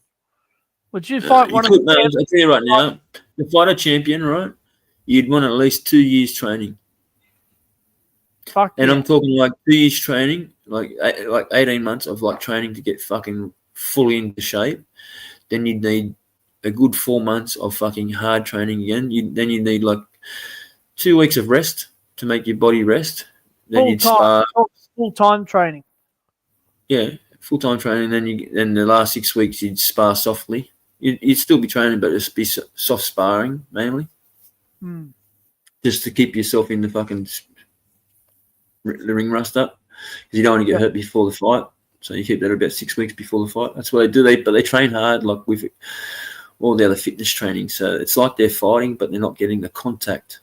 Would you fight one of the champions? I'll tell you right now, to fight a champion, right, you'd want at least 2 years training. Fuck and yeah. I'm talking like 2 years training, like 18 months of like training to get fucking fully into shape. Then you'd need a good 4 months of fucking hard training again. Then you need like 2 weeks of rest to make your body rest. Then you'd spar. Full-time training. Yeah, full-time training. Then the last 6 weeks you'd spar softly. You'd still be training, but it'd be soft sparring mainly, just to keep yourself in the fucking the ring rust up, because you don't want to get hurt before the fight. So you keep that about 6 weeks before the fight. That's what they do. But they train hard, like with all the other fitness training. So it's like they're fighting, but they're not getting the contact.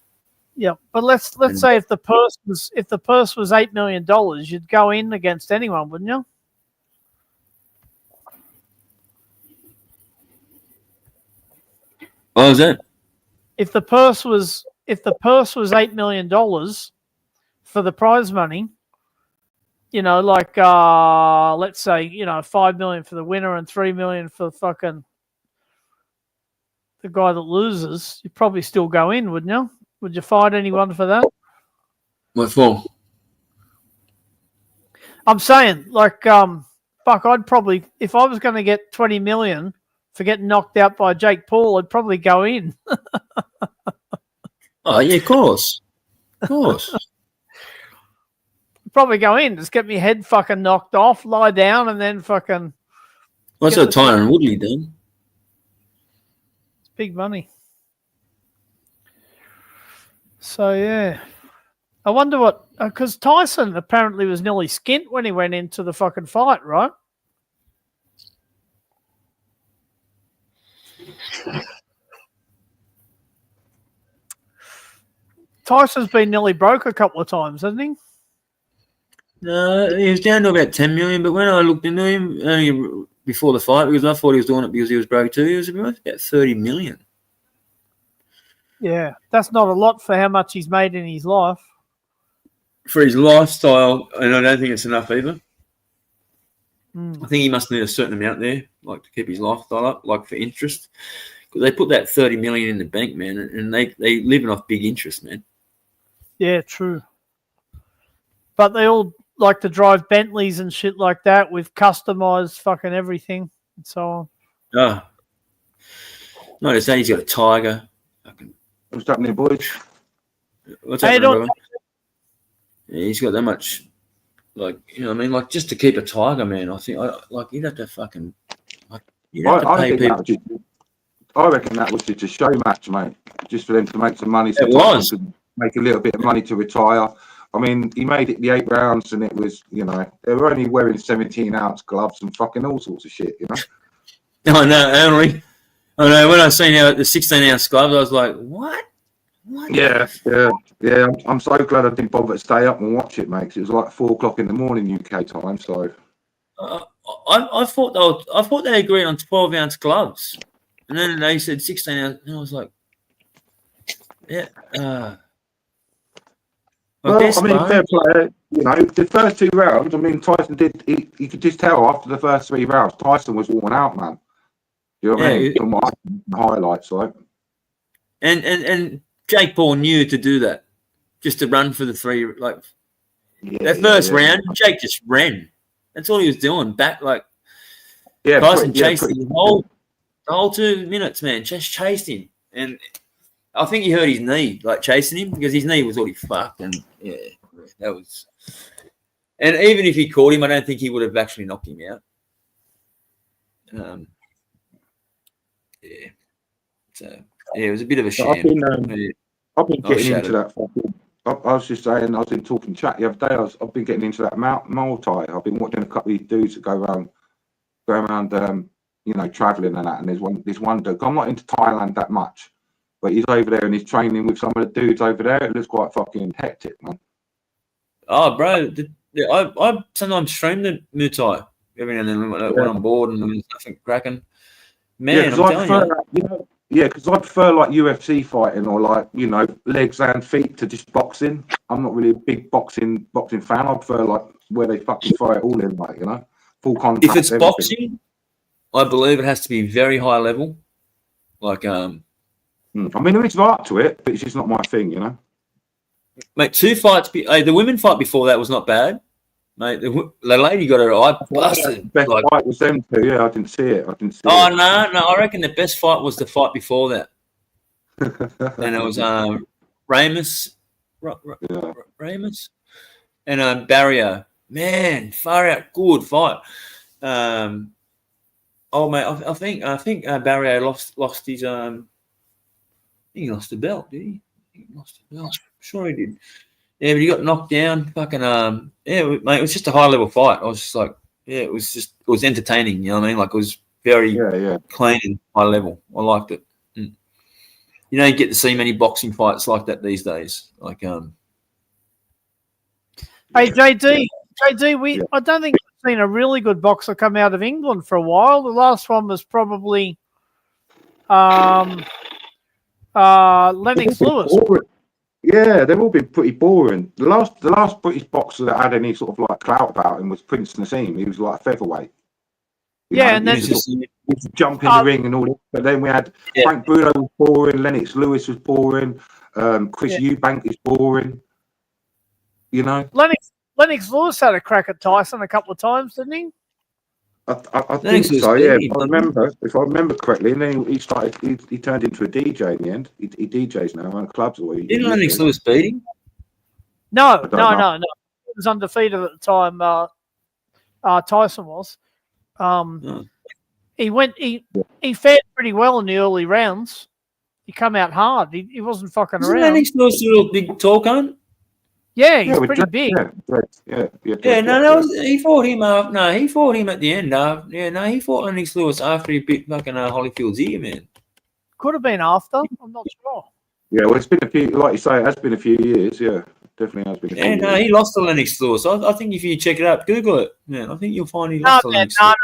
Yeah, but let's say if the purse was $8 million, you'd go in against anyone, wouldn't you? What was that? If the purse was $8 million for the prize money, you know, like let's say, you know, $5 million for the winner and $3 million for fucking the guy that loses, you'd probably still go in, wouldn't you? Would you fight anyone for that? What for? I'm saying, like, fuck, I'd probably, if I was going to get 20 million for getting knocked out by Jake Paul, I'd probably go in. Oh, yeah, of course. Of course. Probably go in, just get me head fucking knocked off, lie down, and then fucking... What's that Tyron Woodley done? It's big money. So, yeah. I wonder what... Because Tyson apparently was nearly skint when he went into the fucking fight, right? Tyson's been nearly broke a couple of times, hasn't he? No, he was down to about 10 million, but when I looked into him only before the fight, because I thought he was doing it because he was broke too, he was about 30 million. Yeah, that's not a lot for how much he's made in his life. For his lifestyle, and I don't think it's enough either. Mm. I think he must need a certain amount there, like to keep his lifestyle up, like for interest. Because they put that 30 million in the bank, man, and they living off big interest, man. Yeah, true. But they all like to drive Bentleys and shit like that with customized fucking everything and so on. Oh. Not to say he's got a Tiger. What's happening, boys? What's happening, brother? Yeah, he's got that much, like, you know what I mean? Like, just to keep a Tiger, man, I think, like, you'd have to fucking, like, you'd have to pay people. I reckon that was just a show match, mate. Just for them to make some money. So it was. To make a little bit of money to retire. I mean, he made it the 8 rounds, and it was, you know, they were only wearing 17-ounce gloves and fucking all sorts of shit, you know? I know, only. I know, when I seen the 16-ounce gloves, I was like, what? What? Yeah. I'm so glad I didn't bother to stay up and watch it, mate, 'cause it was like 4 o'clock in the morning UK time, so. I thought they agreed on 12-ounce gloves. And then they said 16 ounce, and I was like, yeah. Well, I mean, fair play. You know, the first 2 rounds, I mean, Tyson did, you could just tell after the first 3 rounds, Tyson was worn out, man. You know what I mean? From my highlights, right? And Jake Paul knew to do that, just to run for the three. Like Yeah, that first round, Jake just ran. That's all he was doing. Back like Tyson chased him the whole 2 minutes, man. Just chased him, and I think he hurt his knee, like chasing him, because his knee was already fucked, and yeah, that was. And even if he caught him, I don't think he would have actually knocked him out. Yeah. So yeah, it was a bit of a shame. I've been getting into that. I was just saying, I was in talking chat the other day. I've been getting into that Muay Thai. I've been watching a couple of these dudes that go around, you know, traveling and that. And there's one dude. I'm not into Thailand that much, but he's over there and he's training with some of the dudes over there. It looks quite fucking hectic, man. Oh, bro, I sometimes stream the Muay Thai every now and then when I'm bored and there's nothing cracking. Man, I'm telling you. Because I prefer like UFC fighting or like, you know, legs and feet to just boxing. I'm not really a big boxing fan. I prefer like where they fucking fight all in, like, you know, full contact. If it's everything. boxing, I believe it has to be very high level. Like, I mean, there is art to it, but it's just not my thing, you know. Mate, 2 fights. The women fight before that was not bad. Mate, the lady got her eye busted. Best fight was them two. Yeah, I didn't see it. No. I reckon the best fight was the fight before that, and it was Ramus, Ramus, and Barrio. Man, far out, good fight. Mate, I think Barrio lost his. I think he lost the belt. Did he? He lost the belt. Sure he did. Yeah, but he got knocked down. Fucking yeah, mate. It was just a high level fight. I was just like, yeah, it was entertaining. You know what I mean? Like it was very clean and high level. I liked it. You don't get to see many boxing fights like that these days. Like Hey JD, I don't think we've seen a really good boxer come out of England for a while. The last one was probably Lennox Lewis. Yeah, they've all been pretty boring. The last British boxer that had any sort of like clout about him was Prince Nassim. He was like a featherweight. And then jump in the ring and all that. But then we had Frank Bruno was boring, Lennox Lewis was boring, Chris Eubank is boring. You know, Lennox Lewis had a crack at Tyson a couple of times, didn't he? I think so. Yeah, if I remember correctly, and then he turned into a DJ in the end. He DJs now around clubs. Didn't Lennox Lewis beat him? No. He was undefeated at the time. Tyson was. He fared pretty well in the early rounds. He come out hard. He wasn't fucking around. Lennox Lewis a little big tall cunt? Yeah, he's pretty big. He fought him after. No, he fought him at the end. He fought Lennox Lewis after he beat fucking Holyfield's ear, man. Could have been after. I'm not sure. Yeah, well, it's been a few. Like you say, it has been a few years. Yeah, definitely has been. He lost to Lennox Lewis. I think if you check it up, Google it, man. I think you'll find he lost to Lennox Lewis.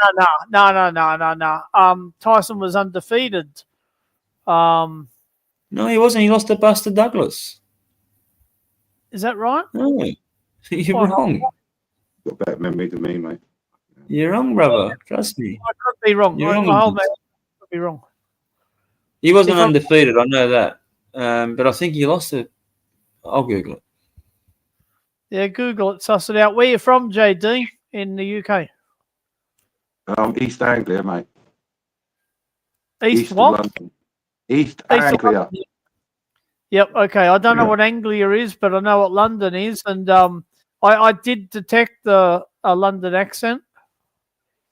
No. Tyson was undefeated. No, he wasn't. He lost to Buster Douglas. Is that right? No, you're wrong. Got better memory than me, mate. You're wrong, brother. Trust me. I could be wrong. You're wrong. I could be wrong. He wasn't undefeated. I know that. But I think he lost it. I'll Google it. Yeah, Google it. Suss it out. Where you from, JD, in the UK? East Anglia, mate. East what? London. East Anglia. Yep. Okay. I don't know what Anglia is, but I know what London is, and I did detect the London accent.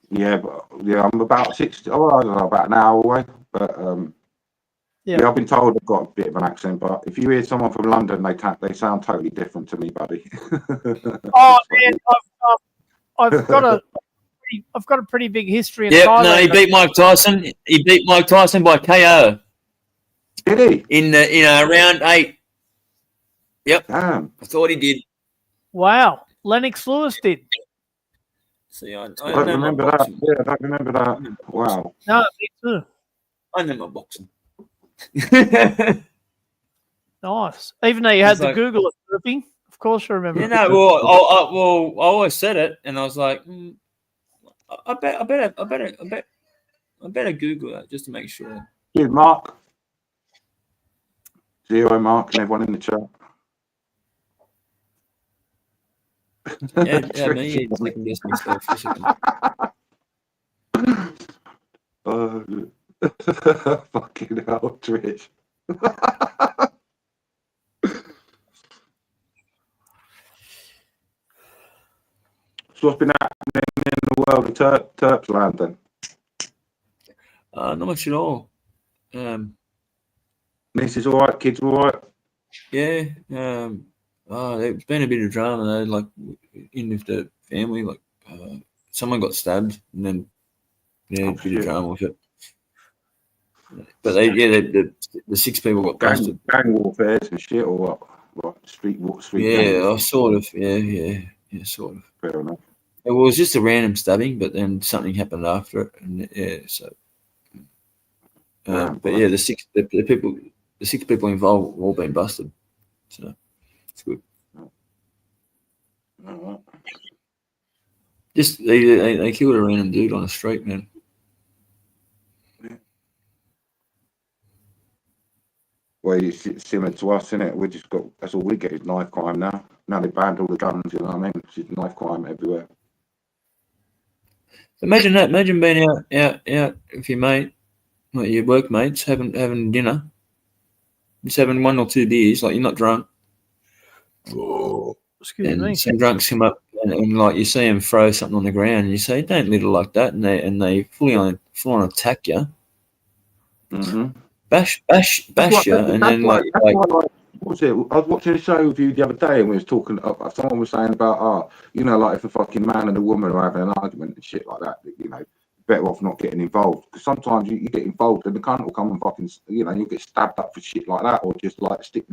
Yeah, I'm about 60. Oh, I don't know, about an hour away, but yeah, I've been told I've got a bit of an accent. But if you hear someone from London, they sound totally different to me, buddy. Oh man, I've got a pretty big history in Thailand. No, he beat Mike Tyson. He beat Mike Tyson by KO. Did he? In round 8. Yep. Damn. I thought he did. Wow. Lennox Lewis did. See, I don't remember that. Yeah, I don't remember that. Wow. No, me too. I know my boxing. Nice. Even though you had to Google it, Flippy. Of course you remember. You know, I always said it, and I was like, I better Google that just to make sure. Yeah, Mark. Zero Mark and everyone in the chat. Yeah, me second guess myself for a second. Fucking hell, Trish. So what's been happening in the world of Terps land then? Not much at all. Missus all right, kids all right? Yeah. There's been a bit of drama though, like in with the family. Like someone got stabbed, and then a bit of drama with it. But the 6 people got busted. Gang warfare and shit, or what? What street Yeah, sort of. Yeah, sort of. Fair enough. It was just a random stabbing, but then something happened after it, and so. But yeah, the 6 people involved have all been busted, so it's good. Just they killed a random dude on the street, man. Well, it's similar to us, isn't it? We just got, that's all we get is knife crime now. Now they banned all the guns, you know what I mean? It's just knife crime everywhere. Imagine that. Imagine being out with your mate, like your workmates, having dinner, just having 1 or 2 beers, like you're not drunk. Excuse me. Some drunks come up and like you see them throw something on the ground, and you say, "Don't litter like that," and they full on attack you, bash you, and then like. What was it? I was watching a show with you the other day, and we was talking. Someone was saying about, like if a fucking man and a woman are having an argument and shit like that, better off not getting involved, because sometimes you get involved and the cunt will come and fucking, you'll get stabbed up for shit like that, or just like stick.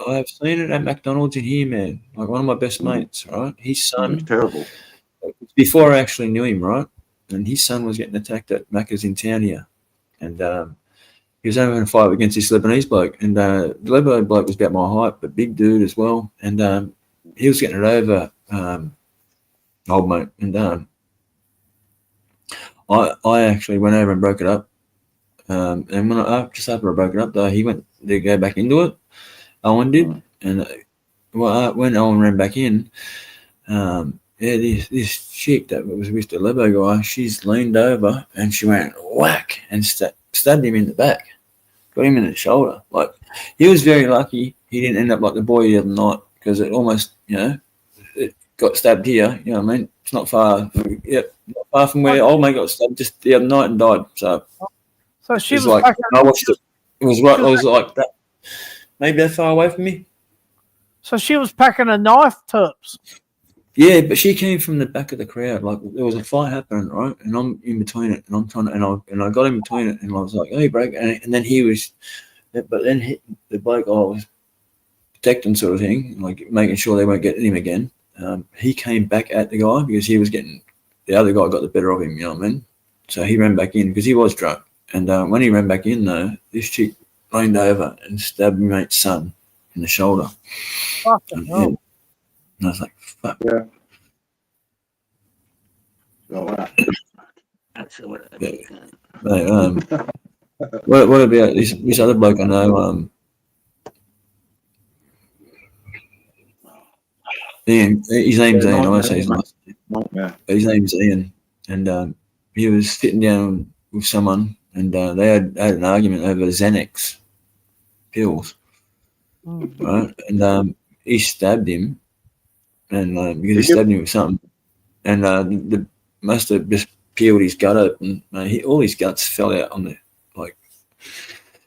I've seen it at McDonald's in here, man. Like one of my best mates, right? His son. It's terrible. Before I actually knew him, right? And his son was getting attacked at Macca's in town here, and he was having a fight against this Lebanese bloke, and the Lebanese bloke was about my height, but big dude as well, and he was getting it over old mate, and I actually went over and broke it up, and when just after I broke it up, though, he went to go back into it. Owen did, and when Owen ran back in, this chick that was with the Lebo guy, she's leaned over and she went whack and stabbed him in the back, got him in the shoulder. Like he was very lucky he didn't end up like the boy the other night, because it almost, it got stabbed here. You know what I mean? It's not far, not far from where old mate got stabbed just the other night and died. So she was like, I watched it. It was right. I was like that. Maybe that far away from me. So she was packing a knife, Terps. Yeah, but she came from the back of the crowd. Like there was a fight happening, right? And I'm in between it, and I'm trying to, and I got in between it, and I was like, "Hey, break!" And then he was, but then the bloke was protecting, sort of thing, like making sure they won't get him again. He came back at the guy because he was getting, the other guy got the better of him. You know what I mean? So he ran back in because he was drunk, and when he ran back in, though, this chick leaned over and stabbed my mate's son in the shoulder. Fucking hell. And I was like, fuck. Yeah. What about this other bloke I know? Ian. His name's Ian. I won't say his last name. But his name's Ian. And he was sitting down with someone, and they had an argument over Xanax pills, right? And he stabbed him, and because he stabbed him with something, and the must have just peeled his gut open. All his guts fell out on the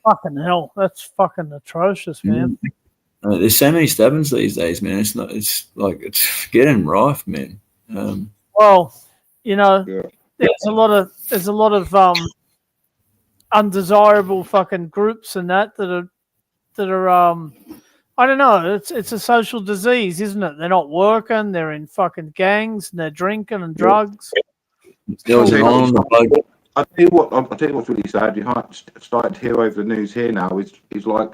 Fucking hell, that's fucking atrocious, man. There's so many stabbings these days, man. It's getting rife, man. Well, there's a lot of undesirable fucking groups and that are I don't know, it's a social disease, isn't it? They're not working, they're in fucking gangs, and they're drinking and drugs. I'll tell you what's really sad. You started to hear over the news here now is like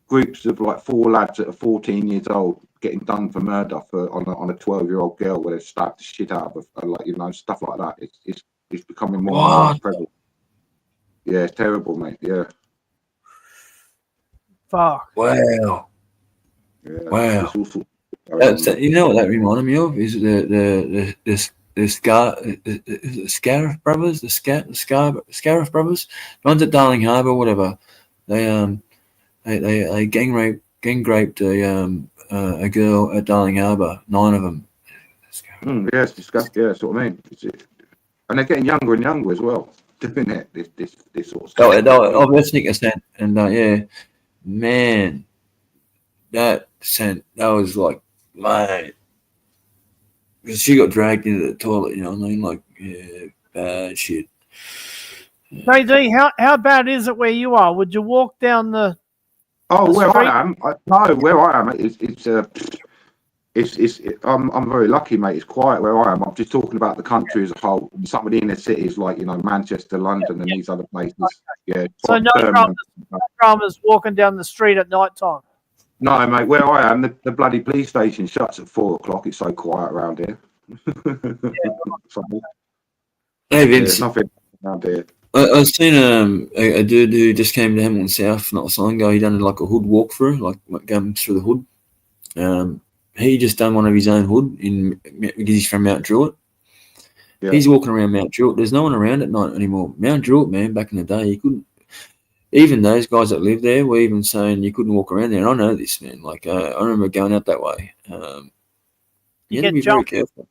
groups of like 4 lads that are 14 years old getting done for murder on a 12-year-old girl where they stabbed the shit out of her, stuff like that. It's becoming more and more prevalent. Yeah, it's terrible, mate. Yeah. Fuck. Wow. Yeah, Wow. there's all sorts going on there. You know what that reminded me of is the Scariff brothers, the Scariff brothers, the ones at Darling Harbour, whatever. They gang raped a girl at Darling Harbour. 9 of them. Yeah, it's disgusting. Yeah, that's what I mean. And they're getting younger and younger as well, doing it. This sort of stuff. Oh, that's Nick Ascent, and yeah, man, that was like, mate, because she got dragged into the toilet. You know what I mean? Like, yeah, bad shit. JD, how bad is it where you are? Would you walk down the? Oh, where street? I am, where I am, I'm very lucky, mate. It's quiet where I am. I'm just talking about the country as a whole. Some of the inner cities, like Manchester, London, and these other places. Yeah. So no dramas walking down the street at night time. No, mate. Where I am, the bloody police station shuts at 4 o'clock. It's so quiet around here. Hey Vince, there's nothing around here. I've seen a dude who just came to Hamilton South not so long ago. He done like a hood walkthrough, like going through the hood. He just done one of his own hood because he's from Mount Druitt. Yeah. He's walking around Mount Druitt. There's no one around at night anymore. Mount Druitt, man, back in the day, you couldn't. Even those guys that lived there were even saying you couldn't walk around there. And I know this, man. Like I remember going out that way. You had to be very careful.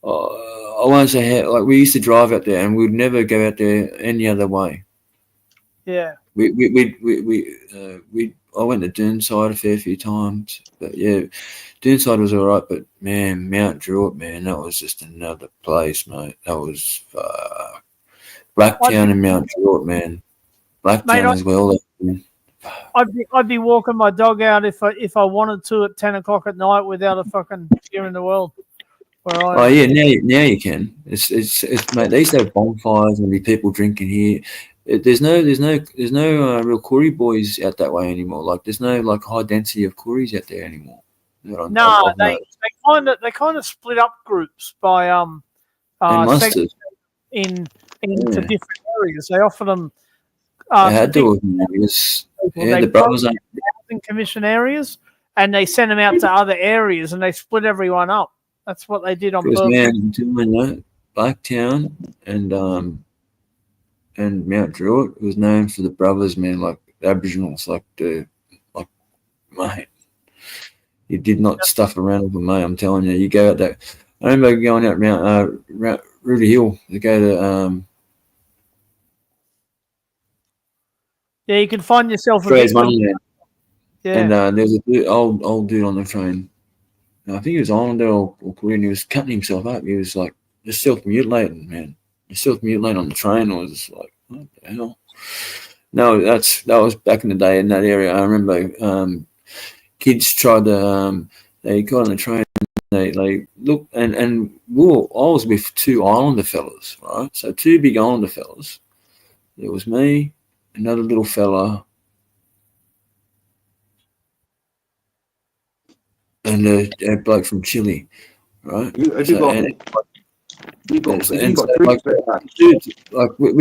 I won't say how. Like we used to drive out there, and we'd never go out there any other way. Yeah. I went to Doonside a fair few times, but yeah, Doonside was all right. But man, Mount Druitt, man, that was just another place, mate. That was Blacktown and Mount Druitt, man. Blacktown as well. I'd be walking my dog out if I wanted to at 10 o'clock at night without a fucking care in the world. Oh yeah, now you can. It's mate. They used to have bonfires and be people drinking here. There's no real Koori boys out that way anymore. Like there's no like high density of Kooris out there anymore. No, they kind of split up groups by into different areas. They offer them. They had to areas. Yeah, the brothers housing commission areas, and they sent them out to other areas, and they split everyone up. That's what they did on purpose. Man, Blacktown and Mount Druitt was known for the brothers, man, like the Aboriginals, like mate. You did not stuff around with them, mate. I'm telling you. You go out that. I remember going out Mount Rudy Hill to go to. Yeah, you can find yourself a bit. Yeah. And there was a old dude on the train. I think he was Islander or Korean. He was cutting himself up. He was like just self-mutilating, man. He self-mutilating on the train. I was just like, what the hell? No, that was back in the day in that area. I remember kids tried to they got on the train. They looked and I was with 2 Islander fellas, right? So 2 big Islander fellas. There was me, another little fella, and a bloke from Chile, right? We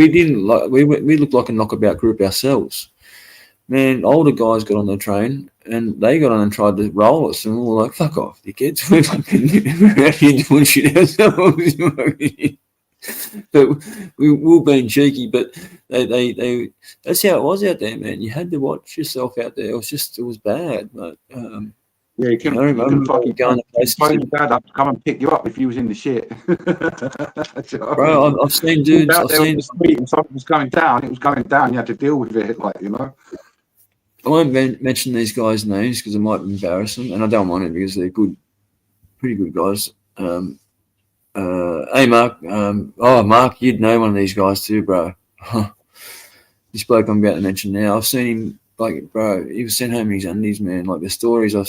didn't like we looked like a knockabout group ourselves. Man, older guys got on the train and they got on and tried to roll us, and we were like, "Fuck off, you kids! We're out here doing shit ourselves." But we were being cheeky, but they that's how it was out there, man. You had to watch yourself out there. It was bad, but yeah, you can fucking go to places. Dad, I'd come and pick you up if you was in the shit. Bro, I've seen dudes. I've seen the street and something was going down. It was going down. You had to deal with it, I won't mention these guys' names because it might embarrass them, and I don't want it because they're pretty good guys. Hey Mark, Mark, you'd know one of these guys too, bro. This bloke I'm about to mention now, I've seen him. Like, bro, he was sent home in his undies, man. Like the stories I've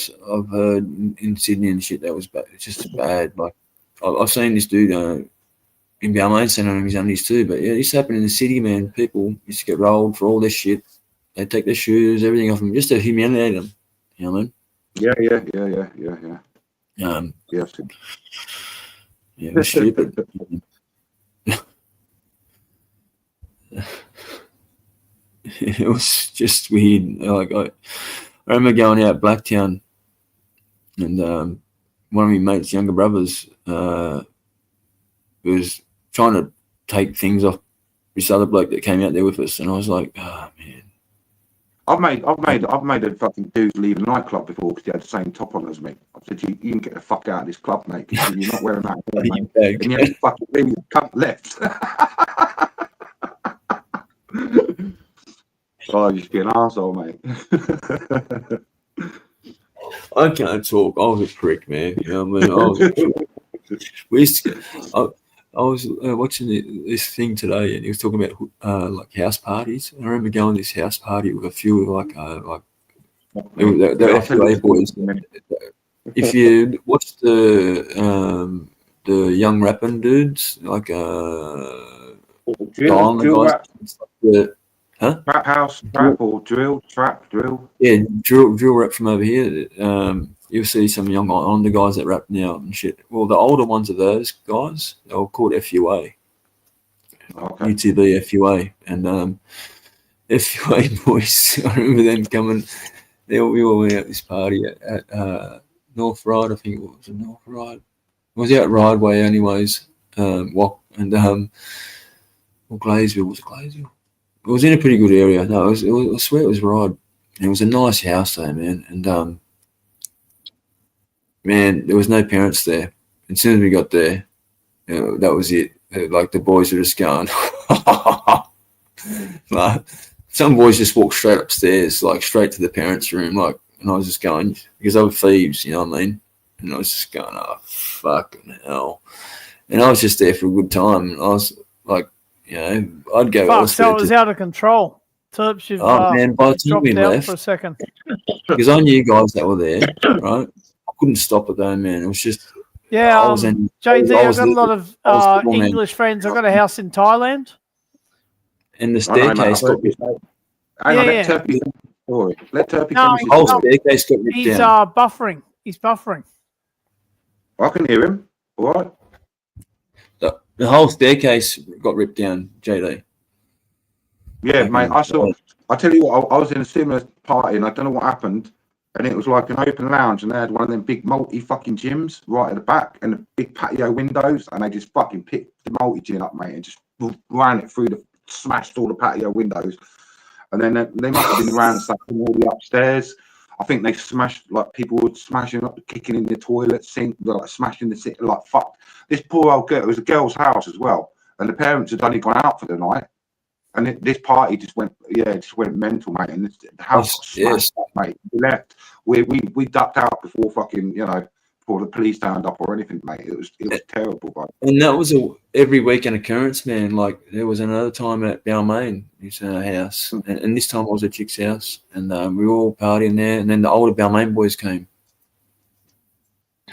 heard in Sydney and shit, that was bad. It's just bad. Like I've seen this dude in Balmain sent home in his undies too. But yeah, this happened in the city, man. People used to get rolled for all this shit. They take their shoes, everything off them, just to humiliate them. You know what I mean? Yeah. Yes. Yeah, it was stupid. it was just weird. Like I remember going out Blacktown, and one of my mates' younger brothers was trying to take things off this other bloke that came out there with us, and I was like, oh man. I've made a fucking dude leave a nightclub before because he had the same top on as me. I said, you can get the fuck out of this club, mate, because you're not wearing that hair, mate. And you have to fucking leave, cunt left. Oh, you should be an arsehole, mate. I can't talk. I was a prick, man. You know what I mean? I was a prick. We used to, I was watching this thing today, and he was talking about like house parties. I remember going to this house party with a few they're FUA boys. If you watch the young rapping dudes, like drill rap. Huh? Rap house, trap or drill. Yeah, drill rap from over here. You'll see some young on the guys that rap now and shit. Well, the older ones of those guys, they were called FUA. Okay. UTV FUA. And FUA boys, I remember them coming. We all went out this party at North Ryde, I think it was. North Ryde. It was out Rideway anyways. Well, Glaysville. Was it Glaysville? It was in a pretty good area. No, I swear it was Ryde. And it was a nice house though, man. And man, there was no parents there. As soon as we got there, that was it. Like the boys were just going. Like, some boys just walked straight upstairs, like straight to the parents' room, like, and I was just going because they were thieves, you know what I mean? And I was just going, oh fucking hell! And I was just there for a good time. And I was like, you know, I'd go. Fuck, so it was out of control. Terps, you've man, by the time we dropped out left, for a second. because I knew guys that were there, right? I couldn't stop it though, man. It was just Yeah, JD, I've got a lot of English friends. I've got a house in Thailand. And the staircase got ripped down. Let Turpy tell the whole staircase got ripped He's down. buffering. He's buffering. I can hear him. All right. The whole staircase got ripped down, JD. Yeah, mate. I tell you what, I was in a similar party and I don't know what happened. And it was like an open lounge and they had one of them big multi-fucking gyms right at the back and the big patio windows. And they just fucking picked the multi-gym up, mate, and just ran it through smashed all the patio windows. And then they must have been ransacking all the upstairs. I think they smashed, like, people were smashing up, kicking in the toilet sink, like smashing the sink, like, fuck. This poor old girl, it was a girl's house as well. And the parents had only gone out for the night. And this party just went mental, mate. And the house got smashed up, mate. We left. We ducked out before fucking, before the police turned up or anything, mate. It was terrible, mate. And that was a every weekend occurrence, man. Like there was another time at Balmain, his house, and this time I was at Chick's house, and we were all partying there. And then the older Balmain boys came,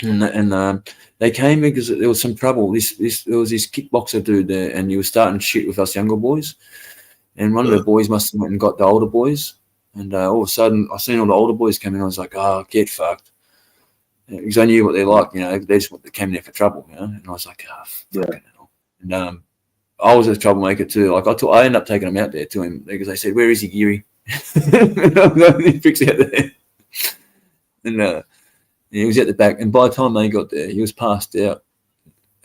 and they came because there was some trouble. There was this kickboxer dude there, and he was starting shit with us younger boys. And one of the boys must have went and got the older boys. And all of a sudden, I seen all the older boys come in. I was like, oh, get fucked. Because I knew what they're like, they just came there for trouble, And I was like, oh, fucking hell. And I was a troublemaker too. Like I ended up taking them out there to him because they said, where is he, Geary? He fixed out there. And he was at the back. And by the time they got there, he was passed out.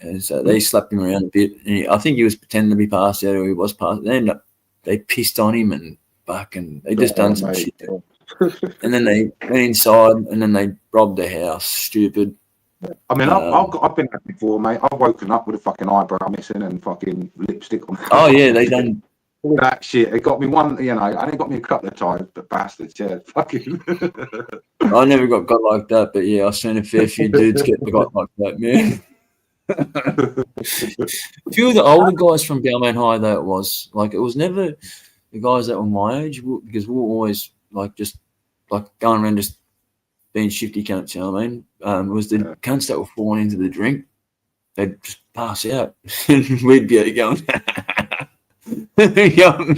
And so they slapped him around a bit. And I think he was pretending to be passed out or he was passed out. They pissed on him and they just done some shit. And then they went inside and then they robbed the house. Stupid. I mean, I've been there before, mate. I've woken up with a fucking eyebrow missing and fucking lipstick on. Oh yeah, they done all that shit. It got me one, and it got me a couple of times, but bastards, yeah, fucking. I never got like that, but yeah, I've seen a fair few dudes get got like that, man. A few of the older guys from Balmain High, though, it was never the guys that were my age, because we were always just going around just being shifty cunts, you know what I mean? It was the cunts that were falling into the drink. They'd just pass out and we'd be going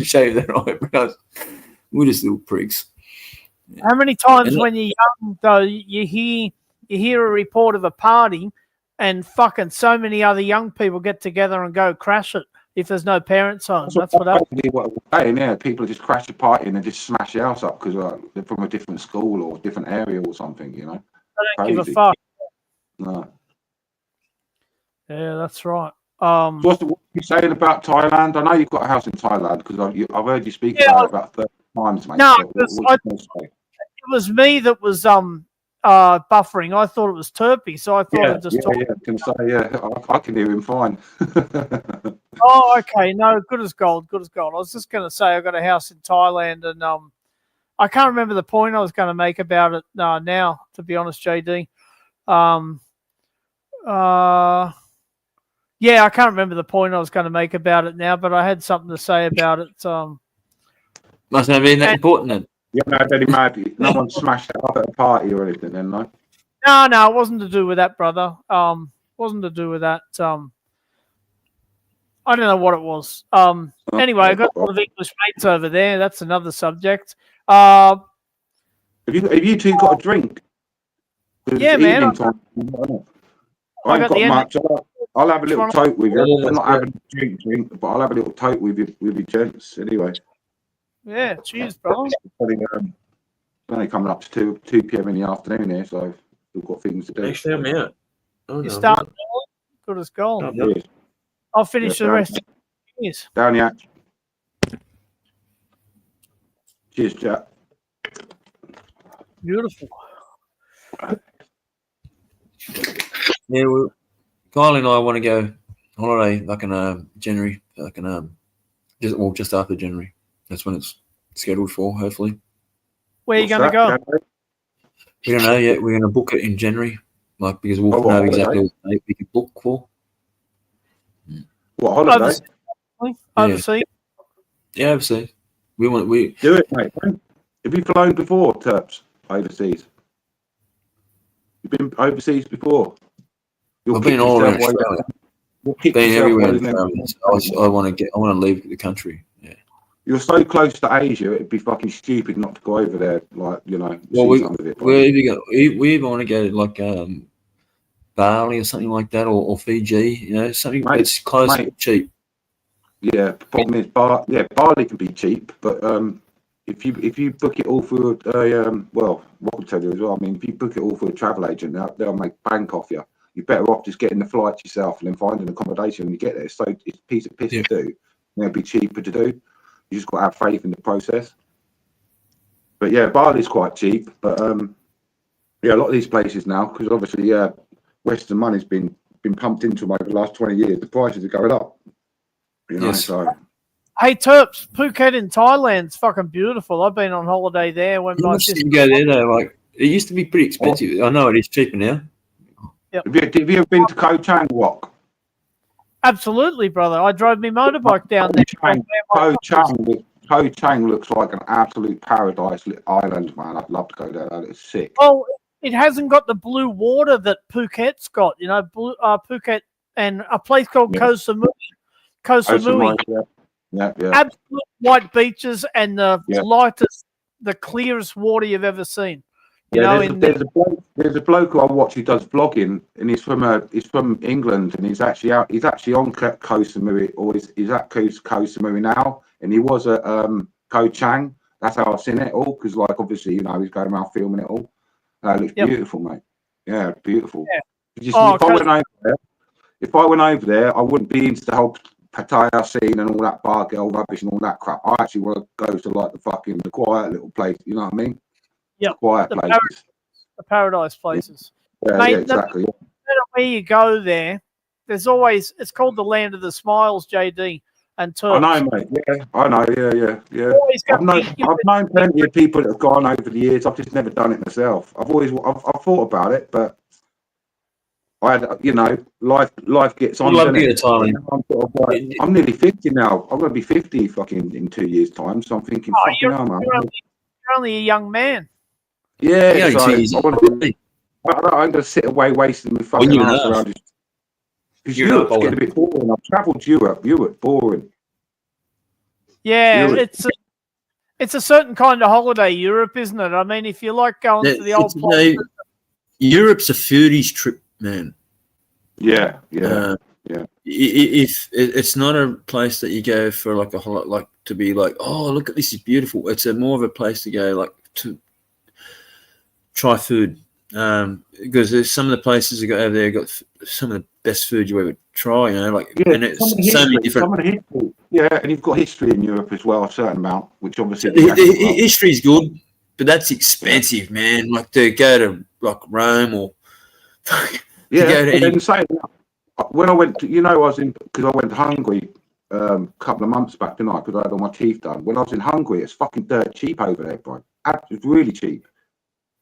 shave their eyebrows. We're just little pricks. How many times when you're young, though, you hear a report of a party and fucking so many other young people get together and go crash it if there's no parents home. That's what happens. basically what I'm saying. Yeah, people just crash a party and they just smash the house up because they're from a different school or different area or something. You know, I don't give a Crazy. fuck. no. Yeah, that's right. So what you saying about Thailand? I know you've got a house in Thailand because I've heard you speak Yeah, about it about 30 times, mate. No, So because what you gonna say? it was me that was buffering. I thought it was Turpy, so I thought I'd just talk. I can say, I can hear him fine. Oh, okay. No, good as gold. Good as gold. I was just going to say I got a house in Thailand, and I can't remember the point I was going to make about it now. To be honest, JD. Yeah, I can't remember the point I was going to make about it now, but I had something to say about it. Must not have been that important then. Yeah, no, Daddy Maybe. No one smashed it up at a party or anything, then, no? No, it wasn't to do with that, brother. Wasn't to do with that. I don't know what it was. Anyway, I got a lot of English mates over there. That's another subject. Have you two got a drink? 'Cause Yeah, it's man. evening time. I I ain't got got the much. I'll have a little one? tote with you. Yeah, I'm not that's having a drink, but I'll have a little tote with you gents anyway. Yeah, cheers, bro. Only coming up to 2 p.m. in the afternoon here, so we've got things to do. Actually, I'm out. Oh, You no, start I'm good as gold. not. Cheers. I'll finish Yeah, the rest. Cheers. Down the hatch. Cheers, Jack. Beautiful. Yeah, well, Kylie and I want to go holiday like in January, like in just after January. That's when it's scheduled for. Hopefully, Where are you going to go? we don't know yet. We're going to book it in January, like because we'll know exactly what date we can book for. What holiday? Overseas. Yeah, overseas. We Do it, mate. Have you flown before, Terps? Overseas? You've been overseas before? I've been all around Australia. Been everywhere in Australia. I want to leave the country. Yeah. You're so close to Asia, it'd be fucking stupid not to go over there. Like, you know, Well, see some of it. we either want to go to like Bali or something like that, or Fiji. You know, something that's close and cheap. Yeah, the problem is, Bali can be cheap, but if you book it all through well, what I'll tell you as well. I mean, if you book it all through a travel agent, they'll make bank off you. You're better off just getting the flights yourself and then finding accommodation when you get there. So it's a piece of piss to do. And it'll be cheaper to do. You just got to have faith in the process. But yeah, Bali's quite cheap. But yeah, a lot of these places now, because obviously Western money's been pumped into them over the last 20 years. The prices are going up. You know, so. Hey, Terps, Phuket in Thailand's fucking beautiful. I've been on holiday there when my sister. You go there though, like it used to be pretty expensive. I know it is cheaper now. Yep. Have you ever been to Koh Chang Wok? Absolutely, brother. I drove my motorbike down there. Koh Chang looks like an absolute paradise island, man. I'd love to go there. It's sick. Well, it hasn't got the blue water that Phuket's got. You know, Phuket and a place called Koh Samui. Koh Samui. Yeah. Absolute white beaches and the lightest, the clearest water you've ever seen. You know, there's a bloke who I watch who does vlogging, and he's from England, and he's actually on Koh Samui, or he's at Koh Samui now, and he was at Koh Chang. That's how I've seen it all, because like obviously, you know, he's going around filming it all. It looks beautiful, mate. Yeah, beautiful. Yeah. If I went over there, I wouldn't be into the whole Pattaya scene and all that bar girl rubbish and all that crap. I actually want to go to like the quiet little place. You know what I mean? Yeah. Quiet places. The paradise places. Yeah, Mate, exactly. No matter where you go there, there's always, it's called the land of the smiles, JD and Turks. I know, mate. Yeah, I know. Yeah. I've known plenty of people that have gone over the years. I've just never done it myself. I've thought about it, but I had, you know, life gets on. I'm nearly 50 now. I'm going to be 50 fucking in 2 years' time. So I'm thinking, you're man. You're only a young man. Yeah, so I'm going to sit away wasting my fucking ass around. Because Europe's getting a bit boring. I've travelled Europe, boring. Yeah, it's a certain kind of holiday, Europe, isn't it? I mean, if you like going to the old places. Europe's a foodies trip, man. Yeah. if it's not a place that you go for like to be like, oh, look at this, is beautiful. It's more of a place to go like to try food, because there's some of the places you got over there got some of the best food you ever try. And it's so many different. Yeah, and you've got history in Europe as well, a certain amount, which obviously the history is good, but that's expensive, man. Like to go to like Rome or when I went to, I was in, because I went to Hungary a couple of months back tonight because I had all my teeth done. When I was in Hungary, it's fucking dirt cheap over there, bro. It's really cheap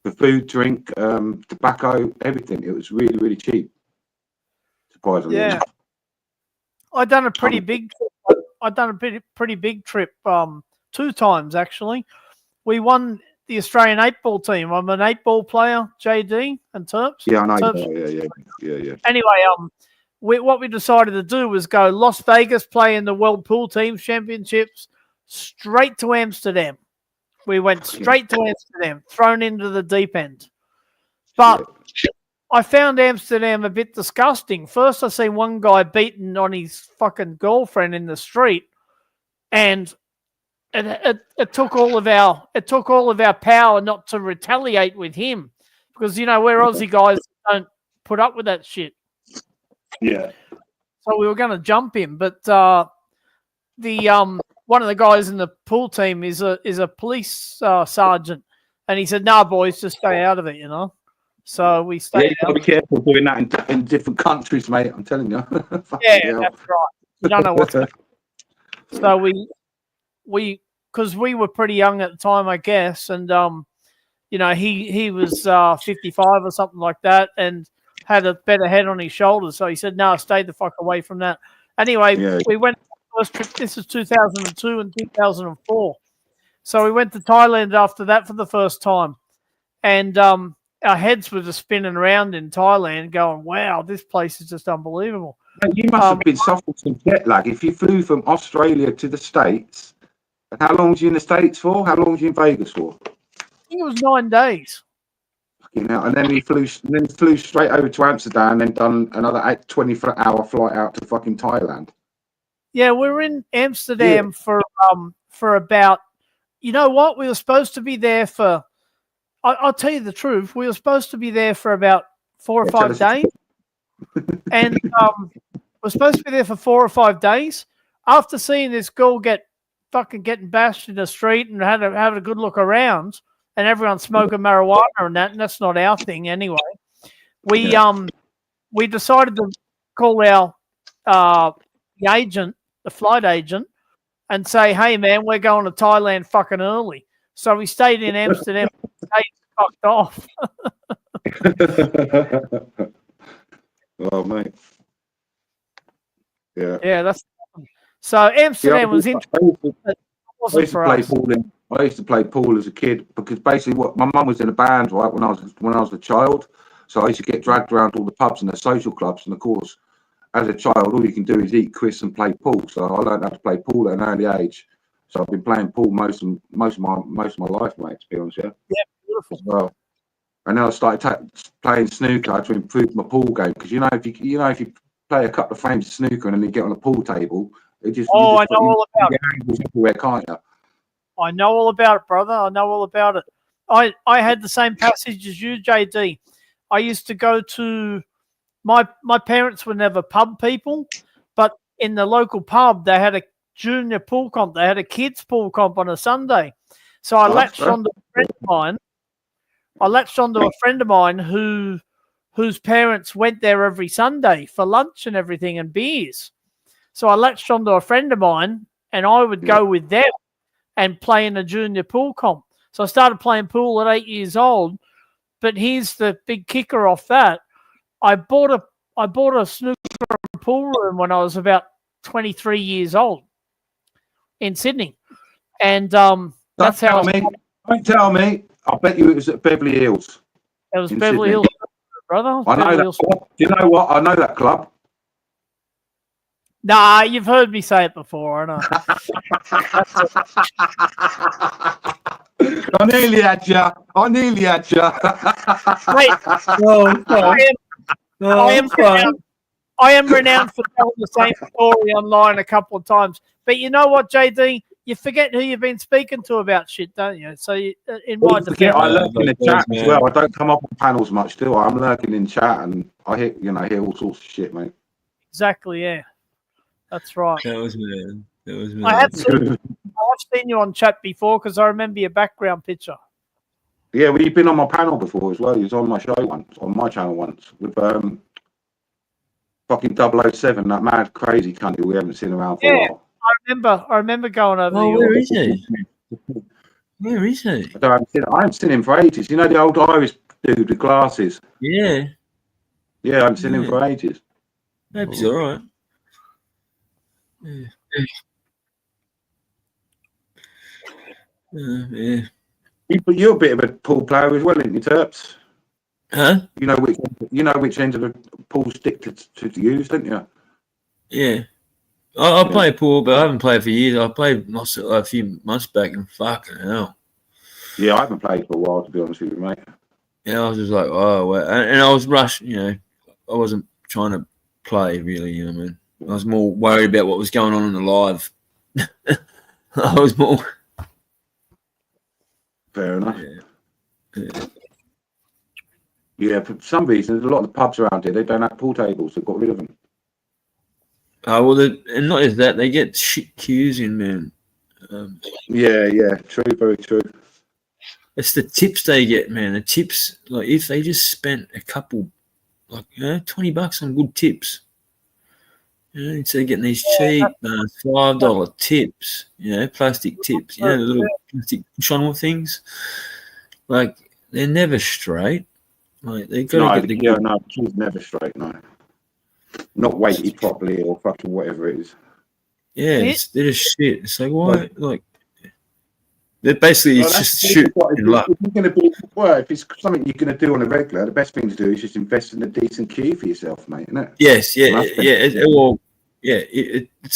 for food, drink, tobacco, everything. It was really, really cheap. Surprisingly. Yeah, I've done a pretty big trip 2 times actually. We won the Australian 8-ball team. I'm an 8-ball player, JD and Terps. Yeah, I know. Terps. Yeah. Anyway, what we decided to do was go Las Vegas, play in the World Pool Teams Championships, straight to Amsterdam. We went straight to Amsterdam, thrown into the deep end. But I found Amsterdam a bit disgusting. First, I seen one guy beaten on his fucking girlfriend in the street, and it took all of our power not to retaliate with him, because we're Aussie guys don't put up with that shit. Yeah. So we were going to jump him, but the one of the guys in the pool team is a police sergeant, and he said, "Nah, boys, just stay out of it," So we stayed. Yeah, you gotta be careful doing that in different countries, mate. I'm telling you. Yeah, that's right. You don't know what's. So we because we were pretty young at the time, I guess, and he was 55 or something like that, and had a better head on his shoulders. So he said, "No, stay the fuck away from that." Anyway, we went on the first trip. This is 2002 and 2004. So we went to Thailand after that for the first time, and our heads were just spinning around in Thailand, going, "Wow, this place is just unbelievable." You must have been suffering some jet lag if you flew from Australia to the States. And how long was you in the States for? How long was you in Vegas for? I think it was 9 days. And then we flew straight over to Amsterdam, and then done another 24-hour flight out to fucking Thailand. Yeah, we were in Amsterdam for about. You know what? We were supposed to be there for. I'll tell you the truth. We were supposed to be there for about 4 or 5 days, and we're supposed to be there for 4 or 5 days. After seeing this girl getting bashed in the street and had a good look around, and everyone smoking marijuana and that's not our thing anyway. We decided to call our the flight agent, and say, "Hey man, we're going to Thailand fucking early." So we stayed in Amsterdam. Fucked off. Oh mate. Yeah, that's so Amsterdam was interesting. I used to play pool as a kid, because basically my mum was in a band, right, when I was a child. So I used to get dragged around all the pubs and the social clubs, and of course, as a child, all you can do is eat, quiz, and play pool. So I learned how to play pool at an early age. So I've been playing pool most of my life, mate. To be honest, yeah. Beautiful. As well. And then I started playing snooker to improve my pool game, because if you play a couple of frames of snooker and then you get on a pool table, it just I know all about it. Everywhere, can't you? I know all about it, brother. I know all about it. I had the same passage as you, JD. I used to go to my parents were never pub people, but in the local pub they had a junior pool comp. They had a kids pool comp on a Sunday. So I latched onto a friend of mine. Whose parents went there every Sunday for lunch and everything and beers. So I latched onto a friend of mine, and I would go with them and play in a junior pool comp. So I started playing pool at 8 years old. But here's the big kicker off that. I bought a snooker and pool room when I was about 23 years old in Sydney. And that's how Don't tell me. I bet you it was at Beverly Hills. It was Beverly Hills, brother. I know that. Do you know what? I know that club. Nah, you've heard me say it before, I know. I nearly had you. Wait. I am I am renowned for telling the same story online a couple of times. But you know what, JD? You forget who you've been speaking to about shit, don't you? So in my defense, I lurk in the chat as well. I don't come up on panels much, do I? I'm lurking in chat, and I hear all sorts of shit, mate. exactly, yeah. That's right. That was me. I have seen you on chat before because I remember your background picture. Yeah, well, you've been on my panel before as well. You was on my show once, on my channel once, with fucking 007, that mad crazy cunt who we haven't seen around for a while. I remember going over. Oh, where is he? Where is he? I haven't seen him for ages. You know the old Irish dude with glasses? Yeah. Yeah, I haven't seen him for ages. Maybe he's all right. Yeah. You're a bit of a pool player as well, aren't you, Terps? Huh? You know which end of the pool stick to use, don't you? Yeah. I play pool, but I haven't played for years. I played a few months back, and fucking hell. Yeah, I haven't played for a while, to be honest with you, mate. Yeah, I was just like, oh, well. And I was rushed, you know. I wasn't trying to play, really, you know what I mean? I was more worried about what was going on in the live. I was more... Fair enough. Yeah, for some reason, there's a lot of the pubs around here, they don't have pool tables. They've got rid of them. Oh, well, and not just that, they get shit queues in, man. Yeah, true, very true. It's the tips they get, man. The tips, like, if they just spent a couple, like, $20 on good tips, you know, instead of getting these cheap $5 tips, you know, plastic tips, you know, the little plastic push-on things, like, they're never straight. Like, they got to get the no, she's never straight, no. Not weighted properly or fucking whatever it is. Yeah, they're just shit. It's like, why? Like, they're basically it's just shooting luck. If you're going to be, well, if it's something you're going to do on a regular, the best thing to do is just invest in a decent queue for yourself, mate. Isn't it? Yes, yeah. It's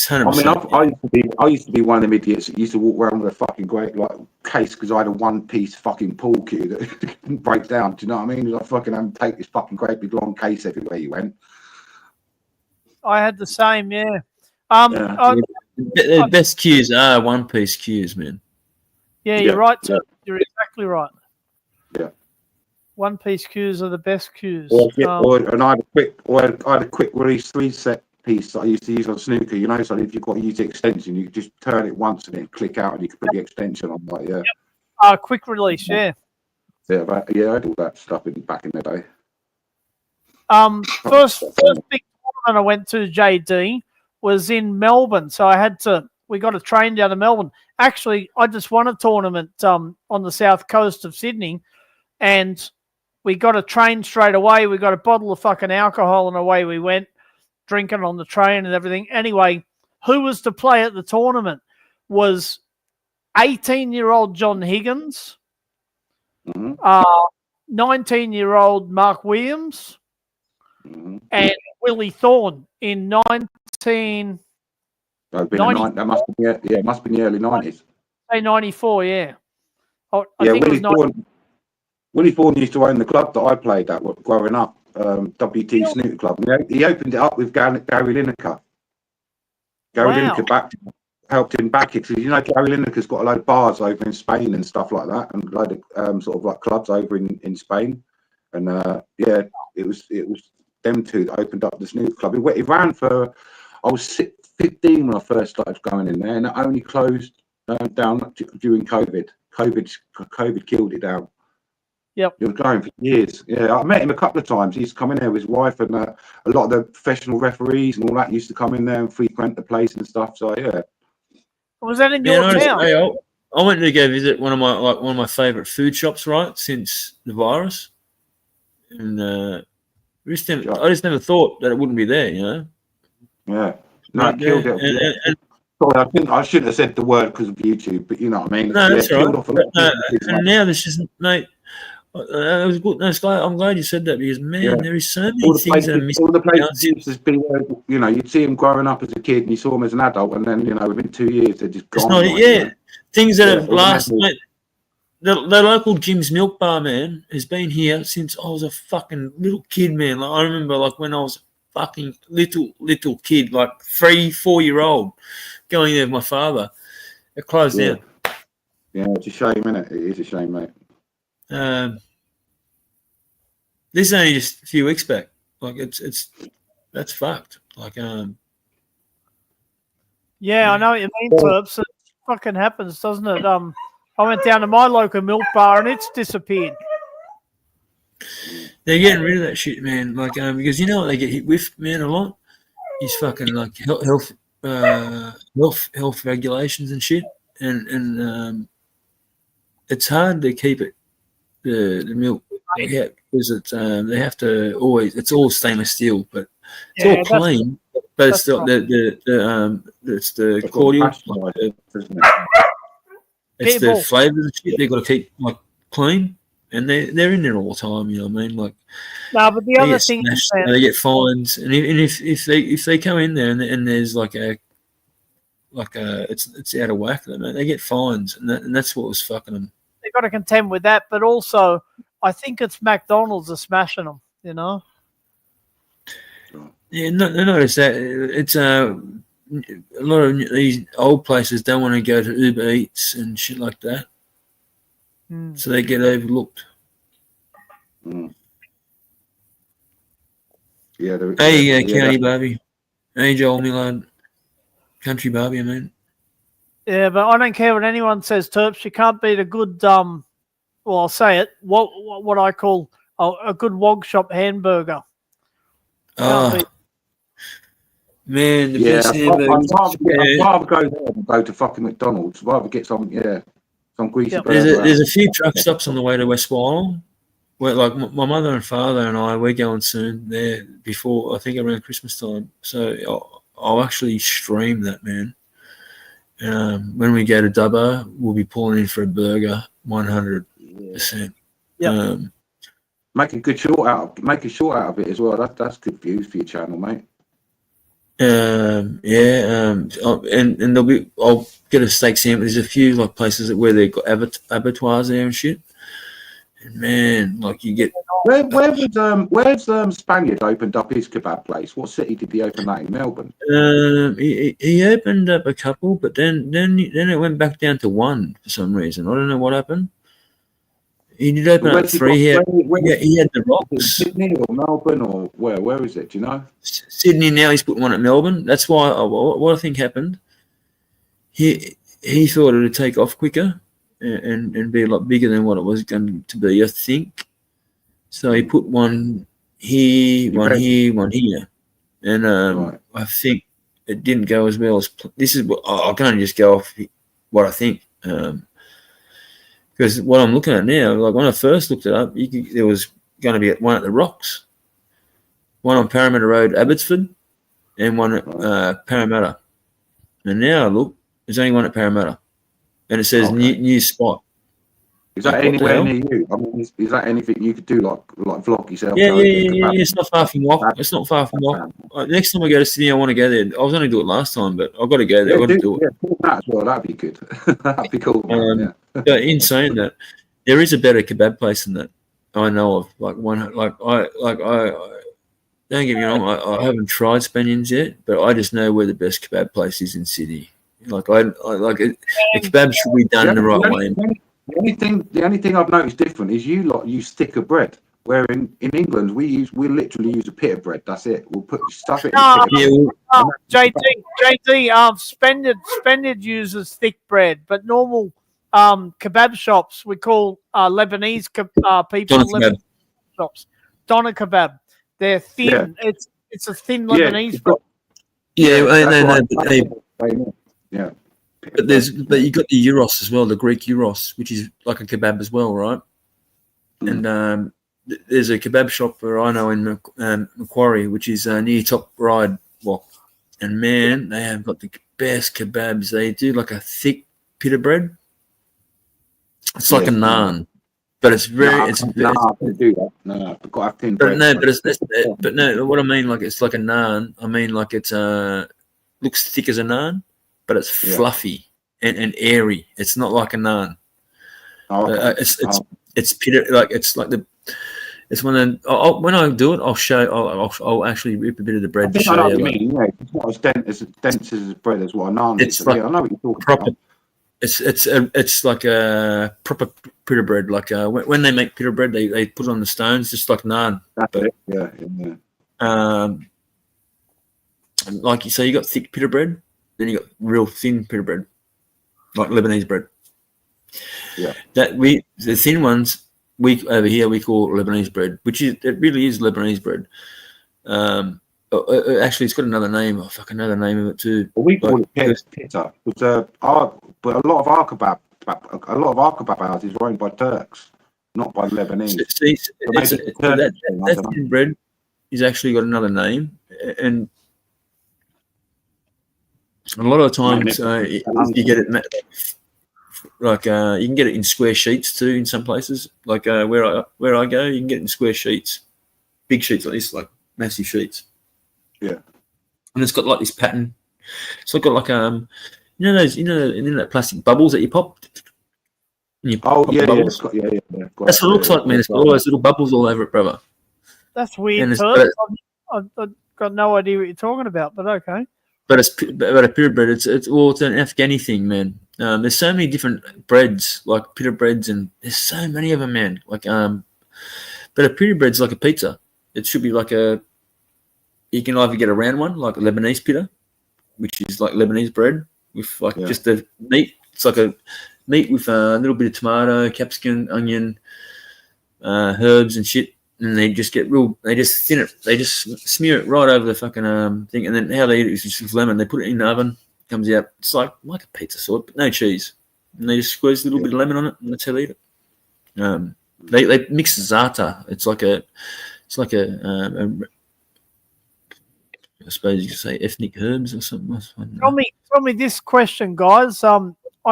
100%. I mean, I used to be one of them idiots that used to walk around with a fucking great case because I had a one-piece fucking pool cue that didn't break down. Do you know what I mean? I fucking had to take this fucking great big long case everywhere you went. I had the same, yeah. The best cues are one-piece cues, man. Yeah, you're right. Yeah. You're exactly right. Yeah. One-piece cues are the best cues. And I had a quick release 3-set piece that I used to use on snooker. You know, so if you've got to use the extension, you just turn it once and then click out, and you can put the extension on. Like, yeah. Quick release, yeah. Yeah, I did all that stuff back in the day. First big tournament I went to, JD, was in Melbourne. So we got a train down to Melbourne. Actually, I just won a tournament on the south coast of Sydney, and we got a train straight away. We got a bottle of fucking alcohol, and away we went, drinking on the train and everything. Anyway, who was to play at the tournament was 18-year-old John Higgins, 19-year-old Mark Williams, and Willie Thorne in 19... That must be it must be in the early 90s. Say 94, yeah. I think Willie Thorne used to own the club that I played at growing up, WT Snooker Club. He opened it up with Gary Lineker. Gary Lineker helped him back it because you know Gary Lineker's got a load of bars over in Spain and stuff like that, and a load of sort of like clubs over in Spain. And it was them two that opened up the snooker club. It ran for I was 15 when I first started going in there, and it only closed down during COVID. COVID killed it down. Yep. It was going for years. Yeah, I met him a couple of times. He used to come in there with his wife, and a lot of the professional referees and all that used to come in there and frequent the place and stuff. So yeah. Was that in your town? I went to go visit one of my favourite food shops, right, since the virus, and I just never thought that it wouldn't be there, you know. Yeah. No, it killed it. Sorry, I shouldn't have said the word because of YouTube, but you know what I mean. No, that's right. And now there's just, mate. It was good. No, I'm glad you said that because there is so many things that are missing. All the places used to be, you know, you'd see them growing up as a kid, and you saw them as an adult, and then you know within 2 years they're just gone. Things that have lasted. The local Jim's Milk Bar, man, has been here since I was a fucking little kid, man. Like, I remember, like when I was fucking little kid, like 3-4-year-old, going there with my father. It closed down. Yeah, it's a shame, innit? It is a shame, mate. This is only just a few weeks back. Like that's fucked. Like Yeah, I know what you mean, Terps. It fucking happens, doesn't it? I went down to my local milk bar and it's disappeared. They're getting rid of that shit, man. Like because you know what they get hit with, man, a lot is fucking like health regulations and shit, and it's hard to keep it the milk. Yeah, because it's they have to always. It's all stainless steel, but it's all clean. But it's still it's the cordial. It's the flavors and shit. They've got to keep like clean, and they're in there all the time. You know what I mean? Like no, but the other thing is that they get fines, and if they come in there and there's it's out of whack, man, they get fines, and that's what was fucking them. They've got to contend with that, but also I think it's McDonald's are smashing them. You know. Yeah, notice that it's a lot of these old places don't want to go to Uber Eats and shit like that, so they get overlooked. Yeah. Hey, County Barbie. Hey, Joel Millard. Country Barbie, I mean. Yeah, but I don't care what anyone says, Terps. You can't beat a good well, I'll say it. What I call a good wog shop hamburger. Man, the best hamburgers. I'd rather go there than go to fucking McDonald's. I'd rather get some greasy burger. There's a few truck stops on the way to West Wyong. Where, like, my mother and father and I, we're going soon there before, I think, around Christmas time. So I'll actually stream that, man. When we go to Dubbo, we'll be pulling in for a burger, 100%. Yeah. Make a good short out of it as well. That's good views for your channel, mate. And there'll be. I'll get a steak sandwich. There's a few like places where they've got abattoirs there and shit. And man, like you get. Where's Spaniard opened up his kebab place? What city did he open that in? Melbourne. He opened up a couple, but then it went back down to one for some reason. I don't know what happened. He did open up 3 here. He had the Rocks. Sydney or Melbourne or where? Where is it? Do you know? Sydney now. He's put one at Melbourne. That's why what I think happened. He thought it would take off quicker and be a lot bigger than what it was going to be. I think. So he put one here, one here, and right. I think it didn't go as well as this is. I can only just go off what I think. Because what I'm looking at now, like when I first looked it up, there was going to be one at the Rocks, one on Parramatta Road, Abbotsford, and one at Parramatta. And now I look, there's only one at Parramatta, and it says new spot. Is that anywhere near you? I mean, is that anything you could do, like vlog yourself? Yeah. It's not far from Wok. It's not far from Wok. Next time I go to Sydney, I want to go there. I was only do it last time, but I've got to go there. I've got to do it. Yeah, that as well. That'd be good. That'd be cool. But in saying that, there is a better kebab place than that I know of. I don't get me wrong. I haven't tried Spaniards yet, but I just know where the best kebab place is in Sydney. Like I like it. The kebab should be done in the right way. The only thing I've noticed different is you lot use thicker bread, where in England we literally use a pita bread. That's it. We'll put stuff it. JD, Spaniard uses thick bread, but normal kebab shops we call Lebanese people Lebanese shops doner kebab. They're thin. Yeah. It's a thin Lebanese bread. Yeah. But you got the gyros as well, the Greek gyros, which is like a kebab as well, right? And there's a kebab shop where I know in Macquarie, which is near Top Ryde Walk, and man, they have got the best kebabs. They do like a thick pita bread. It's like a naan, but it's very. I can do that. No, I've got to have thin bread. But no. What I mean, like it's like a naan. I mean, like it's looks thick as a naan, but it's fluffy and airy. It's not like a naan. It's pita, like it's like It's when I do it, I'll show. I'll actually rip a bit of the bread to I show know what you. you Like, mean. Yeah, it's not as dense as bread as what a naan it's is. like Yeah, I know what you're talking proper. about. It's like a proper pita bread. Like when they make pita bread, they put it on the stones just like naan. That's But it. Yeah. like you say, you got thick pita bread, then you got real thin pita bread, like Lebanese bread. Yeah. The thin ones over here we call Lebanese bread, which it really is Lebanese bread. Actually, it's got another name. I fucking know the name of it too. Well, we call it pita. But a lot of our kebab houses are owned by Turks, not by Lebanese. See, that thin bread is actually got another name, and a lot of times you get it like you can get it in square sheets too in some places. Like where I go, you can get it in square sheets, big sheets like this, like massive sheets. Yeah, and it's got like this pattern. So it's got like that plastic bubbles that you pop. And you pop yeah. That's what it looks like, man. It's got all those little bubbles all over it, brother. That's weird. I've got no idea what you're talking about, but okay. But a pita bread, it's an Afghani thing, man. There's so many different breads, like pita breads, and there's so many of them, man. Like but a pita bread's like a pizza. It should be like you can either get a round one, like a Lebanese pita, which is like Lebanese bread with just the meat. It's like a meat with a little bit of tomato, capsicum, onion, herbs and shit. And they just thin it. They just smear it right over the fucking thing. And then how they eat it is just with lemon. They put it in the oven. Comes out. It's like a pizza sort, but no cheese. And they just squeeze a little bit of lemon on it, and that's how they eat it. They mix za'atar. It's like a I suppose you could say ethnic herbs or something. Tell me this question, guys. I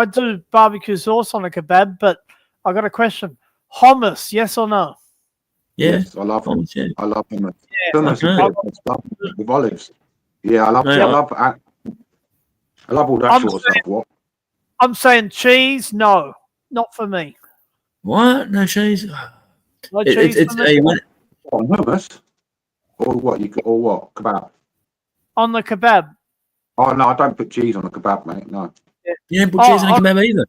do barbecue sauce on a kebab, but I got a question. Hummus, yes or no? Yeah, yes, I love hummus. Yeah. I love hummus. Yeah. Hummus with olives. Yeah, I love all that sort of stuff. What? I'm saying cheese, no, not for me. What? No cheese? No cheese for me? On hummus? Or what? Kebab? On the kebab. Oh no, I don't put cheese on the kebab, mate. No. You don't put cheese on a kebab either.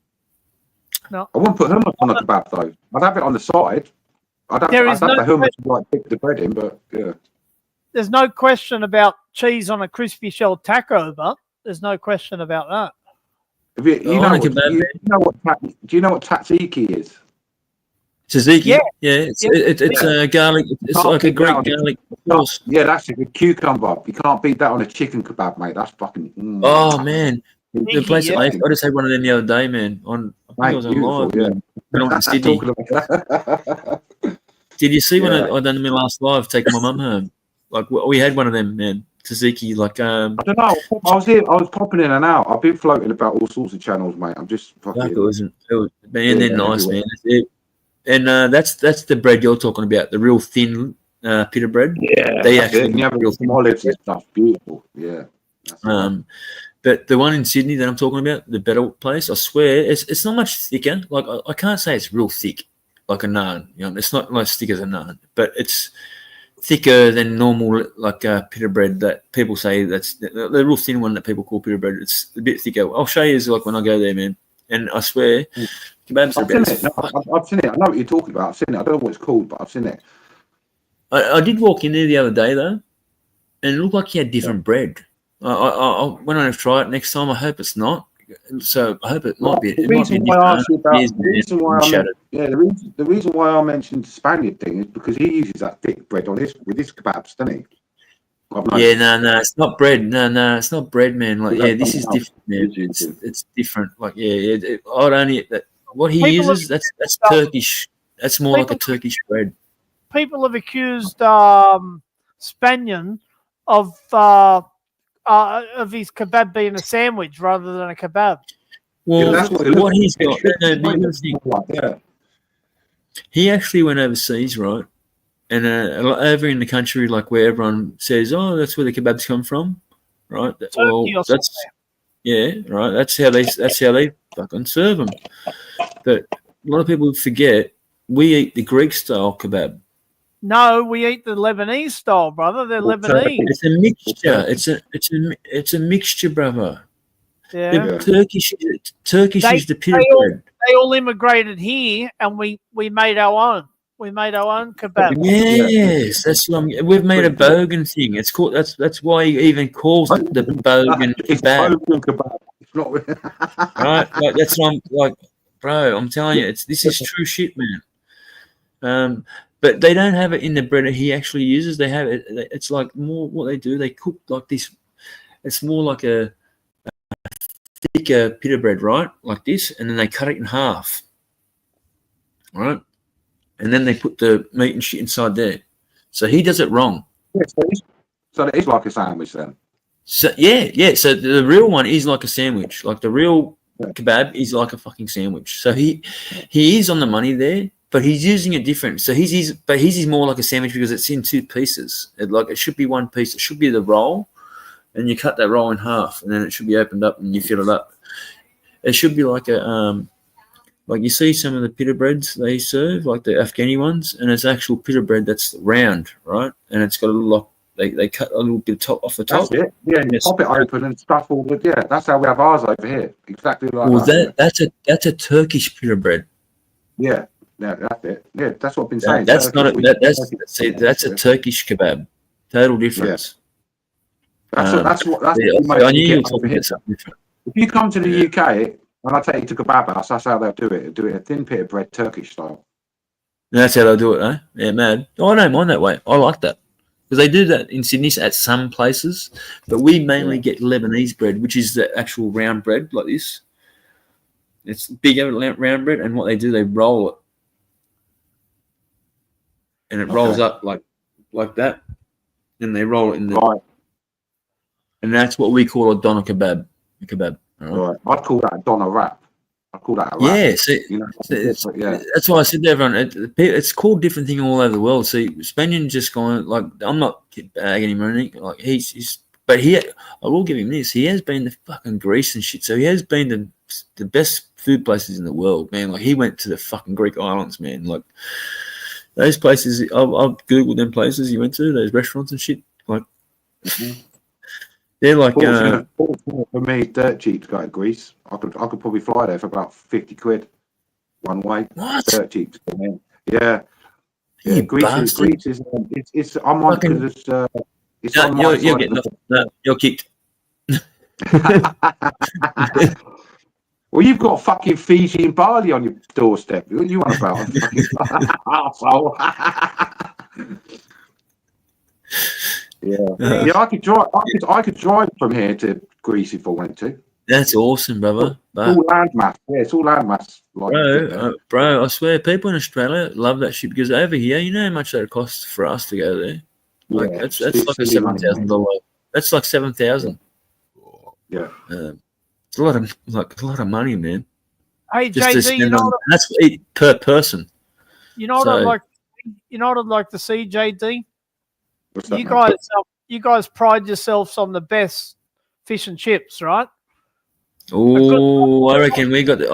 No. I wouldn't put hummus on the kebab though. I'd have it on the side. I'd have the hummus like dip the bread in, but yeah. There's no question about cheese on a crispy shell taco, but there's no question about that. Do you know what tzatziki is? Tzatziki, yeah. It's garlic. It's like a Greek garlic sauce. Yeah, that's a good cucumber. You can't beat that on a chicken kebab, mate. That's fucking. Oh man, the place I just had one of them the other day, man. I think it was on live. Yeah. Sydney. Did you see when I done my last live taking my mum home? Like we had one of them, man. Tzatziki, like I don't know. I was popping in and out. I've been floating about all sorts of channels, mate. I'm just fucking. It was man, they're nice, man. And that's the bread you're talking about, the real thin pita bread. Yeah, they actually have real thin olives and stuff. Beautiful, yeah. But the one in Sydney that I'm talking about, the better place, I swear, it's not much thicker. Like I can't say it's real thick, like a naan. You know, it's not as thick as a naan, but it's thicker than normal, like pita bread that people say that's the real thin one that people call pita bread. It's a bit thicker. I'll show you like when I go there, man. And I swear, kebabs are I've seen it. I know what you're talking about. I've seen it. I don't know what it's called, but I've seen it. I did walk in there the other day though, and it looked like he had different bread. I when I try it next time, I hope it's not. So I hope it might be. The reason why I mentioned the Spaniard thing is because he uses that thick bread on with his kebabs, doesn't he? Yeah, no, it's not bread. No, it's not bread, man. Like, yeah, this is different, man. It's different. Like, yeah, I'd only what he uses. That's Turkish. That's more like a Turkish bread. People have accused Spaniard of his kebab being a sandwich rather than a kebab. Well, what he's got, he actually went overseas, right? And over in the country, like where everyone says, "Oh, that's where the kebabs come from," right? Well, that's right. That's how they fucking serve them. But a lot of people forget we eat the Greek style kebab. No, we eat the Lebanese style, brother. They're Lebanese. It's a mixture. It's a mixture, brother. Yeah. Turkish is the pita bread. They all immigrated here, and we made our own. We made our own kebab. Yes, that's what we've made a bogan thing. It's called that's why he even calls it the bogan kebab. It's not right. Like that's what I'm like, bro. I'm telling you, this is true shit, man. But they don't have it in the bread that he actually uses. They have it. It's like more what they do. They cook like this. It's more like a thicker pita bread, right? Like this, and then they cut it in half, right? And then they put the meat and shit inside there. So he does it wrong. So it is like a sandwich then. So yeah. So the real one is like a sandwich. Like the real kebab is like a fucking sandwich. So he is on the money there, but he's using it different. So his is more like a sandwich because it's in two pieces. It should be one piece. It should be the roll, and you cut that roll in half, and then it should be opened up and you fill it up. It should be like a like you see some of the pita breads they serve, like the Afghani ones, and it's actual pita bread that's round, right? And it's got a little, they cut a little bit off the top. That's it. Yeah, and you pop it open and stuff all the, yeah, that's how we have ours over here. Exactly like well, that. That's a Turkish pita bread. Yeah, that's it. Yeah, that's what I've been saying. That's not that's a Turkish kebab. Total difference. Yeah. That's what I knew you were talking about something different. If you come to the UK, when I take you to kebab house, that's how they'll do it. They'll do it a thin pita bread, Turkish style. That's how they'll do it, eh? Yeah, mad. Oh, I don't mind that way. I like that. Because they do that in Sydney at some places, but we mainly get Lebanese bread, which is the actual round bread like this. It's bigger round bread, and what they do, they roll it. And it rolls up like that. And they roll it in the... Right. And that's what we call a doner kebab. A kebab. Right. I'd call that a doner wrap. I'd call that a wrap. Yeah, see, you know, that's why I said to everyone, it's called different thing all over the world. See, Spanian just going, like, I'm not bagging him or anything. Like, but I will give him this. He has been to fucking Greece and shit. So he has been to the best food places in the world, man. Like, he went to the fucking Greek islands, man. Like, those places, I've Googled them places he went to, those restaurants and shit. Like, they're like for me, dirt cheap to go to Greece. I could probably fly there for about 50 quid one way. What? Dirt cheap to come in. Yeah. Greece is it's I'm on because it's on my you're getting you're kicked. Well, you've got fucking Fiji and Bali on your doorstep. What you want about? Arsehole. Yeah, I could drive. I could drive from here to Greece if I wanted to. That's awesome, brother. It's all landmass. Yeah, it's all landmass. Bro, I swear, people in Australia love that shit because over here, you know how much that costs for us to go there. Like that's like a $7,000. That's like $7,000. Yeah, it's a lot of money, man. Hey, JD, that's per person. You know what I'd like. You know what I'd like to see, JD. You guys pride yourselves on the best fish and chips, right? Oh, I reckon we got the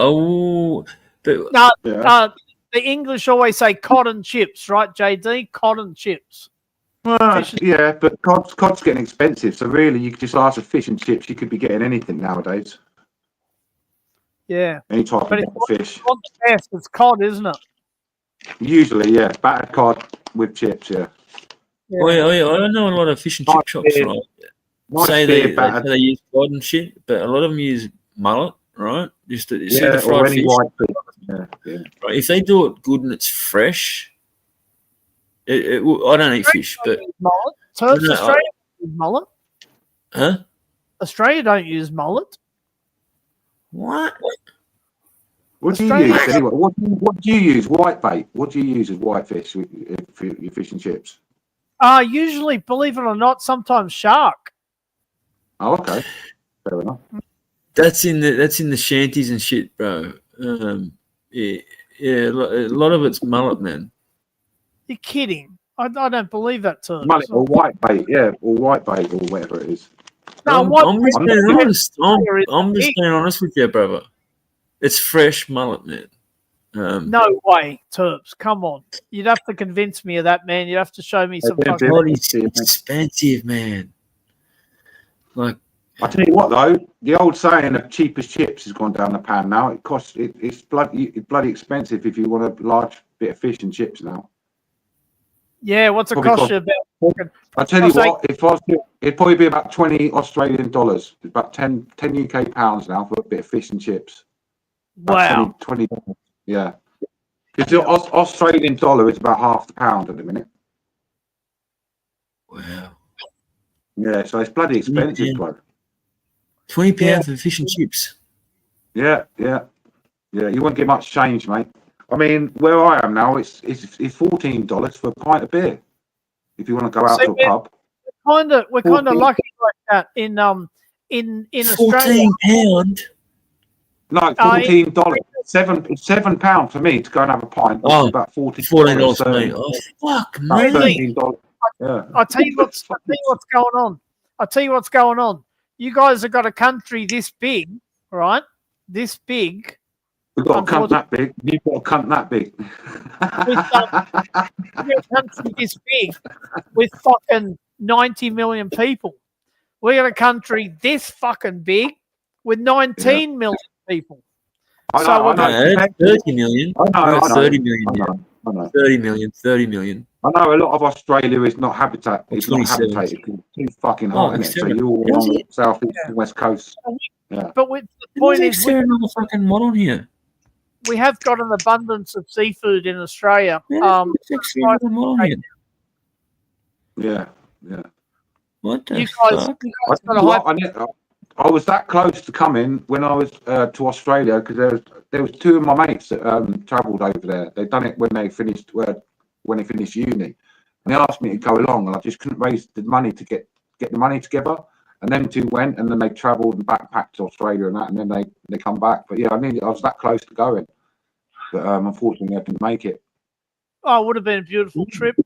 English always say cotton chips, right, JD? Cotton chips. Yeah, but cod's getting expensive, so really you could just ask for fish and chips. You could be getting anything nowadays. Yeah. Any type of fish. It's not the best. It's cod, isn't it? Usually, yeah. Battered cod with chips, yeah. Oh yeah. I know a lot of fish and chip shops, right? Say they use cod and shit, but a lot of them use mullet, right? Just to see the fried fish. White fish. Yeah. Right. If they do it good and it's fresh, I don't eat fish, but mullet. So Australia use mullet. Huh? Australia don't use mullet. What? What do you use anyway? What do you use? White bait. What do you use as white fish for your fish and chips? Usually, believe it or not, sometimes shark. Oh, okay. Fair enough. That's in the shanties and shit, bro. Yeah, a lot of it's mullet, man. You're kidding. I don't believe that term. Mullet or white bait, yeah, or white bait or whatever it is. No, I'm just being honest. I'm just being honest with you, brother. It's fresh mullet, man. No way, Terps. Come on. You'd have to convince me of that, man. You'd have to show me some fucking... It's expensive, man. Like, I tell you what, though, the old saying of cheapest chips has gone down the pan now. It costs it's bloody expensive if you want a large bit of fish and chips now. Yeah, what's it cost you about? I tell you what, it'd probably be about 20 Australian dollars. It's about 10 UK pounds now for a bit of fish and chips. Wow. 20 yeah. Because the Australian dollar is about half the pound at the minute. Wow. Yeah, so it's bloody expensive, bro. £20 for fish and chips. Yeah. You won't get much change, mate. I mean, where I am now, it's $14 for a pint of beer. If you want to go out to a pub. We're kind of lucky like that in Australia. £14. No, $14. £7 for me to go and have a pint. Oh, about $14 for me. Oh, fuck, Really? Yeah. I'll tell you what's going on. You guys have got a country this big, right? This big. We've got a cunt that big. You've got a cunt that big. We've got a country this big with fucking 90 million people. We got a country this fucking big with 19 million people. I know. 30 million. I know. 30 million. I know. 30 million. I know a lot of Australia is not habitat. It's not habitated. It's too fucking hot, isn't it? So you're all on the south east and west coast. Yeah. But the point is, there another fucking mod on here? We have got an abundance of seafood in Australia. Yeah. What the you guys got a high... I was that close to coming when I was to Australia because there was two of my mates that travelled over there. They'd done it when they finished uni, and they asked me to go along, and I just couldn't raise the money to get the money together. And them two went, and then they travelled and backpacked to Australia and that, and then they come back. But yeah, I was that close to going, but unfortunately I didn't make it. Oh, it would have been a beautiful trip.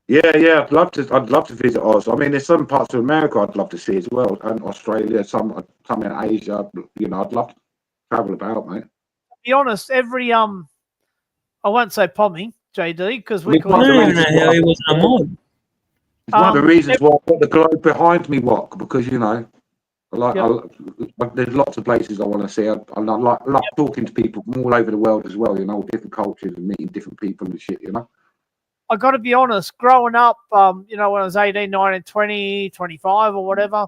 Yeah, I'd love to visit Oz. I mean, there's some parts of America I'd love to see as well, and Australia, some in Asia. You know, I'd love to travel about, mate. To be honest, every I won't say Pommy, JD, because we call I don't even know how he wasn't a mod. It's one of the reasons why I've got the globe behind me, Wok, because you know, there's lots of places I want to see. I like talking to people from all over the world as well. You know, different cultures and meeting different people and shit. You know. I got to be honest, growing up, you know, when I was 18, 19, 20, 25 or whatever,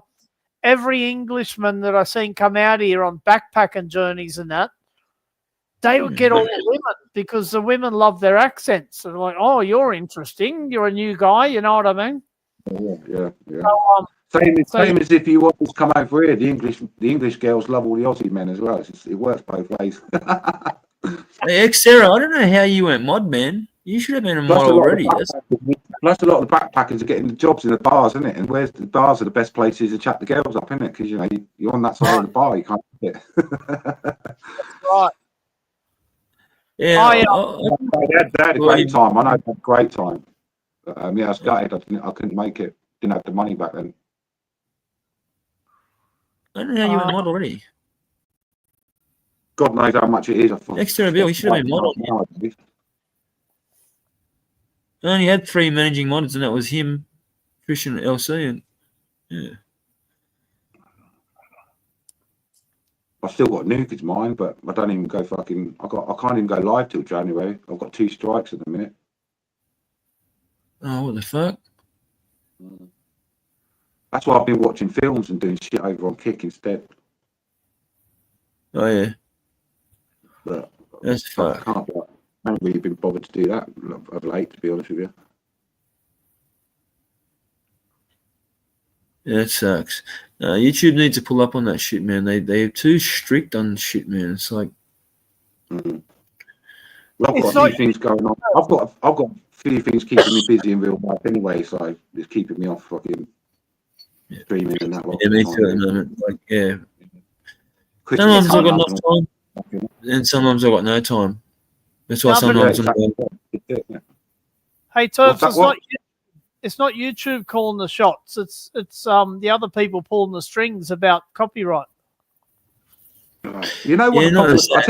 every Englishman that I seen come out here on backpacking journeys and that, they would get all the women because the women love their accents. They're like, oh, you're interesting. You're a new guy. You know what I mean? Yeah. So, same as if you always come over here. The English girls love all the Aussie men as well. It works both ways. Hey, Sarah, I don't know how you went mod, man. You should have been a mod already. Plus, a lot of the backpackers are getting the jobs in the bars, isn't it? And where's the bars are the best places to chat the girls up, isn't it? Because you know you're on that side of the bar, you can't get it. Right. Yeah, they had a great time. I know they had a great time. But, I was gutted. I couldn't make it. Didn't have the money back then. I don't know how you went mod already. God knows how much it is. Extra bill, he should have been mod on here. I only had 3 managing mods, and that was him, Fish, and LC, and yeah. I've still got Nuke as mine, but I don't even go fucking. I can't even go live till January. I've got 2 strikes at the minute. Oh, what the fuck? That's why I've been watching films and doing shit over on Kick instead. Oh yeah. But that's fuck. I haven't really been bothered to do that of late, to be honest with you. Yeah, it sucks. YouTube needs to pull up on that shit, man. They're too strict on shit, man. It's like. Well, I've got a few things going on. I've got a few things keeping me busy in real life anyway, so it's keeping me off fucking streaming and that. Yeah, me too at the moment. Like, yeah. Sometimes I've got enough time, and sometimes I've got no time. That's why sometimes I'm Hey, Turfs, it's not YouTube calling the shots. It's the other people pulling the strings about copyright. You know what Yeah, the not problem, as- I'll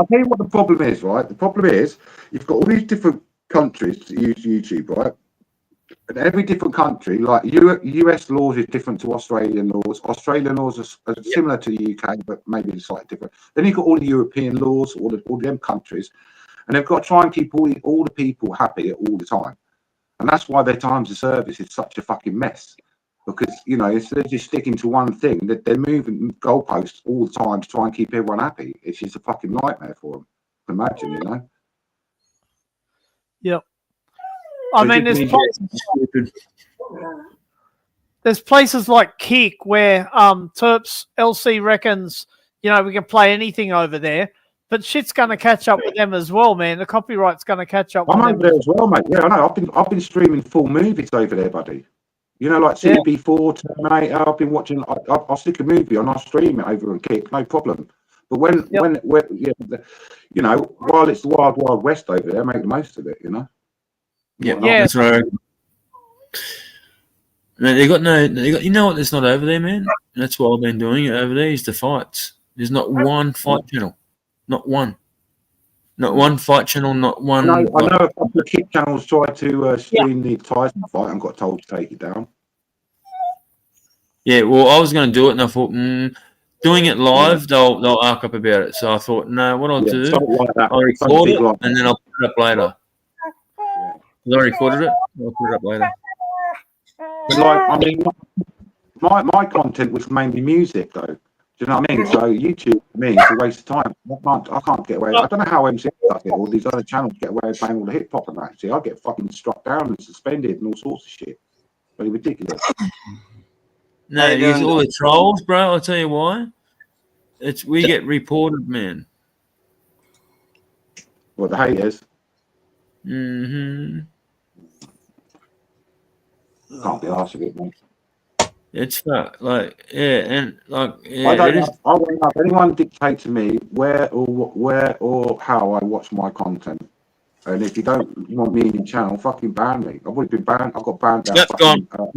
tell you what the problem is, right? The problem is you've got all these different countries to use YouTube, right? And every different country, like US laws is different to Australian laws. Australian laws are similar to the UK, but maybe slightly different. Then you've got all the European laws, all them countries, and they've got to try and keep all the people happy all the time. And that's why their times of service is such a fucking mess. Because, you know, instead of just sticking to one thing, they're moving goalposts all the time to try and keep everyone happy. It's just a fucking nightmare for them. Imagine, you know? Yep. I mean, there's places like Kick where Terps LC reckons, you know, we can play anything over there, but shit's going to catch up with them as well, man. The copyright's going to catch up with I'm them. over there as well, mate. Yeah, I know. I've been streaming full movies over there, buddy. You know, like CB4, Terminator. I've been watching. I'll stick a movie on. I'll stream it over and Kick, no problem. But when you know, while it's the wild, wild west over there, make the most of it. You know. Yeah, that's right. No, you know what? There's not over there, man. That's what I've been doing over there. Is the fights. There's not one fight channel, not one fight channel, not one. I know a couple of Kick channels tried to stream the Tyson fight and got told to take it down. Yeah, well, I was going to do it, and I thought, doing it live, they'll arc up about it. So I thought, no, what I'll do, I'll record it, and then I'll put it up later. I recorded it. I'll put it up later. But like, I mean, my content was mainly music, though. Do you know what I mean? So YouTube for me is a waste of time. I can't get away. I don't know how MCS does it. All these other channels get away with playing all the hip hop and that. See, I get fucking struck down and suspended and all sorts of shit. Really ridiculous. No, it's all the trolls, bro. I'll tell you why. We get reported, man. What, the haters? Mm-hmm. Can't be arsed with it, man. It's like, and like, I don't have anyone dictate to me where or how I watch my content. And if you don't want me in your channel, fucking ban me. I've already been banned. I got banned down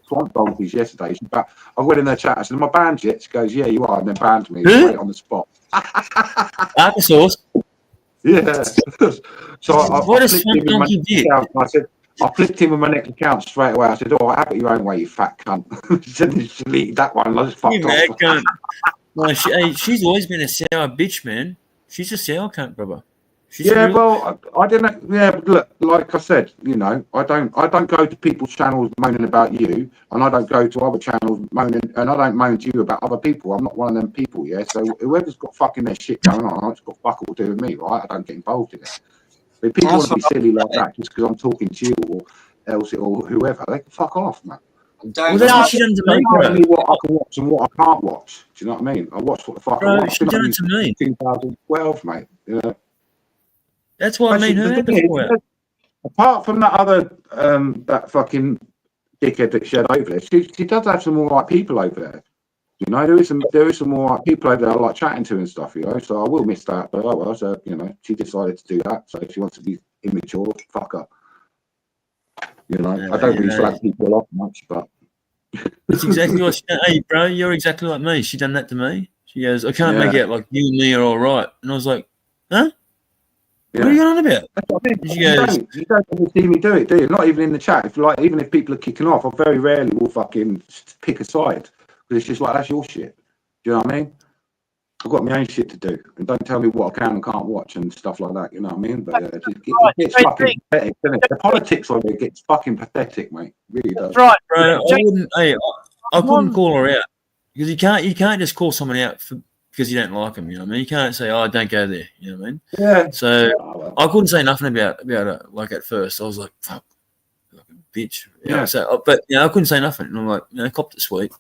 Swamp Donkeys yesterday. But I went in their chat. I said, "Am I banned yet?" She goes, "Yeah, you are," and then banned me straight on the spot. Applesauce. Yeah. So what a Swamp Donkey did. I said, I flipped him with my next account straight away. I said, "Oh, have it your own way, you fat cunt." She said, "She deleted that one." I just fucked off. No, she's always been a sour bitch, man. She's a sour cunt, brother. Well, I didn't. Yeah, but look, like I said, you know, I don't go to people's channels moaning about you, and I don't go to other channels moaning, and I don't moan to you about other people. I'm not one of them people, yeah. So whoever's got fucking their shit going on, it's got fuck all to do with me, right? I don't get involved in it. If people want to be silly like that just because I'm talking to you or Elsie or whoever, they can fuck off, man. Well, that's what she done to me, bro. What I can watch and what I can't watch. Do you know what I mean? I watch what the fuck I want. She done it to me. 2012, mate. You know? That's why I mean her before. Apart from that other, that fucking dickhead that she had over there, she does have some all right people over there. You know, there is some all right people over there I like chatting to and stuff, you know, so I will miss that, but oh well, so, you know, she decided to do that, so if she wants to be immature, fuck her. You know, I don't really flag people off much, but... That's exactly what she done. Hey, bro, you're exactly like me. She done that to me. She goes, I can't make out like you and me are all right. And I was like, huh? Yeah. What are you on about? You don't see me do it, do you? Not even in the chat. Even if people are kicking off, I very rarely will fucking pick a side. Because it's just like, that's your shit. Do you know what I mean? I've got my own shit to do. And don't tell me what I can and can't watch and stuff like that. You know what I mean? But it gets fucking pathetic, doesn't it? The politics of it gets fucking pathetic, mate. It really does. Right, bro. I couldn't call her out. Because you can't just call someone out because you don't like them, you know what I mean? You can't say, "Oh, don't go there," you know what I mean? Yeah. So I couldn't say nothing about it. Like at first, I was like, "Fuck, bitch." You know, so, but I couldn't say nothing. And I'm like, cop the sweet.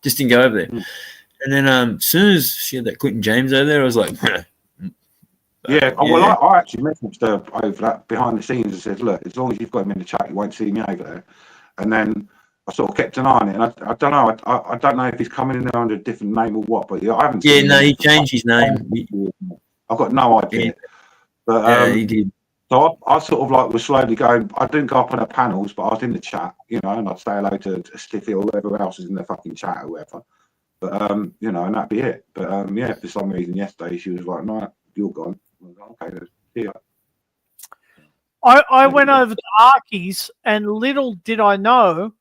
Just didn't go over there. And then as soon as she had that Quentin James over there, I was like, Well, I actually messaged her over that behind the scenes and said, "Look, as long as you've got him in the chat, you won't see me over there." And then I sort of kept an eye on it, and I don't know. I don't know if he's coming in there under a different name or what, but I haven't. Yeah, no, he changed his name. I've got no idea. But he did. So I sort of like was slowly going. I didn't go up on the panels, but I was in the chat, you know, and I'd say hello to Stiffy or whoever else is in the fucking chat or whatever. But you know, and that'd be it. But yeah, for some reason yesterday she was like, "No, you're gone." I was like, okay, let's see ya. I went over to Arky's, and little did I know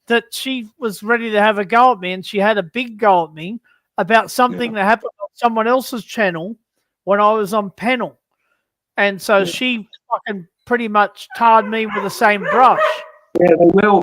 that she was ready to have a go at me, and she had a big go at me about something that happened on someone else's channel when I was on panel. And so she fucking pretty much tarred me with the same brush. Yeah,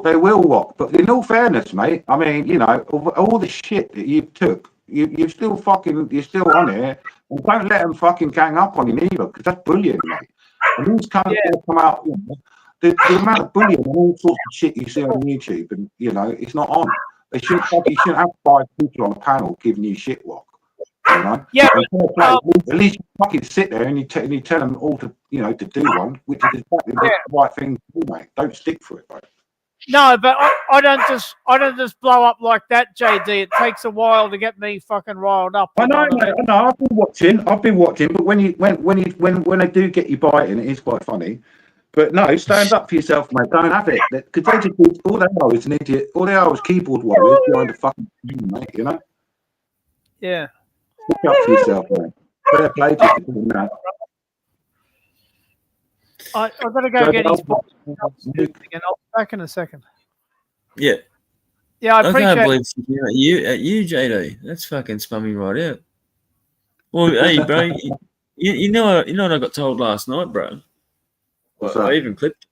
they will rock. But in all fairness, mate, I mean, you know, all the shit that you took, you're still on it, and don't let them fucking gang up on you either, because that's bullying, mate. And these kind of come out, you know, the amount of bullying and all sorts of shit you see on YouTube, and you know, it's not on. You shouldn't have 5 people on a panel giving you shit rock. You know? Yeah. At least you fucking sit there and you tell them all to, you know, to do one, which is exactly the right thing to do, mate. Don't stick for it, mate. No, but I don't just blow up like that, JD. It takes a while to get me fucking riled up. I know, mate. I know. I've been watching. But when they do get you biting, it is quite funny. But no, stand up for yourself, mate. Don't have it. Because they just all they are is an idiot. All they are is keyboard warriors behind the fucking screen, mate. You know. Yeah. Stick up for yourself, mate. Fair play to you for that. I've got to go get his box again. I'll be back in a second. Yeah. Yeah, I appreciate can't believe at you, JD. That's fucking spun me right out. Well, hey, bro, you know what I got told last night, bro? I even clipped.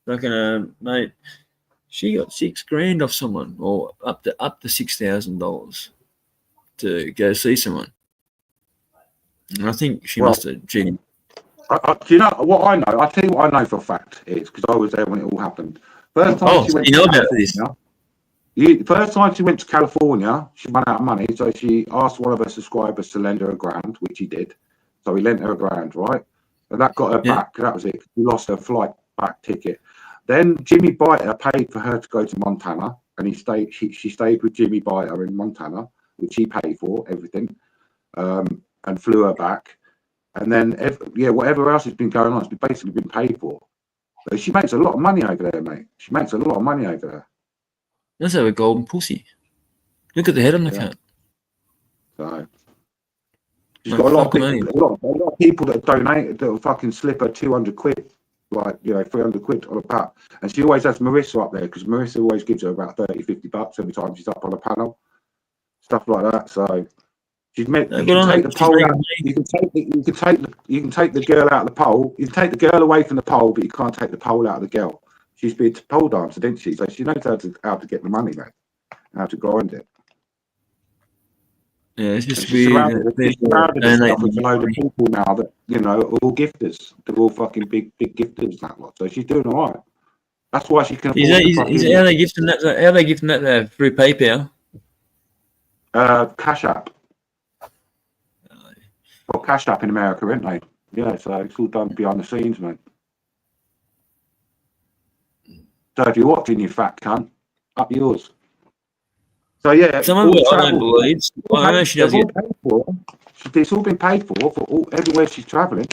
Fucking mate, she got $6,000 off someone, or up to $6,000 to go see someone. And I think she must have cheated. Do you know what I know? I'll tell you what I know for a fact is because I was there when it all happened. First time she went first time she went to California, she ran out of money, so she asked one of her subscribers to lend her $1,000, which he did. So he lent her $1,000, right? And that got her back. That was it. She lost her flight back ticket. Then Jimmy Biter paid for her to go to Montana, and she stayed with Jimmy Biter in Montana, which he paid for everything, and flew her back. And then, whatever else has been going on, it's basically been paid for. So she makes a lot of money over there, mate. She makes a lot of money over there. That's a golden pussy. Look at the head on the cat. So she's got a lot of people that donate that will fucking slip her 200 quid, like 300 quid on a pat. And she always has Marissa up there because Marissa always gives her about 30, 50 bucks every time she's up on a panel, stuff like that. So. You can take the pole out. You can take the girl out of the pole. You can take the girl away from the pole, but you can't take the pole out of the girl. She's been a pole dancer, didn't she? So she knows how to get the money, mate. How to grind it. Yeah, it's just weird. She's surrounded herself with a load of people now that are all gifters. They're all fucking big gifters and that lot. So she's doing all right. That's why she can. How are they gifting that? How are they gifting that through PayPal? Cash App. Well, Cash App in America, aren't they? Yeah, so it's all done behind the scenes, mate. So if you're watching, you fat cunt, up yours. So yeah, someone I don't believe. I know she does it. It's all been paid for everywhere she's travelling.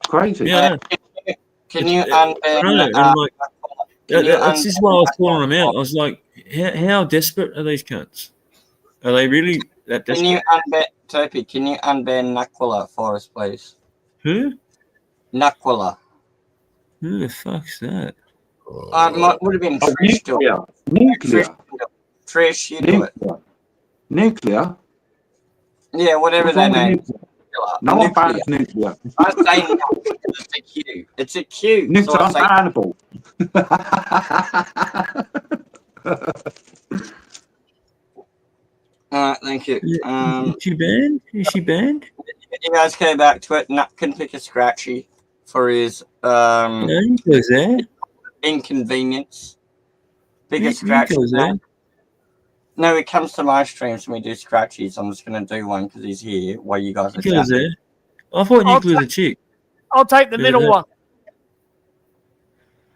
Crazy. Yeah. Can you this is why I was calling them out. I was like, how desperate are these cunts? Are they really that desperate? Can you unban Topi? Can you unban Naquilla for us, please? Who? Naquilla. Who the fuck's that? Would have been Trish. Nuclear. Trish, you do it. Nuclear. Yeah, whatever their name. No one bans nuclear. I say it's a Q. It's a Q. Nuclear unbannable. Thank you. Is she banned? Is she banned? You guys came back to it. Nut can pick a scratchy for his inconvenience. Pick a scratchy. No, it comes to my streams when we do scratchies. I'm just going to do one because he's here while you guys are chatting. I thought Nuclear was a chick. I'll take the middle one.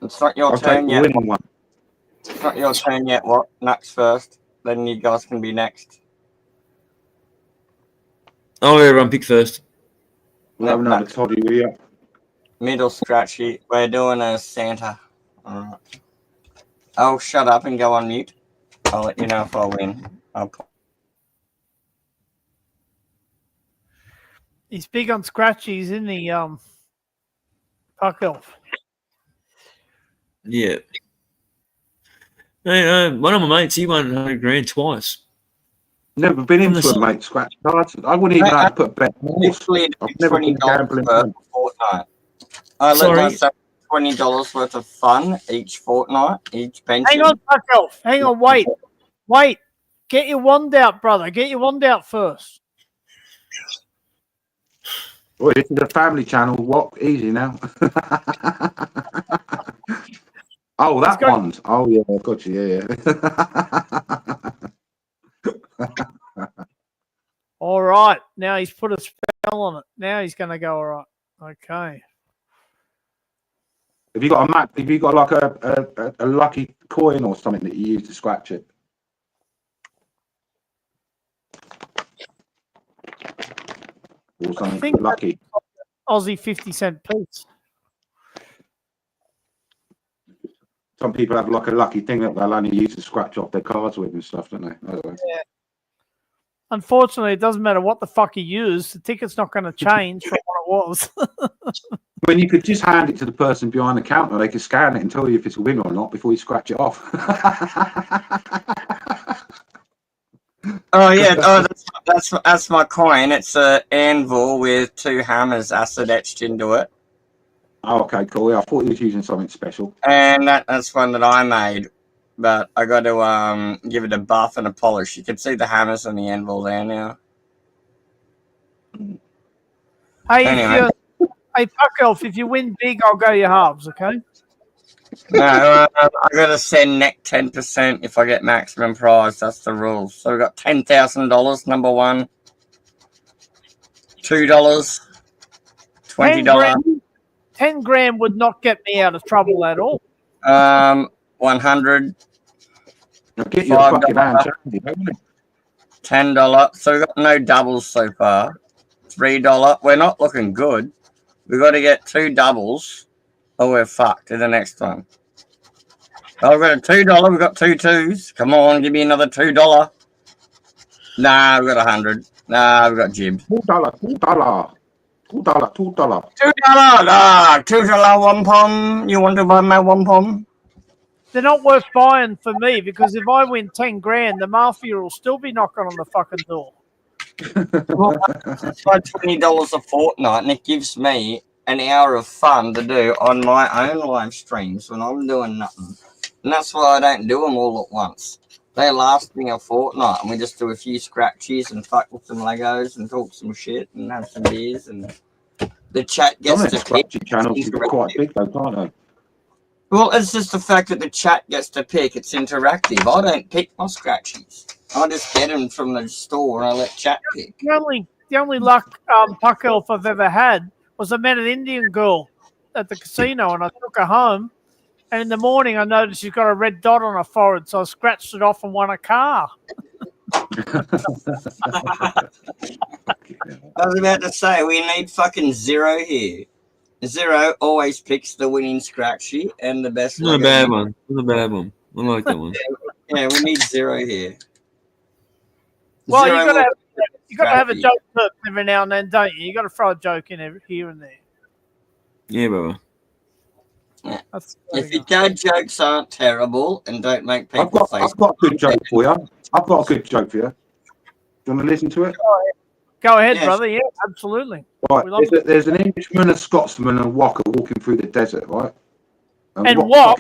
It's not your turn yet. It's not your turn yet. What? Nuts first. Then you guys can be next. Oh, everyone pick first. No, told you, yeah. Middle scratchy. We're doing a Santa. All right. I'll shut up and go on mute. I'll let you know if I win. He's big on scratchies, isn't he? Puck Elf. Yeah. Hey, one of my mates, he won 100 grand twice. Never been into a mate scratch cards. I wouldn't even know how to put a bet. I've never been gambling. Fortnight. I let Sorry? myself $20 worth of fun each fortnight, each pension. Hang on, Puck Elf. Hang on, wait. Get your wand out, brother. Get your wand out first. Boy, this is a family channel. What? Easy now. Oh, that one. Oh, yeah, got you. Yeah. All right. Now he's put a spell on it. Now he's going to go all right. Okay. Have you got a map? Have you got like a lucky coin or something that you use to scratch it? Or something lucky? Aussie 50-cent piece. Some people have like a lucky thing that they'll only use to scratch off their cards with and stuff, don't they? I don't know. Yeah. Unfortunately, it doesn't matter what the fuck you use. The ticket's not going to change from what it was. When you could just hand it to the person behind the counter, they could scan it and tell you if it's a win or not before you scratch it off. Oh yeah, that's my coin. It's an anvil with 2 hammers acid etched into it. Oh, okay, cool. Yeah, I thought you was using something special. And that's one that I made, but I got to give it a buff and a polish. You can see the hammers and the anvil there now. Hey, Anyway. hey, Puck Elf, if you win big, I'll go your halves, okay? No, I got to send net 10% if I get maximum prize. That's the rules. So we got $10,000, number one. $2, $20. 10 grand would not get me out of trouble at all. 100. Get your fucking hand, $10. So we got no doubles so far. $3. We're not looking good. We got to get 2 doubles, or we're fucked in the next one. Oh, we got a $2. We got 2 2s. Come on, give me another $2. Nah, we got 100. Nah, we got jib. $2. $2. $2. Ah, $2 wampum. You want to buy my wampum? They're not worth buying for me because if I win 10 grand, the mafia will still be knocking on the fucking door. Well, it's like $20 a fortnight, and it gives me an hour of fun to do on my own live streams when I'm doing nothing. And that's why I don't do them all at once. They last me a fortnight, and we just do a few scratchies and fuck with some Legos and talk some shit and have some beers, and the chat gets to pick. Channels are quite big though, aren't they? Well, it's just the fact that the chat gets to pick. It's interactive. I don't pick my scratchies. I just get them from the store and I let chat pick. The only luck Puck Elf I've ever had was I met an Indian girl at the casino and I took her home. And in the morning, I noticed she's got a red dot on her forehead, so I scratched it off and won a car. I was about to say, we need fucking Zero here. Zero always picks the winning scratchy and the best. Not a bad one. Not a bad one. I like that one. Yeah, we need Zero here. Well, Zero you got to have a joke every now and then, don't you? You got to throw a joke in here and there. Yeah, brother. Yeah. If your dad jokes aren't terrible and don't make people I've got a good joke for you. I've got a good joke for you. Do you want to listen to it? Go ahead, brother. Yeah, absolutely. Right. There's an Englishman, a Scotsman, and a Wok walking through the desert, right? And Wok?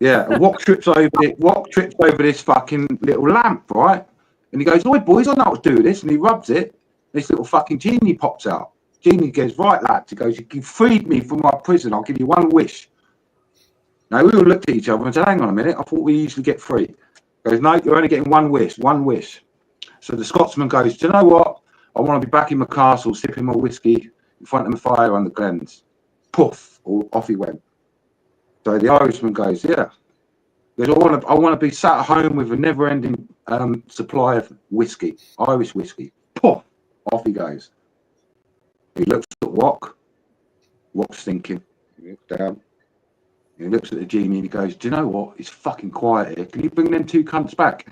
Wok trips over this fucking little lamp, right? And he goes, "Oi, boys, I know how to do this." And he rubs it. This little fucking genie pops out. Genie goes, "Right, lads." He goes, "You freed me from my prison. I'll give you one wish." Now, we all looked at each other and said, "Hang on a minute. I thought we usually get 3. He goes, "No, you're only getting one wish. One wish." So the Scotsman goes, "Do you know what? I want to be back in my castle, sipping my whiskey in front of the fire on the glens." Poof, off he went. So the Irishman goes, "Yeah." He goes, I want to be sat at home with a never-ending supply of whiskey, Irish whiskey. Poof, off he goes. He looks at Wok. Wok's thinking. He looks down. He looks at the genie and he goes, "Do you know what? It's fucking quiet here. Can you bring them 2 cunts back?"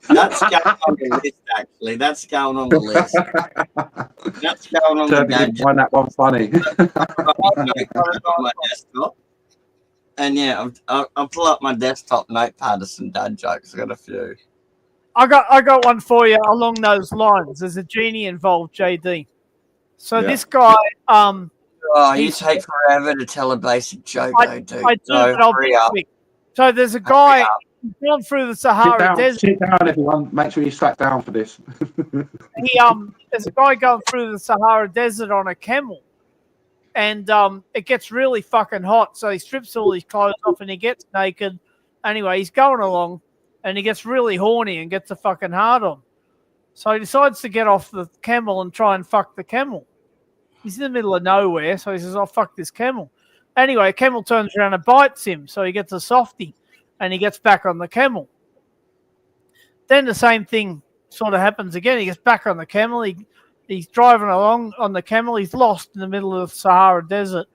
That's going on the list, actually. That's going on the list. That's going on the Turby didn't find that one funny. my desktop. And yeah, I'll pull up my desktop notepad of some dad jokes. I got a few. I got one for you along those lines. There's a genie involved, JD. So this guy, oh, you take forever to tell a basic joke, though, dude. I do, but I'll be quick. So there's a guy gone through the Sahara Desert. Sit down, everyone. Make sure you sat down for this. There's a guy going through the Sahara Desert on a camel, and it gets really fucking hot. So he strips all his clothes off and he gets naked. Anyway, he's going along, and he gets really horny and gets a fucking hard on. So he decides to get off the camel and try and fuck the camel. He's in the middle of nowhere, so he says, "Oh, fuck this camel." Anyway, a camel turns around and bites him, so he gets a softie, and he gets back on the camel. Then the same thing sort of happens again. He gets back on the camel. He's driving along on the camel. He's lost in the middle of the Sahara Desert.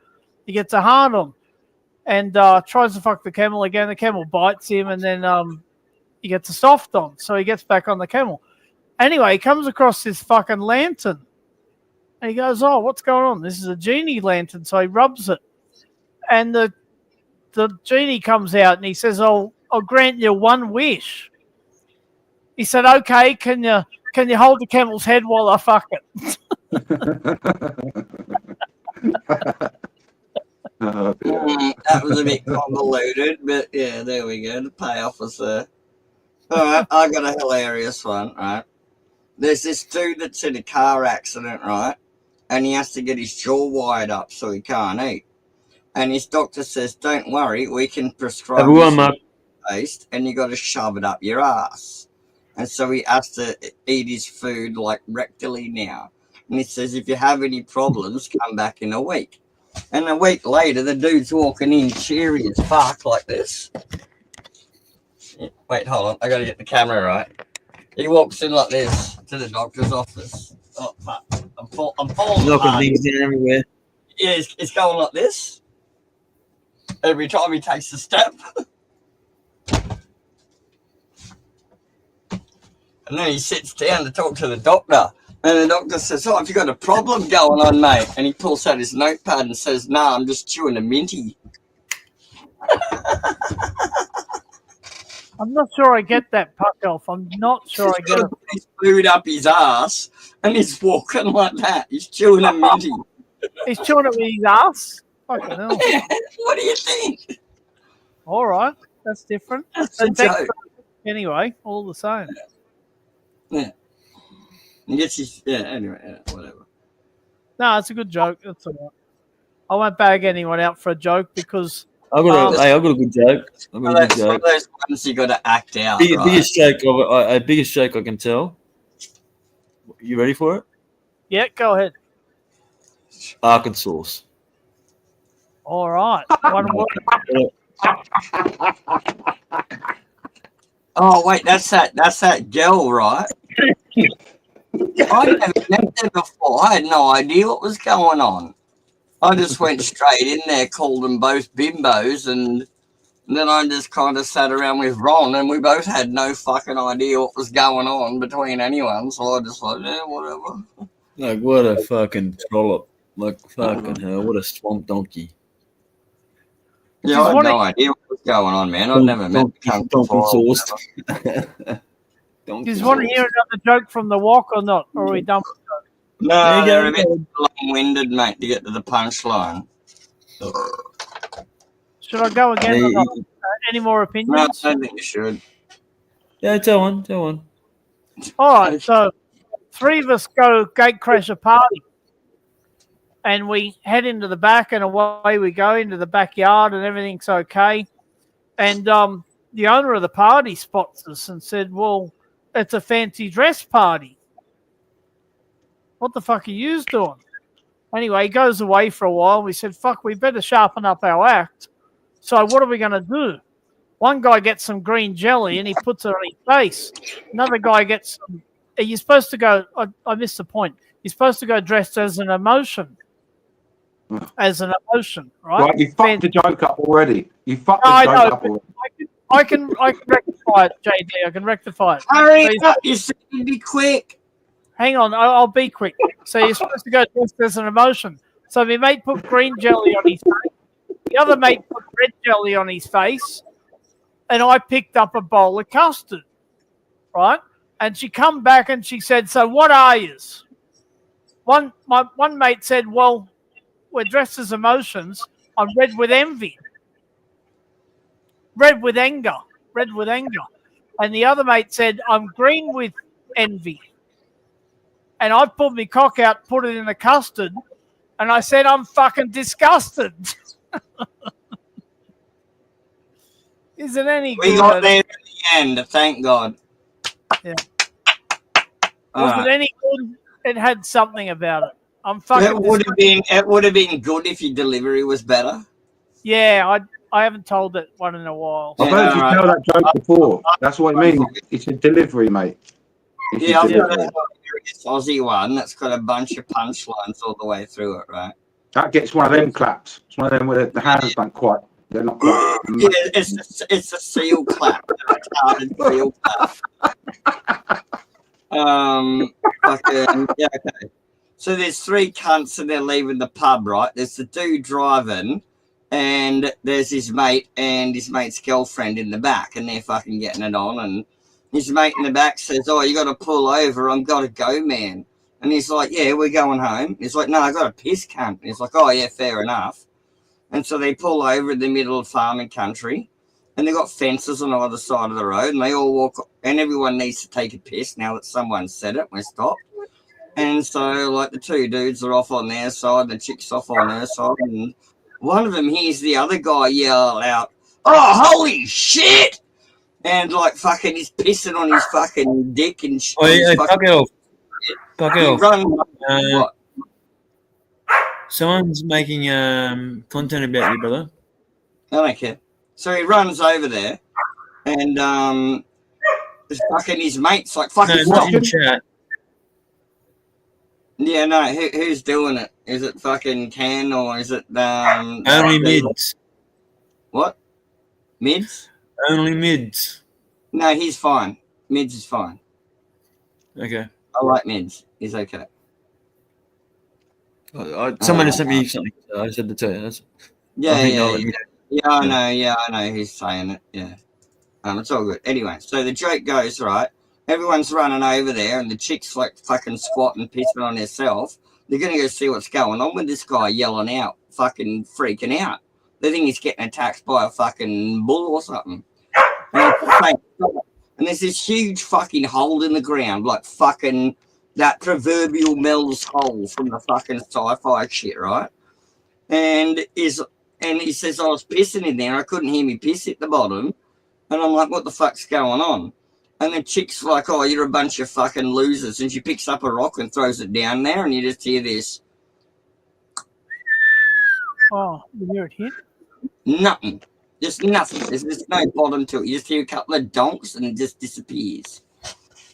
He gets a hard on and tries to fuck the camel again. The camel bites him, and then he gets a soft on, so he gets back on the camel. Anyway, he comes across this fucking lantern, and he goes, "Oh, what's going on? This is a genie lantern." So he rubs it, and the genie comes out, and he says, "I'll grant you one wish." He said, "Okay, can you hold the camel's head while I fuck it?" That was a bit convoluted, but yeah, there we go. The payoff was there. All right, I got a hilarious one. Right, there's this dude that's in a car accident, right, and he has to get his jaw wired up so he can't eat. And his doctor says, "Don't worry, we can prescribe paste, and you got to shove it up your ass." And so he has to eat his food like rectally now. And he says, "If you have any problems, come back in a week." And a week later, the dude's walking in cheery as fuck like this. Wait, hold on. I got to get the camera right. He walks in like this to the doctor's office. Oh, fuck. I'm falling knocking things down everywhere. Yeah, it's going like this. Every time he takes a step. And then he sits down to talk to the doctor. And the doctor says, "Oh, have you got a problem going on, mate?" And he pulls out his notepad and says, "Nah, I'm just chewing a minty." I'm not sure I get that, Puck-Elf. I'm not sure I get it. He's food up his ass and he's walking like that. He's chewing a minty. He's chewing it with his ass? Fucking hell. What do you think? All right. That's different. That's a joke. Anyway, all the same. Yeah. He gets his, anyway, whatever. No, it's a good joke. That's all right. I won't bag anyone out for a joke because... I've got a good joke. One of those ones you got to act out. Biggest joke I can tell. You ready for it? Yeah, go ahead. Arkansas. All right. One word. Oh wait, that's that girl, right? I never met her before. I had no idea what was going on. I just went straight in there, called them both bimbos, and then I just kind of sat around with Ron, and we both had no fucking idea what was going on between anyone. So I just like, yeah, whatever. Like, what a fucking trollop. Like, fucking hell, what a swamp donkey. Yeah, I had no idea what was going on, man. I've never met the cunt before. Do you want to hear another joke from the walk or not? Or are we done with jokes? No, they're a bit long-winded, mate, to get to the punchline. Should I go again? Or not? Any more opinions? No, I don't think you should. Yeah, tell one. All right, so three of us go gate crash a party. And we head into the back, and away we go into the backyard, and everything's okay. And the owner of the party spots us and said, "Well, it's a fancy dress party. What the fuck are you doing?" Anyway, he goes away for a while. We said, "Fuck, we better sharpen up our act." So what are we going to do? One guy gets some green jelly and he puts it on his face. Another guy gets some... You're supposed to go... I missed the point. You're supposed to go dressed as an emotion. As an emotion, right? Right, you fucked the joke up already. You fucked the joke up already. I can rectify it, JD. I can rectify it. Hurry So up! You said you'd be quick. hang on, I'll be quick. So you're supposed to go test as an emotion. So my mate put green jelly on his face. The other mate put red jelly on his face. And I picked up a bowl of custard, right? And she come back and she said, so what are yous? One mate said, well, we're dressed as emotions. I'm red with envy. Red with anger. Red with anger. And the other mate said, I'm green with envy. And I pulled my cock out, put it in the custard, and I said, I'm fucking disgusted. Is it any good? We got there in the end, thank God. Yeah. All Was right. it any good? It had something about it. I'm fucking. It would have been good if your delivery was better. Yeah, I haven't told that one in a while. I've heard you tell that joke before. That's what I mean. It's a delivery, mate. It's Yeah, a I've got delivery. a Aussie one that's got a bunch of punchlines all the way through it, right? That gets one of them claps. It's one of them where the hands don't quite. They're not quite. Yeah, it's a seal clap. A retarded seal clap. Yeah, okay. So there's three cunts and they're leaving the pub, right? There's the dude driving, and there's his mate and his mate's girlfriend in the back, and they're fucking getting it on. And his mate in the back says, "Oh, you got to pull over. I'm got to go, man." And he's like, "Yeah, we're going home." He's like, "No, I got a piss, cunt." And he's like, "Oh yeah, fair enough." And so they pull over in the middle of farming country, and they got fences on either side of the road, and they all walk, and everyone needs to take a piss now that someone said it. We're stopped. And so, like, the two dudes are off on their side, the chick's off on her side, and one of them hears the other guy yell out, "Oh, holy shit!" And, like, fucking, he's pissing on his fucking dick and shit. Oh, yeah, fuck it off. Fuck it off. What? Someone's making content about you, brother. I don't care. So he runs over there, and fucking his mate's like, fucking No, not in chat. Yeah, no, who's doing it? Is it fucking Ken or is it Only mids. What? Mids? Only mids. No, he's fine. Mids is fine. Okay. I like Mids. He's okay. Someone has sent me something. So I said to tell you. That's, Yeah, I know who's saying it. Yeah. It's all good. Anyway, so the joke goes, right? Everyone's running over there, and the chick's like fucking squatting, pissing on herself. They're going to go see what's going on with this guy yelling out, fucking freaking out. They think he's getting attacked by a fucking bull or something. And there's this huge fucking hole in the ground, like fucking that proverbial Mel's hole from the fucking sci-fi shit, right? And he says, I was pissing in there. I couldn't hear me piss at the bottom. And I'm like, what the fuck's going on? And the chick's like, oh, you're a bunch of fucking losers. And she picks up a rock and throws it down there, and you just hear this. Oh, you hear it hit? Nothing. Just nothing. There's just no bottom to it. You just hear a couple of donks, and it just disappears.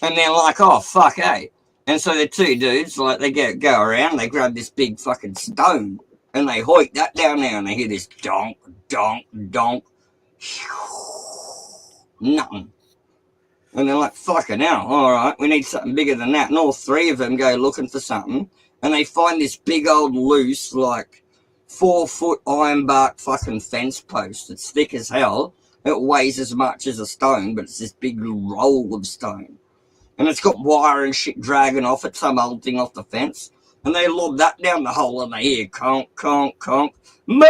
And they're like, oh, fuck, eh? And so the two dudes, like, they go around, they grab this big fucking stone, and they hoik that down there, and they hear this donk, donk, donk. Nothing. And they're like, fucking hell, all right, we need something bigger than that. And all three of them go looking for something, and they find this big old loose, like, 4-foot ironbark fucking fence post. It's thick as hell. It weighs as much as a stone, but it's this big roll of stone. And it's got wire and shit dragging off it, some old thing off the fence. And they lob that down the hole, and they hear conk, conk, conk. Moo!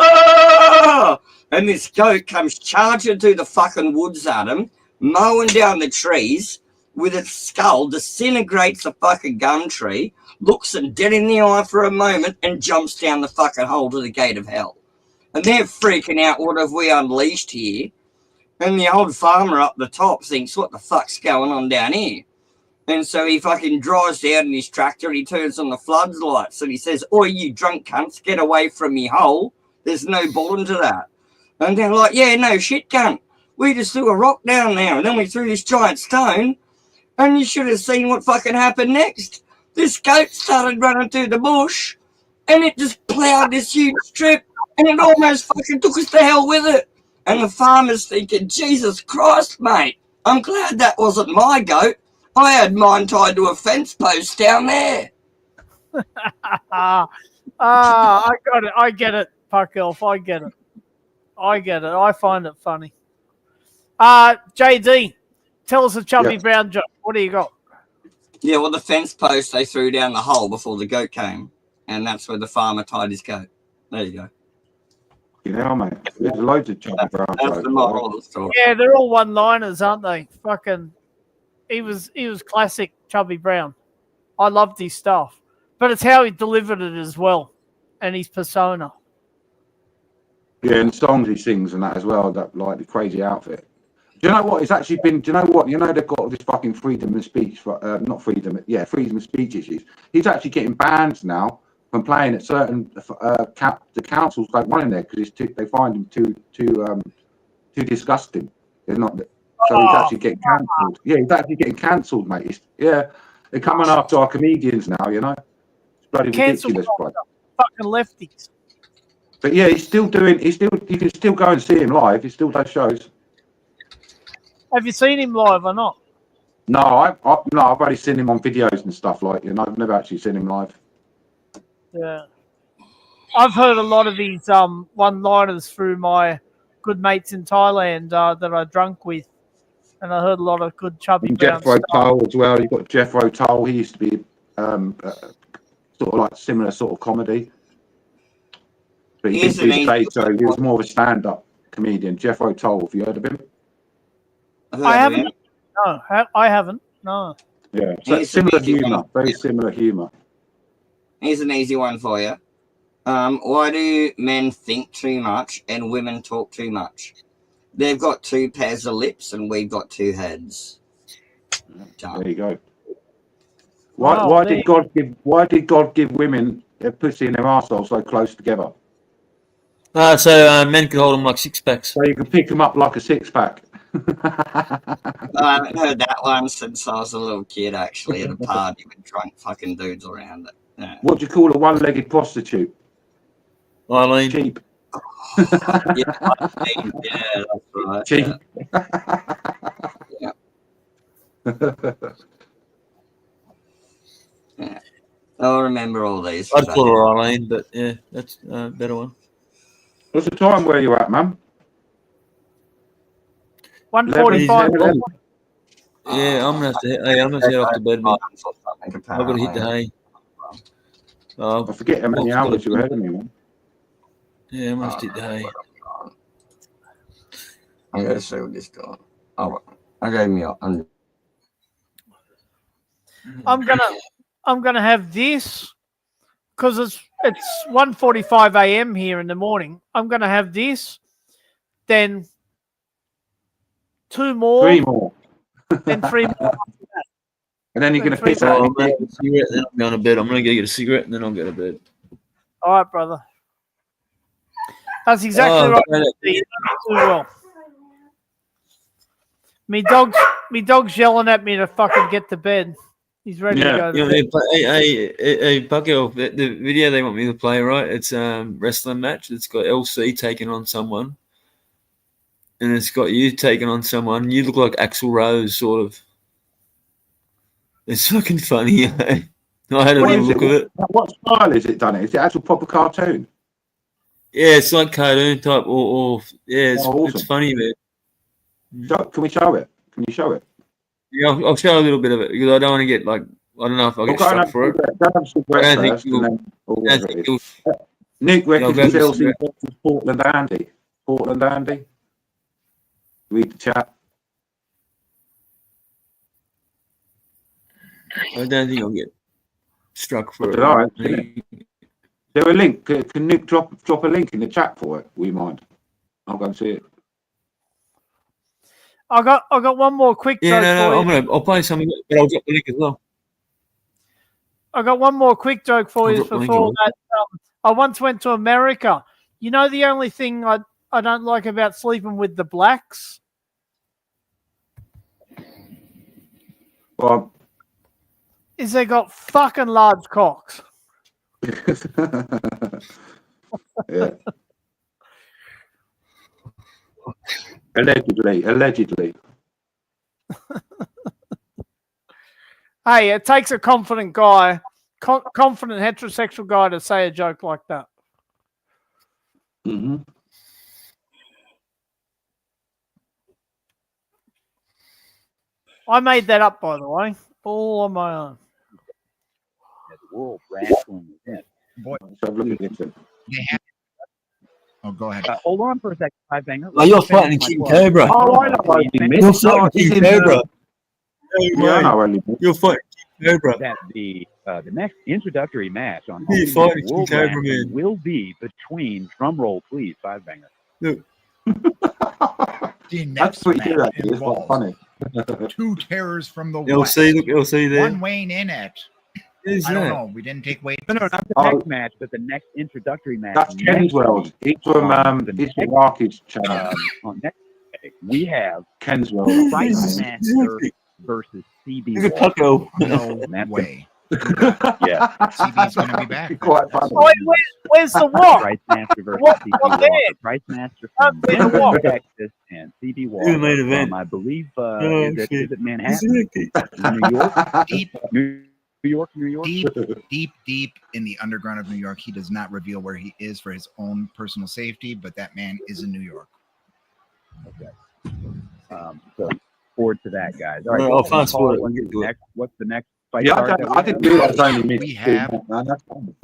And this goat comes charging through the fucking woods at him, mowing down the trees with its skull, disintegrates a fucking gum tree, looks them dead in the eye for a moment, and jumps down the fucking hole to the gate of hell. And they're freaking out, what have we unleashed here? And the old farmer up the top thinks, what the fuck's going on down here? And so he fucking drives down in his tractor and he turns on the floodlights and he says, oi, you drunk cunts, get away from me hole. There's no bottom to that. And they're like, yeah, no shit, cunt. We just threw a rock down there and then we threw this giant stone. And you should have seen what fucking happened next. This goat started running through the bush and it just ploughed this huge strip and it almost fucking took us to hell with it. And the farmer's thinking, Jesus Christ, mate, I'm glad that wasn't my goat. I had mine tied to a fence post down there. I got it. I get it, Puck Elf. I get it. I find it funny. JD, tell us a Chubby Brown joke. What do you got? Yeah, well, the fence post they threw down the hole before the goat came, and that's where the farmer tied his goat. There you go. You know, mate. There's loads of Chubby Brown That's jokes. the moral of the story. Yeah, they're all one-liners, aren't they? Fucking, he was classic Chubby Brown. I loved his stuff, but it's how he delivered it as well, and his persona. Yeah, and songs he sings and that as well. That like the crazy outfit. Do you know what? It's actually been. Do you know what? You know they've got this fucking freedom of speech. Not freedom. Yeah, freedom of speech issues. He's actually getting banned now from playing at certain. The councils don't want him there because they find him too disgusting. They're not. So he's actually getting cancelled. Yeah, he's actually getting cancelled, mate. They're coming after our comedians now. You know, it's bloody ridiculous, bro. Fucking lefties. But yeah, he's still doing. You can still go and see him live. He still does shows. Have you seen him live or not? No, I've only seen him on videos and stuff like. I've never actually seen him live. Yeah, I've heard a lot of these one-liners through my good mates in Thailand that I drunk with, and I heard a lot of good Chubby Brown Jethro stuff. Tull as well. You've got Jethro Tull. He used to be sort of like similar sort of comedy, but he didn't do stage, so he was more of a stand-up comedian. Jethro Tull. Have you heard of him? I haven't. No, I haven't. No. Yeah, so similar humour. Very similar humour. Here's an easy one for you. Why do men think too much and women talk too much? They've got two pairs of lips and we've got two heads. There you go. Why did God give women their pussy and their arsehole so close together? So men could hold them like six packs. So you can pick them up like a six pack. I haven't heard that one since I was a little kid, actually, at a party with drunk fucking dudes around it. Yeah. What do you call a one-legged prostitute? Eileen. Cheap. Yeah, that's right. Cheap. Yeah. Yeah. I'll remember all these. I'd call her Eileen, but yeah, that's a better one. What's the time where you at, man? 1:45. Yeah, I'm gonna have to head off to bed, mate. I've got to hit the hay. I forget how many hours you're ahead of me, man. Yeah, I must hit the hay. I'm gonna see what this guy. Oh, I gave me up. I'm gonna have this because it's 1:45 a.m. here in the morning. I'm gonna have this, then 2 more, 3 more, then 3 more. And then you're gonna piss out. I'm gonna get a cigarette, then I'm going to bed. I'm gonna get a cigarette and then I'll go to bed. All right, brother. That's exactly right. You do well. Me dog's yelling at me to fucking get to bed. He's ready to go to bed. Hey, Bucko, the video they want me to play, right? It's a wrestling match. It's got LC taking on someone. And it's got you taking on someone. You look like Axl Rose, sort of. It's fucking funny. Eh? I had a little look at it. What style is it done? Is it actual proper cartoon? Yeah, it's like cartoon type, or yeah, awesome. It's funny, man. Can we show it? Can you show it? Yeah, I'll show a little bit of it because I don't want to get like I don't know if I'll get stuck for it. I don't think you'll. Nick reckons Chelsea versus Portland Andy. Portland Andy. Read the chat. I don't think I'll get struck for it. All right. Is there a link? Can Nick drop a link in the chat for it? We mind. I'll go and see it. I got one more quick joke for you. I'll play something, but I'll drop the link as well. I got one more quick joke for you before that. I once went to America. You know the only thing I don't like about sleeping with the blacks? Well, is they got fucking large cocks. Yeah. Allegedly. Hey, it takes a confident guy, confident heterosexual guy to say a joke like that. Mm-hmm. I made that up, by the way, all on my own. World Wrestling event. Boy, oh, go ahead. Hold on for a second, Five Banger. Oh, you're fighting King Cobra. Oh, I know. You're fighting King Cobra. You're fighting King Cobra. That the next introductory match on You're fighting King World Cobra, Wrestling man. will be between, drumroll please, Five Banger. That's what you do, actually. It's quite funny. Two terrors from the You'll West. see, look, you'll see there. One weighing in at. Who's I don't that? know. We didn't take weight. No, not the Oh. next match, but the next introductory match. That's Ken's World. He's from Mark's channel. On next day, we have Ken's World. Price Master versus CB. Look at Taco. No way. Yeah. CB's going to be back. Quite funny. Where's the what? Price Master versus What? CB What Walker. there? Price Master from Where's the what? Texas and CB Walker Who's the main event? from, I believe, Oh, is shit. it Manhattan? New York? New York? Deep in the underground of New York. He does not reveal where he is for his own personal safety, but that man is in New York. Okay. So forward to that, guys. All right. I'll fast forward. What's the next fight? Yeah, card that we I didn't have? realize only me. We have That's fine.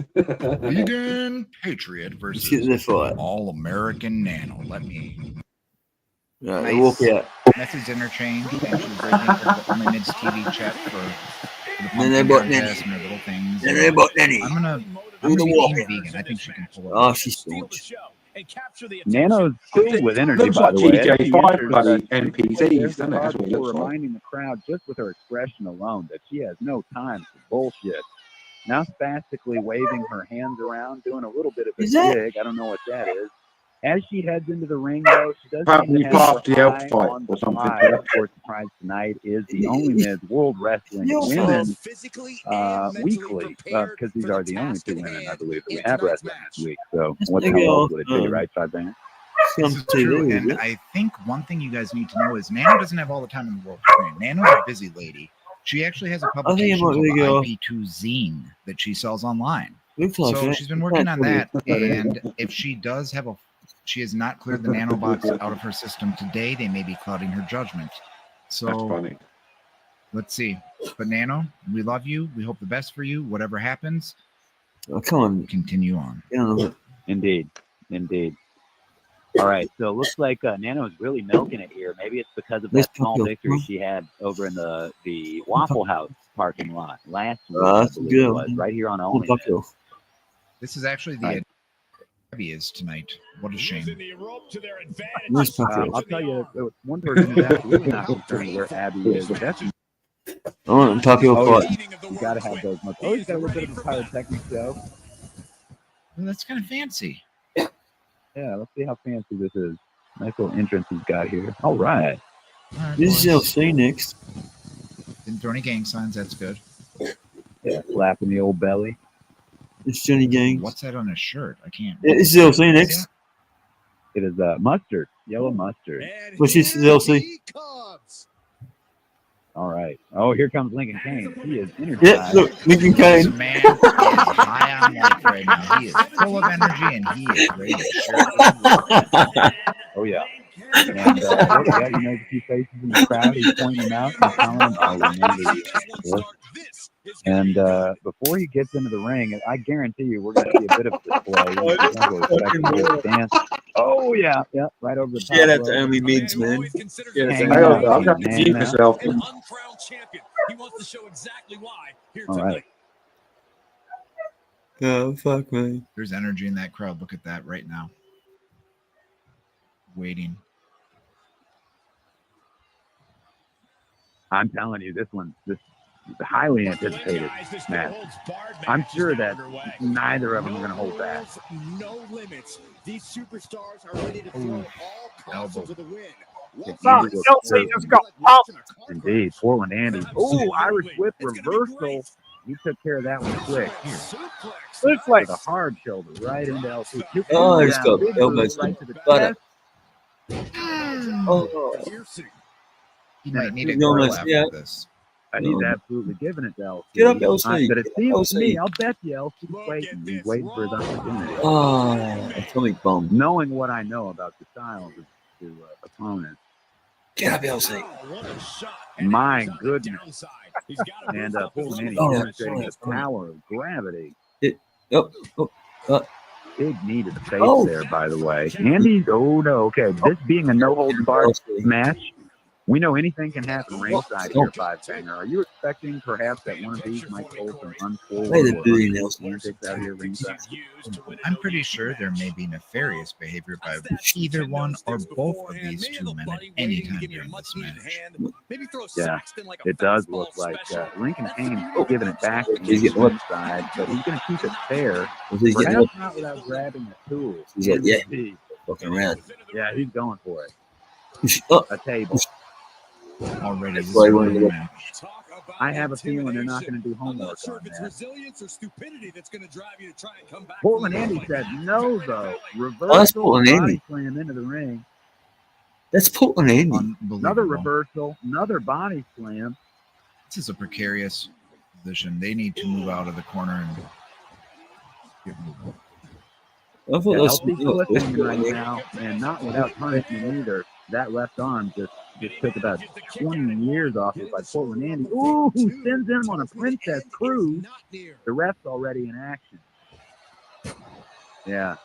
Vegan Patriot Let's get versus this fight. All American Nano. Let me. Right, they walk out. Message interchange, and she's very thankful for the Minutes TV chat for the Then they pumpkin bought contest Nanny. and her little things. Then they bought Nanny. I'm gonna Do the be walk team out. vegan. I think she can pull it. Oh, she's staunch. Nano's filled with energy, Looks by like the way. TJ She Five enters bloody the- NPCs, There's doesn't it? That's what it for looks like. reminding the crowd just with her expression alone that she has no time for bullshit. Now spastically waving her hands around, doing a little bit of a Is that- jig. I don't know what that is. As she heads into the ring, though, she does Apparently seem to have past the her elf eye fight on or the something. prize. Of course, the prize tonight is the only Miz World Wrestling Women's Weekly, because these are the only two women, I believe, that we have wrestling this week. So what the hell else would it be, right, Five Banger? This is true, and I think one thing you guys need to know is Nano doesn't have all the time in the world to train. Nano's a busy lady. She actually has a I think publication it might called be go. IP2 Zine that she sells online. Looks like So it. she's been working on that, Looks like it. and if she does have she has not cleared the nanobox out of her system today, they may be clouding her judgment. That's So funny. let's see. But Nano, we love you. We hope the best for you. Whatever happens, Oh, come on. continue on. Get on it. Indeed. All right, so it looks like Nano is really milking it here. Maybe it's because of Let's that small talk, victory huh? she had over in the Waffle House parking lot last week. That's I believe it good. was, right here on Come Only. fuck you. This is actually the Right. Abby is tonight. What a shame. Where's Paco? I'll tell you, there was one person who's absolutely not concerned where Abby is. That's I want Paco oh, fight. yeah. You gotta have those much. Oh, he's got a little bit of a pyrotechnic show. Well, that's kind of fancy. Yeah, let's see how fancy this is. Nice little entrance he's got here. All right. All right, This is boys. LC next. Didn't throw any gang signs. That's good. Yeah, slapping the old belly. It's Johnny Gangs. What's that on his shirt? I can't. Yeah, this is LC next. It is mustard, yellow mustard. Which is LC. All right. Oh, here comes Lincoln Kane. He is energized. Yeah, look, Lincoln This Kane. man is high on life right now. He is full of energy and he is ready to share. Oh, yeah. And look, yeah, you know, a few faces in the crowd. He's pointing them out and telling them, oh, remember you. And before he gets into the ring, I guarantee you we're going to see a bit of a display. He's gonna go respectful stance. Oh, yeah, right over the top. Shout out to rope. Only Mids, man. Shout out to Hang Only on. Mids. I've got to keep myself. All right. Oh, fuck, man. There's energy in that crowd. Look at that right now. Waiting. I'm telling you, this is highly anticipated match. I'm sure that neither of them are going to hold back. No limits. These superstars are ready to throw all caution to the wind. Sorry, Chelsea just got pumped. Indeed, Portland Andy. Oh, Irish whip reversal. He took care of that one quick. Suplex. With a hard shoulder right into LC. Oh, he's got elbows right to the butter. chest. Oh. He might need a girl after this. He's absolutely giving it to LC. Get up, LC. But it seems to me, LC. I'll bet you LC's waiting. He's waiting for his opportunity. Oh, atomic bomb. Knowing what I know about the styles of the opponents. Get up, LC. My goodness. And pulling in, demonstrating the power of gravity. Big knee to the face there, by the way. Andy's, okay. This being a no-holds-barred match, we know anything can happen ringside here, Five Banger. Are you expecting perhaps that one of these might pull some unforward antics out here ringside? I'm pretty sure there may be nefarious behavior by either one or both of these two men at any time during this match. Yeah, it does look like Lincoln Haynes is giving it back to the inside, but he's going to keep it fair. Perhaps not without grabbing the tool. Fucking around. Yeah, he's going for it. A table. Already. I have a feeling they're not going to do homework on that. Portland Andy said no, though. Reversal body slam into the ring. That's Portland Andy. Another reversal, another body slam. This is a precarious position. They need to move out of the corner and get moving. Flipping right now, and not without punishment either. That left arm just took about 20 years off it by Portland Andy. Ooh, who sends him on a princess cruise. The ref's already in action. Yeah.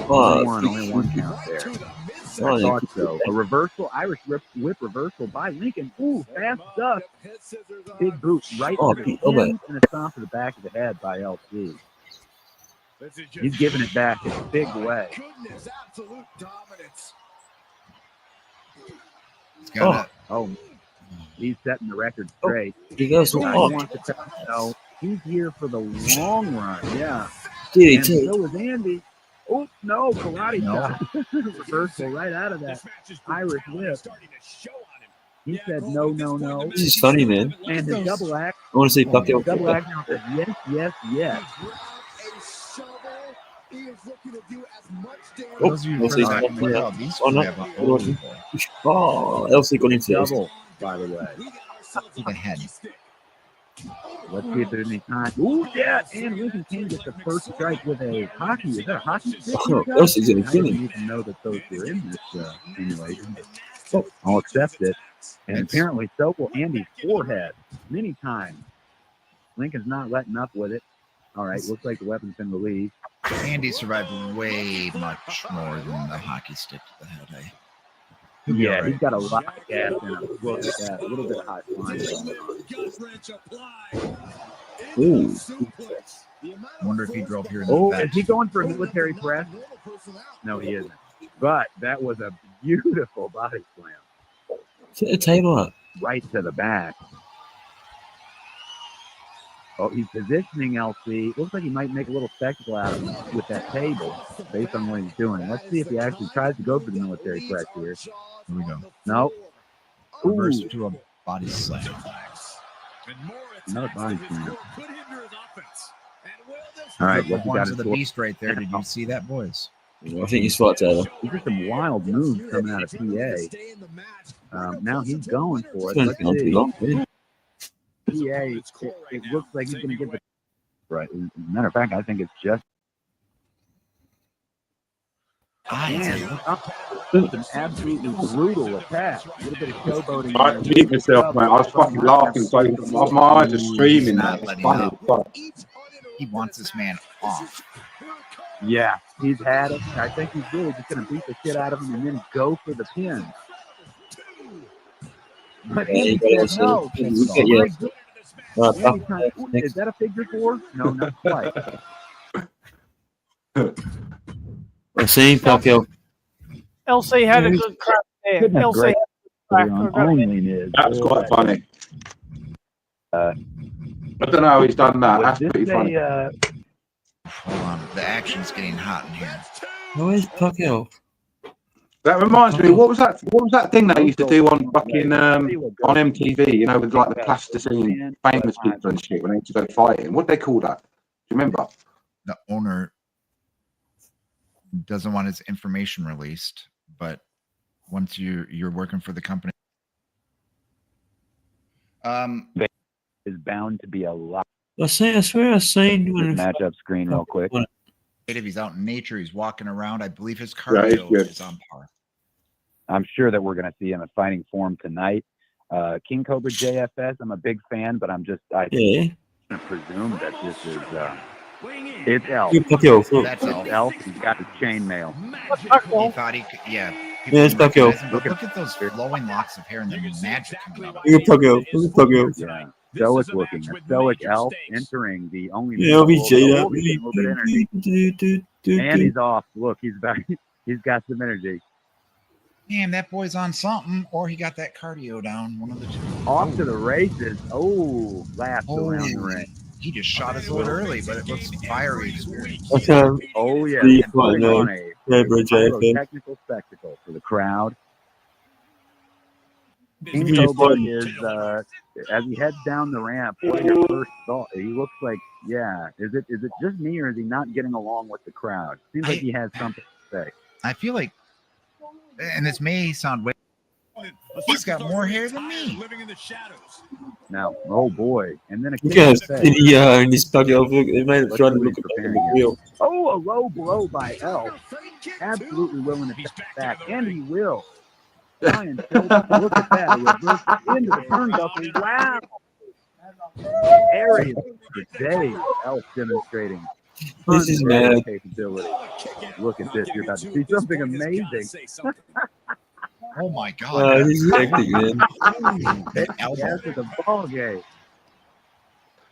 Only one count there. I thought so. A reversal, Irish whip reversal by Lincoln. Ooh, fast duck. Big boot right to the chin and a stomp to the back of the head by LC. He's giving it back in a big way. He's setting the record straight. He goes he's here for the long run. Yeah. And so is Andy. Oh no, karate chop. Reversal right out of that Irish whip. He said no. This is funny, man. And his double act. I want to see Pacquiao. Double act now said yes. LC got into double, by the way. The head. Let's see if there's any time. Ooh, yeah, and Lincoln King gets the first strike with a hockey. Is that a hockey stick? LC's gonna kill him. I didn't even know that those were in this simulation. So I'll accept it. And apparently so will Andy's forehead many times. Lincoln's not letting up with it. All right, looks like the weapon's been released. Andy survived way much more than the hockey stick to the head. Yeah, he's got a lot of gas in him. Look at that, a little bit of hot flying. Ooh. Wonder if he drove here in the back. Is he going for a military press? No, he isn't. But that was a beautiful body slam. Set the table up. Right to the back. Oh, he's positioning LC. Looks like he might make a little spectacle out of him with that table based on what he's doing. Let's see if he actually tries to go for the military press here. Here we go. No. Reverse to a body slam. Another body slam. All right, what you got to the beast right there. Did you see that, boys? I think he's fought Taylor. These are some wild moves coming out of PA. Now he's going for it. Let's see. PA, it looks like he's going to get the right. As a matter of fact, I think it's just an absolutely brutal attack. A little bit of showboating. I beat myself, mate. I was fucking laughing. So my eyes are streaming. He wants this man off. Yeah, he's had it. I think he's really just going to beat the shit out of him and then go for the pin. But he says no. Is that a figure four? No, not quite. LC, Pacquiao. LC had a good crack there. LC had a good crack. That's quite funny. I don't know how he's done that. That's pretty funny. Hold on. The action's getting hot in here. Where's Pacquiao? That reminds me, what was that thing they used to do on fucking on MTV, you know, with like the plasticine famous people and shit when they used to go fighting? What do they call that? Do you remember? The owner doesn't want his information released, but once you're working for the company, is bound to be a lot. I swear I seen one matchup screen real quick. if he's out in nature, he's walking around. I believe his Yeah, he's cardio good. is on par. I'm sure that we're going to see him in fighting form tonight. King Cobra JFS, I'm a big fan, but I presume that this is it's Elf. That's Elf. Elf. He's got his chainmail. He thought he could, yeah. Yeah, it's Pacquiao. Look at those flowing locks of hair and the magic coming out. Look at Pacquiao. Yeah. Stoic looking. A stoic Elf entering the only. Yeah, LBJ. A little bit of energy. And he's off. Look, he's back. He's got some energy. Damn, that boy's on something, or he got that cardio down. One of the two. Off to the races. Oh, laps around the ring. He just shot his load early, but it looks fiery experience. Oh yeah, Yeah, and putting I know. on a Cobra JFS. technical spectacle for the crowd. King Yeah, Cobra fun. is as he heads down the ramp. What are your first thoughts? He looks like, yeah. Is it just me, or is he not getting along with the crowd? Seems like he has something to say. I feel like, and this may sound weird, he's got more hair than me. Now, oh boy, and then a Look kick at to the his face. video and his Pacquiao. It made it Let's trying see to what look he's at preparing the here. real. Oh, a low blow by Elf. Absolutely willing to step back, and he will. Try and tilt. Look at that. A reverse into the turnbuckle. Wow. Area today. Elf demonstrating This is mad. capability. Look at this. You're about to see something amazing. Oh my God. This is hectic, man. That elbow. Yes, it's a ball game.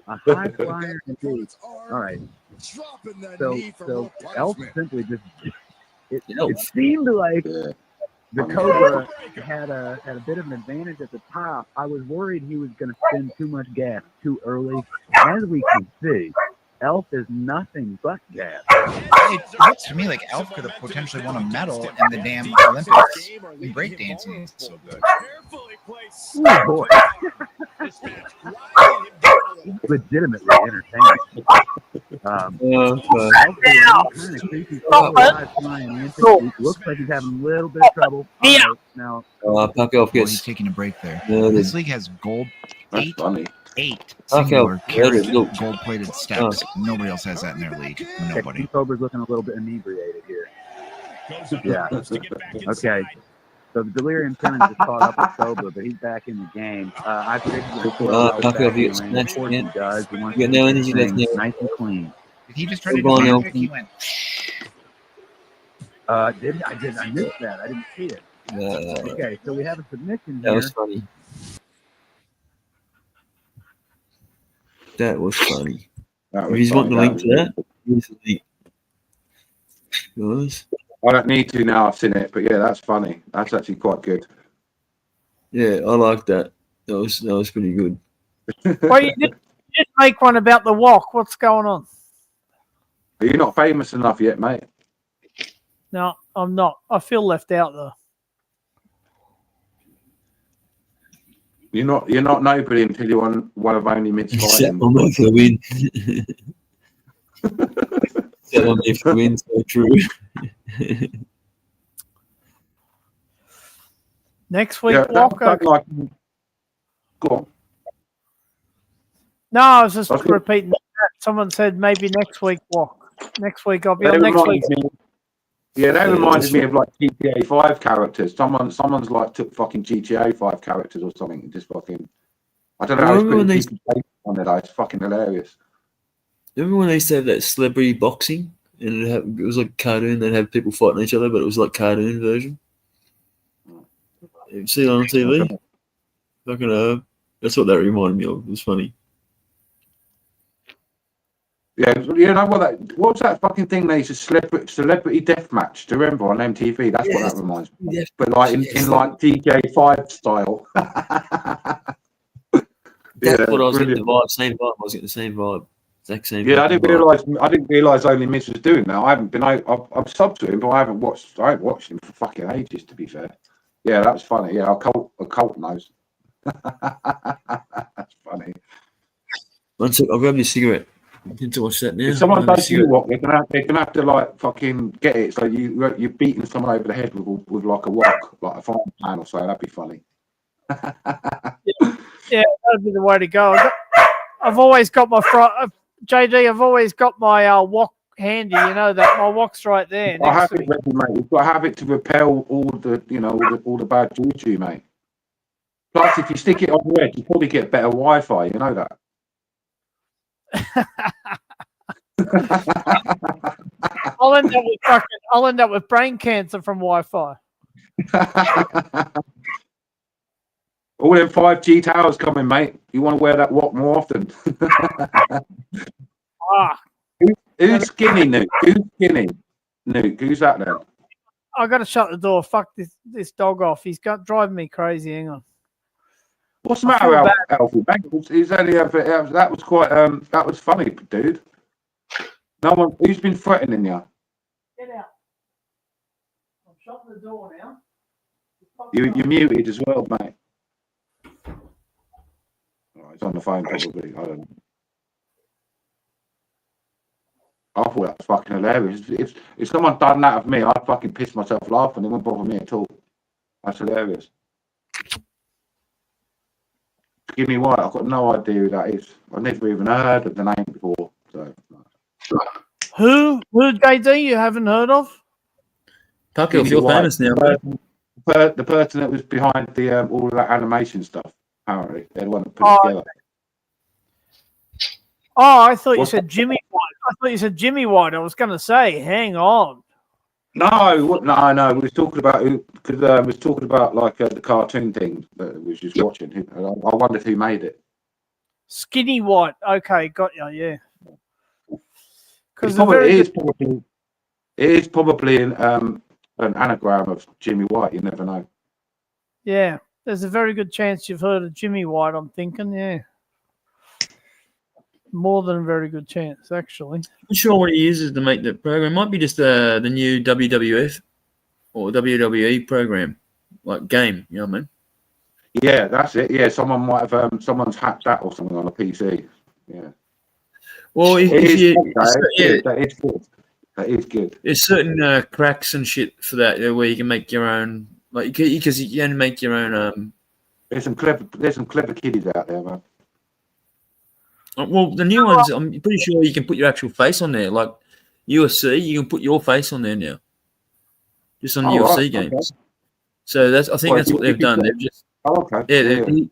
A high flyer indeed. All right. So Elf simply just it seemed like the Cobra had a bit of an advantage at the top. I was worried he was going to spin too much gas too early. As we can see, Elf is nothing but gas. It looks to me like Elf could have potentially won a medal in the damn Olympics in breakdancing. It's so good. Oh boy. Legitimately entertaining. Looks like he's having a little bit of trouble. Yeah. Right, now, Pacquiao Boy, he's gets. taking a break there. Yeah, This league has gold That's funny. eight Okay, singular carrot look. gold-plated steps. Nobody else has that in their league. Nobody. King Cobra's looking a little bit inebriated here. Yeah. Okay. So the Delirium Tenant just caught up with Cobra, but he's back in the game. I predicted that Pacquiao gets Of snatched course he again. does. He wants Yeah, to no keep energy things left, yeah. nice and clean. Did he just try to Come on, do Elf. magic? He went. I missed that. I didn't see it. Okay, so we have a submission That here. was funny. That was funny. That If was you want the funny. link to that, here's the link. Yours? I don't need to now. I've seen it, but yeah, that's funny. That's actually quite good. Yeah, I like that. That was pretty good. Well, you did just make one about the walk. What's going on? But you're not famous enough yet, mate. No, I'm not. I feel left out though. You're not nobody until you won one of only Mitch Set fighting. on me for the win. Set on me for the win, so true. Next week, Yeah, walk. that, like, go on. No, I was just I was gonna- repeating that. Someone said maybe next week walk. Next week I'll be They on next week. reminded me- Yeah, they reminded me of like GTA 5 characters. Someone's like took fucking GTA 5 characters or something and just fucking. I don't know how Remember when it's they- putting on it. It's fucking hilarious. Remember when they used to have that celebrity boxing? And it was like a cartoon, they'd have people fighting each other, but it was like cartoon version. You see it on TV? Fucking, that's what that reminded me of. It was funny. Yeah, you know what was that fucking thing they used to celebrity death match? Do you remember on MTV? That's what Yes. that reminds me. Yes. But like in like GTA 5 style. That's what I was brilliant. getting the vibe, same vibe. I was getting the same vibe. Exact same Yeah, I fucking didn't vibe. realise only Mitch was doing that. I haven't been. I've subbed to him, but I ain't watched him for fucking ages. To be fair, yeah, that was funny. Yeah, a cult knows. That's funny. One sec, I'll grab you a cigarette. Need to watch that now. If someone I'll does see you it. what, they're gonna have to like fucking get it. So you're beating someone over the head with like a rock, like a frying pan or so. That'd be funny. Yeah, that'd be the way to go. I've always got my JD. I've always got my wok handy. You know that my wok's right there. I Next have to it me. ready, mate. You've got to have it to repel all the, all the bad juju, mate. Plus, if you stick it on your head, you probably get better Wi-Fi. You know that. I'll end up with brain cancer from Wi-Fi. All them 5G towers coming, mate. You want to wear that wok more often. Who's skinny, Nuke? Who's skinny? Nuke, who's that then? I got to shut the door. Fuck this dog off. He's driving me crazy. Hang on. What's the matter, Alfie? He's only that was quite that was funny, dude. No one who's been threatening you. Get out. I'm shutting the door now. You're muted as well, mate. Oh, he's on the phone probably. I don't know. I thought that was fucking hilarious. If someone done that of me, I'd fucking piss myself laughing. It wouldn't bother me at all. That's hilarious. Jimmy White, I've got no idea who that is. I've never even heard of the name before. So. Who JD you haven't heard of? Tucker, if you're famous now. The person that was behind the all of that animation stuff, apparently. They're the one that put it together. Oh, I thought you said Jimmy White. I thought you said Jimmy White. I was going to say, hang on. No. We was talking about we was talking about like the cartoon thing that we was just watching. I wondered who made it. Skinny White. Okay, got you. Yeah. It is probably an anagram of Jimmy White. You never know. Yeah, there's a very good chance you've heard of Jimmy White. I'm thinking, yeah. More than a very good chance, actually. I'm not sure what he uses to make that program. It might be just the new WWF or WWE program, like game. You know what I mean? Yeah, that's it. Yeah, someone might have someone's hacked that or something on a PC. Yeah. Well, that is good. That is good. There's certain cracks and shit for that where you can make your own, like because you can make your own. There's some clever kiddies out there, man. Well, the new ones, I'm pretty sure you can put your actual face on there. Like UFC, you can put your face on there now, just on UFC games. Okay. So I think that's what they've done. They've just,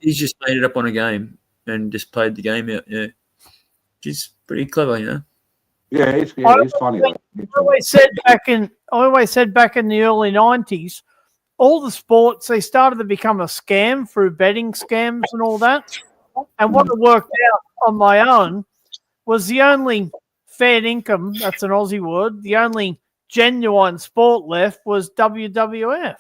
he's just made it up on a game and just played the game out. Yeah, which is pretty clever, you know. Yeah, it's funny. I always said back in the early 90s, all the sports, they started to become a scam through betting scams and all that. And what I worked out on my own was the only fair income, that's an Aussie word, the only genuine sport left was WWF.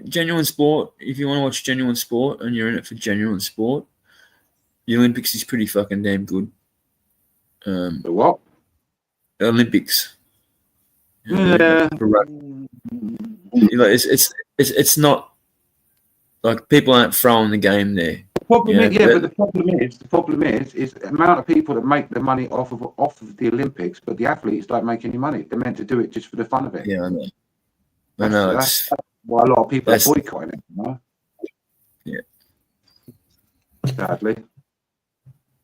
Genuine sport, if you want to watch genuine sport and you're in it for genuine sport, the Olympics is pretty fucking damn good. The what? The Olympics. Yeah. It's not like people aren't throwing the game there. But the problem is the amount of people that make the money off of the Olympics, but the athletes don't make any money. They're meant to do it just for the fun of it. Yeah, I know. That's why a lot of people are boycotting it. You know? Yeah. Sadly.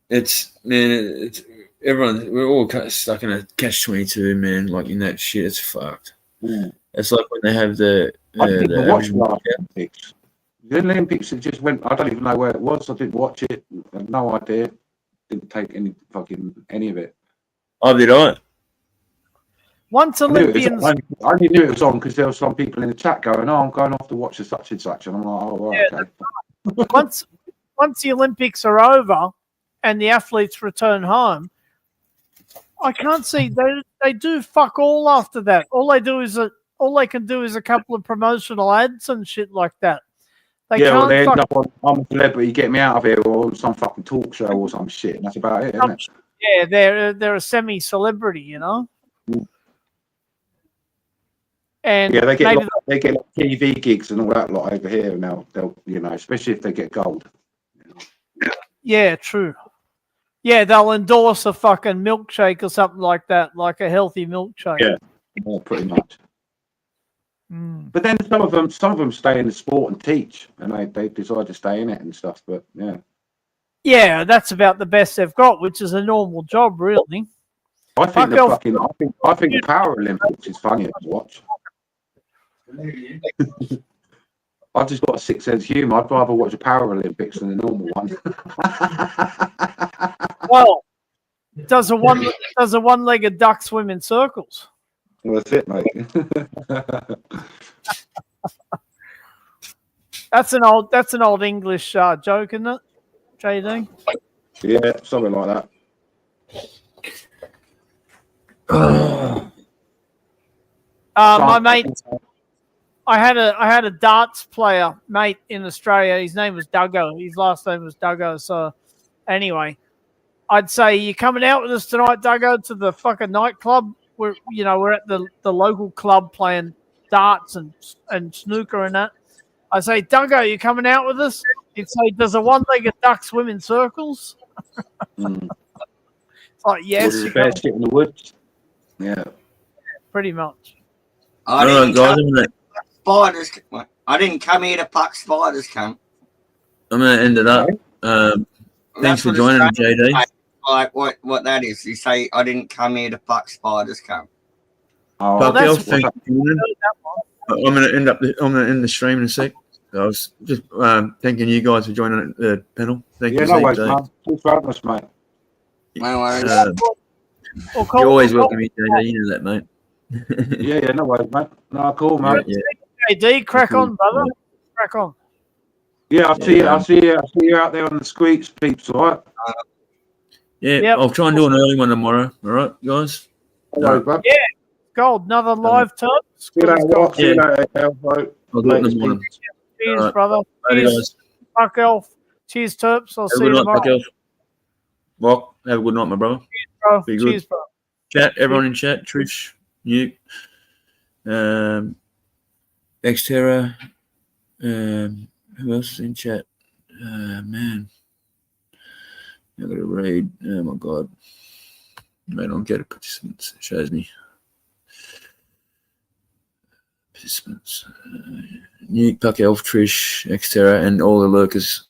It's everyone. We're all kind of stuck in a catch-22, man. Like in that shit, it's fucked. It's like when they have the Olympics. The Olympics, it just went. I don't even know where it was. I didn't watch it. I had no idea. Didn't take any of it. Oh, did I? Once Olympians, I only knew it was on because there were some people in the chat going, "Oh, I'm going off to watch the such and such," and I'm like, "Oh, right, okay." Once the Olympics are over and the athletes return home, I can't see they do fuck all after that. All they can do is a couple of promotional ads and shit like that. They end up on I'm a Celebrity, Get Me Out of Here, or some fucking talk show or some shit, and that's about it, isn't it? Yeah, they're a semi-celebrity, you know. And yeah, they get TV gigs and all that lot over here now. They'll, especially if they get gold. Yeah, true. Yeah, they'll endorse a fucking milkshake or something like that, like a healthy milkshake. Yeah, pretty much. Mm. But then some of them stay in the sport and teach, and they decide to stay in it and stuff. But yeah, Yeah, that's about the best they've got, which is a normal job, really. I think the Power Olympics is funnier to watch. I've just got a sick sense of humour. I'd rather watch the Power Olympics than the normal one. Well, does a one-legged duck swim in circles? Well, that's it, mate. That's an old English joke, isn't it, JD? Yeah, something like that. My mate, I had a darts player mate in Australia. His name was Duggo. His last name was Duggo. So anyway, I'd say, you coming out with us tonight, Duggo, to the fucking nightclub? We're at the local club playing darts and snooker and that. I say, Duggo, you coming out with us? He'd say, does a one-legged duck swim in circles? It's like, yes. Or bear sit in the woods. Yeah. Pretty much. I didn't come here to pluck spiders, cunt. I'm going to end it up. Thanks for joining, JD. Like what that is. You say, I didn't come here to pluck spiders, cunt. Oh, I'm going to end the stream in a sec. I was just thanking you guys for joining the panel. Thank you. No worries, man. Thanks for having us, mate. No worries. You're always welcome, JD. You know that, mate. yeah, no worries, mate. No, cool, mate. Yeah. JD, crack on, brother. Crack on. Yeah, I'll see you out there on the streets, peeps, all right? I'll try and do an early one tomorrow. All right, guys? All right, yeah, gold. Another live turn. See you later, see you later, Elf. I'll do it in the morning. Cheers, right. brother. Later, Cheers, Fuck Elf. Cheers, Terps. I'll see you night, tomorrow. Fuck Elf. Rock, have a good night, my brother. Cheers, bro. Be good. Cheers, bro. Chat, everyone in chat. Trish, Nuke, Xterra. Who else is in chat? Man. I gotta read. Oh my god. I don't get it. Participants. It shows me. Participants. Nuke, Puck Elf, Trish, Xterra, and all the lurkers.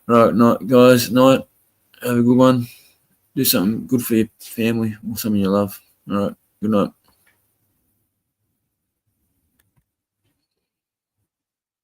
Right, night, guys. Night. Have a good one. Do something good for your family or someone you love. All right. Good night.